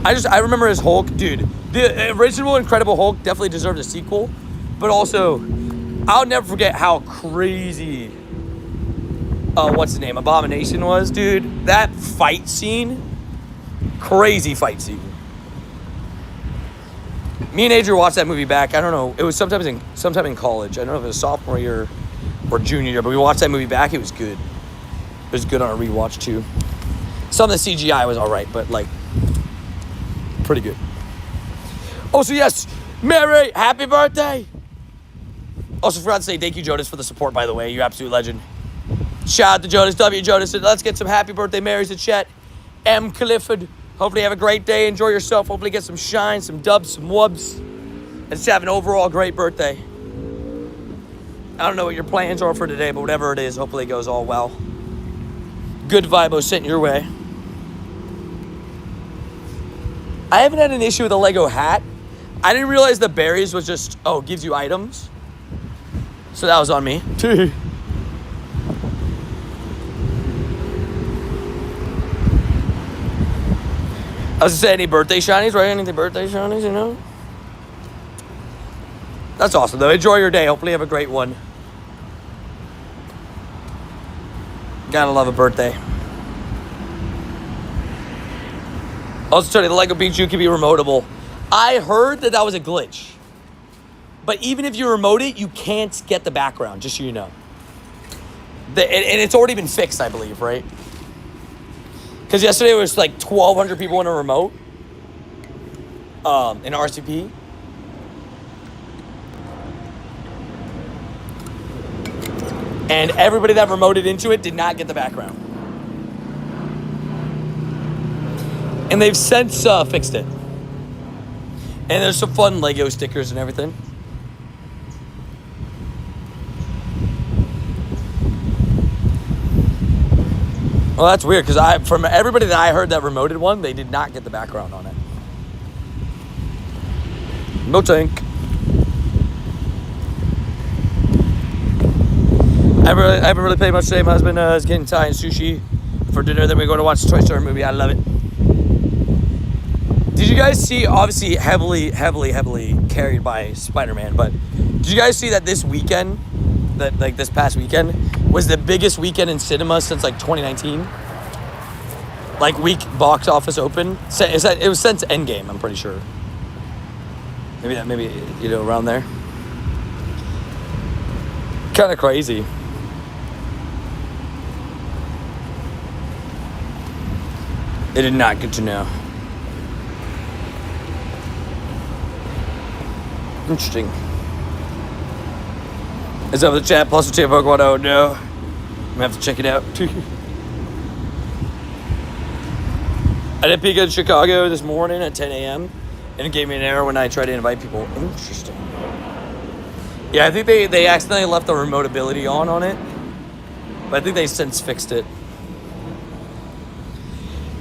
[SPEAKER 1] I remember his Hulk, dude. The original Incredible Hulk definitely deserved a sequel, but also I'll never forget how crazy what's his name? Abomination was, dude. That fight scene, crazy fight scene. Me and Adrian watched that movie back. I don't know. It was sometime in college. I don't know if it was sophomore year or junior year, but we watched that movie back. It was good. It was good on a rewatch too. Some of the CGI was all right, but like pretty good. Oh, so yes, Mary, happy birthday. Also forgot to say thank you, Jonas, for the support, by the way. You absolute legend. Shout out to Jonas, W. Jonas. Let's get some happy birthday Marys in chat. M. Clifford. Hopefully you have a great day. Enjoy yourself. Hopefully get some shine, some dubs, some wubs. And just have an overall great birthday. I don't know what your plans are for today, but whatever it is, hopefully it goes all well. Good vibos sent your way. I haven't had an issue with a Lego hat. I didn't realize the berries was just, gives you items. So that was on me. I was gonna say, any birthday shinies, right? Any birthday shinies, you know? That's awesome, though. Enjoy your day. Hopefully you have a great one. Gotta love a birthday. Also, Tony, the Lego Pikachu can be remotable. I heard that was a glitch. But even if you remote it, you can't get the background, just so you know. And it's already been fixed, I believe, right? Because yesterday it was like 1,200 people in a remote. In RCP. And everybody that remoted into it did not get the background. And they've since fixed it. And there's some fun Lego stickers and everything. Well, that's weird, because from everybody that I heard that remoted one, they did not get the background on it. No tank. I haven't really played much today. My husband is getting Thai and sushi for dinner. Then we're going to watch the Toy Story movie. I love it. Did you guys see, obviously heavily carried by Spider-Man, but did you guys see that this weekend, this past weekend, was the biggest weekend in cinema since like 2019? Like week box office open. It was since Endgame, I'm pretty sure. Maybe around there. Kind of crazy. They did not get to know. Interesting. Is that the chat? Plus the chat Pokemon? Oh no. I'm gonna have to check it out. I did peek in Chicago this morning at 10 a.m. and it gave me an error when I tried to invite people. Interesting. Yeah, I think they accidentally left the remote ability on it. But I think they since fixed it.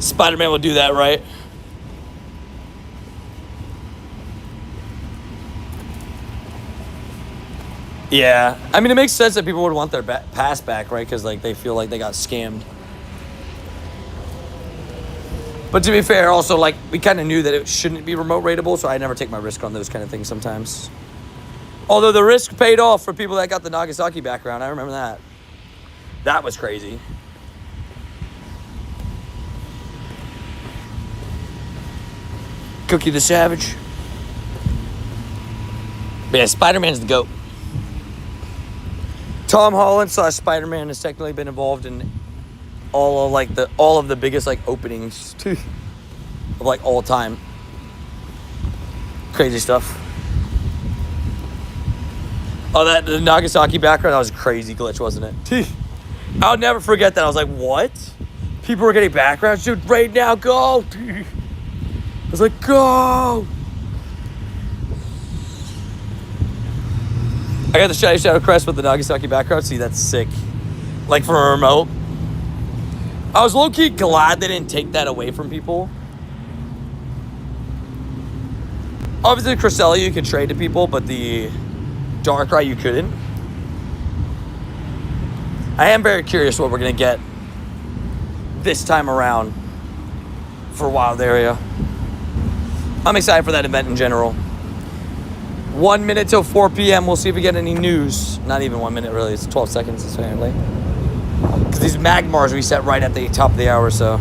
[SPEAKER 1] Spider-Man will do that, right? Yeah. I mean, it makes sense that people would want their pass back, right? Because, like, they feel like they got scammed. But to be fair, also, like, we kind of knew that it shouldn't be remote rateable, so I never take my risk on those kind of things sometimes. Although the risk paid off for people that got the Nagasaki background. I remember that. That was crazy. Cookie the Savage. But yeah, Spider-Man's the GOAT. Tom Holland / Spider-Man has technically been involved in all of the biggest like openings of like all time. Crazy stuff. Oh, the Nagasaki background, that was a crazy glitch, wasn't it? I'll never forget that. I was like, what? People were getting backgrounds? Dude, right now, go! I was like, go! I got the Shiny Shadow Crest with the Nagasaki background. See, that's sick. Like, for a remote. I was low-key glad they didn't take that away from people. Obviously, Cresselia you could trade to people, but the Darkrai you couldn't. I am very curious what we're going to get this time around for Wild Area. I'm excited for that event in general. 1 minute till 4 p.m. We'll see if we get any news. Not even 1 minute, really. It's 12 seconds, apparently. Because these Magmars we set right at the top of the hour, so.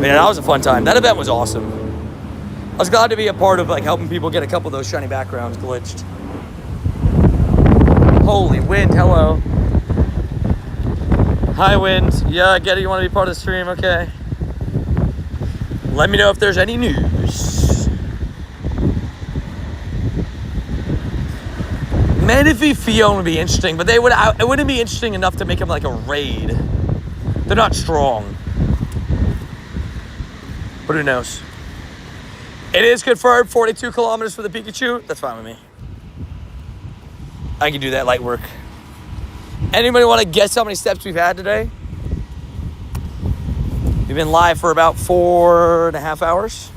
[SPEAKER 1] Man, that was a fun time. That event was awesome. I was glad to be a part of like helping people get a couple of those shiny backgrounds glitched. Holy wind, hello. Hi, wind. Yeah, I get it. You want to be part of the stream? Okay. Let me know if there's any news. Manaphy Fion would be interesting, but it wouldn't be interesting enough to make him like a raid. They're not strong. But who knows? It is confirmed 42 kilometers for the Pikachu. That's fine with me. I can do that light work. Anybody want to guess how many steps we've had today? We've been live for about 4.5 hours.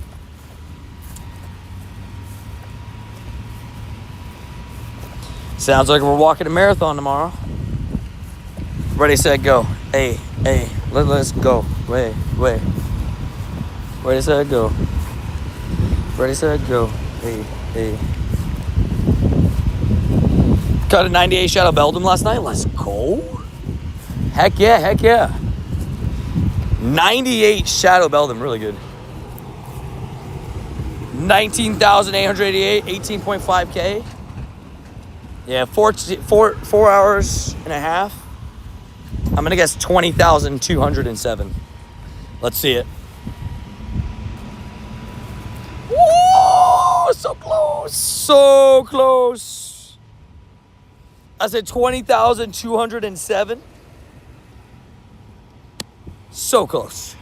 [SPEAKER 1] Sounds like we're walking a marathon tomorrow. Ready, set, go. Hey, let's go. Wait. Ready, set, go. Ready, set, go. Hey. Got a 98 Shadow Beldum last night. Let's go. Heck yeah. 98 Shadow Beldum, really good. 19,888, 18.5K. Yeah, 4 hours and a half. I'm gonna guess 20,207. Let's see it. Whoa, so close. I said 20,207. So close.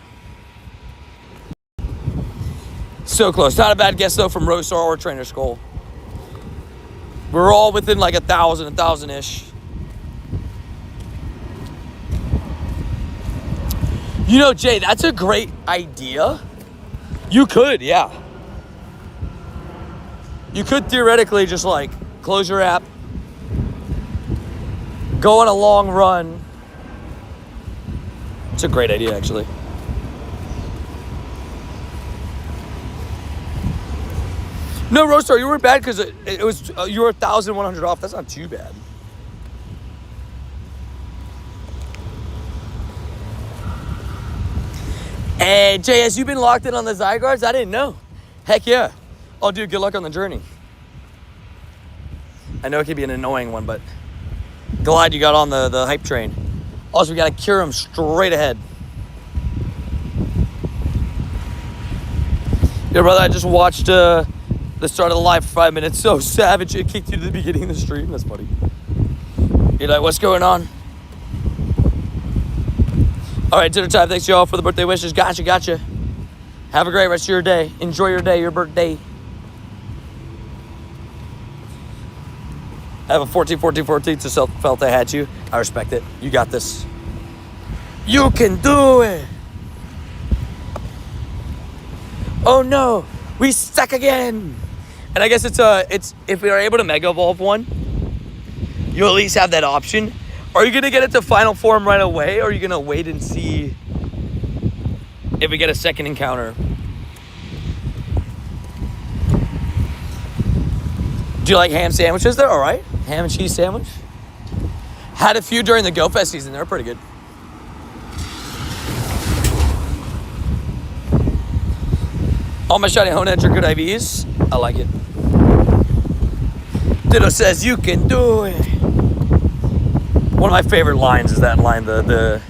[SPEAKER 1] So close. Not a bad guess though from Rosar or Trainer Skull. We're all within like 1,000-ish. You know, Jay, that's a great idea. You could, yeah. You could theoretically just like close your app, go on a long run. It's a great idea, actually. No, Rostar, you weren't bad because it was you were 1,100 off. That's not too bad. And Jay, has you been locked in on the Zygardes? I didn't know. Heck yeah. Oh, dude, good luck on the journey. I know it can be an annoying one, but glad you got on the hype train. Also, we got a Kyurem straight ahead. Yeah, brother, I just watched the start of the live for 5 minutes. So savage, it kicked you to the beginning of the stream. That's funny. You're like, what's going on? All right, dinner time. Thanks, y'all, for the birthday wishes. Gotcha. Have a great rest of your day. Enjoy your day, your birthday. I have a 14, so felt I had you. I respect it. You got this. You can do it. Oh no, we stuck again. And I guess it's if we are able to Mega Evolve one, you at least have that option. Are you gonna get it to final form right away, or are you gonna wait and see if we get a second encounter? Do you like ham sandwiches? They're all right. Ham and cheese sandwich. Had a few during the Go Fest season. They're pretty good. All my shiny Honeheads are good IVs. I like it. Ditto says, you can do it. One of my favorite lines is that line, the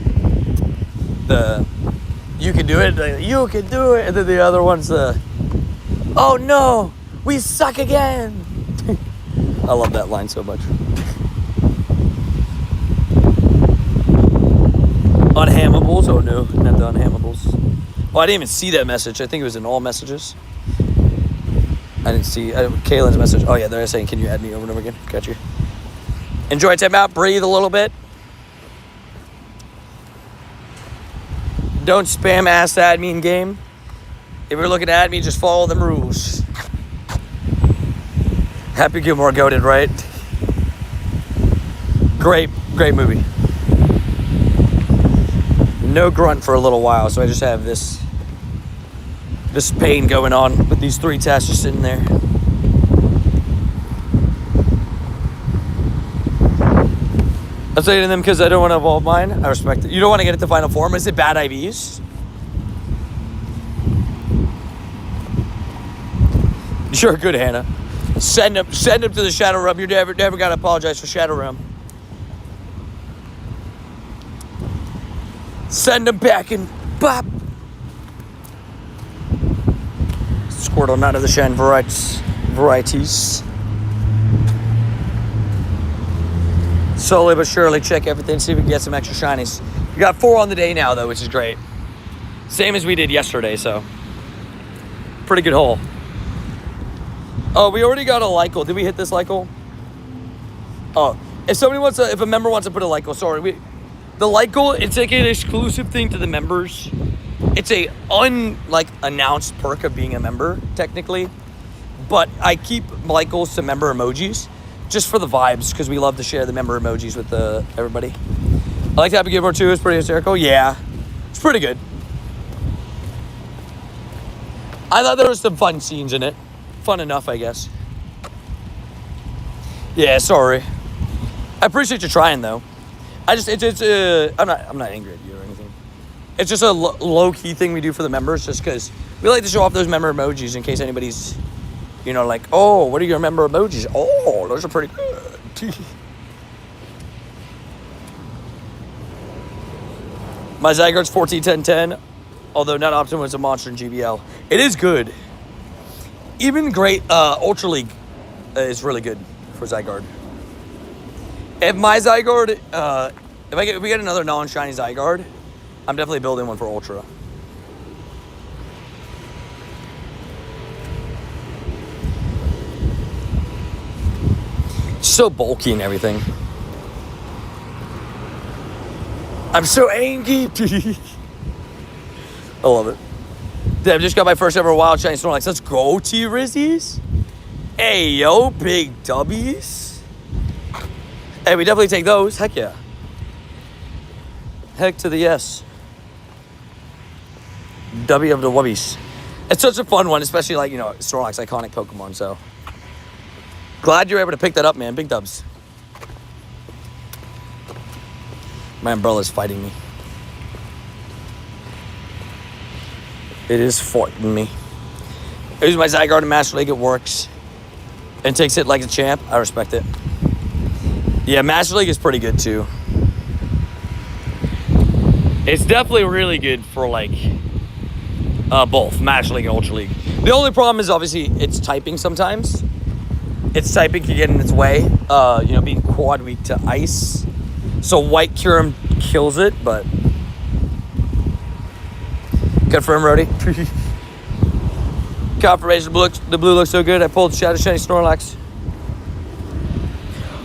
[SPEAKER 1] you can do it, you can do it. And then the other one's oh no, we suck again. I love that line so much. Unhammables, oh no, not the unhammables. Oh, I didn't even see that message. I think it was in all messages. I didn't see Kaylin's message. Oh yeah, they're saying, can you add me over and over again? Got you. Enjoy time out, breathe a little bit. Don't spam ass add me in game. If you're looking to add me, just follow them rules. Happy Gilmore goated, right? Great movie. No grunt for a little while, so I just have this pain going on with these 3 tasks just sitting there. I'm saying to them because I don't want to evolve mine. I respect it. You don't want to get it to final form. Is it bad IVs? Sure, good, Hannah. Send him to the Shadow Realm. You never got to apologize for Shadow Realm. Send him back and bop. Squirtle, not of the Shen varieties. Slowly but surely check everything, see if we can get some extra shinies. We got 4 on the day now, though, which is great. Same as we did yesterday, so. Pretty good haul. Oh, we already got a Lycal. Did we hit this Lycal? Oh, if a member wants to put a Lycal, sorry. The Lycal, it's like an exclusive thing to the members. It's a announced perk of being a member, technically. But I keep Lycals to member emojis just for the vibes, because we love to share the member emojis with everybody. I like Happy Gilmore too. It's pretty hysterical. Yeah, it's pretty good. I thought there was some fun scenes in it. Fun enough, I guess. Yeah, sorry. I appreciate you trying though. I'm not angry at you or anything. It's just a low-key thing we do for the members, just because we like to show off those member emojis in case anybody's, like, oh, what are your member emojis? Oh, those are pretty good. My Zygarde's 14-10-10, although not optimal as a monster in GBL. It is good. Even great Ultra League is really good for Zygarde. If my Zygarde, if we get another non-shiny Zygarde, I'm definitely building one for Ultra. It's so bulky and everything. I'm so angry. I love it. Dude, I've just got my first ever wild shiny Snorlax. Let's go, T-Rizzies. Hey, yo, big dubbies. Hey, we definitely take those. Heck yeah. Heck to the yes. W of the Wubbies. It's such a fun one, especially Snorlax, iconic Pokemon, so. Glad you're able to pick that up, man. Big dubs. My umbrella's fighting me. It is fighting me. I use my Zygarde in Master League, it works. And takes it like a champ. I respect it. Yeah, Master League is pretty good too. It's definitely really good for like both Master League and Ultra League. The only problem is obviously it's typing sometimes. Its typing can get in its way, being quad weak to ice. So white Kyurem kills it, but good for him, Rody. Confirmation, the blue looks so good. I pulled Shadow Shiny Snorlax.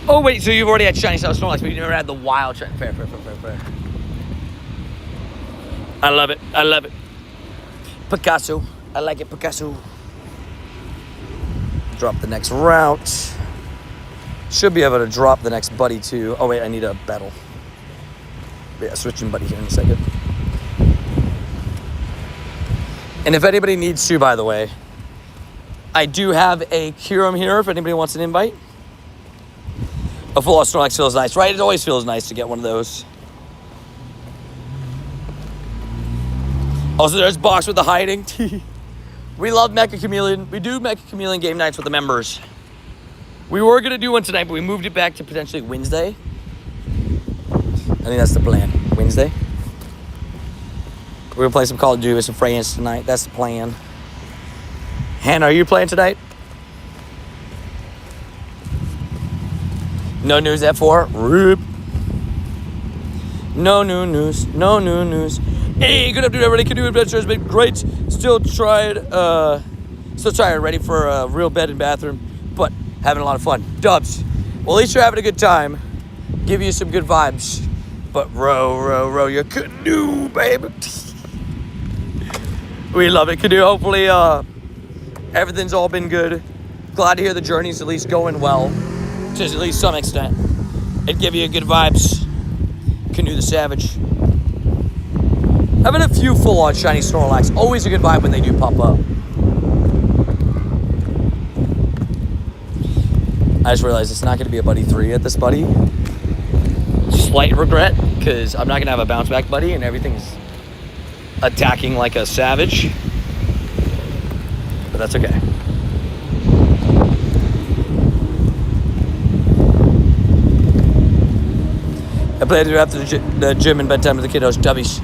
[SPEAKER 1] Oh wait, so you've already had Shiny Shadow Snorlax, but you never had the wild Shiny. Fair. I love it. Picasso. I like it, Picasso. Drop the next route. Should be able to drop the next buddy too. Oh wait, I need a battle. Yeah, switching buddy here in a second. And if anybody needs to, by the way, I do have a Kyurem here if anybody wants an invite. A full Snorlax feels nice, right? It always feels nice to get one of those. Also, there's Box with the hiding. We love Mecha Chameleon. We do Mecha Chameleon game nights with the members. We were going to do one tonight, but we moved it back to potentially Wednesday. I think that's the plan. Wednesday. We're going to play some Call of Duty with some friends tonight. That's the plan. Hannah, are you playing tonight? No news at 4. Roop. No new news. Hey, good afternoon, everybody. Canoe Adventure has been great. Still tired, ready for a real bed and bathroom, but having a lot of fun. Dubs. Well, at least you're having a good time. Give you some good vibes. But row your canoe, baby. We love it, canoe. Hopefully, everything's all been good. Glad to hear the journey's at least going well, to at least some extent. It'd give you good vibes. Canoe the Savage. Having a few full-on shiny Snorlax, always a good vibe when they do pop up. I just realized it's not going to be a buddy 3 at this buddy. Slight regret, because I'm not going to have a bounce back buddy and everything's attacking like a savage. But that's okay. I plan to do after the gym and bedtime with the kiddos. Dubbies.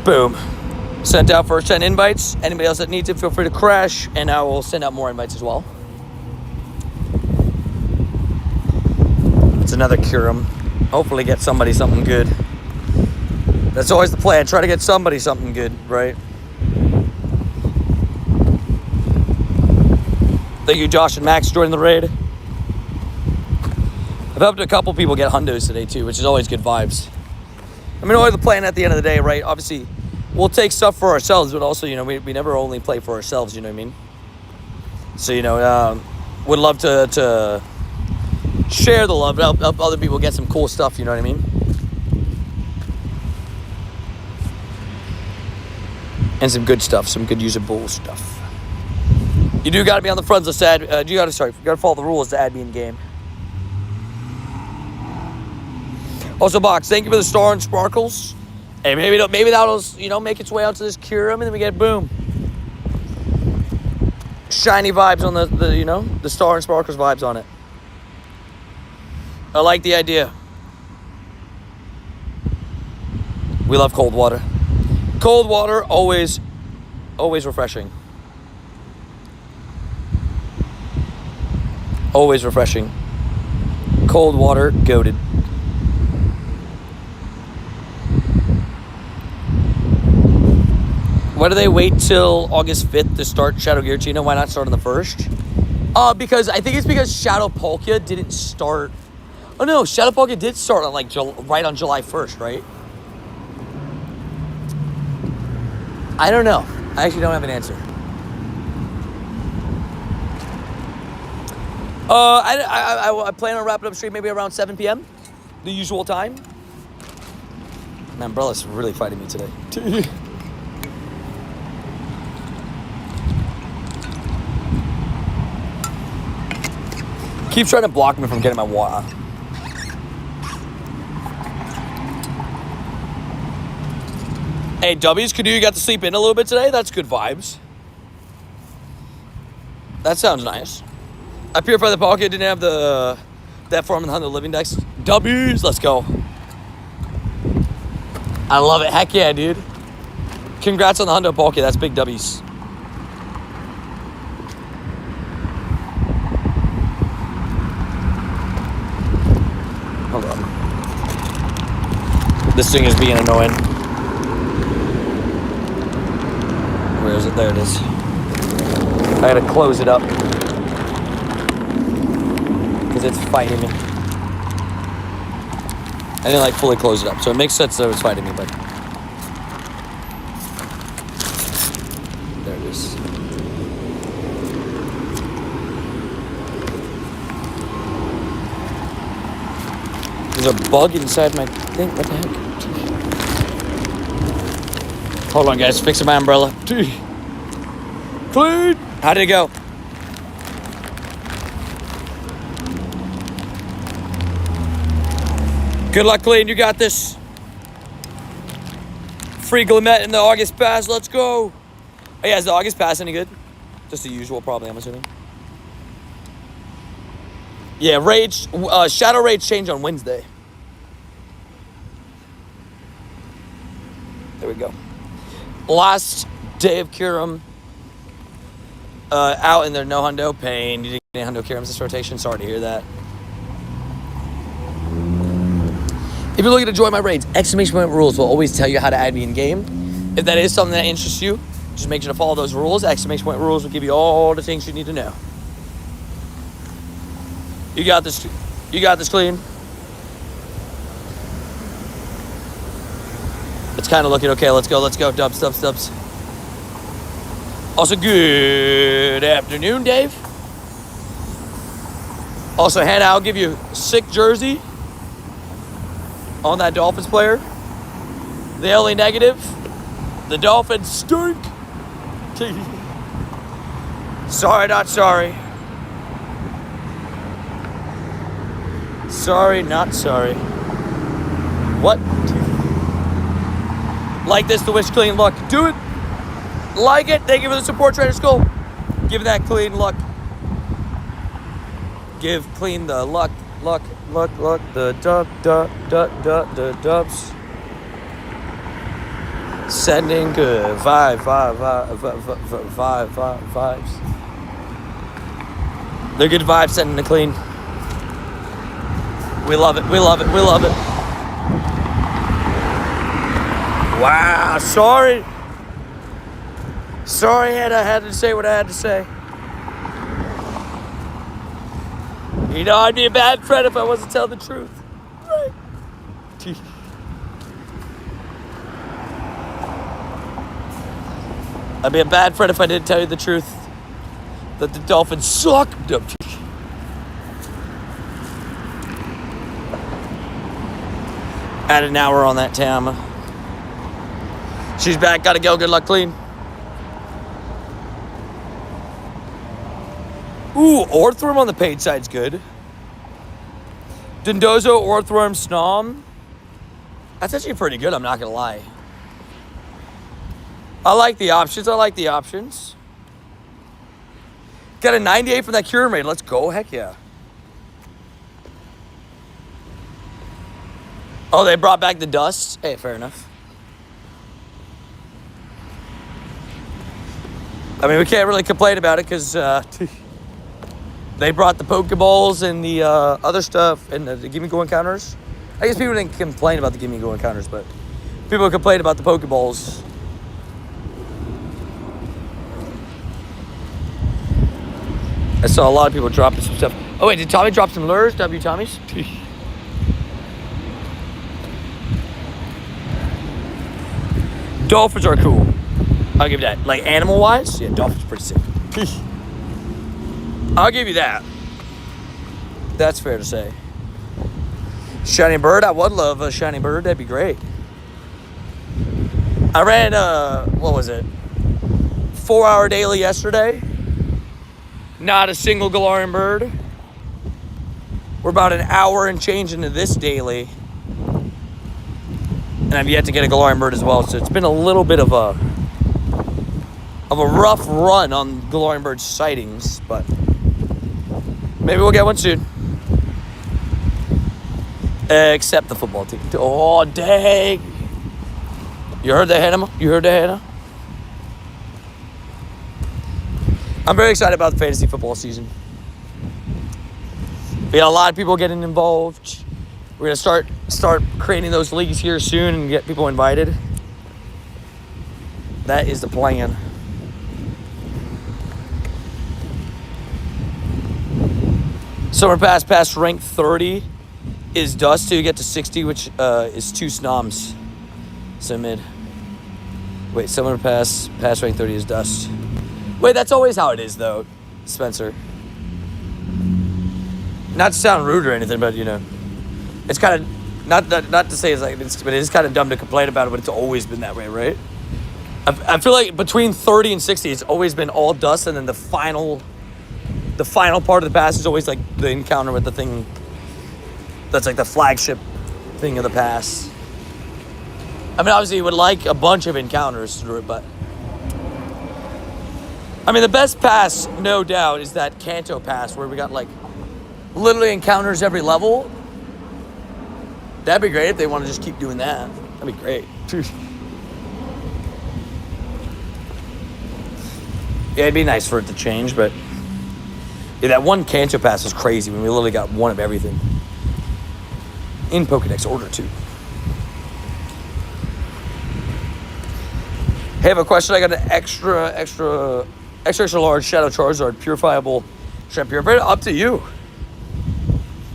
[SPEAKER 1] Boom. Sent out first 10 invites. Anybody else that needs it, feel free to crash, and I will send out more invites as well. It's another Kyurem. Hopefully get somebody something good. That's always the plan. Try to get somebody something good, right? Thank you, Josh and Max, joining the raid. I've helped a couple people get hundos today, too, which is always good vibes. I mean, always the plan at the end of the day, right? Obviously, we'll take stuff for ourselves, but also, we never only play for ourselves, you know what I mean? So, would love to share the love, help other people get some cool stuff, you know what I mean? And some good stuff, some good usable stuff. You do got to be on the friends list to add, you got to follow the rules to add me in game. Also, Box, thank you for the star and sparkles. Hey, maybe that'll make its way out to this Kyurem, and then we get boom. Shiny vibes on the star and sparkles vibes on it. I like the idea. We love cold water. Cold water, always refreshing. Always refreshing. Cold water, goated. Why do they wait till August 5th to start Shadow Giratina? Why not start on the 1st? Because I think it's because Shadow Palkia didn't start. Oh no, Shadow Palkia did start on right on July 1st, right? I don't know. I actually don't have an answer. I plan on wrapping up stream maybe around 7 p.m. The usual time. My umbrella's really fighting me today. Keep trying to block me from getting my water. Hey, W's, could you got to sleep in a little bit today? That's good vibes. That sounds nice. I purified the Palkia. Didn't have the that form in the 100 living decks. W's. Let's go. I love it. Heck yeah, dude. Congrats on the Hundo Palkia. That's big W's. Hold on. This thing is being annoying. Where is it? There it is. I gotta close it up. Because it's fighting me. I didn't like fully close it up. So it makes sense that it's fighting me, but. There it is. There's a bug inside my thing. What the heck? Hold on, guys. Fixing my umbrella. Clean. How did it go? Good luck, Clean. You got this. Free Glimmet in the August Pass. Let's go. Oh, yeah, is the August Pass any good? Just the usual, probably, I'm assuming. Yeah, Rage. Shadow Rage change on Wednesday. There we go. Last day of Kyurem. Out in there, no hundo. Pain. You didn't get any hundo Kyurems this rotation. Sorry to hear that. If you're looking to join my raids, exclamation point rules will always tell you how to add me in game. If that is something that interests you, just make sure to follow those rules. Exclamation point rules will give you all the things you need to know. You got this. You got this, Clean. It's kind of looking okay. Let's go. Let's go. Dubs, dubs, dubs. Also, good afternoon, Dave. Also, Hannah, I'll give you a sick jersey on that Dolphins player. The only negative, the Dolphins stink. Sorry, not sorry. Sorry, not sorry. What? Like this to wish Clean luck. Do it. Like it. Thank you for the support, Trader Skull. Give that Clean luck. Give Clean the luck, luck, luck, luck. The the dubs. Sending good vibes. They're good vibes sending to Clean. We love it. We love it. We love it. Wow. Sorry. Sorry, I had to say what I had to say. You know, I'd be a bad friend if I wasn't telling the truth. Right. I'd be a bad friend if I didn't tell you the truth. That the Dolphins suck. Add an hour on that Tam. She's back. Gotta go. Good luck, Clean. Ooh, Orthworm on the paid side's good. Dindozo, Orthworm, Snom. That's actually pretty good, I'm not going to lie. I like the options. Got a 98 from that Kyurem raid. Let's go. Heck yeah. Oh, they brought back the dust? Hey, fair enough. I mean, we can't really complain about it because they brought the Pokeballs and the other stuff and the Gimme Go encounters. I guess people didn't complain about the Gimme Go encounters, but people complained about the Pokeballs. I saw a lot of people dropping some stuff. Oh, wait, did Tommy drop some lures? W Tommy's? Dolphins are cool. I'll give you that. Like, animal-wise? Yeah, dolphins are pretty sick. I'll give you that. That's fair to say. Shiny bird? I would love a shiny bird. That'd be great. I ran, what was it? 4-hour daily yesterday. Not a single Galarian bird. We're about an hour and change into this daily. And I've yet to get a Galarian bird as well. So it's been a little bit of a rough run on Galarian bird sightings, but Maybe we'll get one soon. Except the football team. Oh, dang. You heard that, Hannah? You heard that, Hannah? I'm very excited about the fantasy football season. We got a lot of people getting involved. We're going to start creating those leagues here soon and get people invited. That is the plan. Summer Pass past rank 30 is dust till you get to 60, which is 2 snoms. So mid. Wait, Summer Pass past rank 30 is dust. Wait, that's always how it is, though, Spencer. Not to sound rude or anything, but, you know, it's kind of, not to say it's like, but it is kind of dumb to complain about it, but it's always been that way, right? I feel like between 30 and 60, it's always been all dust, and then the final part of the pass is always like the encounter with the thing that's like the flagship thing of the pass. I mean, obviously you would like a bunch of encounters through it, but I mean, the best pass, no doubt, is that Kanto pass where we got like literally encounters every level. That'd be great if they want to just keep doing that. That'd be great. Yeah, it'd be nice for it to change, but yeah, that one Kanto pass was crazy when we literally got one of everything. In Pokedex order, too. Hey, I have a question. I got an extra large Shadow Charizard purifiable Shrimp Purifier. Up to you.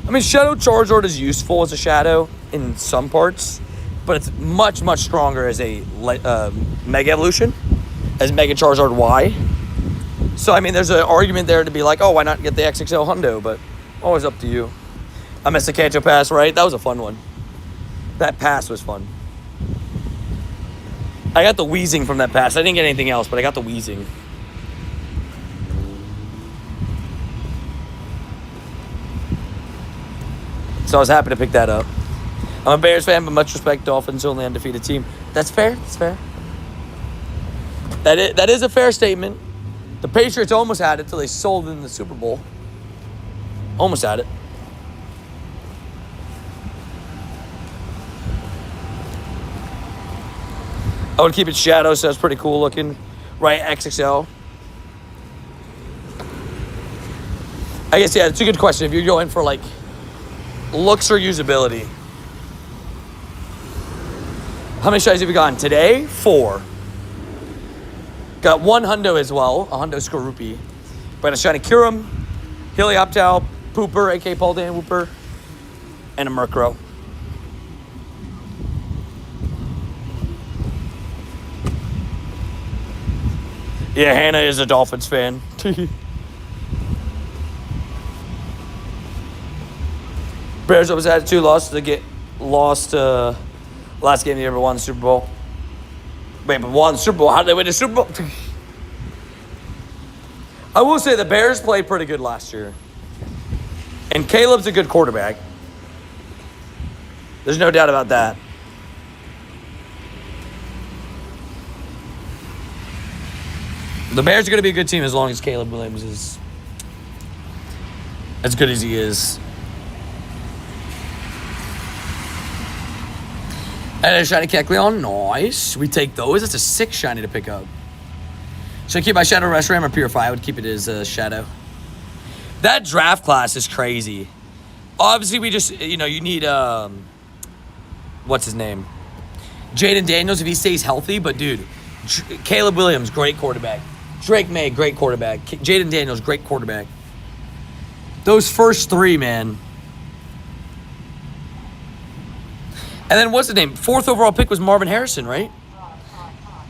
[SPEAKER 1] I mean, Shadow Charizard is useful as a Shadow in some parts, but it's much, much stronger as a Mega Evolution, as Mega Charizard Y. So, I mean, there's an argument there to be like, oh, why not get the XXL Hundo? But always up to you. I missed the Kanto pass, right? That was a fun one. That pass was fun. I got the wheezing from that pass. I didn't get anything else, but I got the wheezing. So I was happy to pick that up. I'm a Bears fan, but much respect, Dolphins, only undefeated team. That's fair. That's fair. That is a fair statement. The Patriots almost had it till they sold in the Super Bowl. Almost had it. I would keep it Shadow, so that's pretty cool looking. Right, XXL. I guess, yeah, it's a good question. If you're going for, like, looks or usability. How many shinies have you gotten today? 4. Got 1 Hundo as well, a Hundo Skorupi. Got a shiny Kyurem, Helioptile, Pooper, aka Paul Dan Whooper, and a Murkrow. Yeah, Hannah is a Dolphins fan. Bears always had 2 lost last game of the year, but won the Super Bowl. Wait, but won the Super Bowl? How did they win the Super Bowl? I will say the Bears played pretty good last year. And Caleb's a good quarterback. There's no doubt about that. The Bears are going to be a good team as long as Caleb Williams is as good as he is. And a shiny Kecleon. Nice. We take those. That's a 6 shiny to pick up. Should I keep my Shadow Reshiram or Purify? I would keep it as Shadow. That draft class is crazy. Obviously, we just, you need, what's his name? Jaden Daniels if he stays healthy. But, dude, Caleb Williams, great quarterback. Drake May, great quarterback. Jaden Daniels, great quarterback. Those first 3, man. And then what's the name? 4th overall pick was Marvin Harrison, right?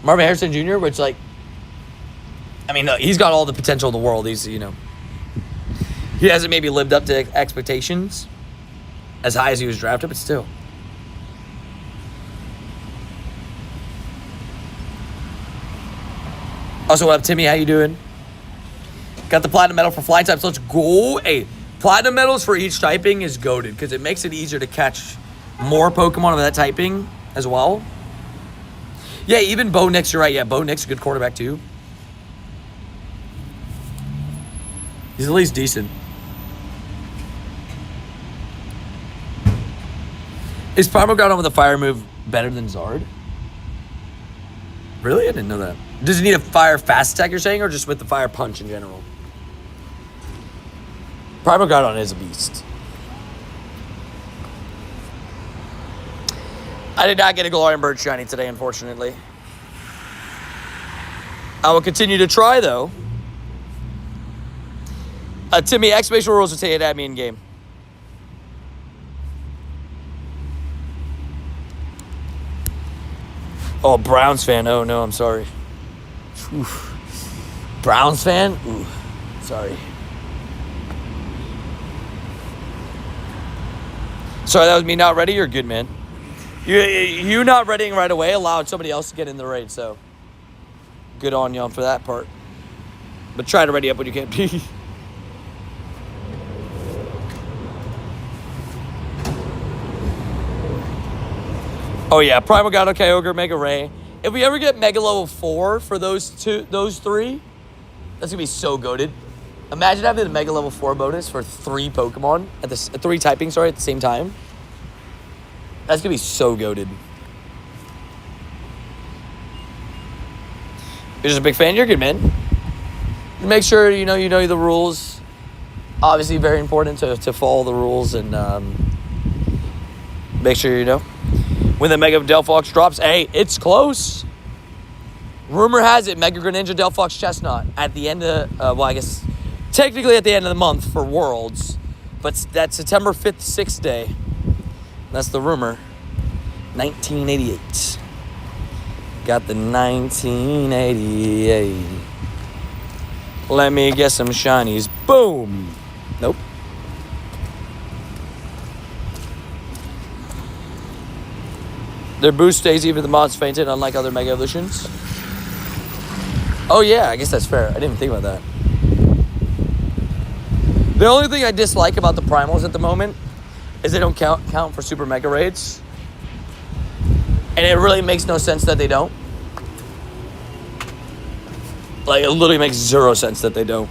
[SPEAKER 1] Marvin Harrison Jr., which, like, I mean, he's got all the potential in the world. He's, he hasn't maybe lived up to expectations as high as he was drafted, but still. Also, what up, Timmy? How you doing? Got the platinum medal for flying types. Let's go. Hey, platinum medals for each typing is goated because it makes it easier to catch more Pokemon of that typing as well. Yeah, even Bo Nix, you're right. Yeah, Bo Nix, a good quarterback too. He's at least decent. Is Primal Groudon with a fire move better than Zard? Really? I didn't know that. Does it need a fire fast attack, you're saying, or just with the fire punch in general? Primal Groudon is a beast. I did not get a Galarian Bird Shiny today, unfortunately. I will continue to try, though. Timmy, exclamation rules will say it at me in game. Oh, Browns fan. Oh, no, I'm sorry. Oof. Browns fan? Ooh, sorry. Sorry, that was me not ready. You're good, man. You not readying right away allowed somebody else to get in the raid, so good on y'all for that part. But try to ready up when you can. Oh yeah, Primal Groudon, Kyogre, Mega Ray. If we ever get Mega Level 4 for those three, that's gonna be so goated. Imagine having the Mega Level 4 bonus for 3 Pokemon at the 3 typing, sorry, at the same time. That's gonna be so goated. You're just a big fan. You're good, man. Make sure you know the rules. Obviously, very important to follow the rules and make sure you know when the Mega Delphox drops. Hey, it's close. Rumor has it Mega Greninja Delphox Chestnut at the end of well, I guess technically at the end of the month for Worlds, but that's September 5th, 6th day. That's the rumor. 1988. Got the 1988. Let me get some shinies. Boom. Nope. Their boost stays even if the mod's fainted, unlike other Mega Evolutions. Oh yeah, I guess that's fair. I didn't even think about that. The only thing I dislike about the Primals at the moment is they don't count for Super Mega Raids. And it really makes no sense that they don't. Like, it literally makes 0 sense that they don't.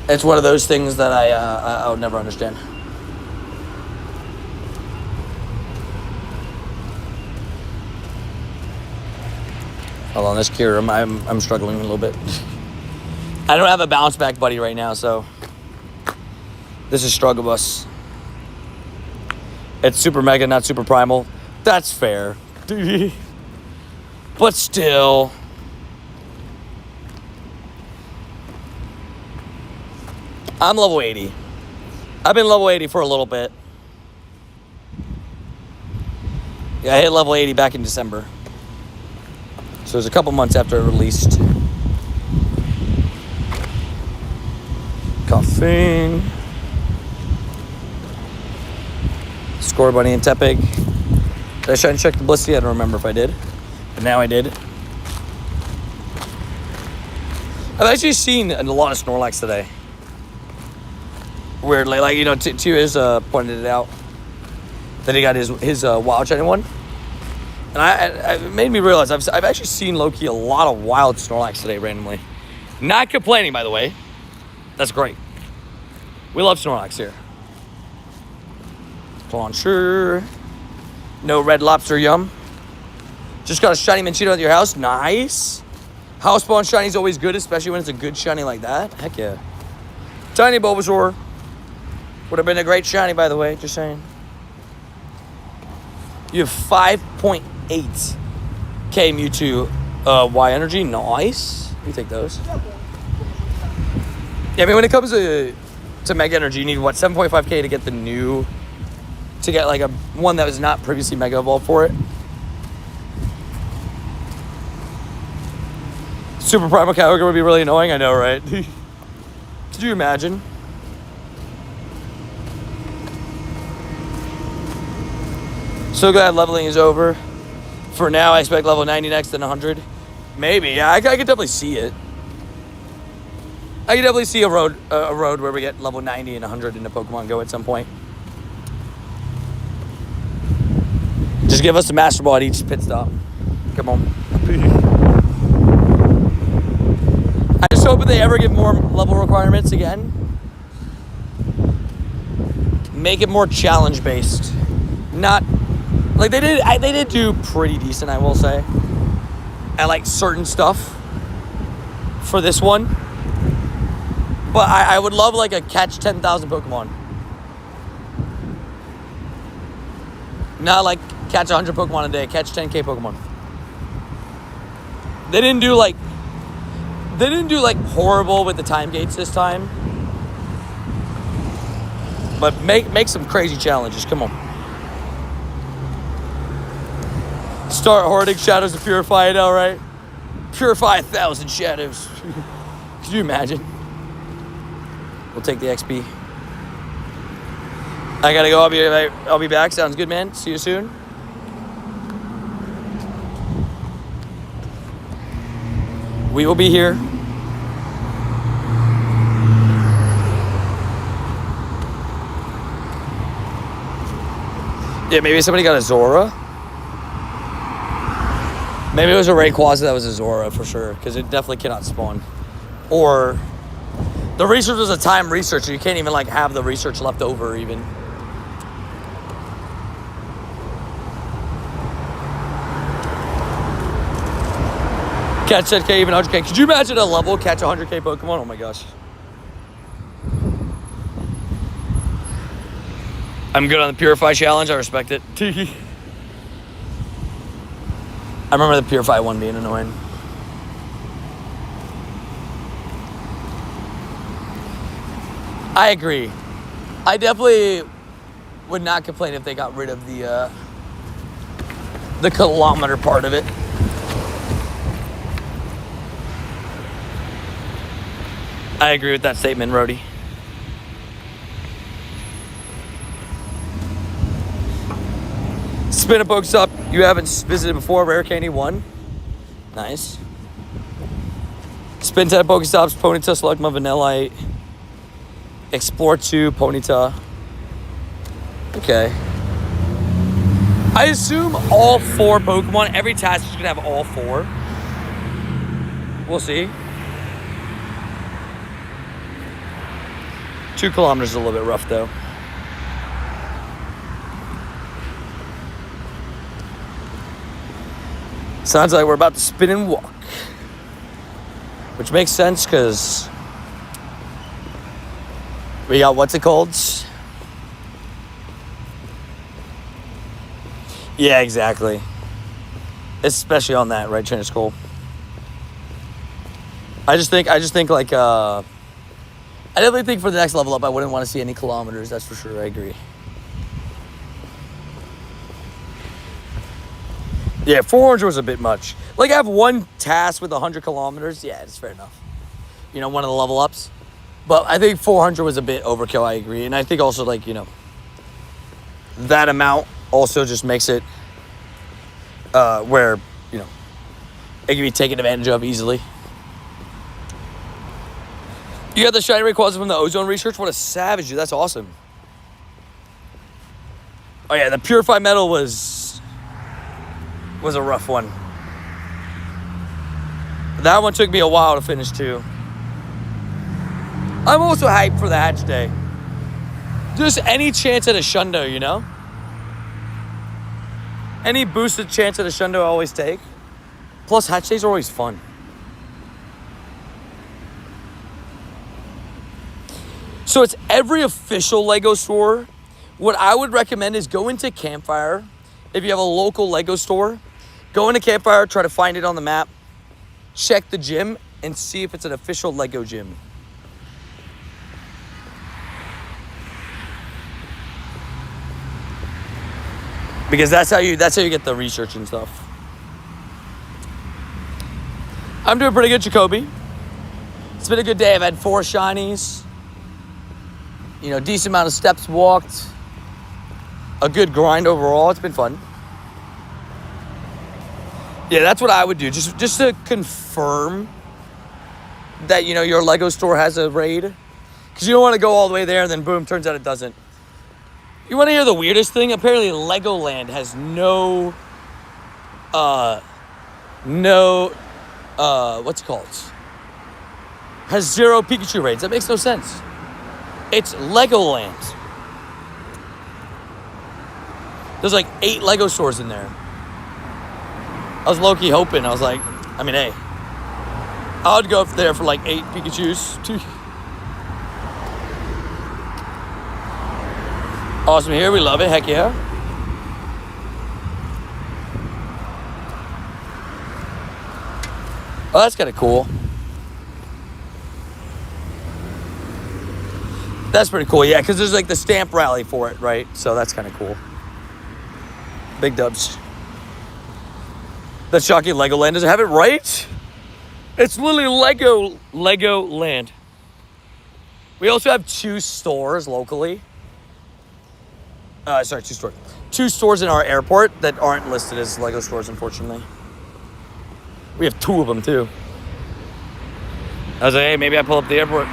[SPEAKER 1] It's one of those things that I would never understand. Hold on, this Kyurem, I'm struggling a little bit. I don't have a bounce back buddy right now, so this is struggle bus. It's super mega, not super primal. That's fair. But still. I'm level 80. I've been level 80 for a little bit. Yeah, I hit level 80 back in December. So it was a couple months after it released. Coughing. Score Bunny and Tepig. Did I try and check the Blissey? I don't remember if I did. But now I did. I've actually seen a lot of Snorlax today. Weirdly, like, you know, Tia's pointed it out. That he got his wild shiny one. And it made me realize I've actually seen low-key a lot of wild Snorlax today randomly. Not complaining, by the way. That's great. We love Snorlax here. Launcher. No red lobster yum. Just got a shiny Manchito at your house. Nice. House spawn shiny is always good, especially when it's a good shiny like that. Heck yeah. Tiny Bulbasaur. Would have been a great shiny, by the way. Just saying. You have 5.8k Mewtwo Y energy. Nice. You take those. Yeah, I mean, when it comes to Mega Energy, you need, what, 7.5k to get the new... To get, like, one that was not previously Mega Evolved for it. Super Primal Kyogre would be really annoying. I know, right? Could you imagine? So glad leveling is over. For now, I expect level 90 next, then 100. Maybe. Yeah, I could definitely see it. I could definitely see a road where we get level 90 and 100 into Pokemon Go at some point. Just give us a Master Ball at each pit stop. Come on. I just hope if they ever give more level requirements again. make it more challenge based. Not like they did do pretty decent, I will say, at like certain stuff for this one. But I would love like a catch 10,000 Pokemon. Not like catch 100 Pokemon a day, catch 10K Pokemon. They didn't do like horrible with the time gates this time. But make some crazy challenges. Come on. Start hoarding shadows to purify it, all right? Purify 1,000 shadows. Could you imagine? We'll take the XP. I gotta go. I'll be back. Sounds good, man. See you soon. We will be here. Yeah, maybe somebody got a Zora. Maybe it was a Rayquaza that was a Zora for sure, because it definitely cannot spawn. Or the research was a time research, so you can't even like have the research left over even. Catch 10K, even 100K. Could you imagine a level catch 100K Pokemon? Oh my gosh. I'm good on the Purify challenge. I respect it. I remember the Purify one being annoying. I agree. I definitely would not complain if they got rid of the kilometer part of it. I agree with that statement, Rhodey. Spin a Pokestop you haven't visited before. Rare Candy 1. Nice. Spin 10 Pokestops. Ponyta, Slugma, Vanillite. Explore 2, Ponyta. Okay. I assume all 4 Pokemon. Every task is going to have all 4. We'll see. 2 kilometers is a little bit rough, though. Sounds like we're about to spin and walk. Which makes sense, because we got, what's it called? Yeah, exactly. Especially on that, right, Trainer School. I just think like, I definitely think for the next level up, I wouldn't want to see any kilometers. That's for sure. I agree. Yeah, 400 was a bit much. Like, I have one task with 100 kilometers. Yeah, it's fair enough. You know, one of the level ups. But I think 400 was a bit overkill. I agree. And I think also, like, you know, that amount also just makes it where, you know, it can be taken advantage of easily. You got the shiny Rayquaza from the Ozone research? What a savage, dude. That's awesome. Oh, yeah, the Purify Metal was a rough one. That one took me a while to finish, too. I'm also hyped for the Hatch Day. Just any chance at a Shundo, you know? Any boosted chance at a Shundo I always take. Plus, Hatch Days are always fun. So it's every official LEGO store. What I would recommend is go into Campfire. If you have a local LEGO store, go into Campfire, try to find it on the map, check the gym, and see if it's an official LEGO gym. Because that's how you get the research and stuff. I'm doing pretty good, Jacoby. It's been a good day. I've had 4 shinies. You know, decent amount of steps walked. A good grind overall. It's been fun. Yeah, that's what I would do. Just to confirm that, you know, your LEGO store has a raid. Because you don't want to go all the way there and then boom, turns out it doesn't. You want to hear the weirdest thing? Apparently Legoland has what's it called? Has 0 Pikachu raids. That makes no sense. It's Legoland. There's like 8 Lego stores in there. I was low-key hoping. I was like, I mean, hey, I would go up there for like 8 Pikachus. Awesome here. We love it. Heck yeah. Oh, that's kind of cool. That's pretty cool, yeah, because there's like the stamp rally for it, right? So that's kind of cool. Big dubs. That Shocky Legoland doesn't have it right. It's literally Lego Land. We also have 2 stores locally. Sorry, 2 stores. 2 stores in our airport that aren't listed as Lego stores, unfortunately. We have 2 of them, too. I was like, hey, maybe I pull up the airport.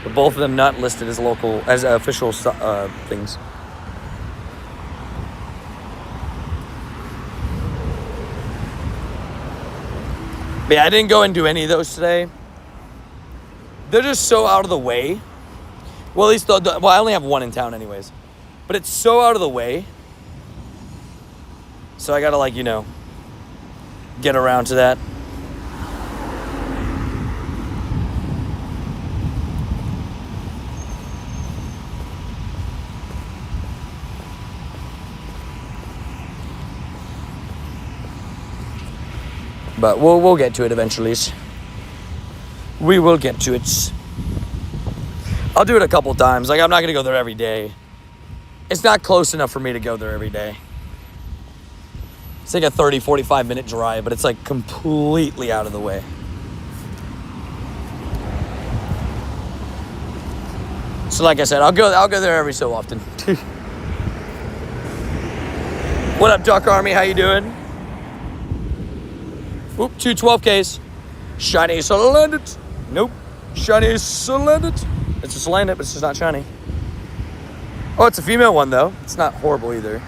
[SPEAKER 1] But both of them not listed as local, as official things. But yeah, I didn't go and do any of those today. They're just so out of the way. Well, at least, well, I only have 1 in town anyways. But it's so out of the way. So I gotta, like, you know, get around to that. But we'll get to it eventually. We will get to it. I'll do it a couple times. Like, I'm not going to go there every day. It's not close enough for me to go there every day. It's like a 30, 45 minute drive, but it's like completely out of the way. So like I said, I'll go there every so often. What up, Duck Army? How you doing? Oop, 2 12Ks. Shiny Salandit. Nope. Shiny Salandit. It's a Salandit, but it's just not shiny. Oh, it's a female one, though. It's not horrible either.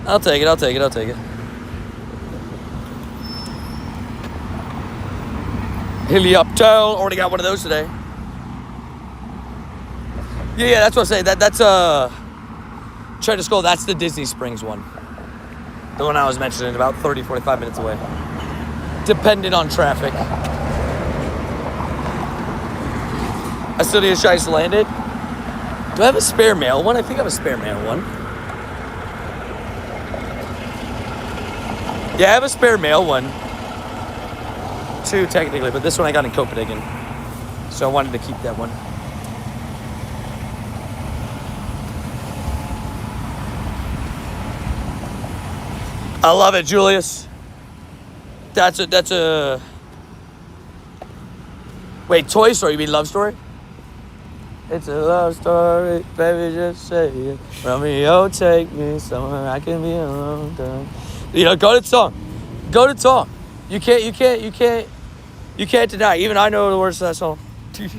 [SPEAKER 1] I'll take it. Helioptile. Already got one of those today. Yeah, that's what I say. That's Try to Skull. That's the Disney Springs one. The one I was mentioning, about 30, 45 minutes away. Depending on traffic. I still need a Shiny Salandit. Do I have a spare male one? I think I have a spare male one. Yeah, I have a spare male one. 2, technically, but this one I got in Copenhagen. So I wanted to keep that one. I love it, Julius. That's a... Wait, Toy Story? You mean Love Story? It's a love story, baby, just say it. Romeo, take me somewhere I can be alone. You know, go to song. You can't deny. Even I know the words to that song. It's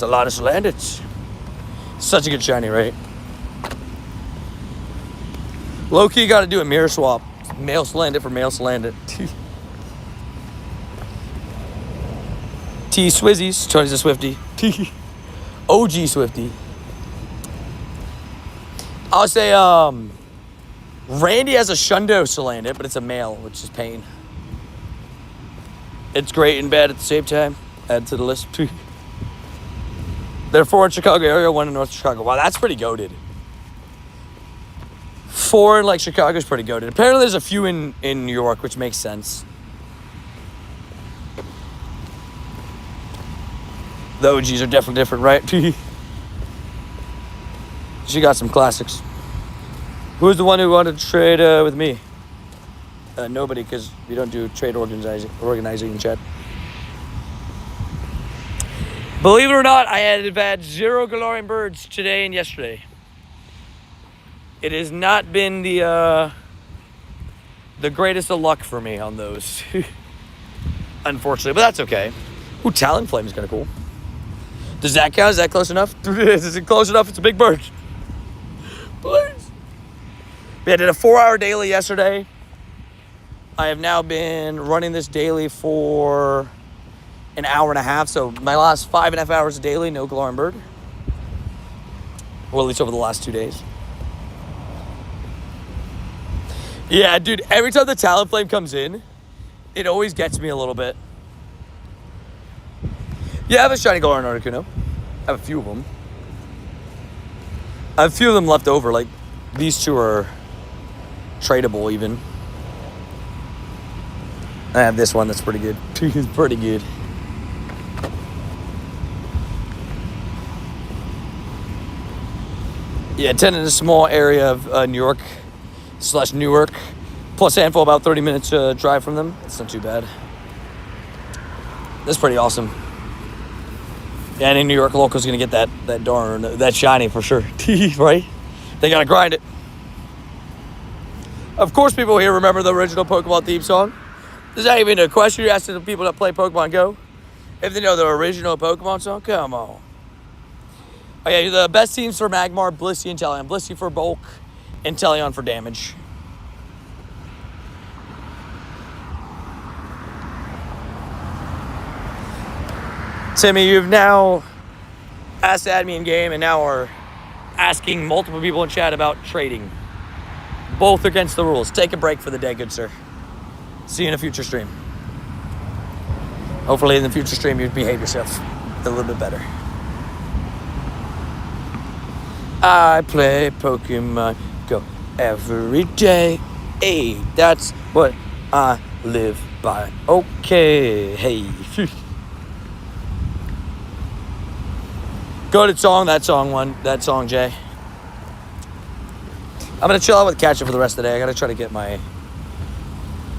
[SPEAKER 1] a lot of Salandits. Such a good shiny, right? Low-key got to do a mirror swap. Male Salandit for male Salandit. T Swizzies. Tony's a Swiftie. OG Swiftie. I'll say Randy has a Shundo Salandit, but it's a male, which is pain. It's great and bad at the same time. Add to the list. There are 4 in Chicago area, 1 in North Chicago. Wow, that's pretty goated. 4 in, like, Chicago's pretty goated. Apparently there's a few in New York, which makes sense. The OGs are definitely different, right? She got some classics. Who's the one who wanted to trade with me? Nobody, because we don't do trade organizing in chat. Believe it or not, I have had 0 Galarian birds today and yesterday. It has not been the greatest of luck for me on those. Unfortunately, but that's okay. Ooh, Talonflame is kind of cool. Does that count? Is that close enough? Is it close enough? It's a big bird. Please. Yeah, I did a 4-hour daily yesterday. I have now been running this daily for an hour and a half. So my last 5.5 hours daily, no Galarian bird. Or at least over the last 2 days. Yeah, dude, every time the Talonflame comes in, it always gets me a little bit. Yeah, I have a shiny Galarian Articuno. I have a few of them. I have a few of them left over. Like, these two are tradable even. I have this one that's pretty good. It's pretty good. Yeah, 10 in a small area of New York / Newark. Plus a handful, about 30 minutes drive from them. It's not too bad. That's pretty awesome. Yeah, any New York local's gonna get that shiny for sure. Right? They gotta grind it. Of course, people here remember the original Pokemon theme song. Is that even a question you're asking the people that play Pokemon Go? If they know the original Pokemon song, come on. Okay, the best teams for Magamr, Blissey, and Teleon. Blissey for bulk, and Teleon for damage. Timmy, you've now asked to add me in game, and now are asking multiple people in chat about trading. Both against the rules. Take a break for the day, good sir. See you in a future stream. Hopefully in the future stream you'd behave yourself a little bit better. I play Pokemon Go every day. Hey, that's what I live by. Okay, hey. Good song, that song, Jay. I'm gonna chill out with Catcher for the rest of the day. I gotta try to get my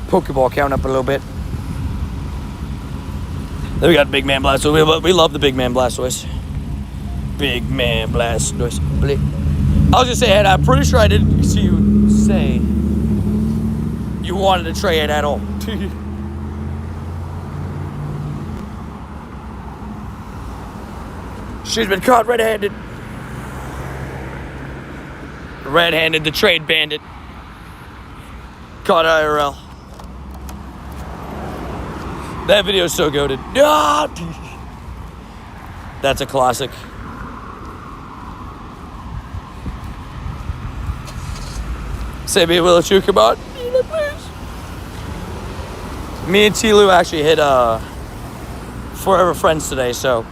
[SPEAKER 1] Pokeball count up a little bit. Then we got Big Man Blastoise. We love the Big Man Blastoise. Big Man Blastoise. I was gonna say, Ed, I'm pretty sure I didn't see you say you wanted to trade at all. She's been caught red-handed. Red-handed, the trade bandit. Caught IRL. That video is so goated. No! That's a classic. Say me, will you come on? Please. Me and Tilu actually hit Forever Friends today, so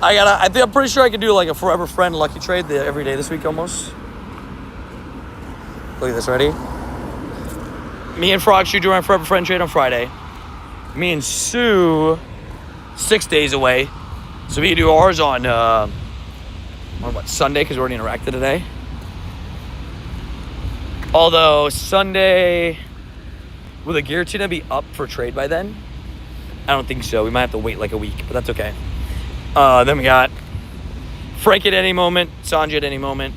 [SPEAKER 1] I'm pretty sure I can do like a Forever Friend lucky trade every day this week almost. Look at this, ready? Me and Frog should do our Forever Friend trade on Friday. Me and Sue, 6 days away. So we can do ours on Sunday, because we already interacted today. Although Sunday, will the Giratina be up for trade by then? I don't think so. We might have to wait like a week, but that's okay. Then we got Frank at any moment, Sanjay at any moment.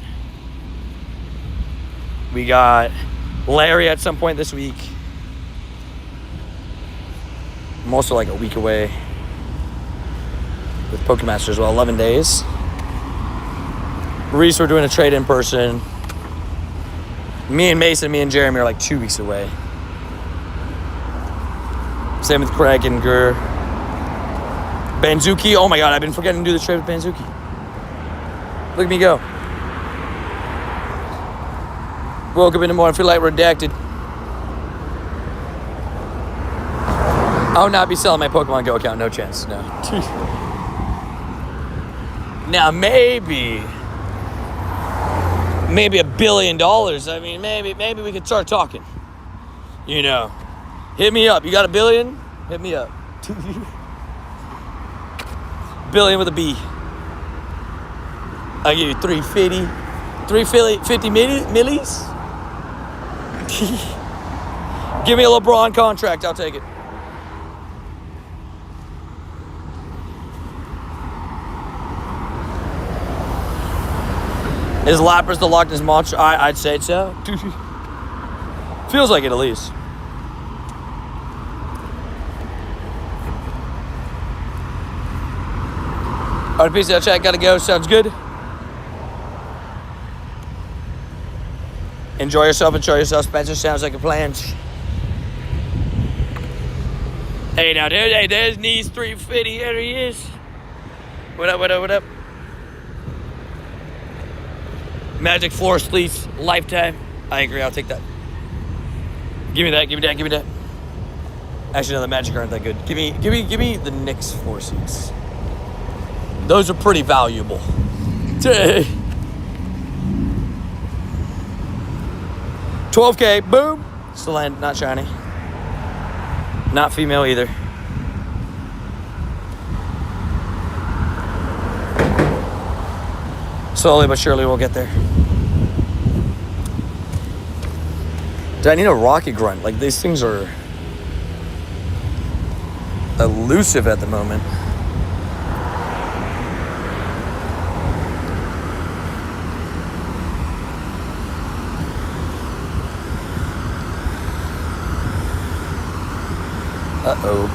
[SPEAKER 1] We got Larry at some point this week. I'm also like a week away with Pokemaster as well, 11 days. Reese, we're doing a trade in person. Me and Mason, me and Jeremy are like 2 weeks away. Same with Craig and Gur. Banzuki, oh my god, I've been forgetting to do the trade with Banzuki. Look at me go. Woke up in the morning, feel like redacted. I would not be selling my Pokemon Go account, no chance, no. Now maybe $1 billion. I mean, maybe we could start talking. You know, hit me up. You got $1 billion? Hit me up. Billion with a B. I'll give you 350 millies. Give me a LeBron contract. I'll take it. Is Lapras the Loch Ness Monster? I'd say so. Feels like it at least. Alright, peace out, chat. Gotta go. Sounds good. Enjoy yourself. Spencer. Sounds like a plan. Hey, now, there's Knees 350. Here he is. What up? Magic floor sleeves, lifetime. I agree, I'll take that. Give me that, give me that, give me that. Actually, no, the Magic aren't that good. Give me the Knicks floor seats. Those are pretty valuable. $12K, boom. Still not shiny. Not female either. Slowly but surely we'll get there. Do I need a rocket grunt? Like, these things are elusive at the moment. Uh-oh.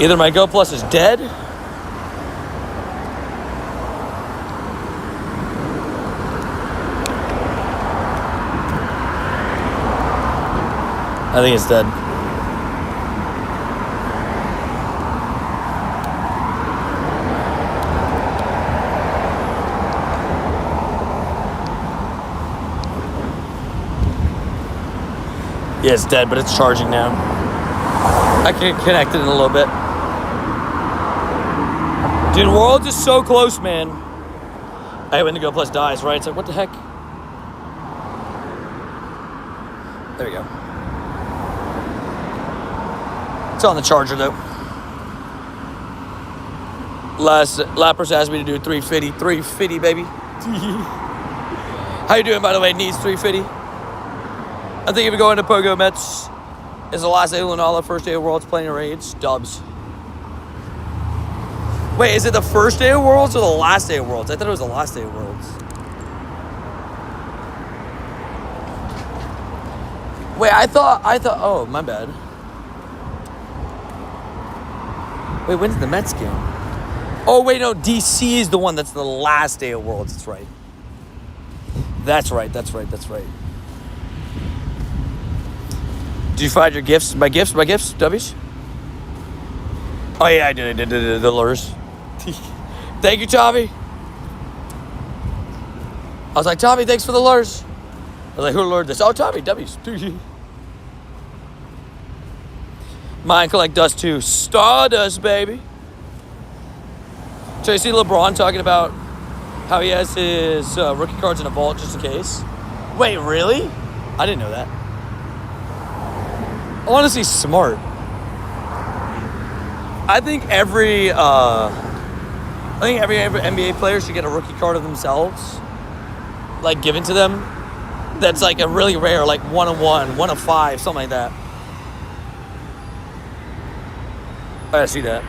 [SPEAKER 1] Either my Go Plus is dead, I think it's dead. Yeah, it's dead, but it's charging now. I can connect it in a little bit. Dude, Worlds is so close, man. I hate when the Go Plus dies, right? It's like, what the heck? There we go. It's on the charger, though. Lappers asked me to do 350. 350, baby. How you doing, by the way? Needs 350. I think if we go into Pogo Mets, is the last day of Lunala, first day of Worlds, playing raids, dubs. Wait, is it the first day of Worlds or the last day of Worlds? I thought it was the last day of Worlds. Wait, I thought, oh, my bad. Wait, when's the Mets game? Oh, wait, no, DC is the one that's the last day of Worlds, that's right. That's right. Did you find your gifts? My gifts, W's? Oh, yeah, I did the lures. Thank you, Tommy. I was like, Tommy, thanks for the lures. I was like, who lured this? Oh, Tommy, W's. Mine collect dust too. Stardust, baby. So you see LeBron talking about how he has his rookie cards in a vault just in case. Wait, really? I didn't know that. Honestly, smart. I think every NBA player should get a rookie card of themselves, like given to them. That's like a really rare, like 1 of 1, 1 of 5, something like that. I see that.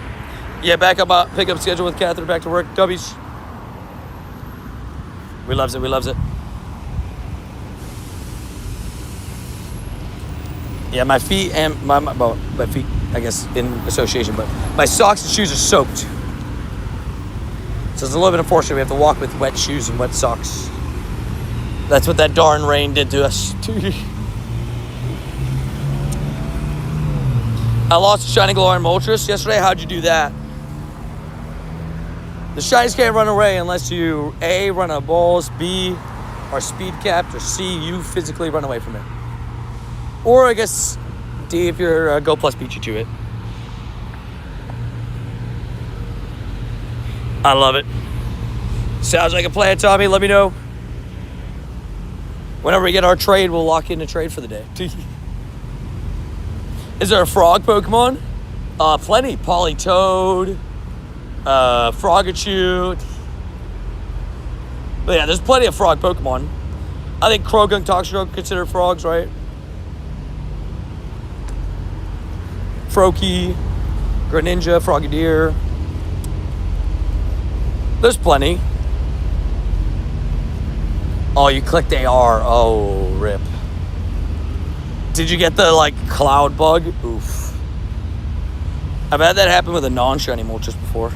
[SPEAKER 1] Yeah, back up, pick up schedule with Catherine, back to work. W's. We loves it. Yeah, my feet and my feet, I guess, in association, but my socks and shoes are soaked. So it's a little bit unfortunate. We have to walk with wet shoes and wet socks. That's what that darn rain did to us. I lost a Shiny Galarian Moltres yesterday. How'd you do that? The shinies can't run away unless you A, run out of balls, B, are speed capped, or C, you physically run away from it. Or I guess D, if your Go Plus beat you to it. I love it. Sounds like a plan, Tommy. Let me know. Whenever we get our trade, we'll lock in a trade for the day. Is there a frog Pokemon? Plenty. Politoed, Frogachu. But yeah, there's plenty of frog Pokemon. I think Croagunk, Toxicroak considered frogs, right? Froakie, Greninja, Frogadier. There's plenty. Oh, you clicked AR. Oh, rip. Did you get the, like, cloud bug? Oof. I've had that happen with a non-shiny Moltres before.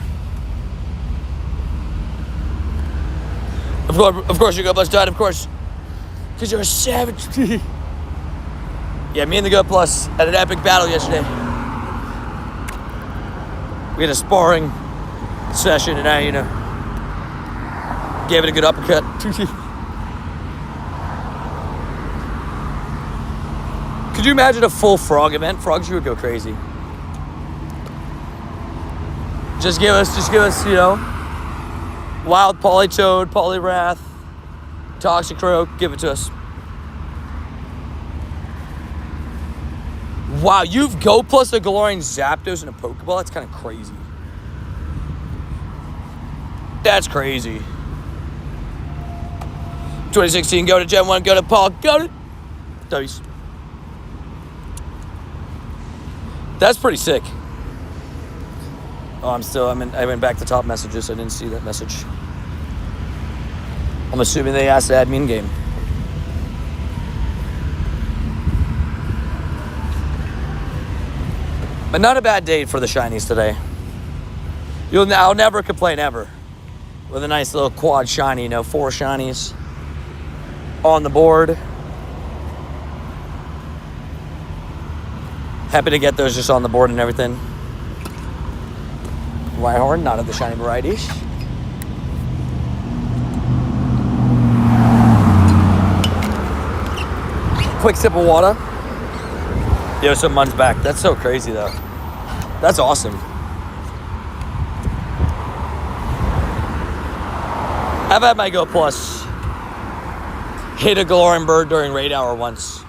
[SPEAKER 1] Of course, your Go Plus died, of course. Because you're a savage. Yeah, me and the Go Plus had an epic battle yesterday. We had a sparring session, and now, you know. Gave it a good uppercut. Could you imagine a full frog event? Frogs, you would go crazy. Just give us, you know, wild Polytoad, Poliwrath, Toxicroak, give it to us. Wow, you've Go plus a Galarian Zapdos and a Pokeball? That's kind of crazy. That's crazy. 2016, go to Gen 1, go to Paul, go to W's. That's pretty sick. Oh, I went back to top messages. I didn't see that message. I'm assuming they asked to add me in game. But not a bad day for the shinies today. I'll never complain ever. With a nice little quad shiny, you know, 4 shinies on the board. Happy to get those just on the board and everything. Rhyhorn, not of the shiny varieties. Quick sip of water. Yo, some months back. That's so crazy though. That's awesome. I've had my Go Plus hit a Galarian bird during raid hour once.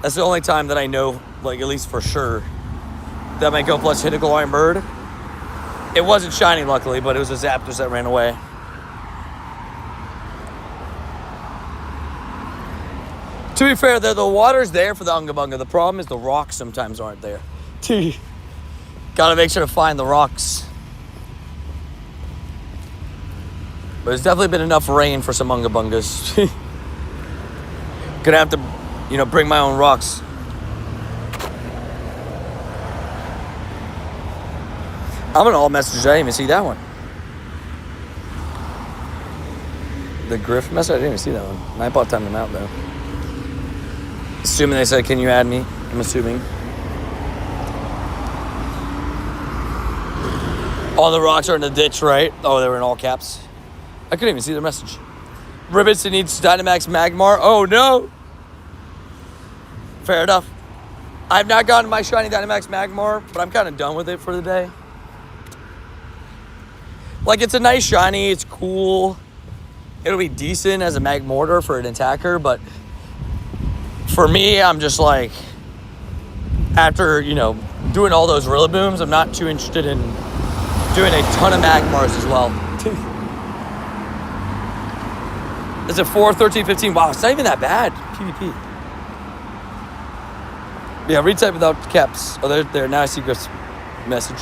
[SPEAKER 1] That's the only time that I know, like at least for sure, that my Go Plus hit a Galarian bird. It wasn't shiny, luckily, but it was a Zapdos that ran away. To be fair, the water's there for the Unga Bunga. The problem is the rocks sometimes aren't there. Gotta make sure to find the rocks. But there's definitely been enough rain for some Unga Bungas. Gonna have to, you know, bring my own rocks. I'm in all messages. I didn't even see that one. The Griff message? I didn't even see that one. I bought time them out though. Assuming they said, can you add me? I'm assuming. All the rocks are in the ditch, right? Oh, they were in all caps. I couldn't even see the message. Ribbits, it needs Dynamax Magamr. Oh no! Fair enough. I've not gotten my shiny Dynamax Magamr, but I'm kind of done with it for the day. Like, it's a nice shiny, it's cool. It'll be decent as a Magmortar for an attacker, but for me, I'm just like, after, you know, doing all those Rillabooms, I'm not too interested in doing a ton of Magmars as well. Is it 4, 13, 15? Wow, it's not even that bad. PvP. Yeah, retype without caps. Oh, there. Now I see Griff's message.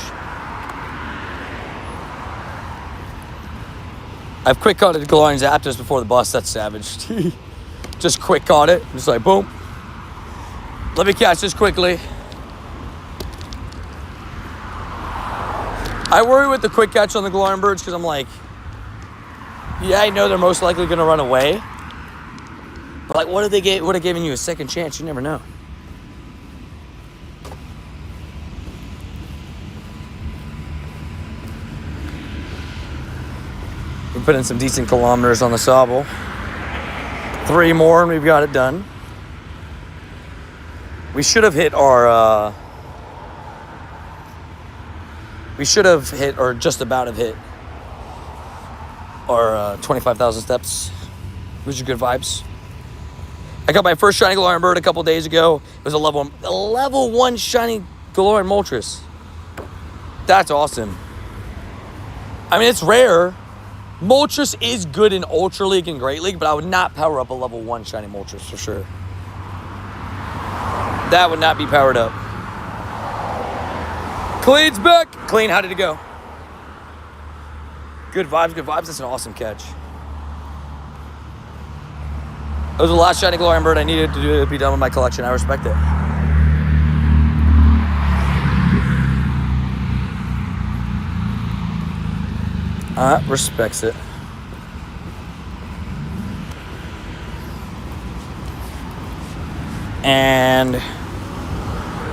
[SPEAKER 1] I've quick caught it Galarian Zapdos before the bus. That's savage. Just quick caught it. Just like, boom. Let me catch this quickly. I worry with the quick catch on the Galarian birds because I'm like, yeah, I know they're most likely going to run away. But like, what if they would have given you a second chance? You never know. We put in some decent kilometers on the Sobble. 3 more and we've got it done. We should have hit our, or just about have hit our 25,000 steps, which are good vibes. I got my first shiny Galarian bird a couple days ago. It was a level 1 shiny Galarian Moltres. That's awesome. I mean, it's rare. Moltres is good in Ultra League and Great League, but I would not power up a level 1 shiny Moltres for sure. That would not be powered up. Clean's back. Clean, how did it go? Good vibes, good vibes. That's an awesome catch. That was the last shiny Galarian bird I needed to do to be done with my collection. I respect it. Respects it. And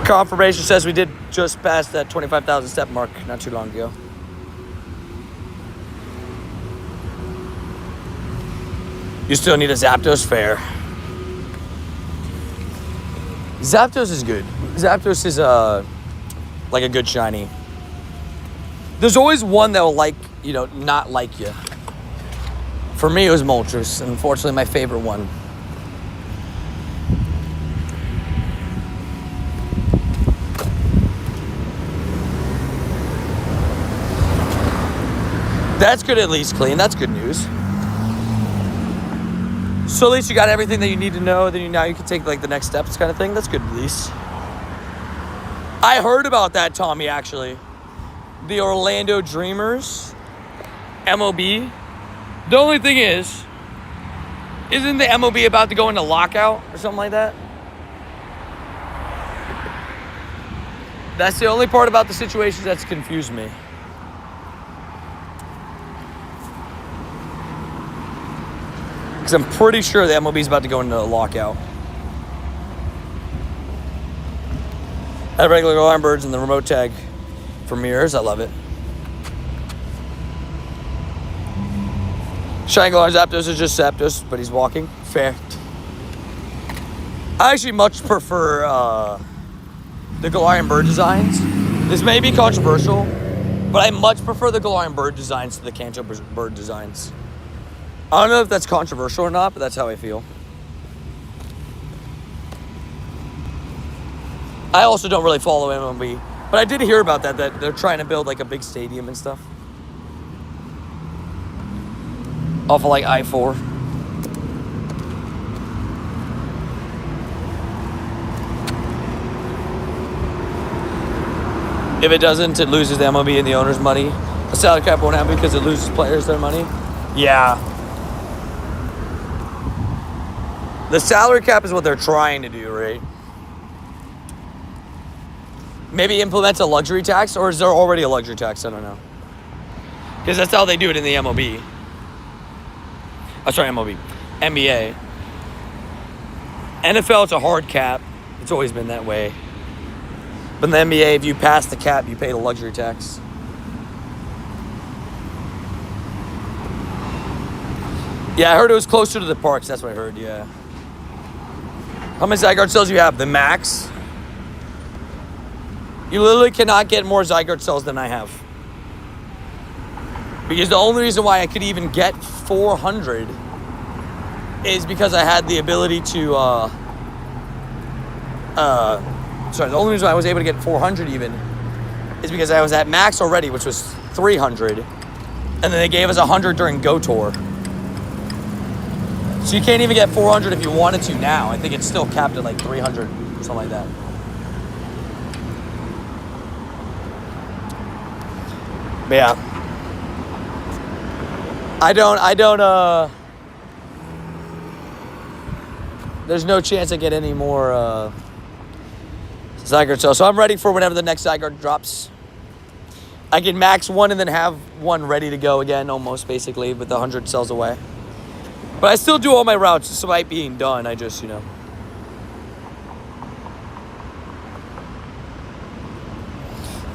[SPEAKER 1] confirmation says we did just pass that 25,000 step mark not too long ago. You still need a Zapdos fair. Zapdos is good. Zapdos is like a good shiny. There's always one that will not like you. For me, it was Moltres, unfortunately my favorite one. That's good, at least clean. That's good news. So at least you got everything that you need to know. Then now you can take like the next steps kind of thing. That's good, at least. I heard about that, Tommy, actually. The Orlando Dreamers MOB. The only thing is, isn't the MOB about to go into lockout or something like that? That's the only part about the situation that's confused me. Because I'm pretty sure the MLB is about to go into a lockout. I have regular alarm birds and the remote tag for mirrors. I love it. Shiny Galarian Zapdos is just Zapdos, but he's walking. Fair. I actually much prefer the Galarian bird designs. This may be controversial, but I much prefer the Galarian bird designs to the Kanto bird designs. I don't know if that's controversial or not, but that's how I feel. I also don't really follow MLB, but I did hear about that they're trying to build like a big stadium and stuff. Off of like I-4. If it doesn't, it loses the MLB and the owner's money. A salary cap won't happen because it loses players their money. Yeah. The salary cap is what they're trying to do, right? Maybe implement a luxury tax, or is there already a luxury tax? I don't know. Because that's how they do it in the MLB. Oh, sorry, MLB. NBA. NFL, it's a hard cap. It's always been that way. But in the NBA, if you pass the cap, you pay the luxury tax. Yeah, I heard it was closer to the parks. That's what I heard, yeah. How many Zygarde cells do you have? The max? You literally cannot get more Zygarde cells than I have. Because the only reason why I could even get 400 is because I had the ability to, the only reason I was able to get 400 even is because I was at max already, which was 300. And then they gave us 100 during Go Tour. So you can't even get 400 if you wanted to now. I think it's still capped at like 300 or something like that. But yeah. There's no chance I get any more Zygarde cells. So I'm ready for whenever the next Zygarde drops. I can max one and then have one ready to go again, almost basically, with the 100 cells away. But I still do all my routes despite being done. I just,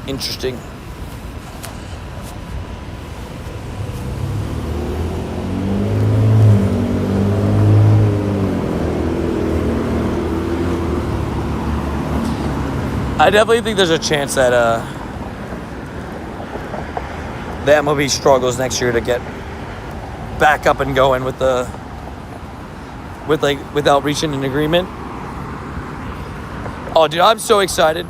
[SPEAKER 1] Interesting. I definitely think there's a chance that the MLB struggles next year to get back up and going without reaching an agreement. Oh, dude, I'm so excited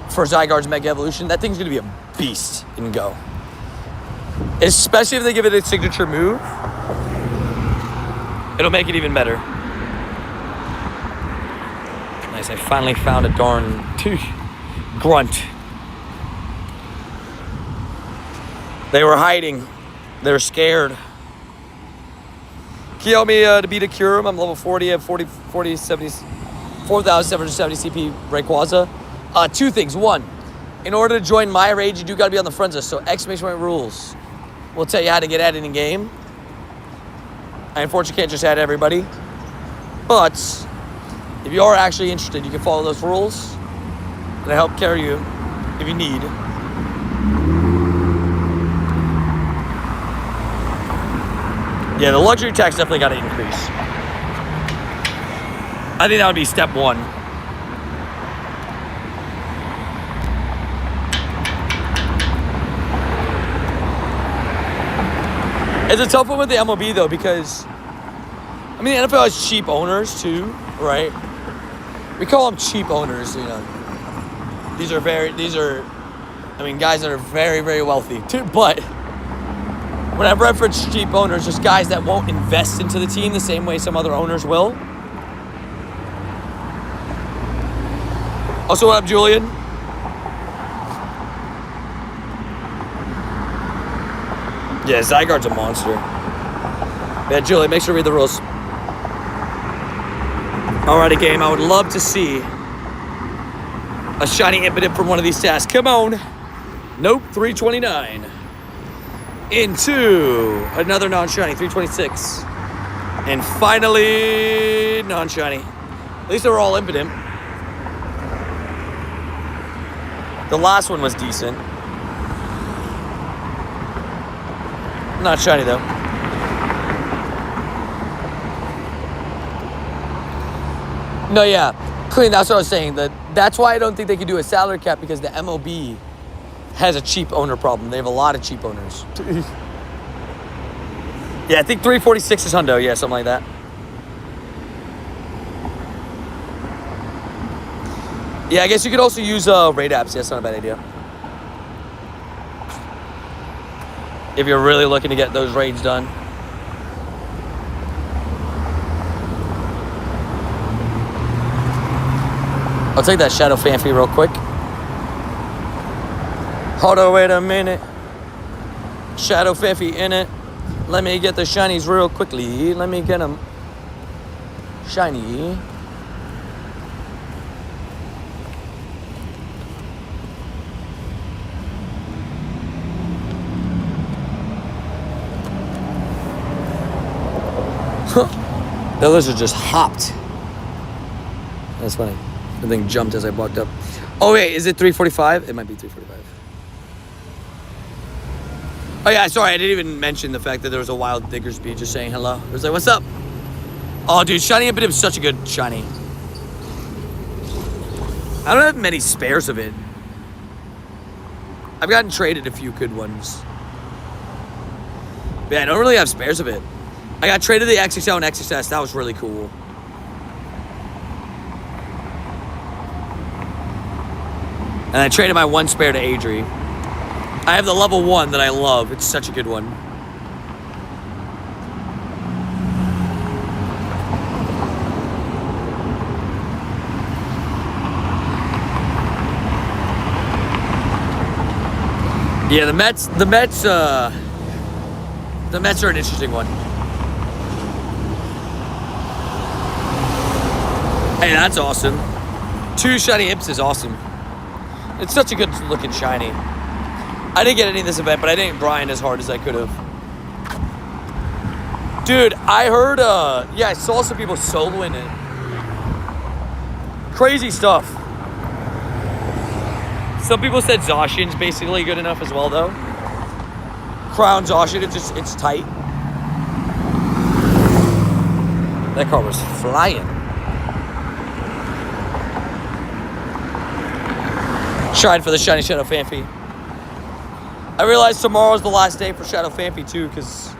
[SPEAKER 1] for Zygarde's Mega Evolution. That thing's gonna be a beast in Go. Especially if they give it a signature move. It'll make it even better. Nice, I finally found a darn grunt. They were hiding. They were scared. Can you help me to beat a Kyurem? I'm level 40. I have 4,770 CP Rayquaza. Two things. One, in order to join my raid, you do got to be on the friends list. So exclamation point rules will tell you how to get added in game. I unfortunately can't just add everybody. But if you are actually interested, you can follow those rules. And I help carry you if you need. Yeah, the luxury tax definitely got to increase. I think that would be step one. It's a tough one with the MLB though, because I mean the NFL has cheap owners too, right? We call them cheap owners, you know. These are guys that are very, very wealthy too. But when I reference cheap owners, just guys that won't invest into the team the same way some other owners will. Also, what up, Julian? Yeah, Zygarde's a monster. Yeah, Julian, make sure to read the rules. Alrighty, game. I would love to see a shiny Impidimp from one of these stats. Come on. Nope, 329. Into another non-shiny, 326. And finally, non-shiny. At least they were all Impidimp. The last one was decent. Not shiny though. No, yeah. Clean, that's what I was saying. That's why I don't think they can do a salary cap, because the MLB has a cheap owner problem. They have a lot of cheap owners. Yeah, I think 346 is hundo. Yeah, something like that. Yeah, I guess you could also use raid apps. Yeah, that's not a bad idea. If you're really looking to get those raids done. I'll take that Shadow Fanfi real quick. Hold on, wait a minute. Shadow Fanfi in it. Let me get the shinies real quickly. Let me get them shiny. The lizard just hopped. That's funny. The thing jumped as I walked up. Oh wait, is it 345? It might be 345. Oh yeah, sorry, I didn't even mention the fact that there was a wild Diggersby just saying hello. It was like, what's up? Oh dude, shiny Impidimp is such a good shiny. I don't have many spares of it. I've gotten traded a few good ones. But yeah, I don't really have spares of it. I got traded the XXL and XXS. That was really cool. And I traded my one spare to Adri. I have the level 1 that I love. It's such a good one. Yeah, the Mets are an interesting one. Hey, that's awesome. 2 shiny Imps is awesome. It's such a good looking shiny. I didn't get any of this event, but I didn't grind as hard as I could have. Dude, I heard, yeah, I saw some people soloing it. Crazy stuff. Some people said Zacian's basically good enough as well, though. Crown Zacian, it's tight. That car was flying. Tried for the shiny Shadow Fanfi. I realized tomorrow's the last day for Shadow Fanfi too, because,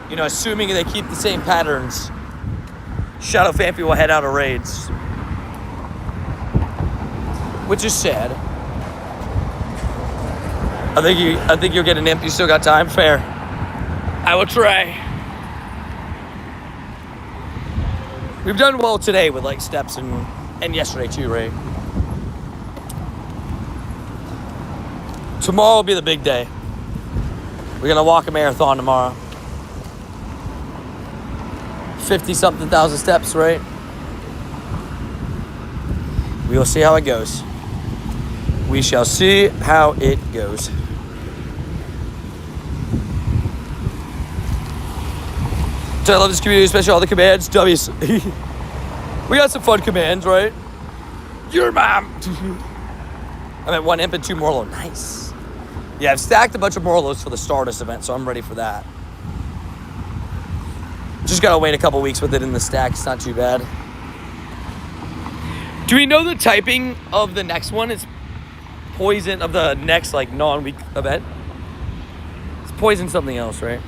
[SPEAKER 1] you know, assuming they keep the same patterns, Shadow Fanfi will head out of raids, which is sad. I think you'll get an imp. You still got time. Fair. I will try. We've done well today with like steps and yesterday too, right? Tomorrow will be the big day. We're gonna walk a marathon tomorrow. 50-something thousand steps, right? We will see how it goes. We shall see how it goes. So I love this community, especially all the commands. W's. We got some fun commands, right? Your mom. I'm at 1 imp and 2 Morlo. Nice. Yeah, I've stacked a bunch of Morlos for the Stardust event, so I'm ready for that. Just gotta wait a couple weeks with it in the stack. It's not too bad. Do we know the typing of the next one? It's poison of the next like non-week event. It's poison something else, right?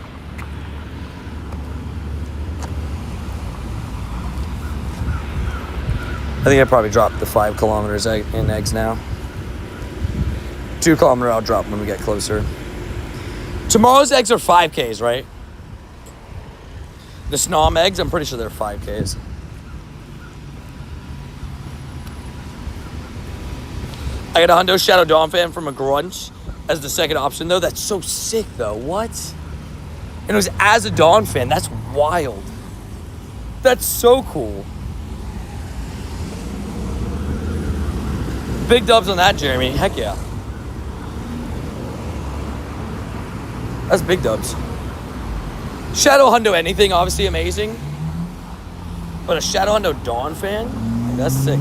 [SPEAKER 1] I think I probably dropped the 5 kilometers in eggs now. 2 kilometer I'll drop when we get closer. Tomorrow's eggs are 5Ks, right? The Snom eggs, I'm pretty sure they're 5Ks. I got a Hundo Shadow Dawn fan from a Grunch as the second option, though. That's so sick, though. What? And it was as a Dawn fan. That's wild. That's so cool. Big dubs on that, Jeremy. Heck yeah. That's big dubs. Shadow Hundo anything, obviously amazing. But a Shadow Hundo Dawn fan? That's sick.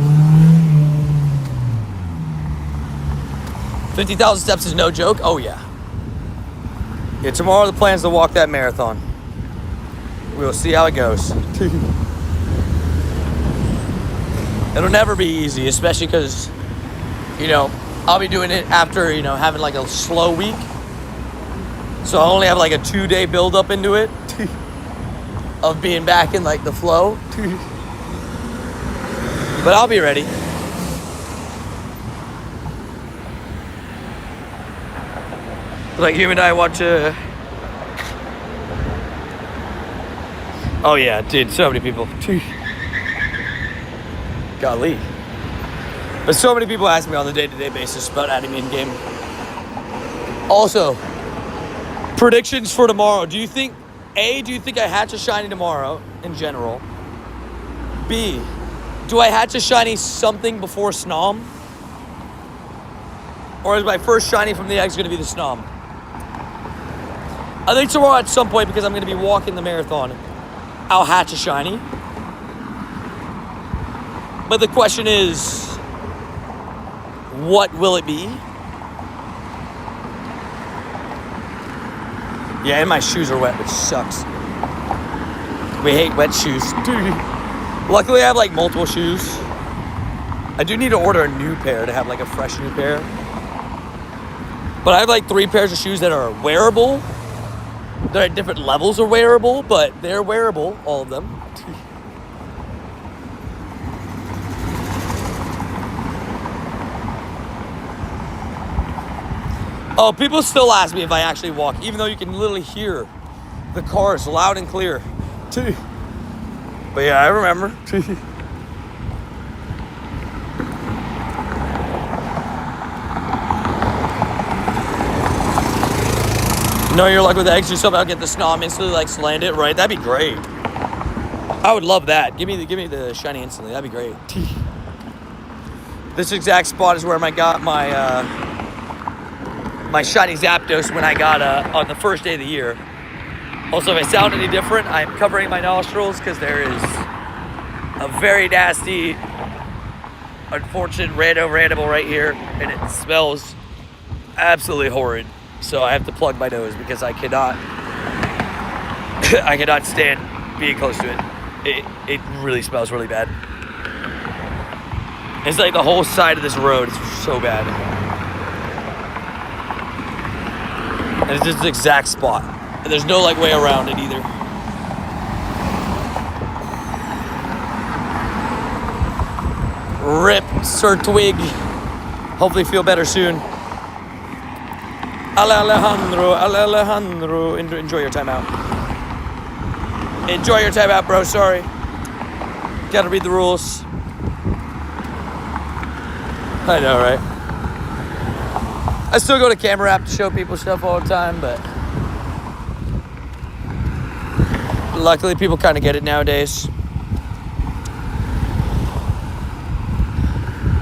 [SPEAKER 1] 50,000 steps is no joke? Oh, yeah. Yeah, tomorrow the plan's to walk that marathon. We'll see how it goes. It'll never be easy, especially because, you know, I'll be doing it after, you know, having like a slow week. So I only have like a 2-day build up into it of being back in like the flow. But I'll be ready. Like him and I watch oh yeah, dude, so many people. Golly. But so many people ask me on the day-to-day basis about adding me in game. Also, predictions for tomorrow. Do you think I hatch a shiny tomorrow in general? B, do I hatch a shiny something before Snom? Or is my first shiny from the eggs going to be the Snom? I think tomorrow at some point, because I'm going to be walking the marathon, I'll hatch a shiny. But the question is, what will it be? Yeah, and my shoes are wet, which sucks. We hate wet shoes. Dude. Luckily, I have like multiple shoes. I do need to order a new pair to have like a fresh new pair. But I have like 3 pairs of shoes that are wearable. They're at different levels of wearable, but they're wearable, all of them. Oh, people still ask me if I actually walk, even though you can literally hear the cars loud and clear. But yeah, I remember. Know your luck with the eggs, you somehow get the Snom instantly, like land it, right? That'd be great. I would love that. Give me the shiny instantly. That'd be great. This exact spot is where I got my my shiny Zapdos when I got on the first day of the year. Also, if I sound any different, I'm covering my nostrils because there is a very nasty, unfortunate random animal right here, and it smells absolutely horrid. So I have to plug my nose because I cannot stand being close to it. It really smells really bad. It's like the whole side of this road is so bad. And it's just the exact spot. And there's no like way around it either. Rip Sir Twig. Hopefully feel better soon. Alejandro. Enjoy your time out. Enjoy your time out, bro. Sorry. Gotta read the rules. I know, right? I still go to camera app to show people stuff all the time, but luckily people kind of get it nowadays.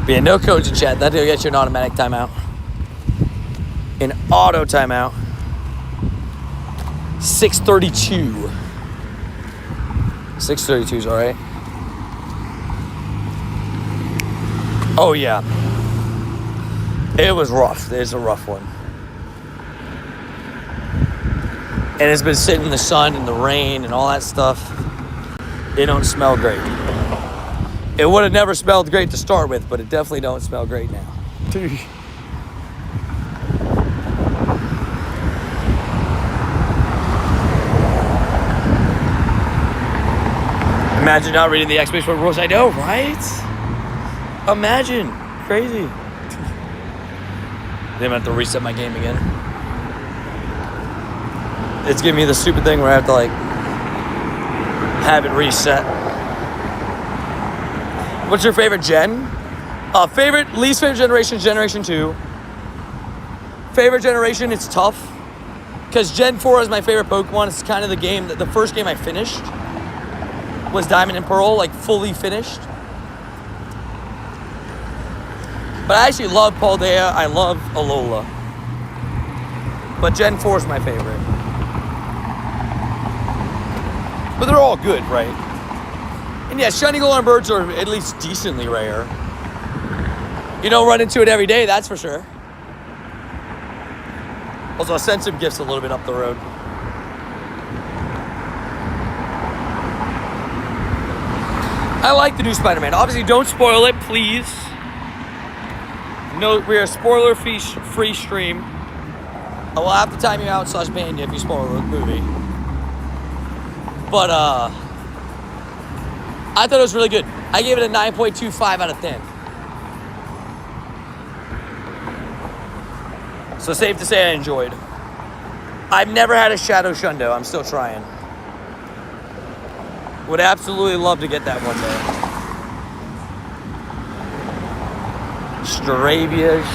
[SPEAKER 1] But yeah, no codes in chat. That'll get you an automatic timeout. An auto timeout. 6:32. 6:32 is all right. Oh yeah. It was rough. It's a rough one. And it's been sitting in the sun and the rain and all that stuff. It don't smell great. It would have never smelled great to start with, but it definitely don't smell great now. Imagine not reading the exclamation rules. I know, right? Imagine. Crazy. Then I have to reset my game again. It's giving me the stupid thing where I have to like have it reset. What's your favorite gen? Least favorite generation, Generation 2. Favorite generation, it's tough. Because Gen 4 is my favorite Pokemon. It's kind of the game, the first game I finished was Diamond and Pearl, like fully finished. But I actually love Paldea. I love Alola. But Gen 4 is my favorite. But they're all good, right? And yeah, shiny Galarian birds are at least decently rare. You don't run into it every day, that's for sure. Also, I sent some gifts a little bit up the road. I like the new Spider-Man. Obviously, don't spoil it, please. No, we're a spoiler-free stream. I will have to time you out / ban you if you spoil the movie. But, I thought it was really good. I gave it a 9.25 out of 10. So safe to say I enjoyed. I've never had a Shadow Shundo. I'm still trying. Would absolutely love to get that one day. Strabius.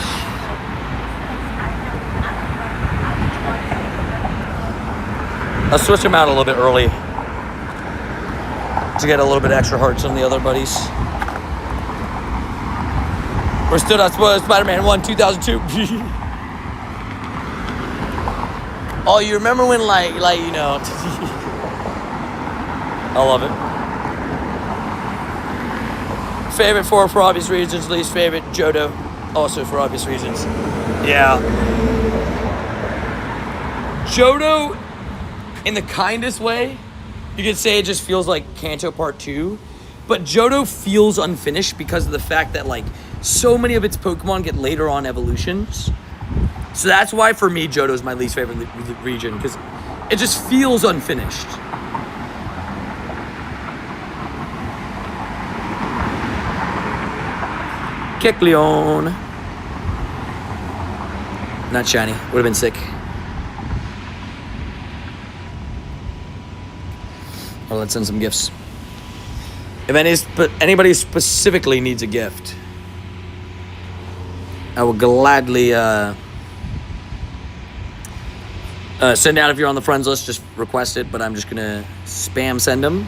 [SPEAKER 1] I'll switch them out a little bit early to get a little bit extra hearts on the other buddies. We're still not spoiled. Spider-Man 1, 2002. Oh, you remember when, like you know... I love it. Favorite for obvious reasons. Least favorite, Johto. Also for obvious reasons. Yeah. Johto, in the kindest way, you could say it just feels like Kanto Part 2. But Johto feels unfinished because of the fact that, like, so many of its Pokemon get later on evolutions. So that's why, for me, Johto is my least favorite region, because it just feels unfinished. Kecleon. Not shiny. Would have been sick. Oh, let's send some gifts. If anybody specifically needs a gift, I will gladly send out if you're on the friends list. Just request it, but I'm just gonna spam send them.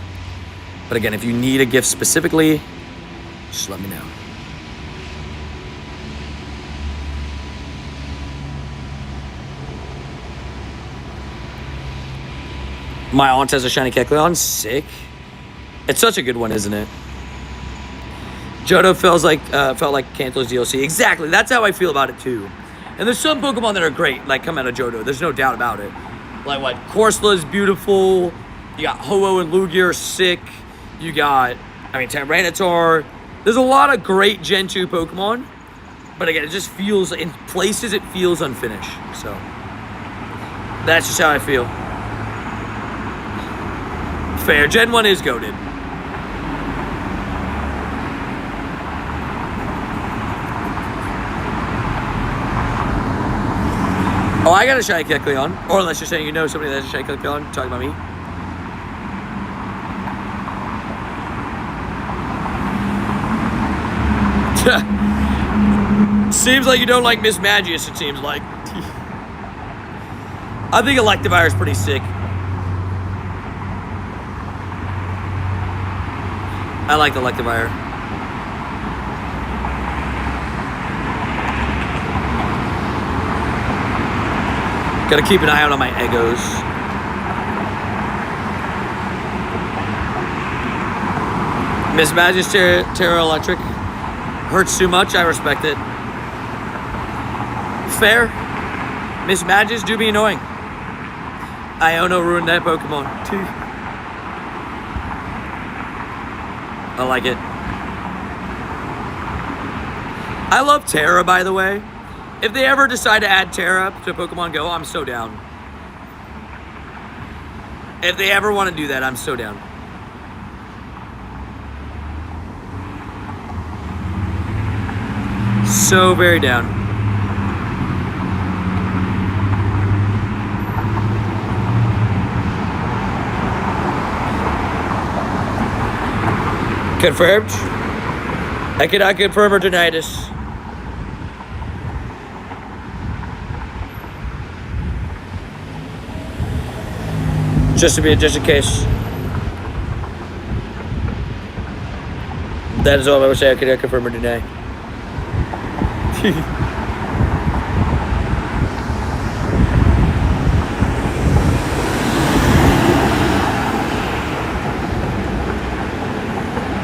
[SPEAKER 1] But again, if you need a gift specifically, just let me know. My aunt has a shiny Kecleon. Sick. It's such a good one, isn't it? Johto felt like Kanto's DLC. Exactly. That's how I feel about it too. And there's some Pokemon that are great, like come out of Johto. There's no doubt about it. Like what? Corsola is beautiful. You got Ho-Oh and Lugia, sick. You got, Tyranitar. There's a lot of great Gen 2 Pokemon. But again, it just feels, in places it feels unfinished. So that's just how I feel. Fair. Gen 1 is goated. Oh, I got a shiny Kecleon. Or unless you're saying you know somebody that has a shiny Kecleon. Talking about me. Seems like you don't like Miss Magius, it seems like. I think Electivire is pretty sick. I like Electivire. Gotta keep an eye out on my Eggos. Miss Magic Terra Electric. Hurts too much, I respect it. Fair. Miss Magic do be annoying. Iono ruined that Pokemon. I like it. I love Terra, by the way. If they ever decide to add Terra to Pokemon Go, I'm so down. If they ever want to do that, I'm so down. So very down. Confirmed. I cannot confirm or deny this. Just in case. That is all I would say. I cannot confirm or deny.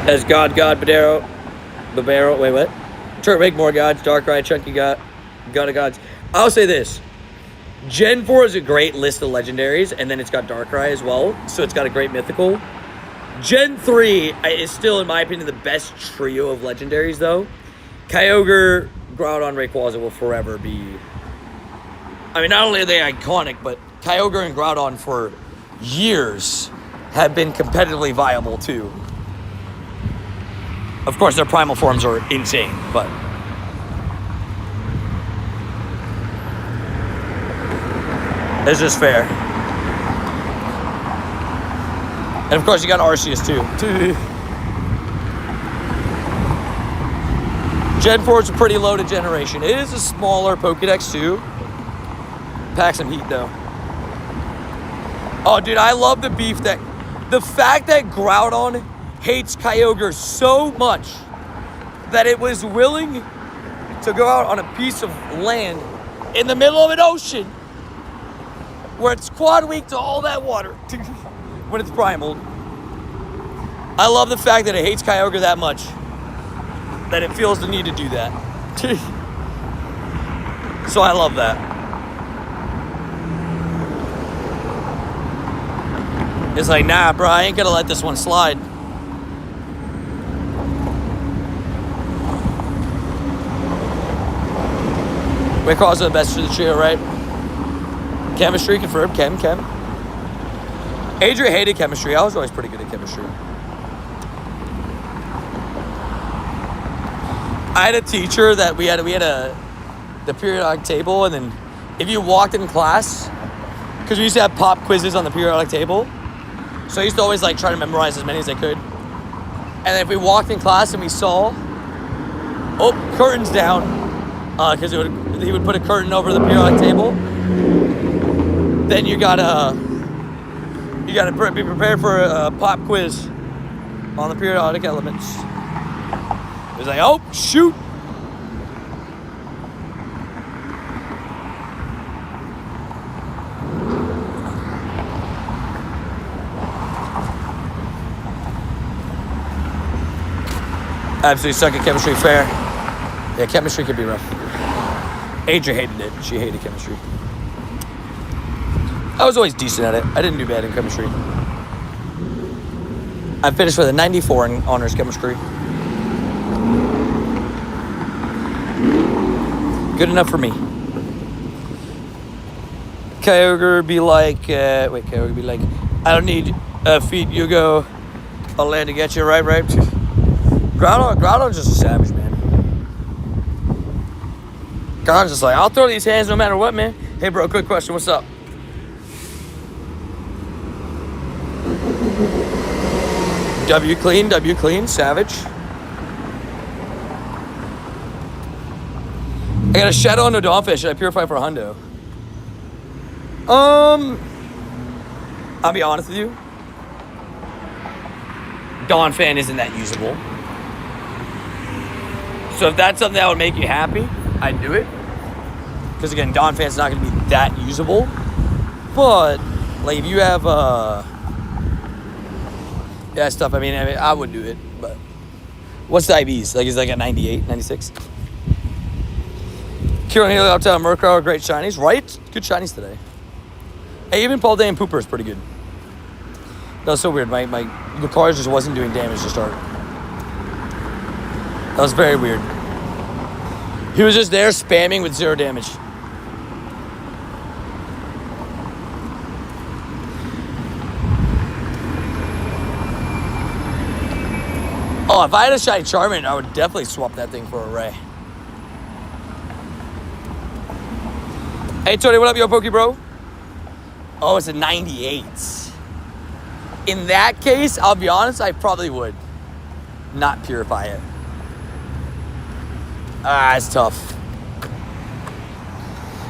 [SPEAKER 1] As God, Babero, wait, what? Turtwig, more gods, Darkrai, Chunky God of Gods. I'll say this. Gen 4 is a great list of legendaries, and then it's got Darkrai as well, so it's got a great mythical. Gen 3 is still, in my opinion, the best trio of legendaries, though. Kyogre, Groudon, Rayquaza will forever be... I mean, not only are they iconic, but Kyogre and Groudon for years have been competitively viable, too. Of course, their primal forms are insane, but... it's just fair. And of course, you got Arceus, too. Gen 4 is a pretty loaded generation. It is a smaller Pokedex, too. Packs some heat, though. Oh, dude, I love the beef that... the fact that Groudon hates Kyogre so much that it was willing to go out on a piece of land in the middle of an ocean where it's quad weak to all that water when it's primal. I love the fact that it hates Kyogre that much that it feels the need to do that. So I love that. It's like, nah, bro, I ain't gonna let this one slide. Rayquaza the best for the trio, right? Chemistry confirmed. Chem. Adria hated chemistry. I was always pretty good at chemistry. I had a teacher that we had the periodic table, and then if you walked in class, because we used to have pop quizzes on the periodic table, so I used to always like try to memorize as many as I could. And then if we walked in class and we saw, oh, curtains down, because he would put a curtain over the periodic table. Then you gotta be prepared for a pop quiz on the periodic elements. It was like, oh, shoot. Absolutely suck at chemistry, fair. Yeah, chemistry could be rough. Adria hated it. She hated chemistry. I was always decent at it. I didn't do bad in chemistry. I finished with a 94 in honors chemistry. Good enough for me. Kyogre be like, Kyogre be like, I don't need feet, you go. I'll land to get you, right? Groudon's just a savage, man. Groudon's just like, I'll throw these hands no matter what, man. Hey, bro, quick question, what's up? W clean, savage. I got a shadow on a Dawnfish. Should I purify for a hundo? I'll be honest with you. Dawn fan isn't that usable. So if that's something that would make you happy, I'd do it. Because again, Dawn fan's not going to be that usable. But like if you have yeah, stuff, I mean, I would do it, but what's the IVs? Like, is like a 98, 96? Kyurem, Helioptile, Murkrow are great shinies, right? Good shinies today. Hey, even Paul Day and Pooper is pretty good. That was so weird. My Lucario just wasn't doing damage to start. That was very weird. He was just there spamming with 0 damage. Oh, if I had a shiny Charmin, I would definitely swap that thing for a Ray. Hey, Tony, what up, yo, Pokey Bro? Oh, it's a 98. In that case, I'll be honest, I probably would not purify it. It's tough.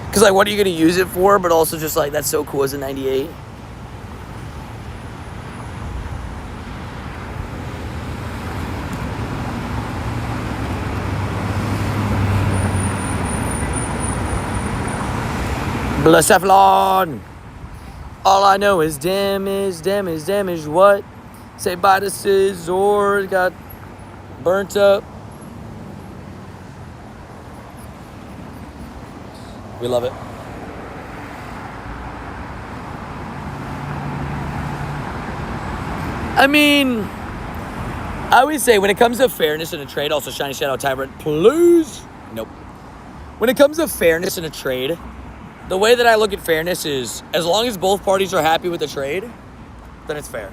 [SPEAKER 1] Because, like, what are you going to use it for? But also just, like, that's so cool as a 98. Blacephalon! All I know is damage, damage, damage. What? Say bye to Scizor. Got burnt up. We love it. I mean, I would say when it comes to fairness in a trade, also Shiny Shadow Tyrant, please. Nope. When it comes to fairness in a trade, the way that I look at fairness is, as long as both parties are happy with the trade, then it's fair.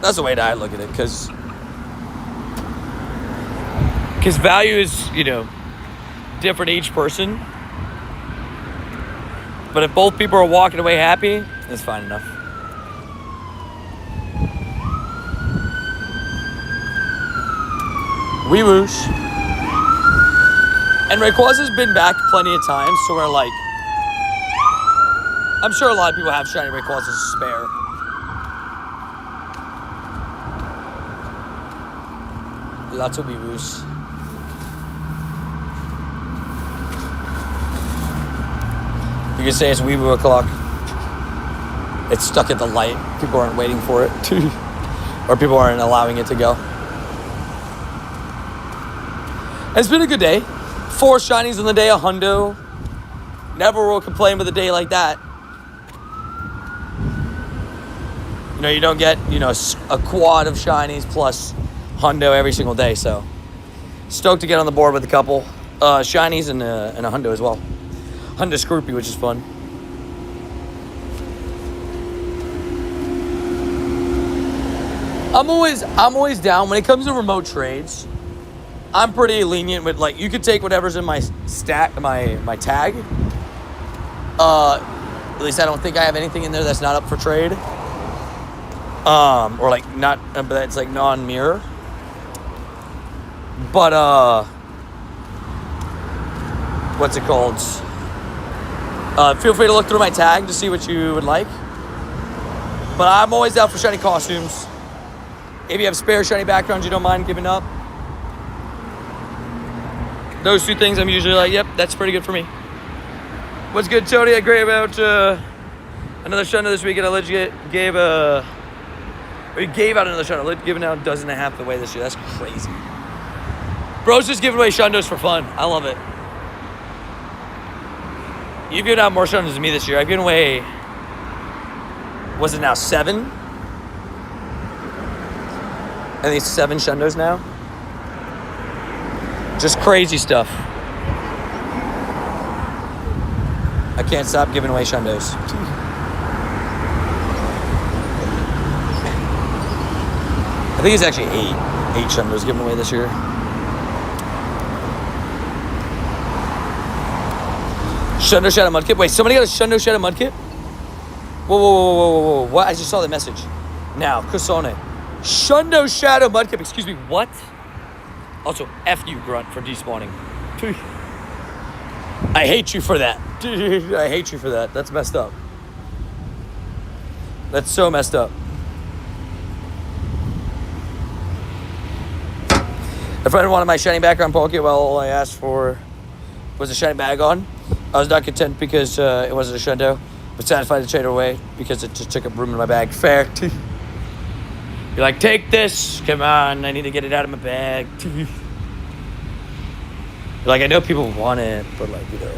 [SPEAKER 1] That's the way that I look at it, because value is, you know, different each person. But if both people are walking away happy, it's fine enough. We whoosh. And Rayquaza's been back plenty of times, so we're like, I'm sure a lot of people have shiny Rayquazas to spare. Lots of weewoos. You can say it's weeboo o'clock. It's stuck at the light. People aren't waiting for it. Or people aren't allowing it to go. It's been a good day. 4 shinies in the day, a hundo. Never will complain with a day like that. You know, you don't get, you know, a quad of shinies plus hundo every single day, so stoked to get on the board with a couple shinies and a hundo as well. Hundo Scroopy, which is fun. I'm always down when it comes to remote trades. I'm pretty lenient with, like, you could take whatever's in my stack, my tag. At least I don't think I have anything in there that's not up for trade. Or like not, but it's like non-mirror. But what's it called? Feel free to look through my tag to see what you would like. But I'm always out for shiny costumes. If you have spare shiny backgrounds you don't mind giving up, those 2 things I'm usually like, yep, that's pretty good for me. What's good, Tony? I agree about another shundo this weekend. I legit gave out another shundo. Giving out 12.5 the way this year. That's crazy. Bro's just giving away shundos for fun. I love it. You've given out more shundos than me this year. I've given away, was it now 7? I think 7 shundos now. Just crazy stuff. I can't stop giving away shundos. I think it's actually 8 shundos given away this year. Shundo Shadow Mudkip. Wait, somebody got a Shundo Shadow Mudkip? Whoa. What? I just saw the message. Now, Kusone. Shundo Shadow Mudkip. Excuse me, what? Also, F you, Grunt, for despawning. I hate you for that. I hate you for that. That's messed up. That's so messed up. A friend wanted my shiny background Palkia. Well, all I asked for was a shiny bag on. I was not content because it wasn't a shundo, but satisfied to trade it away because it just took up room in my bag. Fair. You're like, take this. Come on, I need to get it out of my bag. You're like, I know people want it, but like, you know.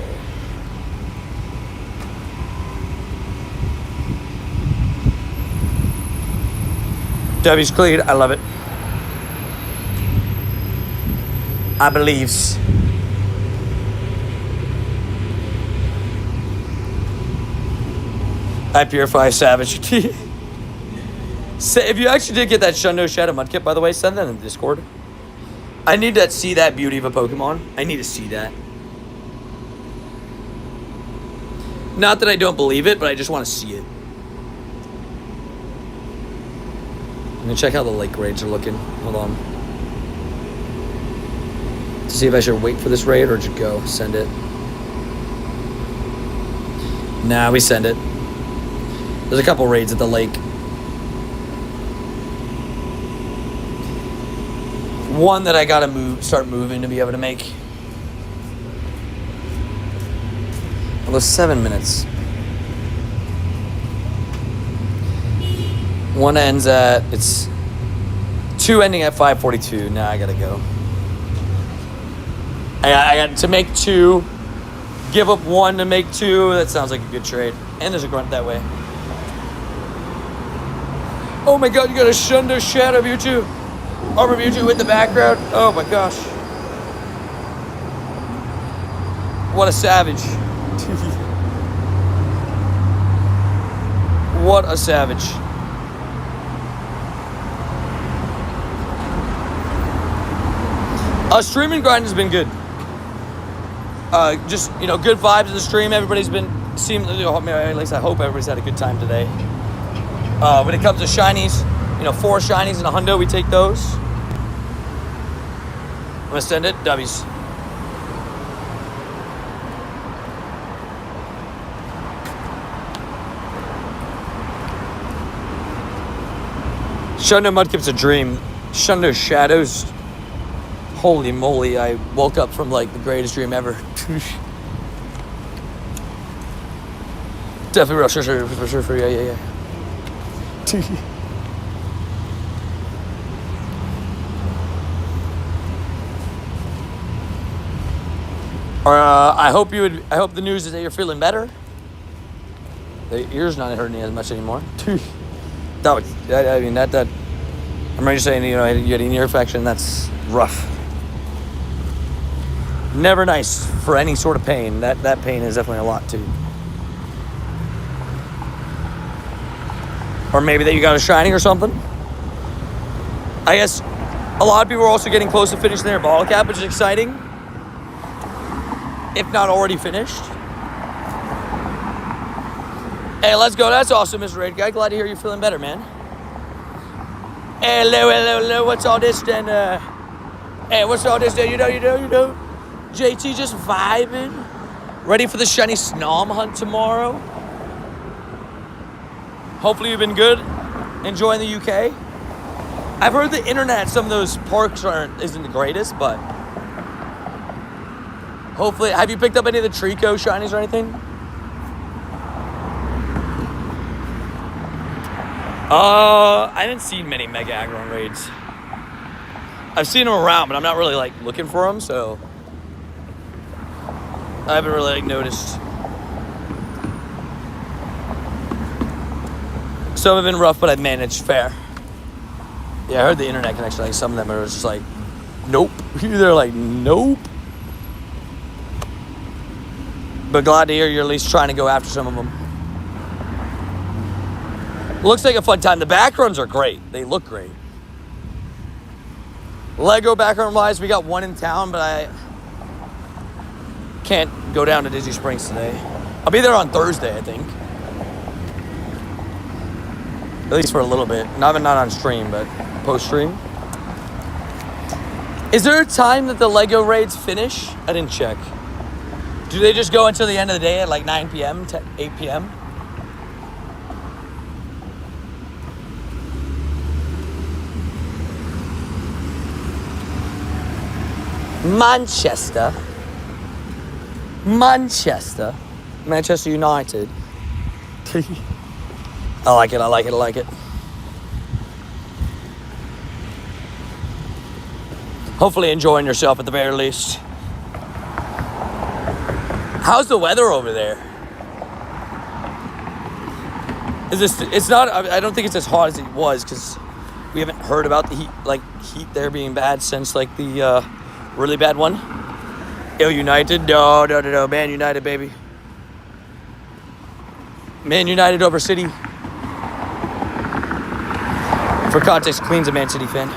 [SPEAKER 1] W's cleared. I love it. I believes. I purify savage. If you actually did get that Shundo Shadow Mudkip, by the way, send that in the Discord. I need to see that beauty of a Pokemon. I need to see that. Not that I don't believe it, but I just want to see it. I'm gonna check how the lake raids are looking. Hold on. To see if I should wait for this raid or just go. Send it. Nah, we send it. There's a couple raids at the lake. One that I gotta start moving to be able to make. Although 7 minutes. One ends at, it's 2 ending at 5:42. Now I gotta go. I got to make 2, give up 1 to make 2. That sounds like a good trade. And there's a grunt that way. Oh my god, you got a Shundo Shadow Mewtwo. Arbor Mewtwo in the background. Oh my gosh. What a savage. What a savage. Streaming grind has been good. Just, you know, good vibes in the stream. Everybody's been, at least I hope everybody's had a good time today. When it comes to shinies, you know, 4 shinies and a hundo, we take those. I'm gonna send it, W's. Shundo Mudkip's a dream. Shundo Shadows. Holy moly, I woke up from like the greatest dream ever. Definitely real, sure, yeah. I hope the news is that you're feeling better. The ear's not hurting as much anymore. I'm just saying, you know, you had an ear infection. That's rough. Never nice for any sort of pain. That pain is definitely a lot too. Or maybe that you got a shiny or something. I guess a lot of people are also getting close to finishing their ball cap, which is exciting. If not already finished. Hey, let's go. That's awesome, Mr. Raid Guy. Glad to hear you're feeling better, man. Hello. What's all this then? Hey, what's all this then? You know. JT just vibing. Ready for the shiny Snom hunt tomorrow. Hopefully you've been good. Enjoying the UK. I've heard the internet, some of those parks isn't the greatest, but hopefully, have you picked up any of the Trico shinies or anything? I haven't seen many Mega Aggron raids. I've seen them around, but I'm not really like looking for them, so I haven't really like noticed. Some have been rough, but I've managed fair. Yeah, I heard the internet connection, like some of them are just like, nope. They're like, nope. But glad to hear you're at least trying to go after some of them. Looks like a fun time. The back runs are great. They look great. Lego background wise, we got one in town, but I can't go down to Disney Springs today. I'll be there on Thursday, I think. At least for a little bit. Not on stream, but post-stream. Is there a time that the Lego raids finish? I didn't check. Do they just go until the end of the day at like 9 p.m. to 8 p.m.? Manchester United. I like it. Hopefully enjoying yourself at the very least. How's the weather over there? It's not, I don't think it's as hot as it was, because We haven't heard about the heat there being bad since like the really bad one. Ill United, no, Man United, baby. Man United over City. For context, Queen's a Man City fan.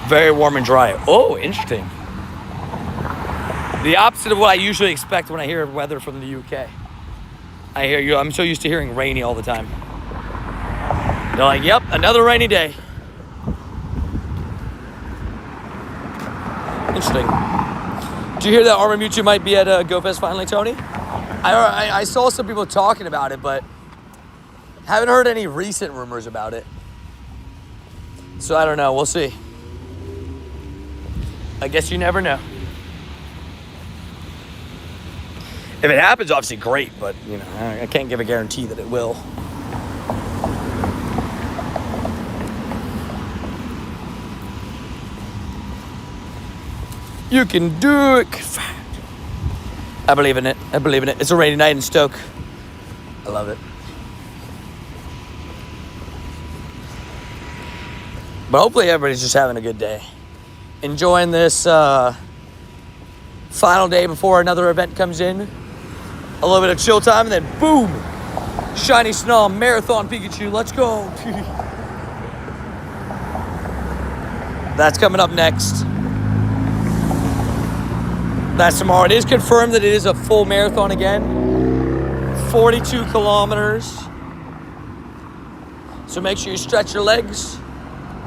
[SPEAKER 1] Very warm and dry. Oh, interesting. The opposite of what I usually expect when I hear weather from the UK. I'm so used to hearing rainy all the time. They're like, yep, another rainy day. Interesting. Did you hear that Armor Mutual might be at GoFest finally, Tony? I saw some people talking about it, but haven't heard any recent rumors about it. So I don't know. We'll see. I guess you never know. If it happens, obviously great, but you know, I can't give a guarantee that it will. You can do it. I believe in it. I believe in it. It's a rainy night in Stoke. I love it. But hopefully everybody's just having a good day. Enjoying this final day before another event comes in. A little bit of chill time, and then boom! Shiny Snow Marathon Pikachu. Let's go! That's coming up next. That's tomorrow. It is confirmed that it is a full marathon again. 42 kilometers. So make sure you stretch your legs.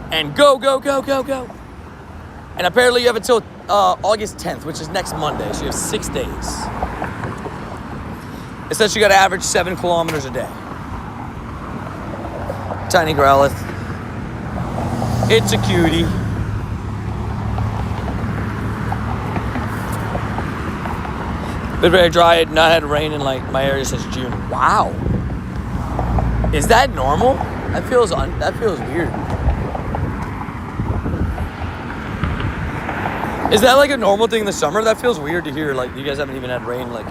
[SPEAKER 1] And go, go, go, go, go. And apparently you have until August 10th, which is next Monday. So you have 6 days. It says you got to average 7 kilometers a day. Tiny Growlithe. It's a cutie. Been very dry. Not had rain in like my area since June. Wow. Is that normal? That feels weird. Is that like a normal thing in the summer? That feels weird to hear. Like you guys haven't even had rain like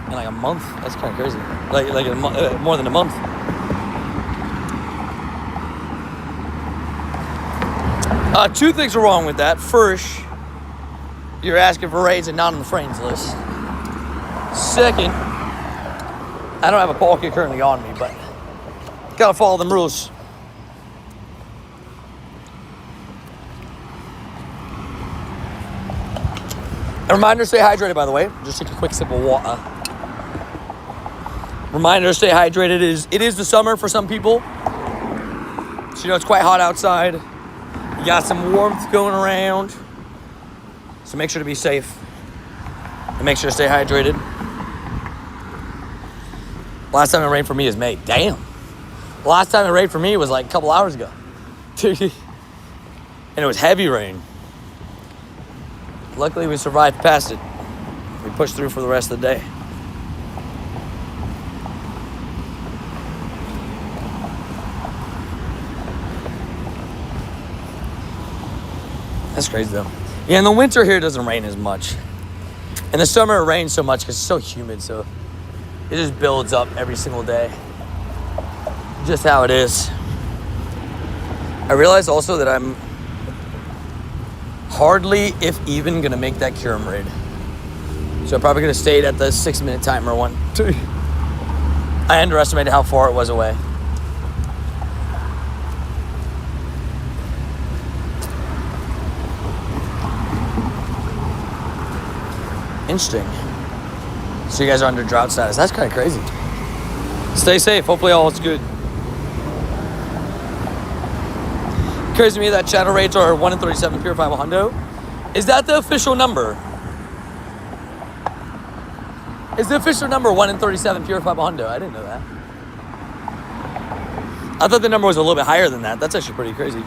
[SPEAKER 1] in like a month. That's kind of crazy. Like more than a month. Two things are wrong with that. First, you're asking for raids and not on the friends list. Second, I don't have a Palkia currently on me, but gotta follow them rules. A reminder to stay hydrated, by the way. Just take a quick sip of water. Reminder to stay hydrated. It is the summer for some people. So, you know, it's quite hot outside. You got some warmth going around. So make sure to be safe. And make sure to stay hydrated. Last time it rained for me is May. Damn. The last time it rained for me was like a couple hours ago. And it was heavy rain. Luckily, we survived past it. We pushed through for the rest of the day. That's crazy, though. Yeah, in the winter here, it doesn't rain as much. In the summer, it rains so much because it's so humid, so it just builds up every single day. Just how it is. I realize also that I'm hardly, if even, gonna make that Kyurem raid. So I'm probably gonna stay at the 6-minute timer one. I underestimated how far it was away. Interesting. So you guys are under drought status. That's kind of crazy. Stay safe. Hopefully all is good. Crazy to me that shadow rates are 1 in 37 purifiable hundo. Is that the official number? Is the official number 1 in 37 purifiable hundo? I didn't know that. I thought the number was a little bit higher than that. That's actually pretty crazy.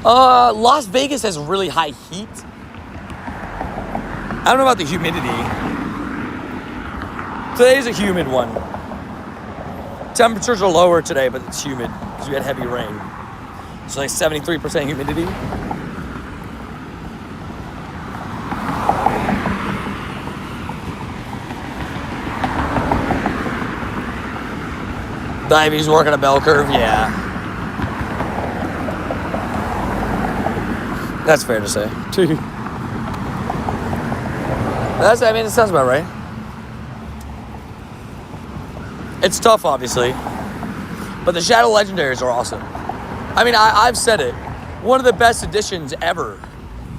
[SPEAKER 1] Las Vegas has really high heat. I don't know about the humidity. Today's a humid one. Temperatures are lower today, but it's humid because we had heavy rain. So like 73% humidity. The Ivy's working a bell curve, yeah. That's fair to say. I mean, it sounds about right. It's tough, obviously. But the Shadow Legendaries are awesome. I mean, I've said it. One of the best additions ever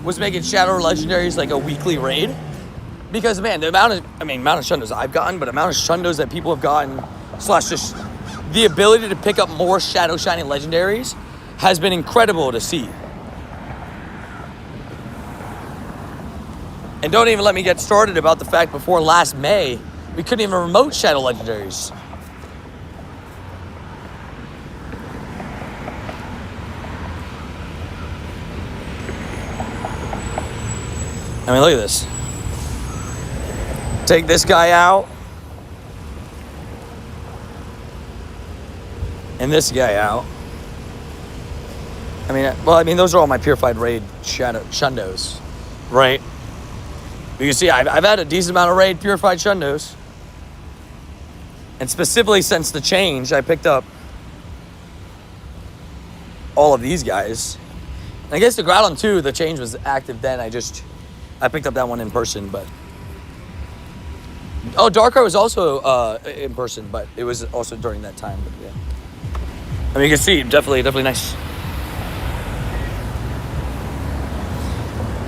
[SPEAKER 1] was making Shadow Legendaries like a weekly raid. Because, man, the amount of Shundos I've gotten, but the amount of Shundos that people have gotten, slash just the ability to pick up more Shadow Shiny Legendaries has been incredible to see. And don't even let me get started about the fact before last May, we couldn't even remote Shadow Legendaries. I mean, look at this. Take this guy out. And this guy out. I mean, those are all my Purified Raid Shundos, right? You can see I've had a decent amount of Raid Purified Shundos. And specifically since the change, I picked up all of these guys. And I guess the Groudon 2, the change was active then. I picked up that one in person, but... Oh, Darkrai was also in person, but it was also during that time, but yeah. I mean, you can see, definitely nice.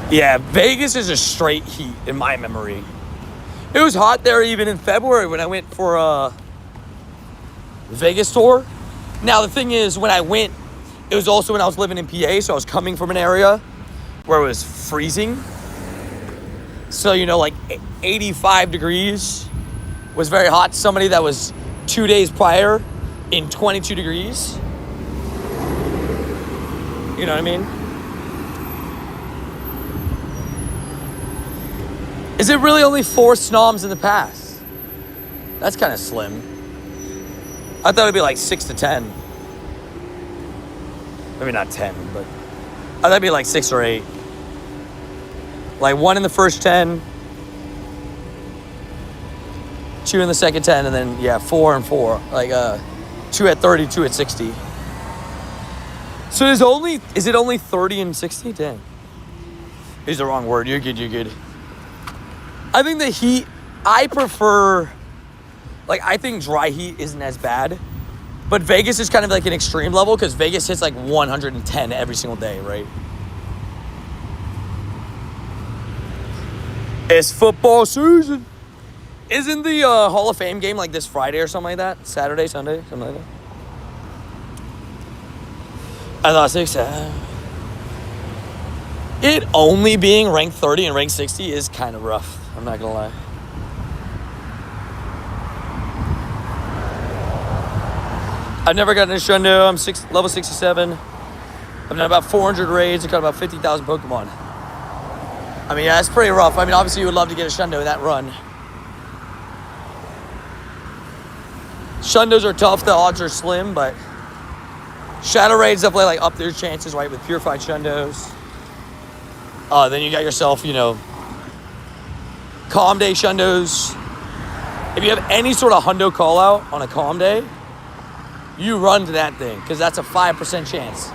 [SPEAKER 1] Yeah, Vegas is a straight heat in my memory. It was hot there even in February when I went for a Vegas tour. Now, the thing is, when I went, it was also when I was living in PA, so I was coming from an area where it was freezing. So, like 85 degrees was very hot. Somebody that was 2 days prior in 22 degrees. You know what I mean? Is it really only 4 Snoms in the pass? That's kind of slim. I thought it'd be like 6 to 10. Maybe not 10, but I thought it'd be like 6 or 8. Like 1 in the first 10, 2 in the second 10, and then, yeah, 4 and 4. Like 2 at 30, 2 at 60. So is it only 30 and 60? Dang. Is the wrong word. You're good. I think the heat, I prefer, I think dry heat isn't as bad. But Vegas is kind of like an extreme level because Vegas hits like 110 every single day, right? It's football season. Isn't the Hall of Fame game like this Friday or something like that? Saturday, Sunday, something like that? I thought 6. It only being ranked 30 and ranked 60 is kind of rough. I'm not gonna lie. I've never gotten a Shundo. I'm level 67. I've done about 400 raids. I caught about 50,000 Pokemon. I mean, yeah, it's pretty rough. I mean, obviously you would love to get a Shundo in that run. Shundos are tough. The odds are slim, but Shadow Raids definitely up their chances, right, with Purified Shundos. Then you got yourself, Calm Day Shundos. If you have any sort of Hundo call out on a Calm Day, you run to that thing, because that's a 5% chance.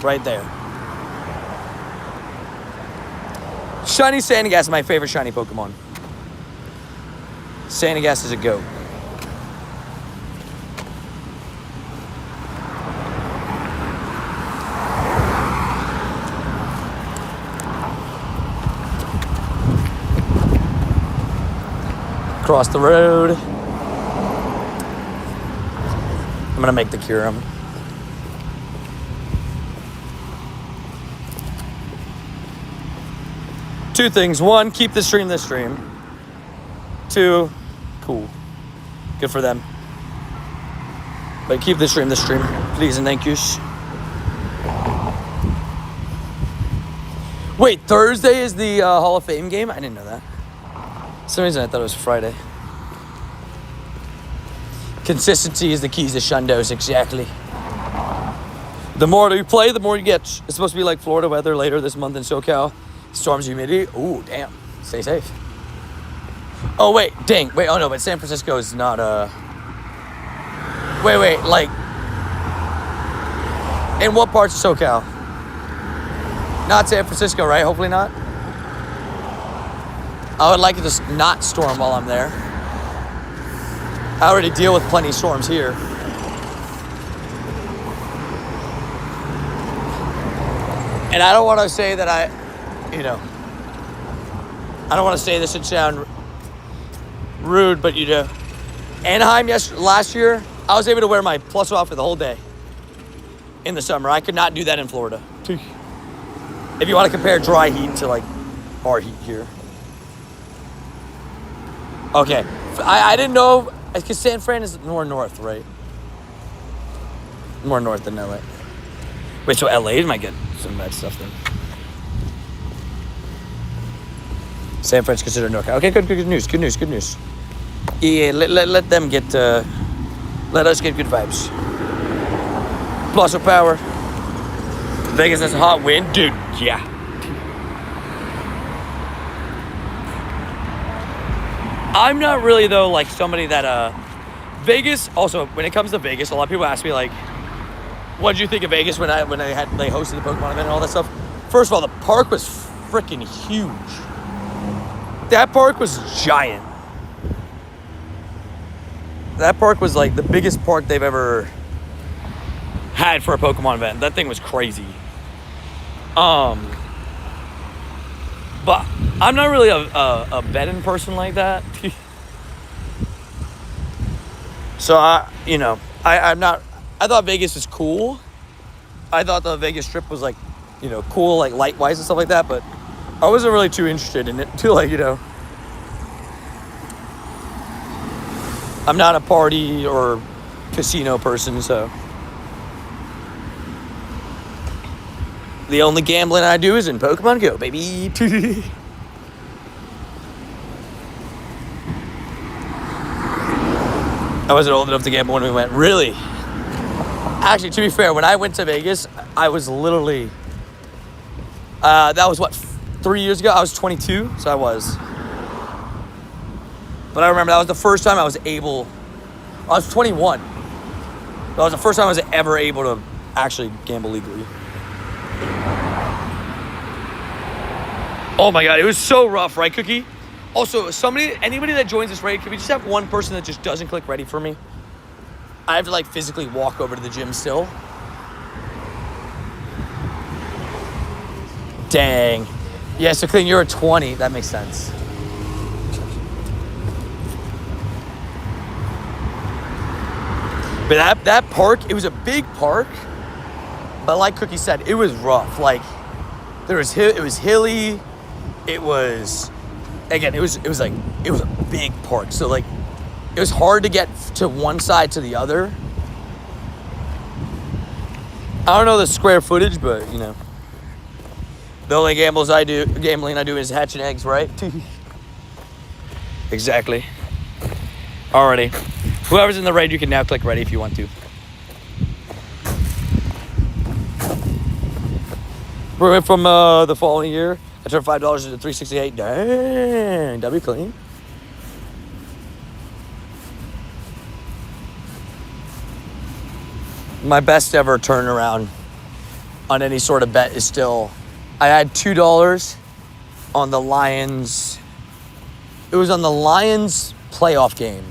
[SPEAKER 1] Right there. Shiny Sandygast is my favorite shiny Pokemon. Sandygast is a GOAT. Across the road. I'm gonna make the Kyurem. Two things. One, keep the stream this stream. Two, cool. Good for them. But keep the stream this stream. Please and thank yous. Wait, Thursday is the Hall of Fame game? I didn't know that. For some reason I thought it was Friday. Consistency is the keys to Shundos, exactly. The more you play, the more you get. It's supposed to be like Florida weather later this month in SoCal. Storms, humidity. Ooh, damn. Stay safe. Oh, wait. Dang. Wait. Oh, no. But San Francisco is not, Wait, like, in what parts of SoCal? Not San Francisco, right? Hopefully not. I would like it to not storm while I'm there. I already deal with plenty of storms here. And I don't want to say that I don't want to say this and sound rude, but Anaheim last year, I was able to wear my plus off for the whole day in the summer. I could not do that in Florida. If you want to compare dry heat to like our heat here. Okay, I didn't know, because San Fran is more north, right? More north than LA. Wait, so LA might get some bad stuff then. San Fran's considered NorCal. Okay, good news. Yeah, let them get, let us get good vibes. Plus of power. Vegas has a hot wind, dude, yeah. I'm not really, though, like somebody that, Vegas, also, when it comes to Vegas, a lot of people ask me, like, what did you think of Vegas when they hosted the Pokemon event and all that stuff? First of all, the park was freaking huge. That park was giant. That park was like the biggest park they've ever had for a Pokemon event. That thing was crazy. But I'm not really a betting person like that. So I'm not. I thought Vegas was cool. I thought the Vegas Strip was like, cool, like light wise and stuff like that. But I wasn't really too interested in it. I'm not a party or casino person, so the only gambling I do is in Pokemon Go, baby. I wasn't old enough to gamble when we went. Really? Actually, to be fair, when I went to Vegas, I was literally, that was 3 years ago? I was 22, so I was. But I remember that was the first time I was 21. That was the first time I was ever able to actually gamble legally. Oh my God, it was so rough, right, Cookie? Also, anybody that joins this raid, can we just have one person that just doesn't click ready for me? I have to like physically walk over to the gym still. Dang. Yeah, so Clean, you're a 20. That makes sense. But that park, it was a big park. But like Cookie said, it was rough. Like, it was hilly. It was a big park. So like, it was hard to get to one side to the other. I don't know the square footage, but the only gambling I do is hatching eggs, right? Exactly. Alrighty. Whoever's in the raid, you can now click ready if you want to. We went from the following year. I turned $5 into $368. Dang, that'd be clean. My best ever turnaround on any sort of bet is still, I had $2 on the Lions. It was on the Lions playoff game.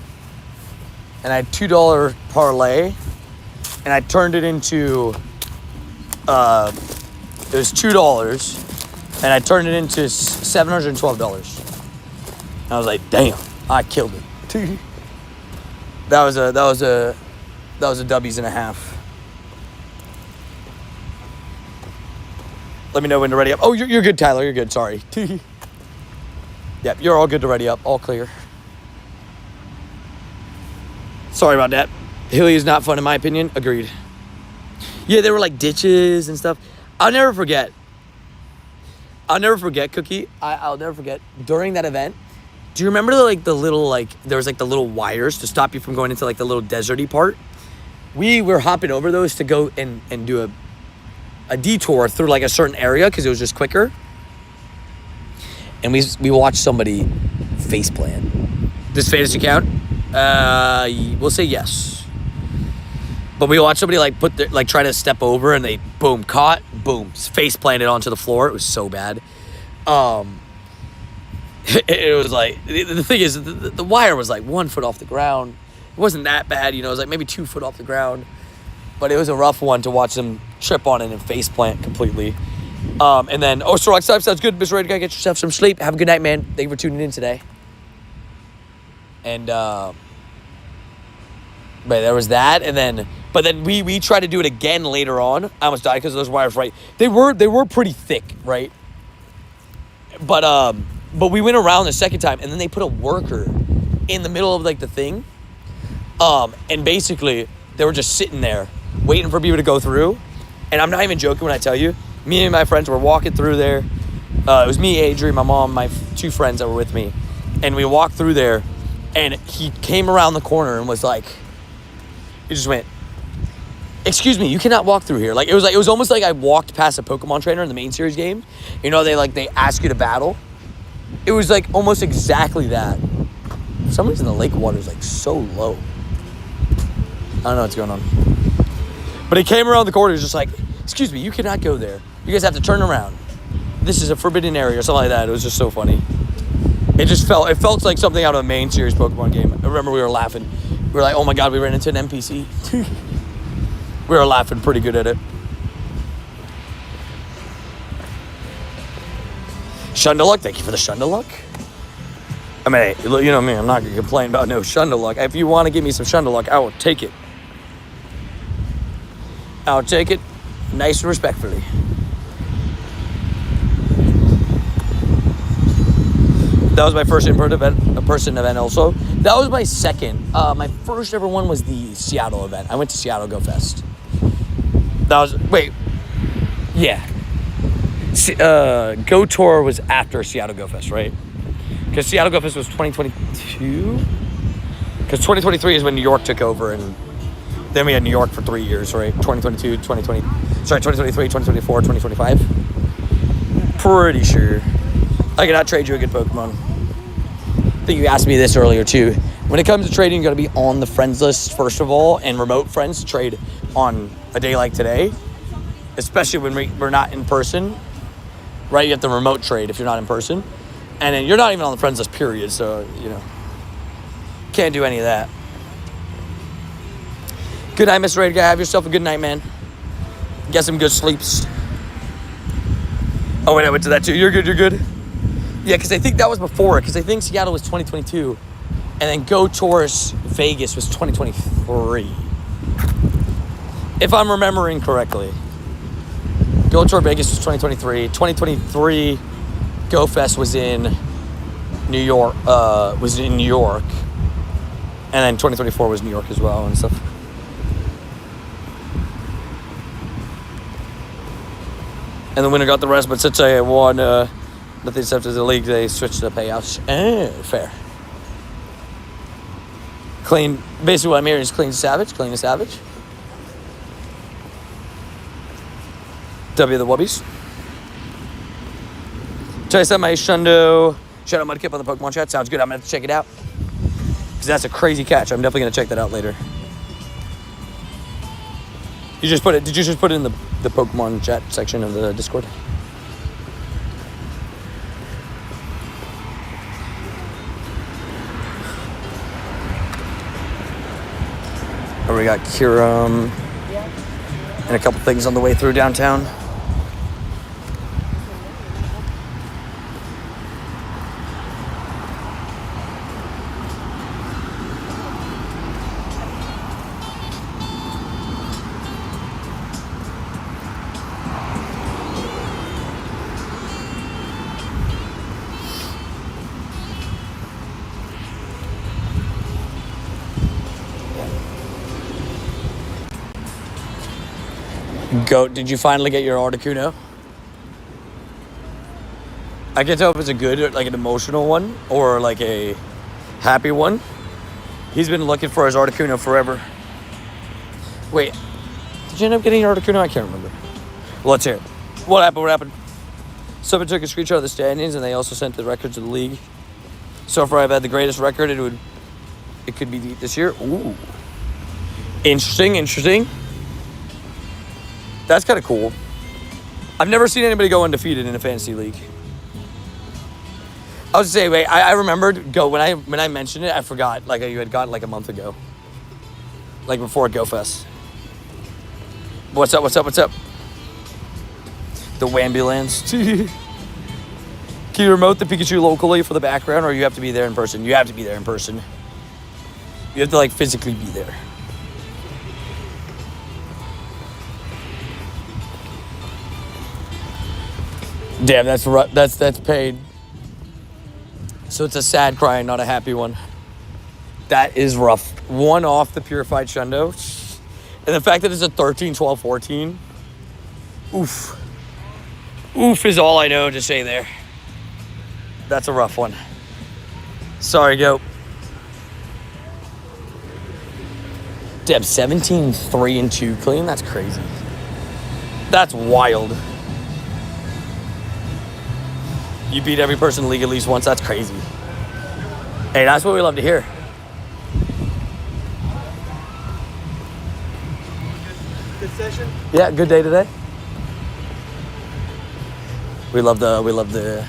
[SPEAKER 1] And I had $2 parlay. And I turned it into, it was $2. And I turned it into $712. And I was like, damn, I killed it. That was a W's and a half. Let me know when to ready up. Oh, you're good, Tyler. You're good. Sorry. Yep, you're all good to ready up. All clear. Sorry about that. Hilly is not fun in my opinion. Agreed. Yeah, there were like ditches and stuff. I'll never forget, Cookie. I'll never forget during that event. Do you remember the little there was the little wires to stop you from going into the little deserty part? We were hopping over those to go and do a detour through a certain area because it was just quicker. And we watched somebody faceplant. This fantasy count? We'll say yes. But we watched somebody like try to step over and they boom caught, boom, face planted onto the floor. It was so bad. It was like the thing is the wire was like 1 foot off the ground. It wasn't that bad, you know. It was like maybe 2 foot off the ground, but it was a rough one to watch them trip on it and face plant completely. And then so sounds good, Mr. Red Guy. Get yourself some sleep. Have a good night, man. Thank you for tuning in today. And but there was that, and then we tried to do it again later on. I almost died because of those wires. Right, they were pretty thick, right? But we went around the second time, and then they put a worker in the middle of like the thing, and basically they were just sitting there waiting for people to go through. And I'm not even joking when I tell you, me and my friends were walking through there. It was me, Adrian, my mom, my 2 friends that were with me, and we walked through there. And he came around the corner and was like, he just went, "Excuse me, you cannot walk through here." Like it was almost like I walked past a Pokemon trainer in the main series game. You know, they ask you to battle. It was like almost exactly that. For some reason the lake water is like so low. I don't know what's going on. But he came around the corner, he was just like, "Excuse me, you cannot go there. You guys have to turn around. This is a forbidden area," or something like that. It was just so funny. It felt like something out of a main series Pokemon game. I remember we were laughing. We were like, "Oh my god, we ran into an NPC." We were laughing pretty good at it. Shundaluk, thank you for the Shundaluk. I mean, you know me, I'm not going to complain about no Shundaluk. If you want to give me some Shundaluk, I will take it. I'll take it nice and respectfully. That was my first in-person event also. That was my second. My first ever one was the Seattle event. I went to Seattle Go Fest. Go Tour was after Seattle Go Fest, right? Because Seattle Go Fest was 2022? Because 2023 is when New York took over, and then we had New York for 3 years, right? 2023, 2024, 2025. Pretty sure. I cannot trade you a good Pokemon. I think you asked me this earlier too. When it comes to trading, you got to be on the friends list first of all, and remote friends to trade on a day like today, especially when we're not in person, right? You have to remote trade if you're not in person, and then you're not even on the friends list period, so you know, can't do any of that. Good night, Mr. Raider Guy. Have yourself a good night, man. Get some good sleeps. Oh wait, I went to that too. You're good. Yeah, because I think that was before it, because I think Seattle was 2022, and then Go Tourist Vegas was 2023. If I'm remembering correctly. Go Tour Vegas was 2023. 2023 Go Fest was in New York, and then 2024 was New York as well and stuff. And the winner got the rest, but since I won, nothing except as a league, they switched the payouts. Fair. Clean. Basically, what I'm hearing is clean to savage. W the Wubbies. Try to send my Shundo. Shout out Mudkip on the Pokemon chat. Sounds good. I'm going to have to check it out. Because that's a crazy catch. I'm definitely going to check that out later. Did you just put it in the Pokemon chat section of the Discord? Or we got Kyurem and a couple things on the way through downtown. Did you finally get your Articuno? I can't tell if it's a good, like an emotional one, or like a happy one. He's been looking for his Articuno forever. Wait, did you end up getting your Articuno? I can't remember. Well, let's hear it. What happened? Someone took a screenshot of the standings, and they also sent the records of the league. So far, I've had the greatest record. It could be this year. Ooh. Interesting. That's kind of cool. I've never seen anybody go undefeated in a fantasy league. I was saying, wait, I remembered when I mentioned it, I forgot like you had got like a month ago, like before GoFest. What's up? The Wambulance. Can you remote the Pikachu locally for the background, or you have to be there in person? You have to be there in person. You have to like physically be there. Damn, that's paid. So it's a sad cry, not a happy one. That is rough. One off the Purified Shundo. And the fact that it's a 13, 12, 14. Oof. Oof is all I know to say there. That's a rough one. Sorry, Goat. Damn, 17, 3, and 2 clean? That's crazy. That's wild. You beat every person in the league at least once. That's crazy. Hey, that's what we love to hear.
[SPEAKER 3] Good session?
[SPEAKER 1] Yeah, good day today. We love the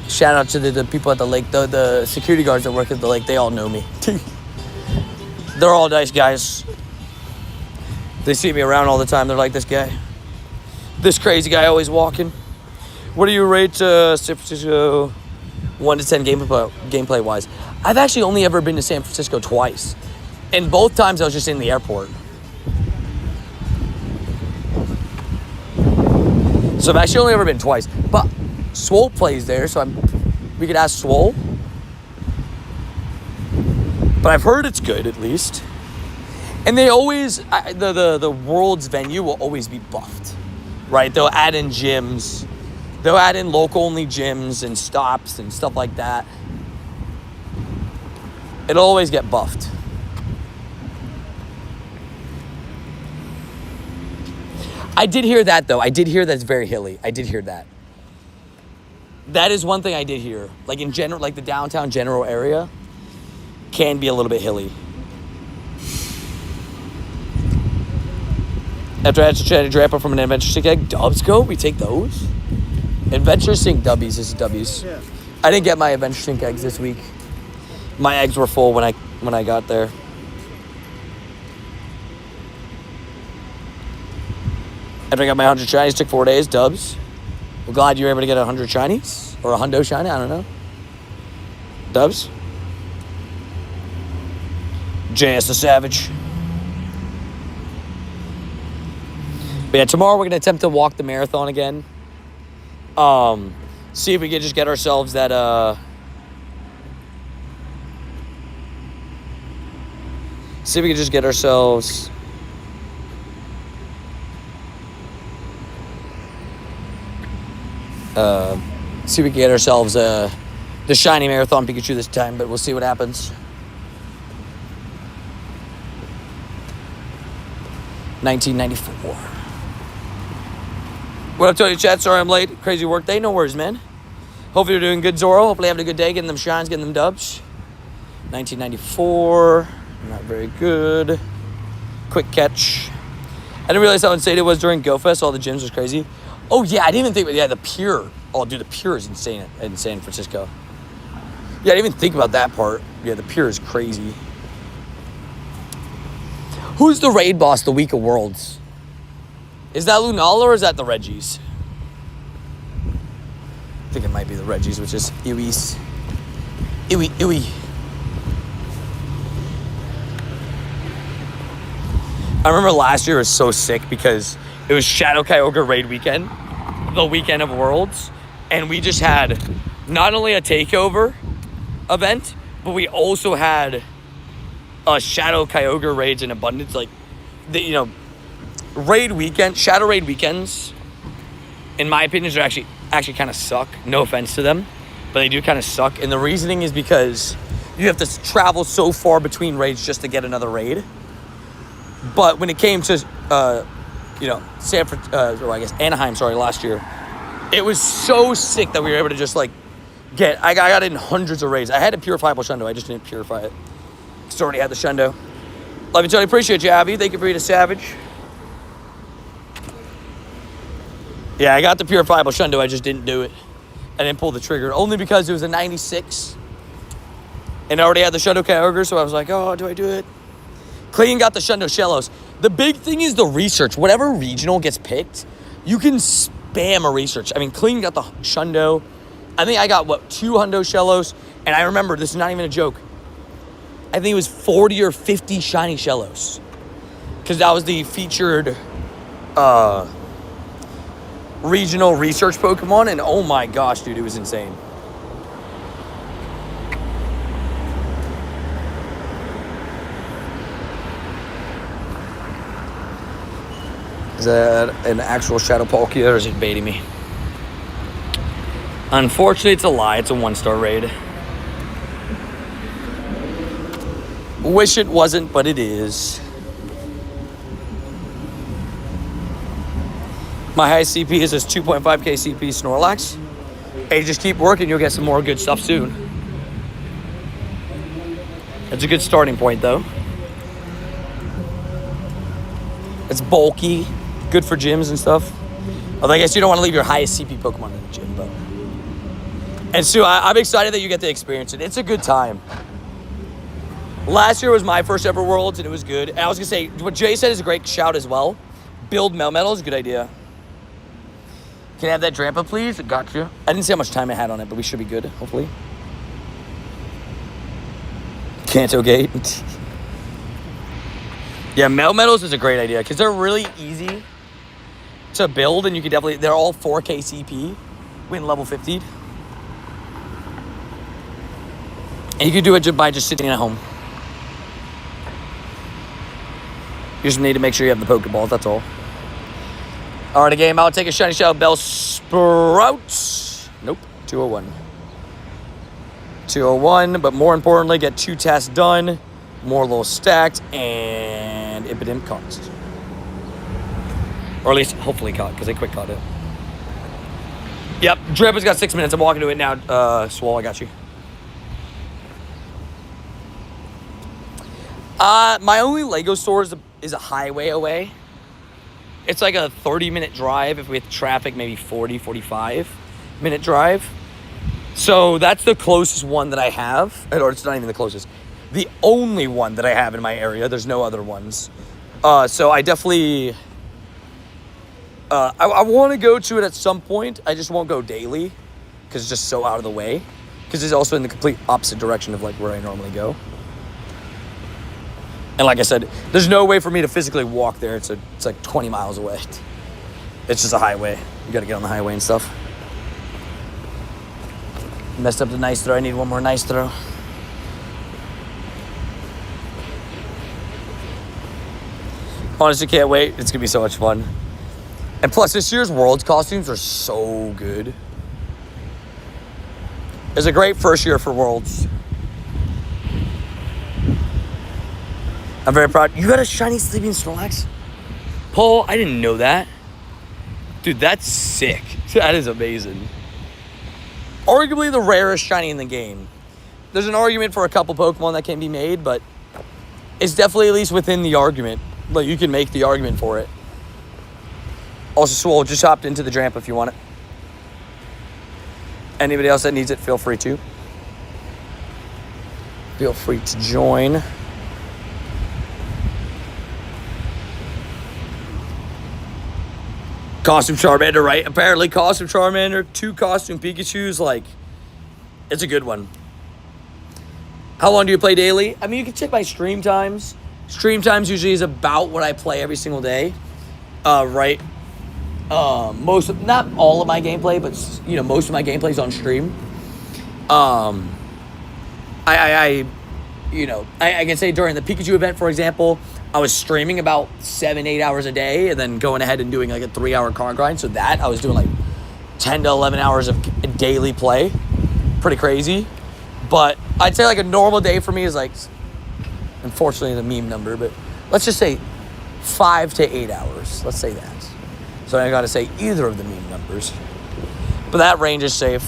[SPEAKER 1] shout out to the people at the lake, the security guards that work at the lake. They all know me. They're all nice guys. They see me around all the time. They're like, this guy, this crazy guy always walking. What do you rate San Francisco 1 to 10 gameplay wise? I've actually only ever been to San Francisco twice. And both times I was just in the airport. So I've actually only ever been twice. But Swole plays there, so we could ask Swole. But I've heard it's good, at least. And they always, the World's venue will always be buffed, right? They'll add in gyms. They'll add in local-only gyms and stops and stuff like that. It'll always get buffed. I did hear that, though. I did hear that's very hilly. I did hear that. That is one thing I did hear. Like, in general, like the downtown general area can be a little bit hilly. After I had to try to drape up from an adventure stick egg, dubs go? We take those? Adventure Sync dubbies is W's. Yeah. I didn't get my Adventure Sync eggs this week. My eggs were full when I got there. After I got my 100 shinies, took 4 days, dubs. We're glad you were able to get 100 shinies. Or a hundo shiny, I don't know. Dubs. JS the Savage. But yeah, tomorrow we're going to attempt to walk the marathon again. See if we can just get ourselves that, see if we can just get ourselves, see if we can get ourselves, the shiny marathon Pikachu this time, but we'll see what happens. 1994. What up, Tony Chat? Sorry I'm late. Crazy work day. No worries, man. Hopefully you're doing good, Zoro. Hopefully having a good day, getting them shines, getting them dubs. 1994. Not very good. Quick catch. I didn't realize how insane it was during GoFest. All the gyms was crazy. Oh, yeah. I didn't even think... Yeah, the Pier. Oh, dude, the Pier is insane in San Francisco. Yeah, I didn't even think about that part. Yeah, the Pier is crazy. Who's the raid boss the week of Worlds? Is that Lunala or is that the Reggies? I think it might be the Reggies, which is Iwis. Iwi. I remember last year was so sick because it was Shadow Kyogre raid weekend, the weekend of Worlds, and we just had not only a takeover event, but we also had a Shadow Kyogre raids in abundance. Like, raid weekend, Shadow raid weekends, in my opinion, are actually kind of suck. No offense to them, but they do kind of suck. And the reasoning is because you have to travel so far between raids just to get another raid. But when it came to, Anaheim, last year, it was so sick that we were able to just I got in hundreds of raids. I had a purifiable Shundo, I just didn't purify it. Just already had the Shundo. Love you, Tony. Appreciate you, Abby. Thank you for being a savage. Yeah, I got the Purifiable Shundo. I just didn't do it. I didn't pull the trigger. Only because it was a 96. And I already had the Shundo Kyogre, so I was like, oh, do I do it? Clayton got the Shundo Shellos. The big thing is the research. Whatever regional gets picked, you can spam a research. I mean, Clayton got the Shundo. I think I got, 2 Hundo Shellos. And I remember, this is not even a joke, I think it was 40 or 50 shiny Shellos. Because that was the featured regional research Pokemon. And oh my gosh, dude, it was insane. Is that an actual Shadow Palkia or is it baiting me? Unfortunately, it's a lie. It's a 1-star raid. Wish it wasn't, but it is. My highest CP is this 2.5k CP Snorlax. Hey, just keep working. You'll get some more good stuff soon. It's a good starting point, though. It's bulky. Good for gyms and stuff. Although I guess you don't want to leave your highest CP Pokemon in the gym, but... And Sue, I'm excited that you get to experience it. It's a good time. Last year was my first ever Worlds, and it was good. And I was going to say, what Jay said is a great shout as well. Build Melmetal is a good idea. Can I have that Drampa, please? Gotcha. I didn't see how much time I had on it, but we should be good, hopefully. Kanto Gate. Yeah, Melmetals is a great idea, because they're really easy to build, and you can definitely... They're all 4k CP. Win level 50. And you can do it by just sitting at home. You just need to make sure you have the Pokeballs, that's all. Alright, game. I'll take a Shiny Shadow Bellsprout. Nope, 201. 201, but more importantly, get 2 tasks done, more little stacked, and Impidimp caught. Or at least, hopefully caught, because they quick caught it. Yep, Drampa's got 6 minutes. I'm walking to it now. Swole, I got you. My only Lego store is a highway away. It's like a 30-minute drive. If we have traffic, maybe 40, 45-minute drive. So that's the closest one that I have. Or it's not even the closest. The only one that I have in my area. There's no other ones. So I definitely... I want to go to it at some point. I just won't go daily. Because it's just so out of the way. Because it's also in the complete opposite direction of like where I normally go. And like I said, there's no way for me to physically walk there. It's like 20 miles away. It's just a highway. You got to get on the highway and stuff. Messed up the nice throw. I need one more nice throw. Honestly, can't wait. It's going to be so much fun. And plus, this year's Worlds costumes are so good. It's a great first year for Worlds. I'm very proud. You got a shiny Sleeping Snorlax? Paul, I didn't know that. Dude, that's sick. That is amazing. Arguably the rarest shiny in the game. There's an argument for a couple Pokemon that can be made, but it's definitely at least within the argument. Like, you can make the argument for it. Also, Swole, just hopped into the Drampa if you want it. Anybody else that needs it, feel free to. Feel free to join. Costume Charmander, right? Apparently, Costume Charmander, 2 Costume Pikachus, like, it's a good one. How long do you play daily? I mean, you can check my stream times. Stream times usually is about what I play every single day, right? Not all of my gameplay, but, you know, most of my gameplay is on stream. I can say during the Pikachu event, for example, I was streaming about 7-8 hours a day and then going ahead and doing like a 3-hour car grind. So that I was doing like 10 to 11 hours of daily play. Pretty crazy. But I'd say like a normal day for me is like, unfortunately the meme number, but let's just say 5 to 8 hours. Let's say that. So I got to say either of the meme numbers. But that range is safe.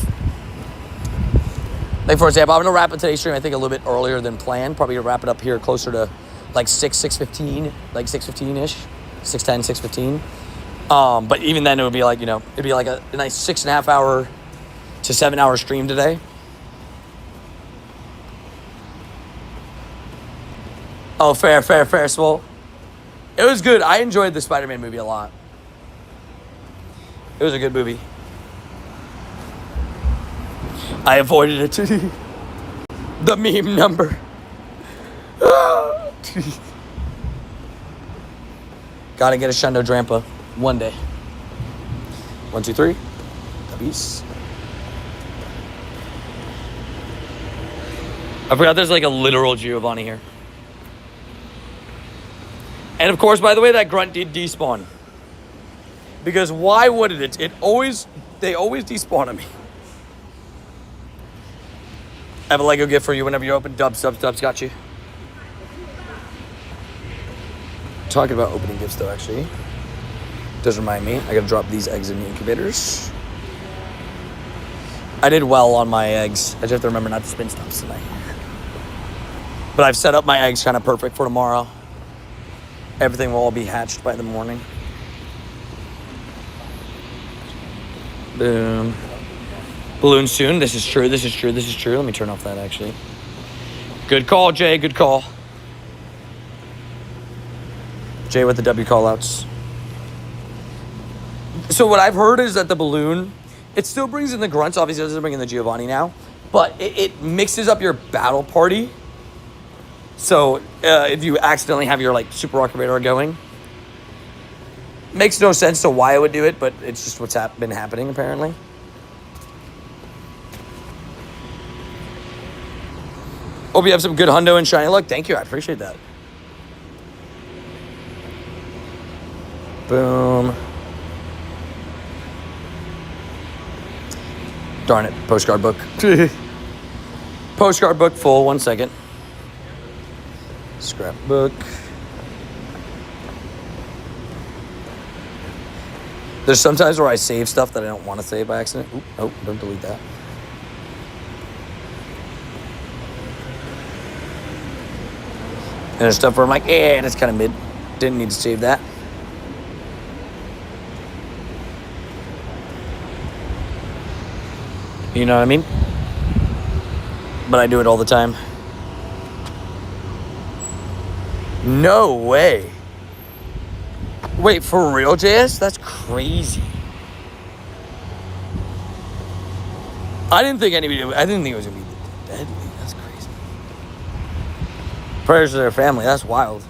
[SPEAKER 1] Like, for example, I'm going to wrap it today's stream, I think, a little bit earlier than planned. Probably going to wrap it up here closer to like 6:15, like 6:15-ish, 6:10, 6:15. But even then, it would be like, it'd be like a nice 6.5 hour to 7 hour stream today. Oh, fair, Swole. It was good. I enjoyed the Spider-Man movie a lot. It was a good movie. I avoided it. The meme number. Gotta get a Shundo Drampa one day. 1, 2, 3. Peace. I forgot there's like a literal Giovanni here. And of course, by the way, that grunt did despawn. Because why wouldn't it? They always despawn on me. I have a Lego gift for you whenever you open. Dubs, got you. Talking about opening gifts though, actually. Does remind me, I gotta drop these eggs in the incubators. I did well on my eggs. I just have to remember not to spin stumps tonight. But I've set up my eggs kind of perfect for tomorrow. Everything will all be hatched by the morning. Boom. Balloon soon. This is true. Let me turn off that, actually. Good call, Jay. Good call. Jay with the W call-outs. So what I've heard is that the balloon, it still brings in the grunts. Obviously, it doesn't bring in the Giovanni now. But it mixes up your battle party. So if you accidentally have your Super Rocket Radar going, makes no sense to why I would do it, but it's just what's been happening apparently. Hope you have some good hundo and shiny luck. Thank you, I appreciate that. Boom. Darn it, postcard book. Postcard book full, 1 second. Scrapbook. There's sometimes where I save stuff that I don't want to save by accident. Oop, oh, don't delete that. And there's stuff where I'm like, that's kind of mid. Didn't need to save that. You know what I mean? But I do it all the time. No way. Wait, for real, JS? That's crazy. I didn't think it was going to be deadly. That's crazy. Prayers to their family. That's wild.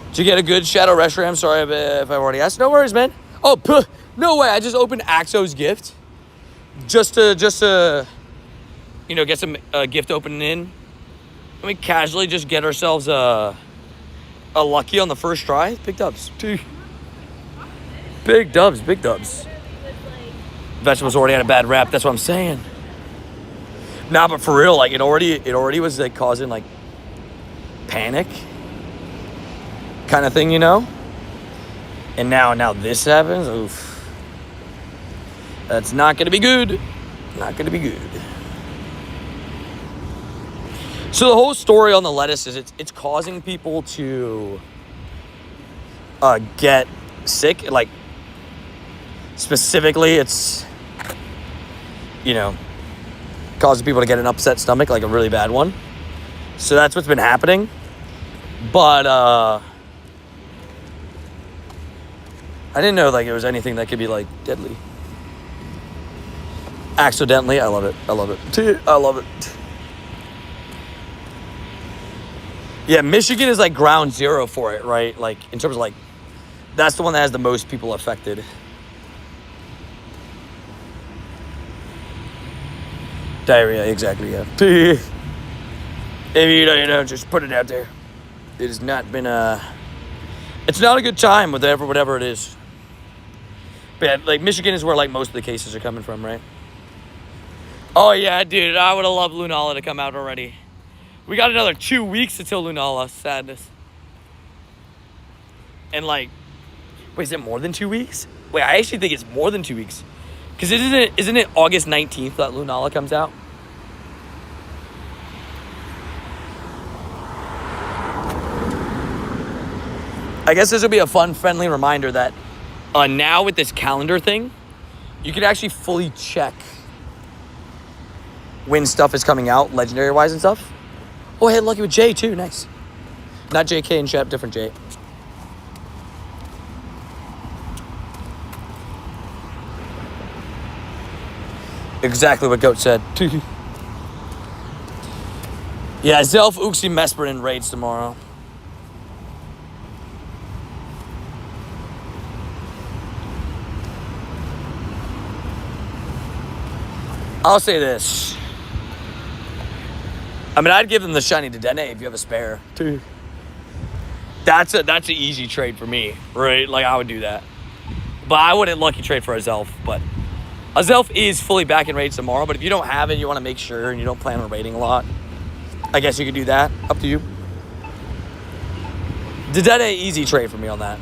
[SPEAKER 1] Did you get a good Shadow Reshiram? Sorry if I've already asked. No worries, man. Oh, no way. I just opened Axo's gift. Just to get some gift opening in. Let me casually just get ourselves a lucky on the first try. Big dubs. Big dubs. Vegetables already had a bad rap. That's what I'm saying. Nah, but for real, it already was causing panic kind of thing, And now this happens. Oof. That's not gonna be good. Not gonna be good. So the whole story on the lettuce is it's causing people to get sick. Specifically, it's causing people to get an upset stomach, a really bad one. So that's what's been happening. But I didn't know it was anything that could be deadly. Accidentally, I love it. I love it. Yeah, Michigan is ground zero for it, right? In terms of that's the one that has the most people affected. Diarrhea, exactly, yeah. If you don't, just put it out there. It has not been it's not a good time with whatever it is. But yeah, Michigan is where most of the cases are coming from, right? Oh yeah, dude, I would have loved Lunala to come out already. We got another 2 weeks until Lunala. Sadness. And wait, is it more than 2 weeks? Wait, I actually think it's more than 2 weeks. Because isn't it August 19th that Lunala comes out? I guess this will be a fun, friendly reminder that now with this calendar thing, you can actually fully check when stuff is coming out, legendary-wise and stuff. Oh, I had lucky with Jay, too. Nice. Not JK and Shep, different Jay. Exactly what Goat said. Yeah, Zelf, Uxie, Mesper in raids tomorrow. I'll say this. I mean, I'd give them the shiny Dedenne if you have a spare. That's an easy trade for me, right? Like, I would do that. But I wouldn't lucky trade for a Zelf. But a Zelf is fully back in raids tomorrow. But if you don't have it, you want to make sure, and you don't plan on raiding a lot, I guess you could do that. Up to you. Dedenne, easy trade for me on that.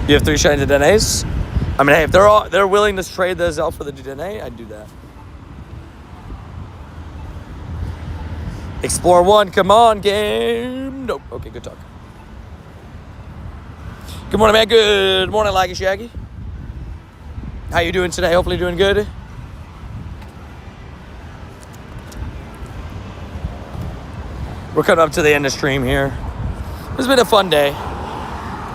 [SPEAKER 1] You have 3 shiny Dedennes? I mean, hey, if they're willing to trade the Zelf for the Dedenne, I'd do that. Explore 1, come on, game. Nope. Okay, good talk. Good morning, man. Good morning, Laggy Shaggy. How you doing today? Hopefully doing good. We're coming up to the end of stream here. It's been a fun day.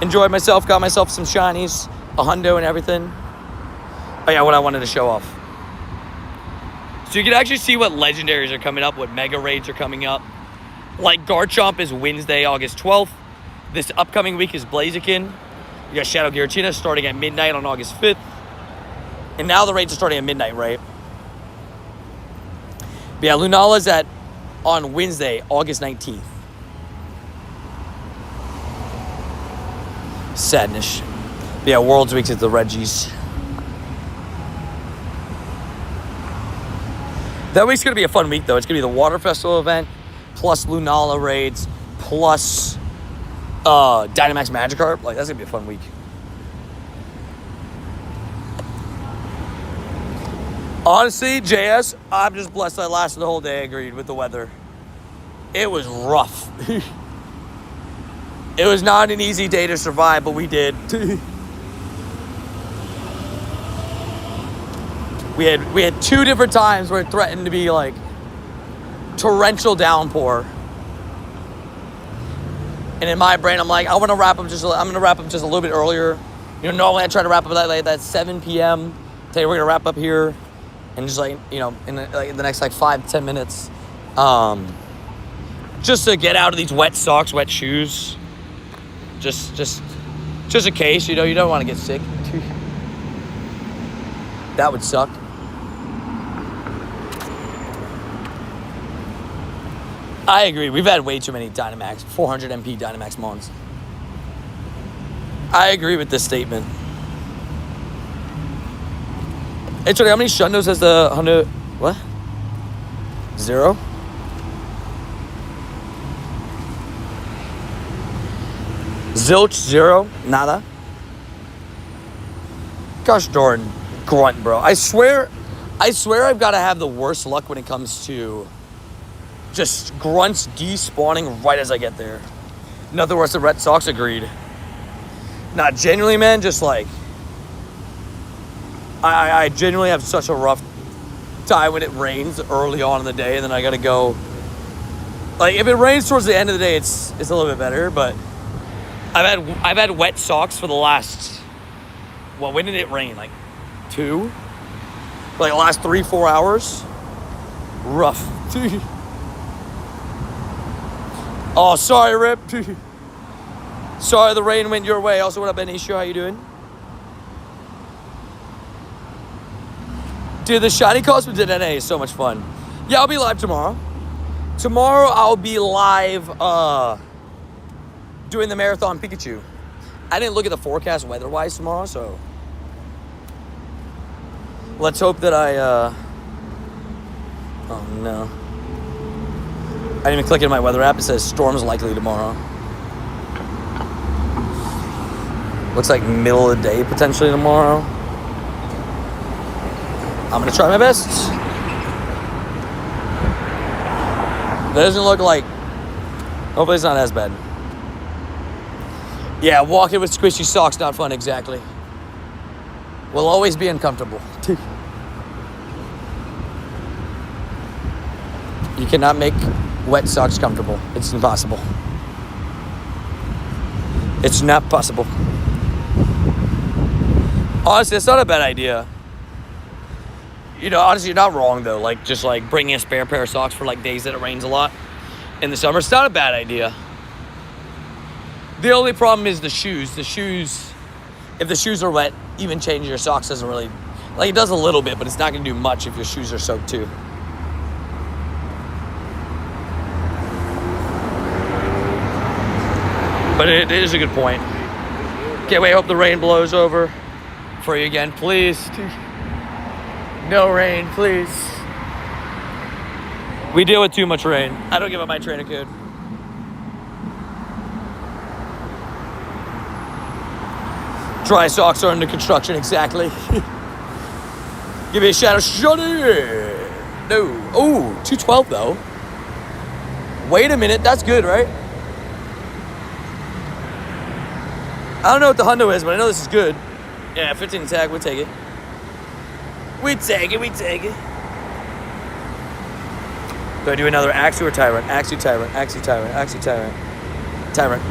[SPEAKER 1] Enjoyed myself, got myself some shinies, a hundo and everything. Oh yeah, what I wanted to show off. So you can actually see what legendaries are coming up, what mega raids are coming up. Like Garchomp is Wednesday, August 12th. This upcoming week is Blaziken. You got Shadow Giratina starting at midnight on August 5th. And now the raids are starting at midnight, right? But yeah, Lunala's on Wednesday, August 19th. Sadness. But yeah, Worlds Week is the Reggies. That week's going to be a fun week, though. It's going to be the Water Festival event, plus Lunala raids, plus Dynamax Magikarp. Like, that's going to be a fun week. Honestly, JS, I'm just blessed I lasted the whole day, agreed, with the weather. It was rough. It was not an easy day to survive, but we did. We had 2 different times where it threatened to be like torrential downpour. And in my brain, I'm like, I'm gonna wrap up just a little bit earlier. You know, normally I try to wrap up like that 7 p.m. Today we're gonna wrap up here, and just like, you know, in the next like 5-10 minutes, just to get out of these wet socks, wet shoes. Just in case, you know, you don't want to get sick. That would suck. I agree. We've had way too many Dynamax, 400 MP Dynamax Mons. I agree with this statement. Hey, Tony, how many Shundos has the 100? What? 0? Zilch, 0, nada. Gosh darn grunt, bro. I swear I've got to have the worst luck when it comes to just grunts despawning right as I get there. Nothing worse than Red Sox, agreed. Not genuinely, man, just like, I genuinely have such a rough time when it rains early on in the day, and then I got to go. Like, if it rains towards the end of the day, it's a little bit better, but I've had wet socks for the last, well, when did it rain? Like 2? Like the last 3-4 hours? Rough. Oh, sorry, Rip. Sorry the rain went your way. Also, what up, Benicio? How you doing? Dude, the shiny cosmic Dedenne is so much fun. Yeah, I'll be live tomorrow. Tomorrow I'll be live doing the Marathon Pikachu. I didn't look at the forecast weather-wise tomorrow, so let's hope that oh no. I didn't even click in my weather app. It says storms likely tomorrow. Looks like middle of the day potentially tomorrow. I'm gonna try my best. That doesn't look like, hopefully it's not as bad. Yeah, walking with squishy socks, not fun exactly. Will always be uncomfortable. You cannot make wet socks comfortable. It's impossible. It's not possible. Honestly, it's not a bad idea. You know, honestly, you're not wrong though. Like, just like bringing a spare pair of socks for like days that it rains a lot in the summer. It's not a bad idea. The only problem is the shoes. The shoes, if the shoes are wet, even changing your socks doesn't really, like, it does a little bit, but it's not gonna do much if your shoes are soaked too. But it is a good point. Can't wait, hope the rain blows over for you again, please. No rain, please. We deal with too much rain. I don't give up my trainer code. Dry socks are under construction, exactly. Give me a shout out, Johnny. No. Oh, 212 though. Wait a minute, that's good, right? I don't know what the hundo is, but I know this is good. Yeah, 15 attack, we'll take it. We take it. Do I do another Axu or Tyrant? Axu, Tyrant. Tyrant.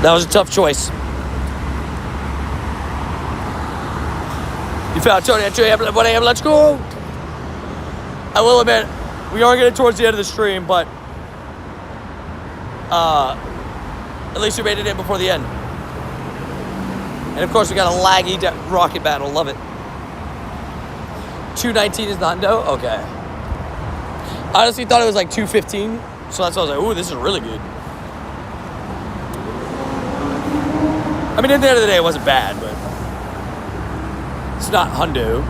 [SPEAKER 1] That was a tough choice. You found Tony at 2 a.m. 1 a.m. Let's go. I will admit, we are getting towards the end of the stream, but at least we made it in before the end. And of course, we got a laggy rocket battle. Love it. 219 is the hundo? Okay. Honestly, thought it was like 215, so that's why I was like, ooh, this is really good. I mean, at the end of the day, it wasn't bad, but it's not hundo.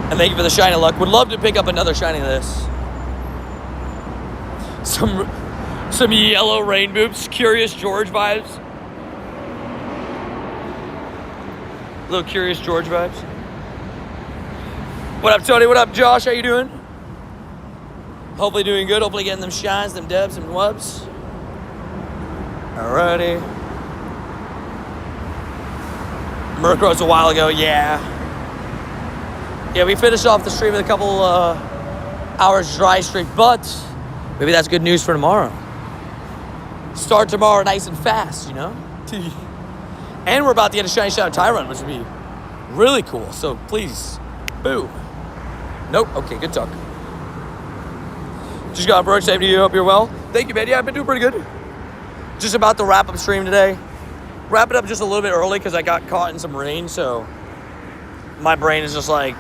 [SPEAKER 1] And thank you for the shiny luck. Would love to pick up another shiny of this. Some yellow rain boots, Curious George vibes. Little Curious George vibes. What up, Tony? What up, Josh? How you doing? Hopefully doing good. Hopefully getting them shines, them dubs, them wubs. Alrighty. Murkrow's a while ago, yeah. Yeah, we finished off the stream with a couple hours dry streak, but maybe that's good news for tomorrow. Start tomorrow nice and fast, you know? And we're about to get a shiny shout Tyrant, which would be really cool. So please, boom. Nope, okay, good talk. Just got broke, same to you, hope you're well. Thank you, man. Yeah, I've been doing pretty good. Just about to wrap up stream today. Wrap it up just a little bit early because I got caught in some rain, so my brain is just like,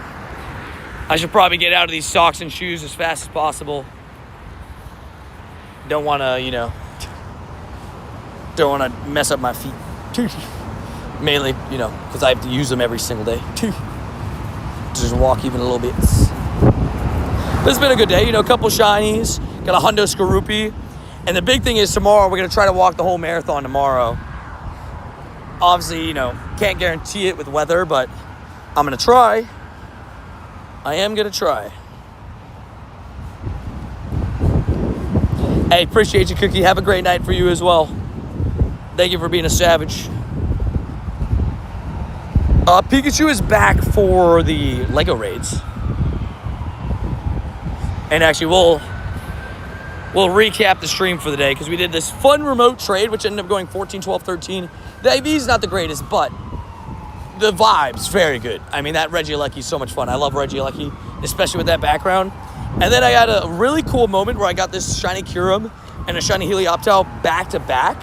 [SPEAKER 1] I should probably get out of these socks and shoes as fast as possible. Don't want to, you know, don't want to mess up my feet. Mainly, you know, because I have to use them every single day. Just walk even a little bit. But it's been a good day, you know, a couple shinies. Got a hundo Skorupi. And the big thing is tomorrow, we're going to try to walk the whole marathon tomorrow. Obviously, you know, can't guarantee it with weather, but I'm going to try. I am going to try. Hey, appreciate you, Cookie. Have a great night for you as well. Thank you for being a savage. Pikachu is back for the Lego raids. And actually, we'll recap the stream for the day because we did this fun remote trade, which ended up going 14, 12, 13. The IV is not the greatest, but the vibe's very good. I mean, that Regieleki is so much fun. I love Regieleki, especially with that background. And then I had a really cool moment where I got this shiny Kyurem and a shiny Helioptile back to back,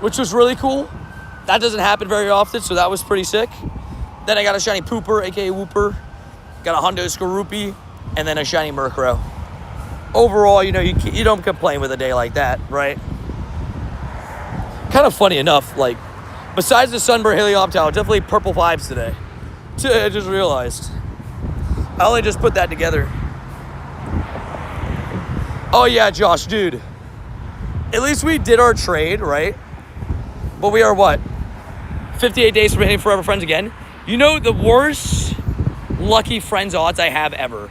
[SPEAKER 1] which was really cool. That doesn't happen very often, so that was pretty sick. Then I got a shiny Pooper, aka Wooper. Got a Hundo Skorupi, and then a shiny Murkrow. Overall, you know, you don't complain with a day like that, right? Kind of funny enough, like, besides the Sunbird Helioptile, definitely purple vibes today. I just realized. I only just put that together. Oh, yeah, Josh, dude. At least we did our trade, right? But we are what? 58 days from hitting Forever Friends again. You know, the worst lucky friends odds I have ever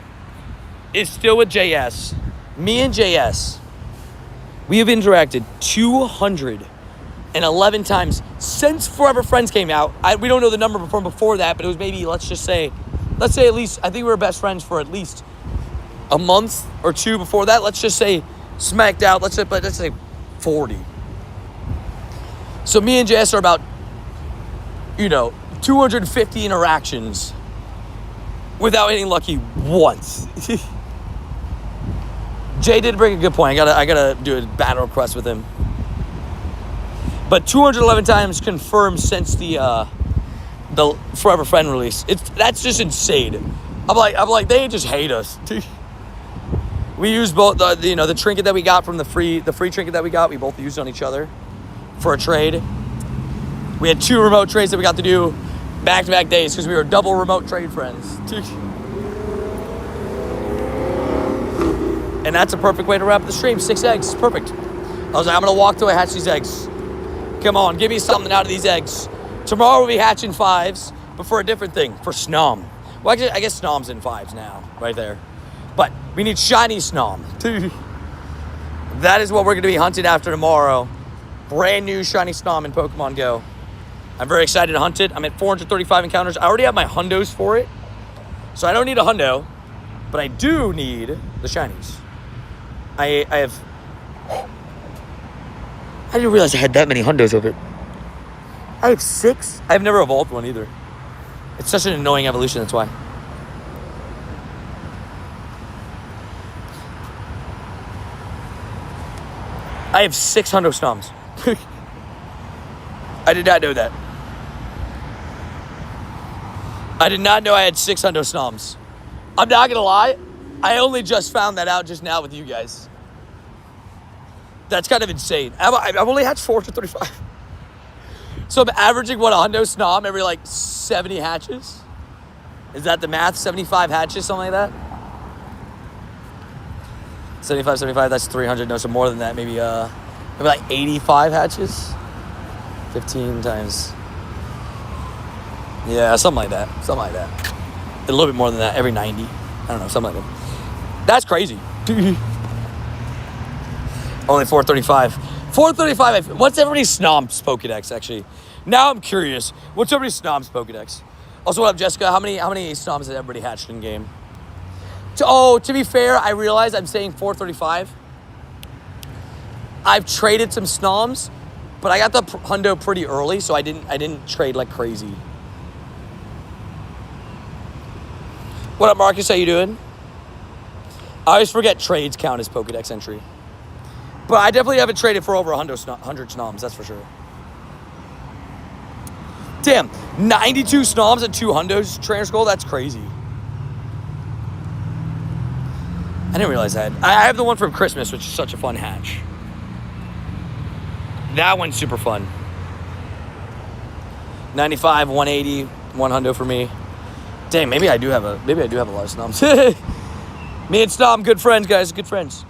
[SPEAKER 1] is still with JS. Me and JS, we have interacted 211 times since Forever Friends came out. We don't know the number from before that, but it was maybe, let's say at least, I think we were best friends for at least a month or two before that. Let's just say smacked out, let's say 40. So me and JS are about, 250 interactions without hitting lucky once. Jay did bring a good point. I gotta do a battle request with him. But 211 times confirmed since the Forever Friend release. That's just insane. I'm like they just hate us. We used both the trinket that we got from the free trinket that we got. We both used on each other for a trade. We had 2 remote trades that we got to do back-to-back days because we were double remote trade friends. And that's a perfect way to wrap the stream. 6 eggs, perfect. I was like, I'm gonna walk till I hatch these eggs. Come on, give me something out of these eggs. Tomorrow we'll be hatching 5s, but for a different thing, for Snom. Well, I guess Snom's in 5s now, right there. But we need shiny Snom. That is what we're gonna be hunting after tomorrow. Brand new shiny Snom in Pokemon Go. I'm very excited to hunt it. I'm at 435 encounters. I already have my hundos for it, so I don't need a hundo, but I do need the shinies. I didn't realize I had that many hundos of it. I have 6. I've never evolved one either. It's such an annoying evolution, that's why. I have 6 hundo Snoms. I did not know that. I did not know I had 6 hundo Snoms. I'm not gonna lie, I only just found that out just now with you guys. That's kind of insane. I've only hatched 435. So I'm averaging, what, a hundo Snom every, 70 hatches? Is that the math? 75 hatches, something like that? 75, that's 300. No, so more than that. Maybe 85 hatches? 15 times. Yeah, something like that. A little bit more than that, every 90. I don't know, something like that. That's crazy. Only 435. 435, what's everybody's Snom's Pokedex, actually? Now I'm curious. What's everybody's Snom's Pokedex? Also, what up, Jessica? How many Snoms has everybody hatched in game? To be fair, I realize I'm saying 435. I've traded some Snoms, but I got the hundo pretty early, so I didn't trade like crazy. What up, Marcus? How you doing? I always forget trades count as Pokedex entry. But I definitely haven't traded for over 100 Snoms, that's for sure. Damn, 92 Snoms and 2 hundos trainer skull? That's crazy. I didn't realize that. I have the one from Christmas, which is such a fun hatch. That one's super fun. 95, 180, 1 hundo for me. Dang, maybe I do have a lot of Snoms. Me and Snom, good friends, guys, good friends.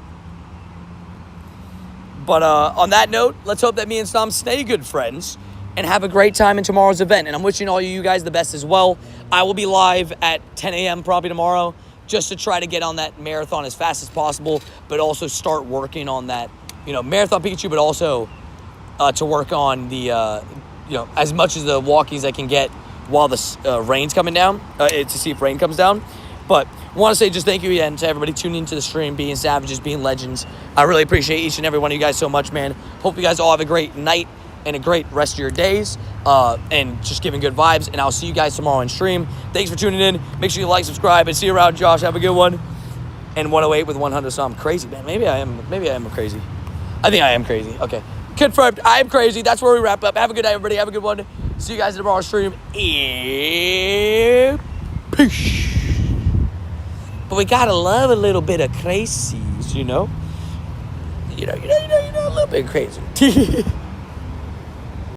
[SPEAKER 1] But on that note, let's hope that me and Snom stay good friends and have a great time in tomorrow's event. And I'm wishing all you guys the best as well. I will be live at 10 a.m. probably tomorrow just to try to get on that marathon as fast as possible, but also start working on that, marathon Pikachu, but also to work on the, as much as the walkies I can get while the rain's coming down, to see if rain comes down. But I want to say just thank you again to everybody tuning into the stream, being savages, being legends. I really appreciate each and every one of you guys so much, man. Hope you guys all have a great night and a great rest of your days, and just giving good vibes. And I'll see you guys tomorrow on stream. Thanks for tuning in. Make sure you like, subscribe, and see you around, Josh. Have a good one. And 108 with 100. So I'm crazy, man. Maybe I am crazy. I think I am crazy. Okay. Confirmed. I am crazy. That's where we wrap up. Have a good night, everybody. Have a good one. See you guys in tomorrow's stream. And peace. But we gotta love a little bit of crazies, a little bit crazy.